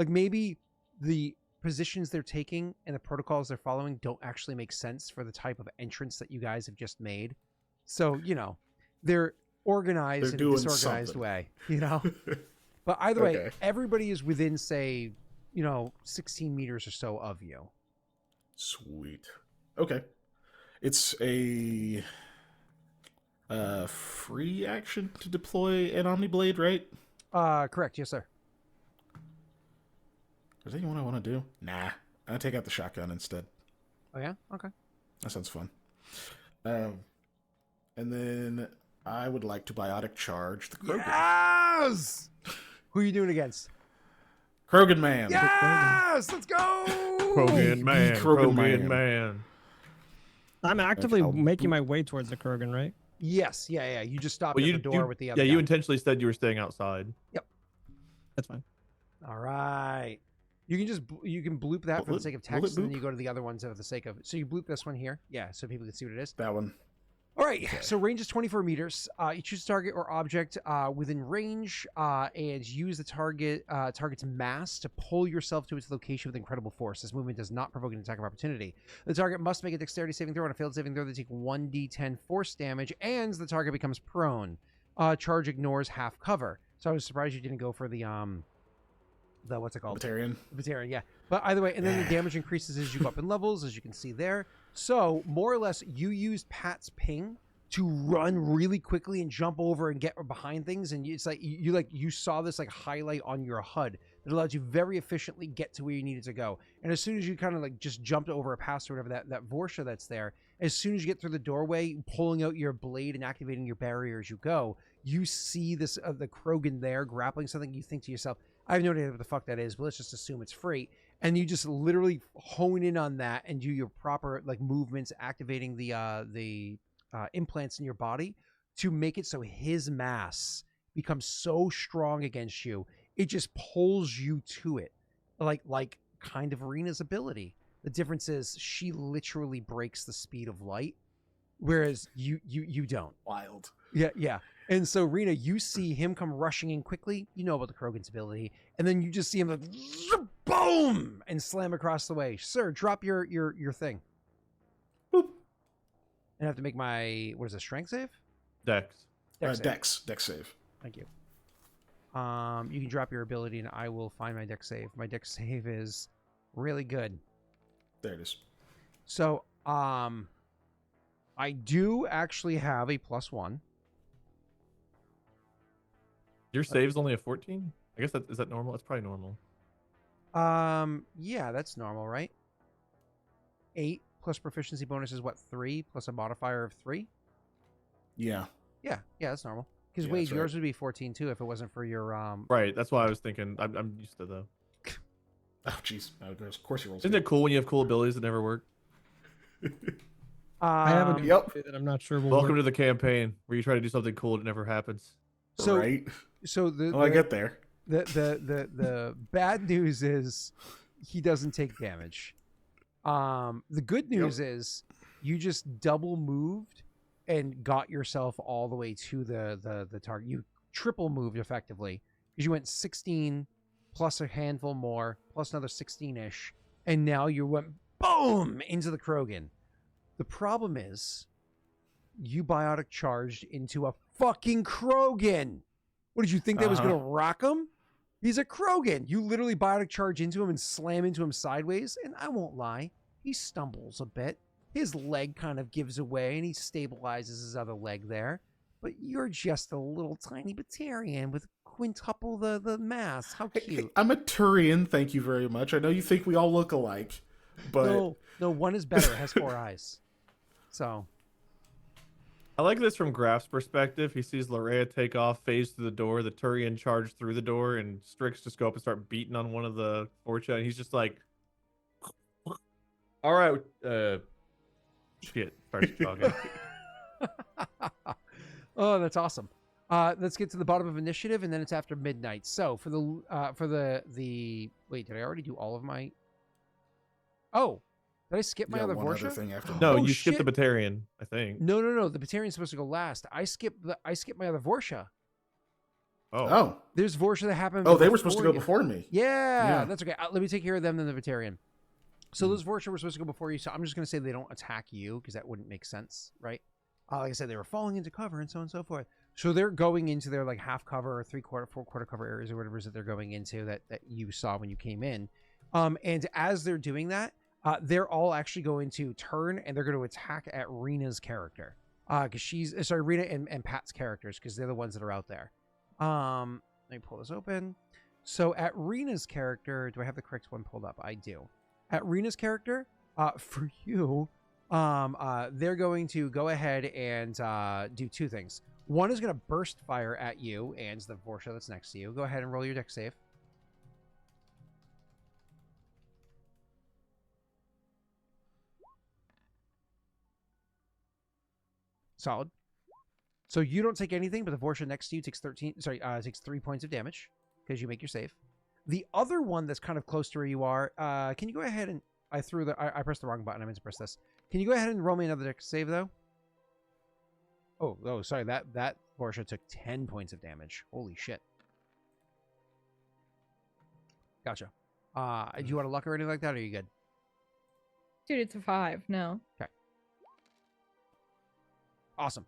[SPEAKER 1] maybe the positions they're taking and the protocols they're following don't actually make sense for the type of entrance that you guys have just made. So, they're organized in a disorganized way, But either way, everybody is within, say, 16 meters or so of you.
[SPEAKER 2] Sweet. Okay. It's a free action to deploy an Omniblade, right?
[SPEAKER 1] Correct. Yes, sir.
[SPEAKER 2] Is there anyone I want to do? Nah. I'll take out the shotgun instead.
[SPEAKER 1] Oh, yeah? Okay.
[SPEAKER 2] That sounds fun. And then I would like to biotic charge the Krogan.
[SPEAKER 1] Yes! Who are you doing against?
[SPEAKER 2] Krogan man.
[SPEAKER 1] Yes! Let's go!
[SPEAKER 3] Krogan man.
[SPEAKER 2] Krogan
[SPEAKER 3] Krogan
[SPEAKER 2] man.
[SPEAKER 3] man.
[SPEAKER 4] I'm actively
[SPEAKER 2] I'll
[SPEAKER 4] making
[SPEAKER 2] boot-
[SPEAKER 4] my way towards the Krogan, right?
[SPEAKER 1] Yes, yeah. You just stopped
[SPEAKER 3] Well,
[SPEAKER 1] at
[SPEAKER 3] you,
[SPEAKER 1] the door
[SPEAKER 3] you
[SPEAKER 1] with the
[SPEAKER 3] yeah,
[SPEAKER 1] other
[SPEAKER 3] you
[SPEAKER 1] guy.
[SPEAKER 3] intentionally said you were staying outside.
[SPEAKER 4] That's fine.
[SPEAKER 1] All right. You can you can bloop that for
[SPEAKER 2] Will
[SPEAKER 1] the sake of
[SPEAKER 2] it- will it
[SPEAKER 1] text, and then
[SPEAKER 2] boop?
[SPEAKER 1] you go to the other ones for the sake of. So you bloop this one here, yeah, so people can see what it is.
[SPEAKER 2] That one.
[SPEAKER 1] All right. So range is 24 meters. You choose target or object within range, and use the target's mass to pull yourself to its location with incredible force. This movement does not provoke an attack of opportunity. The target must make a dexterity saving throw. On a failed saving throw, they take 1d10 force damage, and the target becomes prone. Charge ignores half cover. So I was surprised you didn't go for the what's it called?
[SPEAKER 2] Batarian.
[SPEAKER 1] Batarian, yeah. But either way, and then the damage increases as you go up in levels, as you can see there. So more or less, you use Pat's ping to run really quickly and jump over and get behind things, and it's like you saw this like highlight on your HUD that allows you very efficiently get to where you needed to go. And as soon as you kind of like just jumped over a pass or whatever that Vorsha that's there, as soon as you get through the doorway, pulling out your blade and activating your barrier as you go, you see this the Krogan there grappling something. You think to yourself, I have no idea what the fuck that is, but let's just assume it's Frait. And you just literally hone in on that and do your proper like movements, activating the implants in your body to make it so his mass becomes so strong against you, it just pulls you to it, like kind of Rena's ability. The difference is she literally breaks the speed of light, whereas you don't.
[SPEAKER 2] Wild.
[SPEAKER 1] Yeah. And so, Rena, you see him come rushing in quickly. You know about the Krogan's ability. And then you just see him like, boom, and slam across the way. Sir, drop your thing.
[SPEAKER 2] Boop.
[SPEAKER 1] And I have to make my, what is it, strength save?
[SPEAKER 3] Dex.
[SPEAKER 1] Dex save.
[SPEAKER 2] Dex save.
[SPEAKER 1] Thank you. You can drop your ability, and I will find my dex save. My dex save is really good.
[SPEAKER 2] There it is.
[SPEAKER 1] So, I do actually have a +1.
[SPEAKER 3] Your save's only a 14? I guess is that normal? That's probably normal.
[SPEAKER 1] Yeah, that's normal, right? 8 plus proficiency bonus is what, 3 plus a modifier of 3?
[SPEAKER 2] Yeah.
[SPEAKER 1] Yeah, that's normal. Because
[SPEAKER 2] Yeah,
[SPEAKER 1] Wade,
[SPEAKER 2] that's right.
[SPEAKER 1] yours would be 14 too if it wasn't for your
[SPEAKER 3] Right, that's why I was thinking. I'm used to though.
[SPEAKER 2] Oh, jeez. Of course he rolls.
[SPEAKER 3] Isn't it cool when you have cool abilities that never work?
[SPEAKER 4] I have a good
[SPEAKER 2] Yep.
[SPEAKER 4] idea that I'm not sure will
[SPEAKER 3] Welcome
[SPEAKER 4] work.
[SPEAKER 3] to the campaign where you try to do something cool and it never happens.
[SPEAKER 1] So
[SPEAKER 2] right.
[SPEAKER 1] so
[SPEAKER 2] I get there.
[SPEAKER 1] the bad news is he doesn't take damage. The good news is you just double moved and got yourself all the way to the target. You triple moved effectively because you went 16 plus a handful more plus another 16-ish, and now you went boom into the Krogan. The problem is you biotic charged into a fucking Krogan. What did you think that was going to rock him? He's a Krogan. You literally biotic charge into him and slam into him sideways, and I won't lie, he stumbles a bit. His leg kind of gives away, and he stabilizes his other leg there. But you're just a little tiny Batarian with quintuple the mass. How cute.
[SPEAKER 2] Hey, I'm a Turian, thank you very much. I know you think we all look alike, but...
[SPEAKER 1] No, one is better. It has 4 eyes. So...
[SPEAKER 3] I like this from Graff's perspective. He sees Larrea take off, phase through the door, the Turian charge through the door, and Strix just go up and start beating on one of the Fortune. And he's just like, all right, shit, starts jogging.
[SPEAKER 1] Oh, that's awesome. Let's get to the bottom of initiative, and then it's after midnight. So for the wait, did I already do all of my? Oh, did I skip my
[SPEAKER 2] Yeah,
[SPEAKER 1] other
[SPEAKER 2] one other
[SPEAKER 1] Vorsha?
[SPEAKER 2] thing after
[SPEAKER 3] No,
[SPEAKER 1] Oh,
[SPEAKER 3] you skipped the
[SPEAKER 1] shit.
[SPEAKER 3] Batarian, I think.
[SPEAKER 1] No. The Batarian's supposed to go last. I skipped my other Vorsha.
[SPEAKER 2] Oh.
[SPEAKER 1] There's Vorsha that happened.
[SPEAKER 2] Oh, they were supposed to go
[SPEAKER 1] you.
[SPEAKER 2] before me.
[SPEAKER 1] Yeah, that's okay. Let me take care of them, then the Batarian. So those Vorsha were supposed to go before you. So I'm just going to say they don't attack you because that wouldn't make sense, right? Like I said, they were falling into cover and so on and so forth. So they're going into their like half cover or 3/4, 4/4 cover areas or whatever it is that they're going into that you saw when you came in. And as they're doing that, they're all actually going to turn and they're going to attack at Rena's character. Because Rena and Pat's characters, because they're the ones that are out there. Let me pull this open. So at Rena's character, do I have the correct one pulled up? I do. At Rena's character, for you, They're going to go ahead and do two things. One is going to burst fire at you and the Vorsha that's next to you. Go ahead and roll your dex save. Solid. So you don't take anything, but the Vorsha next to you takes takes 3 points of damage because you make your save. The other one that's kind of close to where you are, can you go ahead and I pressed the wrong button. I meant to press this. Can you go ahead and roll me another dex save though? Oh, sorry. That Vorsha took 10 points of damage. Holy shit. Gotcha. Do you want to luck or anything like that, or are you good?
[SPEAKER 7] Dude, it's a 5. No.
[SPEAKER 1] Okay. Awesome.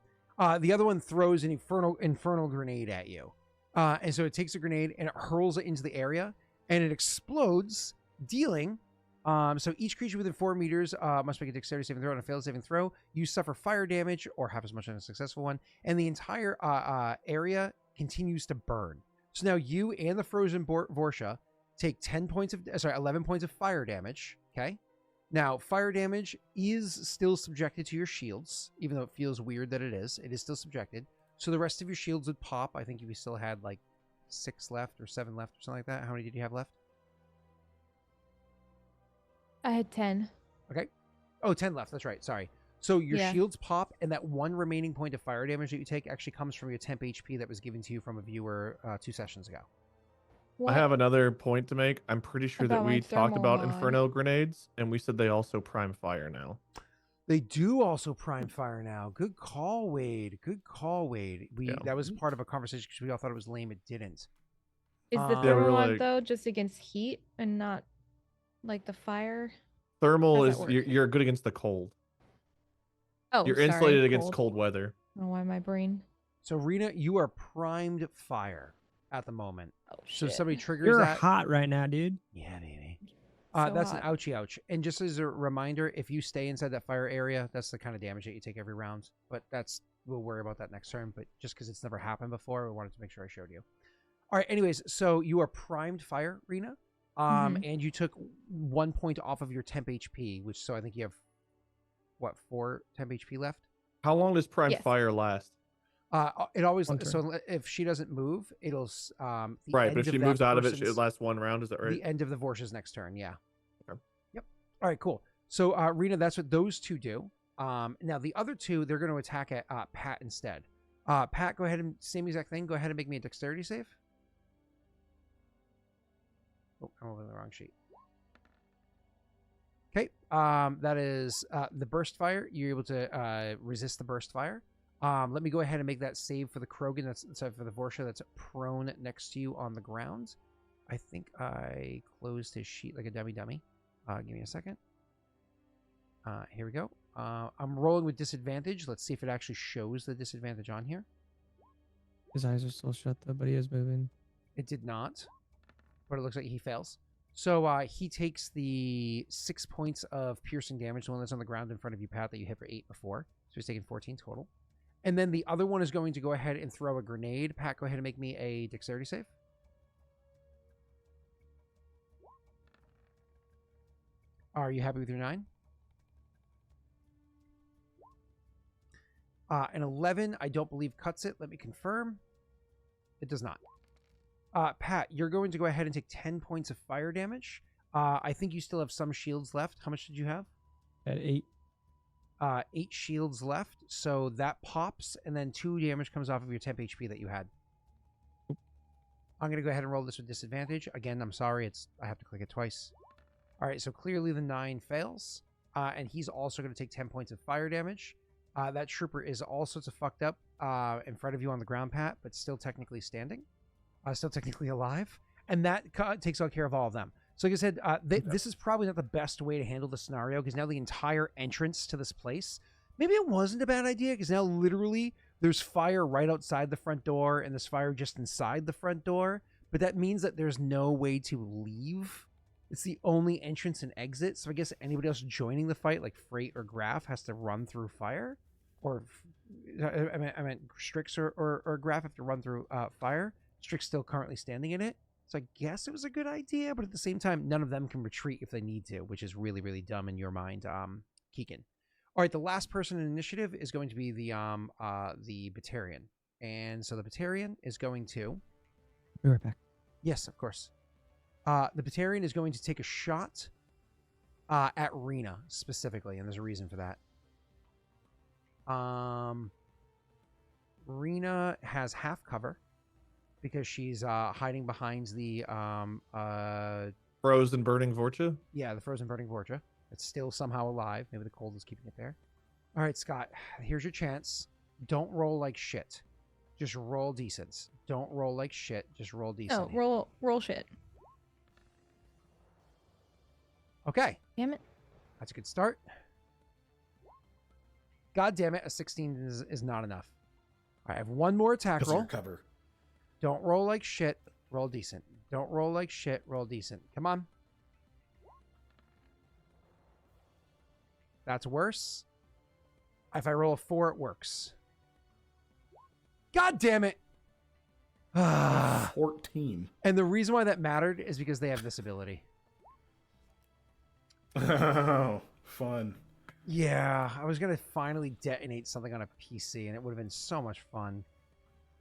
[SPEAKER 1] The other one throws an infernal grenade at you. And so it takes a grenade and it hurls it into the area and it explodes, dealing. So each creature within 4 meters must make a dexterity saving throw. On a failed saving throw, you suffer fire damage or half as much on a successful one. And the entire area continues to burn. So now you and the frozen Vorsha take 11 points of fire damage. Okay. Now, fire damage is still subjected to your shields, even though it feels weird that it is. It is still subjected. So the rest of your shields would pop. I think you still had like 6 left or 7 left or something like that. How many did you have left?
[SPEAKER 5] I had 10.
[SPEAKER 1] Okay. Oh, 10 left. That's right. Sorry. So your shields pop, and that one remaining point of fire damage that you take actually comes from your temp HP that was given to you from a viewer 2 sessions ago.
[SPEAKER 3] I have another point to make. I'm pretty sure that we talked about Inferno grenades, and we said they also prime fire now.
[SPEAKER 1] They do also prime fire now. Good call, Wade. Good call, Wade. That was part of a conversation because we all thought it was lame. It didn't.
[SPEAKER 7] Is the thermal one, though, just against heat and not like the fire?
[SPEAKER 3] Thermal is you're good against the cold.
[SPEAKER 7] Oh,
[SPEAKER 3] you're insulated against cold weather.
[SPEAKER 7] I don't know why my brain.
[SPEAKER 1] So, Rena, you are primed fire at the moment.
[SPEAKER 7] Oh, shit.
[SPEAKER 1] So if somebody triggers
[SPEAKER 4] You're
[SPEAKER 1] that.
[SPEAKER 4] hot right now, dude.
[SPEAKER 1] Yeah, baby.
[SPEAKER 7] So
[SPEAKER 1] that's
[SPEAKER 7] hot.
[SPEAKER 1] an ouchie ouch. And just as a reminder, if you stay inside that fire area, that's the kind of damage that you take every round. But we'll worry about that next turn. But just because it's never happened before, we wanted to make sure I showed you. All right. Anyways, so you are primed fire, Rena. And you took 1 point off of your temp HP, so I think you have, 4 temp HP left?
[SPEAKER 3] How long does prime fire last?
[SPEAKER 1] It always, so if she doesn't move, it'll
[SPEAKER 3] right, but if she moves out of it, it lasts 1 round. Is that right?
[SPEAKER 1] The end of the Vorsha's next turn. Yeah.
[SPEAKER 3] Okay.
[SPEAKER 1] Yep. All right, cool. So Rena, that's what those 2 do. Now the other 2, they're going to attack at Pat instead. Pat, go ahead and same exact thing. Go ahead and make me a dexterity save. Oh, I'm over the wrong sheet. Okay. That is the burst fire. You're able to resist the burst fire. Let me go ahead and make that save for the Krogan. That's for the Vorsha that's prone next to you on the ground. I think I closed his sheet like a dummy. Give me a second. Here we go. I'm rolling with disadvantage. Let's see if it actually shows the disadvantage on here.
[SPEAKER 4] His eyes are still shut though, but he is moving.
[SPEAKER 1] It did not, but it looks like he fails. So he takes the 6 points of piercing damage, the one that's on the ground in front of you, Pat, that you hit for 8 before. So he's taking 14 total. And then the other one is going to go ahead and throw a grenade. Pat, go ahead and make me a dexterity save. Are you happy with your 9? An 11, I don't believe cuts it. Let me confirm. It does not. Pat, you're going to go ahead and take 10 points of fire damage. I think you still have some shields left. How much did you have?
[SPEAKER 4] At 8.
[SPEAKER 1] 8 shields left. So that pops, and then 2 damage comes off of your temp HP that you had. I'm going to go ahead and roll this with disadvantage. Again, I'm sorry. I have to click it twice. All right, so clearly the 9 fails. And he's also going to take 10 points of fire damage. That trooper is all sorts of fucked up in front of you on the ground, Pat, but still technically standing. Still technically alive. And that takes all care of all of them. So like I said, this is probably not the best way to handle the scenario because now the entire entrance to this place, maybe it wasn't a bad idea because now literally there's fire right outside the front door and there's fire just inside the front door. But that means that there's no way to leave. It's the only entrance and exit. So I guess anybody else joining the fight, like Frait or Graff, has to run through fire. Or I meant Strix or Graff have to run through fire. Strix still currently standing in it. So I guess it was a good idea, but at the same time, none of them can retreat if they need to, which is really, really dumb in your mind, Kiken. All right, the last person in initiative is going to be the Batarian. And so the Batarian is going to...
[SPEAKER 4] Be right back.
[SPEAKER 1] Yes, of course. The Batarian is going to take a shot at Rena specifically, and there's a reason for that. Rena has half cover because she's hiding behind the
[SPEAKER 3] Frozen burning Vorcha?
[SPEAKER 1] Yeah, the frozen burning Vorcha. It's still somehow alive. Maybe the cold is keeping it there. All right, Scott, here's your chance. Don't roll like shit. Just roll decent. Don't roll like shit. Just roll decent.
[SPEAKER 7] Oh, roll shit.
[SPEAKER 1] Okay.
[SPEAKER 7] Damn it.
[SPEAKER 1] That's a good start. God damn it, a 16 is not enough. All right, I have one more attack roll.
[SPEAKER 2] Cover.
[SPEAKER 1] Don't roll like shit. Roll decent. Don't roll like shit. Roll decent. Come on. That's worse. If I roll a 4, it works. God damn it.
[SPEAKER 2] 14.
[SPEAKER 1] And the reason why that mattered is because they have this ability.
[SPEAKER 2] Oh, fun.
[SPEAKER 1] Yeah, I was going to finally detonate something on a PC, and it would have been so much fun.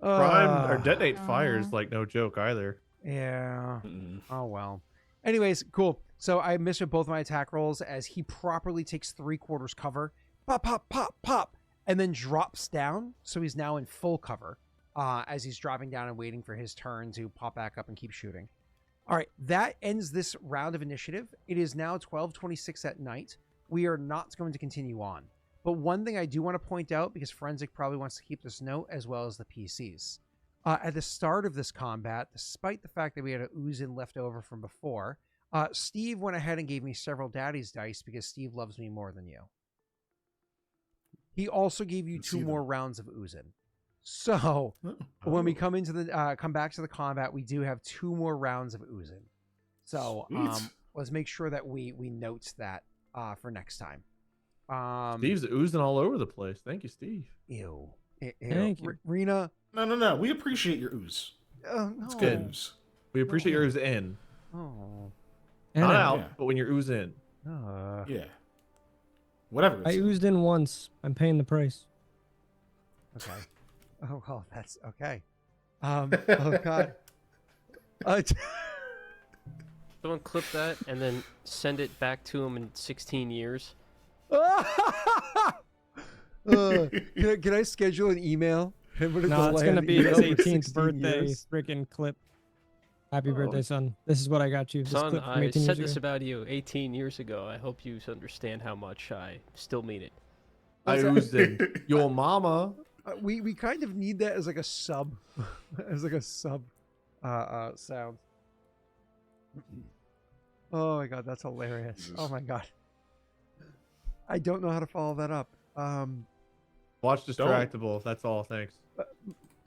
[SPEAKER 3] Prime or detonate fire is like no joke either.
[SPEAKER 1] Yeah. Oh, well. Anyways, cool. So I missed with both my attack rolls as he properly takes 3/4 cover. Pop, pop, pop, pop. And then drops down. So he's now in full cover as he's dropping down and waiting for his turn to pop back up and keep shooting. All right. That ends this round of initiative. It is now 12:26 at night. We are not going to continue on. But one thing I do want to point out, because Forensic probably wants to keep this note as well as the PCs. At the start of this combat, despite the fact that we had an Uzin left over from before, Steve went ahead and gave me several daddy's dice because Steve loves me more than you. He also gave you 2 more rounds of Uzin. So when we come back to the combat, we do have 2 more rounds of Uzin. So let's make sure that we note that for next time.
[SPEAKER 3] Steve's oozing all over the place. Thank you, Steve.
[SPEAKER 1] Ew.
[SPEAKER 4] Thank you.
[SPEAKER 1] Rena.
[SPEAKER 2] No. We appreciate your ooze.
[SPEAKER 1] No.
[SPEAKER 2] It's good ooze.
[SPEAKER 3] We appreciate your ooze in.
[SPEAKER 1] Oh.
[SPEAKER 3] Not out,
[SPEAKER 2] yeah.
[SPEAKER 3] but when you're ooze in.
[SPEAKER 2] Yeah. Whatever.
[SPEAKER 4] I oozed in once. I'm paying the price.
[SPEAKER 1] Okay. Oh, well, that's okay. Oh, God.
[SPEAKER 6] Someone clip that and then send it back to him in 16 years.
[SPEAKER 1] Can I schedule an email?
[SPEAKER 4] No, it's going to be his 18th birthday freaking clip. Happy birthday, son. This is what I got you. This
[SPEAKER 6] Son,
[SPEAKER 4] clip from
[SPEAKER 6] I
[SPEAKER 4] 18
[SPEAKER 6] said
[SPEAKER 4] years
[SPEAKER 6] this
[SPEAKER 4] ago.
[SPEAKER 6] about you 18 years ago. I hope you understand how much I still mean it.
[SPEAKER 3] I oozed in. Your mama.
[SPEAKER 1] We kind of need that as like a sub, sound. Oh my God, that's hilarious.
[SPEAKER 2] Jesus.
[SPEAKER 1] Oh my God. I don't know how to follow that up.
[SPEAKER 3] Watch Distractable. That's all. Thanks.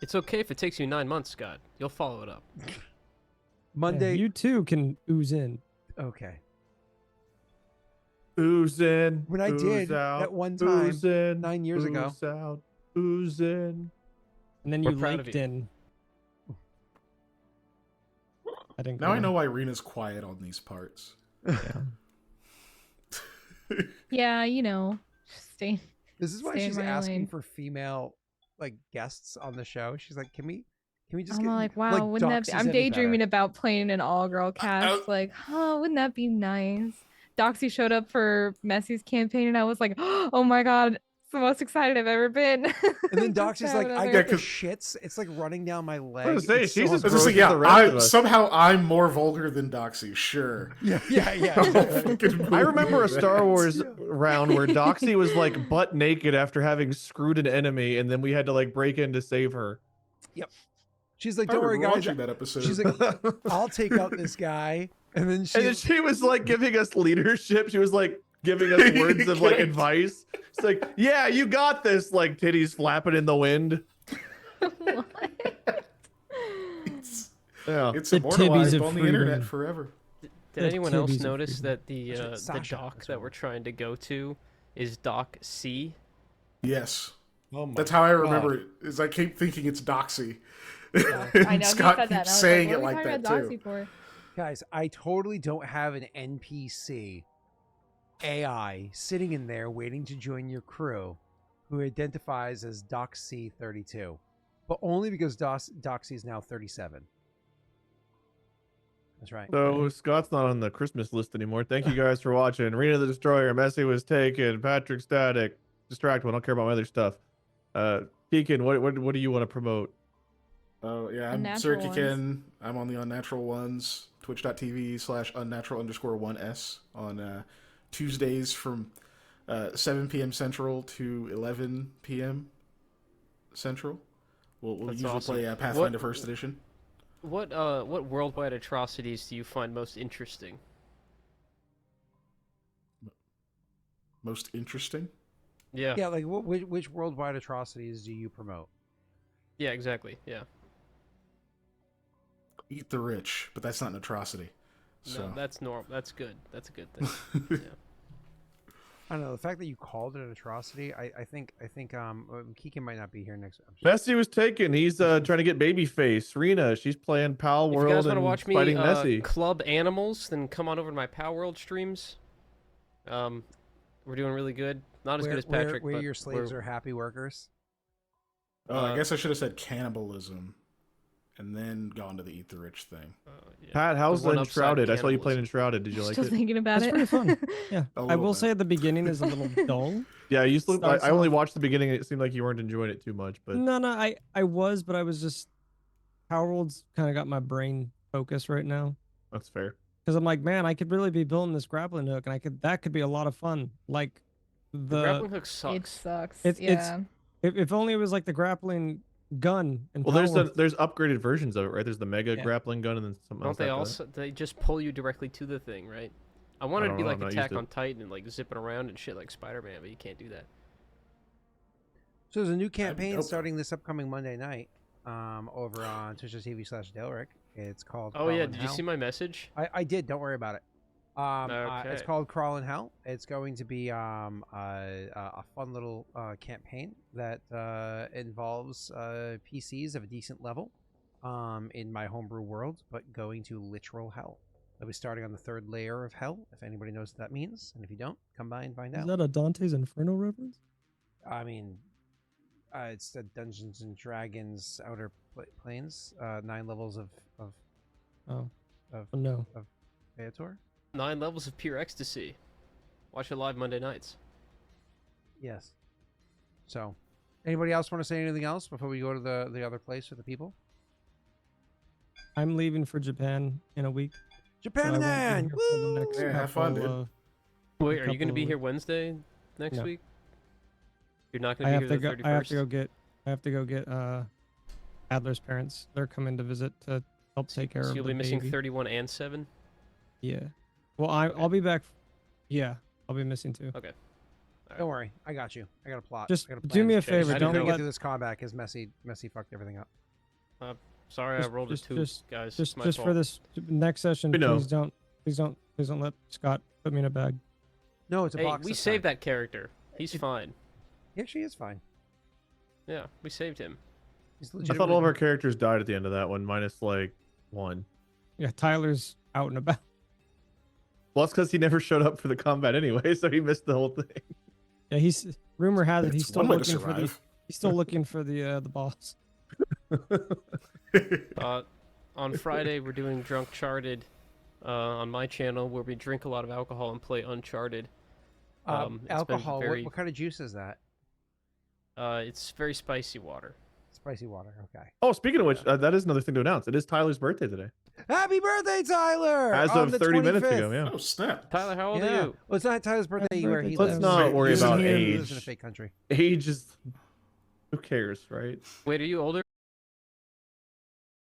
[SPEAKER 6] It's okay if it takes you 9 months, Scott. You'll follow it up.
[SPEAKER 1] Monday.
[SPEAKER 4] Yeah, you too can ooze in.
[SPEAKER 1] Okay.
[SPEAKER 3] Ooze in.
[SPEAKER 1] When I
[SPEAKER 3] ooze
[SPEAKER 1] did
[SPEAKER 3] out,
[SPEAKER 1] that one time
[SPEAKER 3] ooze in,
[SPEAKER 1] 9 years ago.
[SPEAKER 3] Ooze out. Ooze in.
[SPEAKER 4] And then
[SPEAKER 6] We're
[SPEAKER 4] you
[SPEAKER 6] proud of
[SPEAKER 4] leaked
[SPEAKER 6] you.
[SPEAKER 4] in.
[SPEAKER 2] Now I know why Rena's quiet on these parts.
[SPEAKER 7] Yeah, you know, stay.
[SPEAKER 1] This is why
[SPEAKER 7] Stay in
[SPEAKER 1] she's
[SPEAKER 7] my
[SPEAKER 1] asking
[SPEAKER 7] lane.
[SPEAKER 1] for female like guests on the show. She's like, can we just
[SPEAKER 7] I'm
[SPEAKER 1] get
[SPEAKER 7] like, wow,
[SPEAKER 1] like,
[SPEAKER 7] wouldn't that be?
[SPEAKER 1] Doxy's
[SPEAKER 7] I'm
[SPEAKER 1] any
[SPEAKER 7] daydreaming
[SPEAKER 1] better?
[SPEAKER 7] about playing an all-girl cast. Like, oh, wouldn't that be nice? Doxy showed up for Messy's campaign, and I was like, oh my God, it's the most excited I've ever been.
[SPEAKER 1] And then
[SPEAKER 7] Just
[SPEAKER 1] Doxy's
[SPEAKER 7] have
[SPEAKER 1] like, I
[SPEAKER 7] another-
[SPEAKER 1] got the shits. It's like running down my leg.
[SPEAKER 3] I was gonna say,
[SPEAKER 1] It's
[SPEAKER 3] she's
[SPEAKER 1] so
[SPEAKER 3] as
[SPEAKER 2] I was just
[SPEAKER 3] gross
[SPEAKER 2] like,
[SPEAKER 3] as the rest of us.
[SPEAKER 2] somehow I'm more vulgar than Doxy. Sure.
[SPEAKER 1] yeah.
[SPEAKER 3] I remember a Star Wars round where Doxy was like butt naked after having screwed an enemy, and then we had to like break in to save her.
[SPEAKER 1] Yep. She's like,
[SPEAKER 2] I
[SPEAKER 1] don't worry,
[SPEAKER 2] remember
[SPEAKER 1] guys.
[SPEAKER 2] watching that episode.
[SPEAKER 1] She's like, I'll take out this guy. And then
[SPEAKER 3] And then she was like giving us leadership. She was like giving us words of like advice. It's like, yeah, you got this. Like titties flapping in the wind.
[SPEAKER 7] What?
[SPEAKER 3] Yeah.
[SPEAKER 2] It's
[SPEAKER 4] The
[SPEAKER 2] immortalized
[SPEAKER 4] tibbies of
[SPEAKER 2] on the internet
[SPEAKER 4] freedom.
[SPEAKER 2] forever.
[SPEAKER 6] Did
[SPEAKER 4] The
[SPEAKER 6] anyone else
[SPEAKER 4] tibbies of
[SPEAKER 6] notice
[SPEAKER 4] freedom.
[SPEAKER 6] that the
[SPEAKER 1] Sasha,
[SPEAKER 6] dock
[SPEAKER 1] that's
[SPEAKER 6] that
[SPEAKER 1] what-
[SPEAKER 6] we're trying to go to is Dock C?
[SPEAKER 2] Yes.
[SPEAKER 3] Oh my
[SPEAKER 2] That's how I remember
[SPEAKER 3] God.
[SPEAKER 2] it. Is I keep thinking it's Doxy.
[SPEAKER 7] I
[SPEAKER 2] And
[SPEAKER 7] know,
[SPEAKER 2] Scott
[SPEAKER 7] he said that.
[SPEAKER 2] keeps
[SPEAKER 7] And I was
[SPEAKER 2] saying
[SPEAKER 7] like,
[SPEAKER 2] it
[SPEAKER 7] what are we
[SPEAKER 2] like
[SPEAKER 7] talking
[SPEAKER 2] that
[SPEAKER 7] about
[SPEAKER 2] too.
[SPEAKER 7] Doxy for?
[SPEAKER 1] guys, I totally don't have an NPC AI sitting in there waiting to join your crew who identifies as Doxy32, but only because Doxy is now 37. That's right.
[SPEAKER 3] So Scott's not on the Christmas list anymore. Thank you guys for watching. Rena the Destroyer, Messi was taken, Patrick Static, Distractable. I don't care about my other stuff. Kiken, what do you want to promote?
[SPEAKER 2] Oh yeah, I'm
[SPEAKER 7] Unnatural
[SPEAKER 2] SirKiken. I'm on the Unnatural Ones, twitch.tv/unnatural_1s on Tuesdays from 7 p.m. Central to 11 p.m. Central. We'll usually
[SPEAKER 6] awesome.
[SPEAKER 2] play Pathfinder First Edition.
[SPEAKER 6] What worldwide atrocities do you find most interesting?
[SPEAKER 2] Most interesting?
[SPEAKER 6] Yeah.
[SPEAKER 1] Yeah, like which worldwide atrocities do you promote?
[SPEAKER 6] Yeah, exactly. Yeah.
[SPEAKER 2] Eat the rich, but that's not an atrocity. So.
[SPEAKER 6] No, that's normal. That's good. That's a good thing. Yeah.
[SPEAKER 1] I don't know. The fact that you called it an atrocity, I think Keegan might not be here next.
[SPEAKER 3] Messi was taken. He's trying to get babyface. Rena, she's playing Pal
[SPEAKER 6] If you
[SPEAKER 3] World
[SPEAKER 6] guys want to
[SPEAKER 3] and
[SPEAKER 6] watch me
[SPEAKER 3] fighting Messi.
[SPEAKER 6] club animals, then come on over to my Power World streams. We're doing really good. Not as good as Patrick,
[SPEAKER 1] where
[SPEAKER 6] but
[SPEAKER 1] your slaves are happy workers.
[SPEAKER 2] Oh, I guess I should have said cannibalism, and then gone to the eat the rich thing.
[SPEAKER 6] Yeah.
[SPEAKER 3] Pat, how's
[SPEAKER 6] The one upside
[SPEAKER 3] Enshrouded? I saw you playing
[SPEAKER 6] cannibalism.
[SPEAKER 3] Enshrouded. Did you like
[SPEAKER 7] Still
[SPEAKER 3] it?
[SPEAKER 7] thinking about
[SPEAKER 4] That's
[SPEAKER 7] it.
[SPEAKER 4] pretty fun. Yeah,
[SPEAKER 2] A
[SPEAKER 4] I
[SPEAKER 2] little
[SPEAKER 4] will
[SPEAKER 2] bit.
[SPEAKER 4] say at the beginning is a little dull.
[SPEAKER 3] Yeah, I
[SPEAKER 4] Starts
[SPEAKER 3] only
[SPEAKER 4] off-
[SPEAKER 3] watched the beginning. And it seemed like you weren't enjoying it too much, but
[SPEAKER 4] No, I was, but I was just Power World's kind of got my brain focused right now
[SPEAKER 3] that's fair.
[SPEAKER 4] because I'm like, man, I could really be building this grappling hook, and that could be a lot of fun. Like
[SPEAKER 6] The grappling hook sucks.
[SPEAKER 7] It sucks.
[SPEAKER 4] It's-
[SPEAKER 7] yeah.
[SPEAKER 4] if only it was like the grappling gun. And
[SPEAKER 3] Well, there's upgraded versions of it, right? There's the mega
[SPEAKER 4] Yeah.
[SPEAKER 3] grappling gun and then something
[SPEAKER 6] Don't
[SPEAKER 3] else.
[SPEAKER 6] they
[SPEAKER 3] after that.
[SPEAKER 6] also? They just pull you directly to the thing, right? I wanted to be
[SPEAKER 3] don't know,
[SPEAKER 6] like
[SPEAKER 3] I'm not
[SPEAKER 6] Attack
[SPEAKER 3] used to
[SPEAKER 6] on
[SPEAKER 3] it.
[SPEAKER 6] Titan and like zipping around and shit like Spider-Man, but you can't do that.
[SPEAKER 1] So there's a new campaign
[SPEAKER 2] nope.
[SPEAKER 1] starting this upcoming Monday night over on Twitch.tv/Daelric. It's called.
[SPEAKER 6] Oh yeah,
[SPEAKER 1] Crawl in
[SPEAKER 6] did you
[SPEAKER 1] Hell.
[SPEAKER 6] see my message?
[SPEAKER 1] I did. Don't worry about it. It's
[SPEAKER 6] Okay.
[SPEAKER 1] called Crawl in Hell. It's going to be a fun little campaign that involves PCs of a decent level in my homebrew world, but going to literal hell. I'll be starting on the 3rd layer of hell, if anybody knows what that means. And if you don't, come by and find
[SPEAKER 4] Is
[SPEAKER 1] out.
[SPEAKER 4] that a Dante's Inferno reference?
[SPEAKER 1] I mean, it's the Dungeons and Dragons Outer Planes, 9 levels of
[SPEAKER 4] Oh,
[SPEAKER 1] of
[SPEAKER 4] no.
[SPEAKER 1] Feator.
[SPEAKER 6] 9 levels of pure ecstasy. Watch it live Monday nights.
[SPEAKER 1] Yes. So, anybody else want to say anything else before we go to the other place with the people?
[SPEAKER 4] I'm leaving for Japan in a week. so I
[SPEAKER 1] Japan
[SPEAKER 4] won't be
[SPEAKER 1] man!
[SPEAKER 4] here for the next
[SPEAKER 2] Yeah, have fun,
[SPEAKER 4] couple
[SPEAKER 2] dude.
[SPEAKER 4] of-
[SPEAKER 6] Wait,
[SPEAKER 4] a
[SPEAKER 6] are you going to
[SPEAKER 4] couple
[SPEAKER 6] be
[SPEAKER 4] of
[SPEAKER 6] here Wednesday next
[SPEAKER 4] No.
[SPEAKER 6] week? You're not
[SPEAKER 4] I
[SPEAKER 6] going to
[SPEAKER 4] have
[SPEAKER 6] be
[SPEAKER 4] to
[SPEAKER 6] here
[SPEAKER 4] go.
[SPEAKER 6] the 31st?
[SPEAKER 4] I have to go get Adler's parents. They're coming to visit to help take care
[SPEAKER 6] So
[SPEAKER 4] of
[SPEAKER 6] you'll
[SPEAKER 4] the
[SPEAKER 6] be missing
[SPEAKER 4] baby.
[SPEAKER 6] 31 and 7?
[SPEAKER 4] Yeah. Well, I'll be back. Yeah, I'll be missing too.
[SPEAKER 6] Okay.
[SPEAKER 1] Don't worry, I got you. I got a plot.
[SPEAKER 4] Just
[SPEAKER 1] I got a
[SPEAKER 4] do
[SPEAKER 1] plan.
[SPEAKER 4] me a
[SPEAKER 6] Okay,
[SPEAKER 4] favor.
[SPEAKER 6] I
[SPEAKER 1] I
[SPEAKER 6] didn't
[SPEAKER 1] couldn't
[SPEAKER 4] Don't
[SPEAKER 1] get
[SPEAKER 4] let
[SPEAKER 1] through this combat because Messi fucked everything up.
[SPEAKER 6] Sorry,
[SPEAKER 4] Just-
[SPEAKER 6] I rolled
[SPEAKER 4] just-
[SPEAKER 6] a 2,
[SPEAKER 4] just-
[SPEAKER 6] guys.
[SPEAKER 4] just
[SPEAKER 6] It's my
[SPEAKER 4] just
[SPEAKER 6] fault.
[SPEAKER 4] for this next session.
[SPEAKER 3] We know.
[SPEAKER 4] Please don't let Scott put me in a bag.
[SPEAKER 1] No, it's a
[SPEAKER 6] Hey,
[SPEAKER 1] box.
[SPEAKER 6] we
[SPEAKER 1] this
[SPEAKER 6] saved
[SPEAKER 1] time.
[SPEAKER 6] that character. He's fine.
[SPEAKER 1] Yeah, she is fine.
[SPEAKER 6] Yeah, we saved him.
[SPEAKER 1] He's
[SPEAKER 3] I thought all of our
[SPEAKER 1] legitimately-
[SPEAKER 3] characters died at the end of that one, minus like 1.
[SPEAKER 4] Yeah, Tyler's out and about.
[SPEAKER 3] Well, that's because he never showed up for the combat anyway, so he missed the whole thing.
[SPEAKER 4] Yeah, rumor has it he's
[SPEAKER 2] It's
[SPEAKER 4] still
[SPEAKER 2] one way to
[SPEAKER 4] looking for the
[SPEAKER 2] survive.
[SPEAKER 4] he's still looking for the boss.
[SPEAKER 6] On Friday, we're doing Drunk Charted on my channel, where we drink a lot of alcohol and play Uncharted. It's been
[SPEAKER 1] alcohol.
[SPEAKER 6] very-
[SPEAKER 1] What kind of juice is that?
[SPEAKER 6] It's very spicy water.
[SPEAKER 1] Spicy water. Okay.
[SPEAKER 3] Oh, speaking of which, that is another thing to announce. It is Tyler's birthday today.
[SPEAKER 1] Happy birthday, Tyler!
[SPEAKER 3] As
[SPEAKER 1] On
[SPEAKER 3] of
[SPEAKER 1] the
[SPEAKER 3] 30 minutes
[SPEAKER 1] 25th.
[SPEAKER 3] ago, yeah.
[SPEAKER 2] Oh snap!
[SPEAKER 6] Tyler, how old are
[SPEAKER 1] Yeah.
[SPEAKER 6] you?
[SPEAKER 1] Well, it's not Tyler's birthday where he
[SPEAKER 4] Let's
[SPEAKER 1] lives.
[SPEAKER 3] not worry
[SPEAKER 2] Isn't
[SPEAKER 3] about
[SPEAKER 2] he-
[SPEAKER 1] He
[SPEAKER 3] age.
[SPEAKER 1] lives in a fake country.
[SPEAKER 3] Age is... Who cares, right?
[SPEAKER 6] Wait, are you older?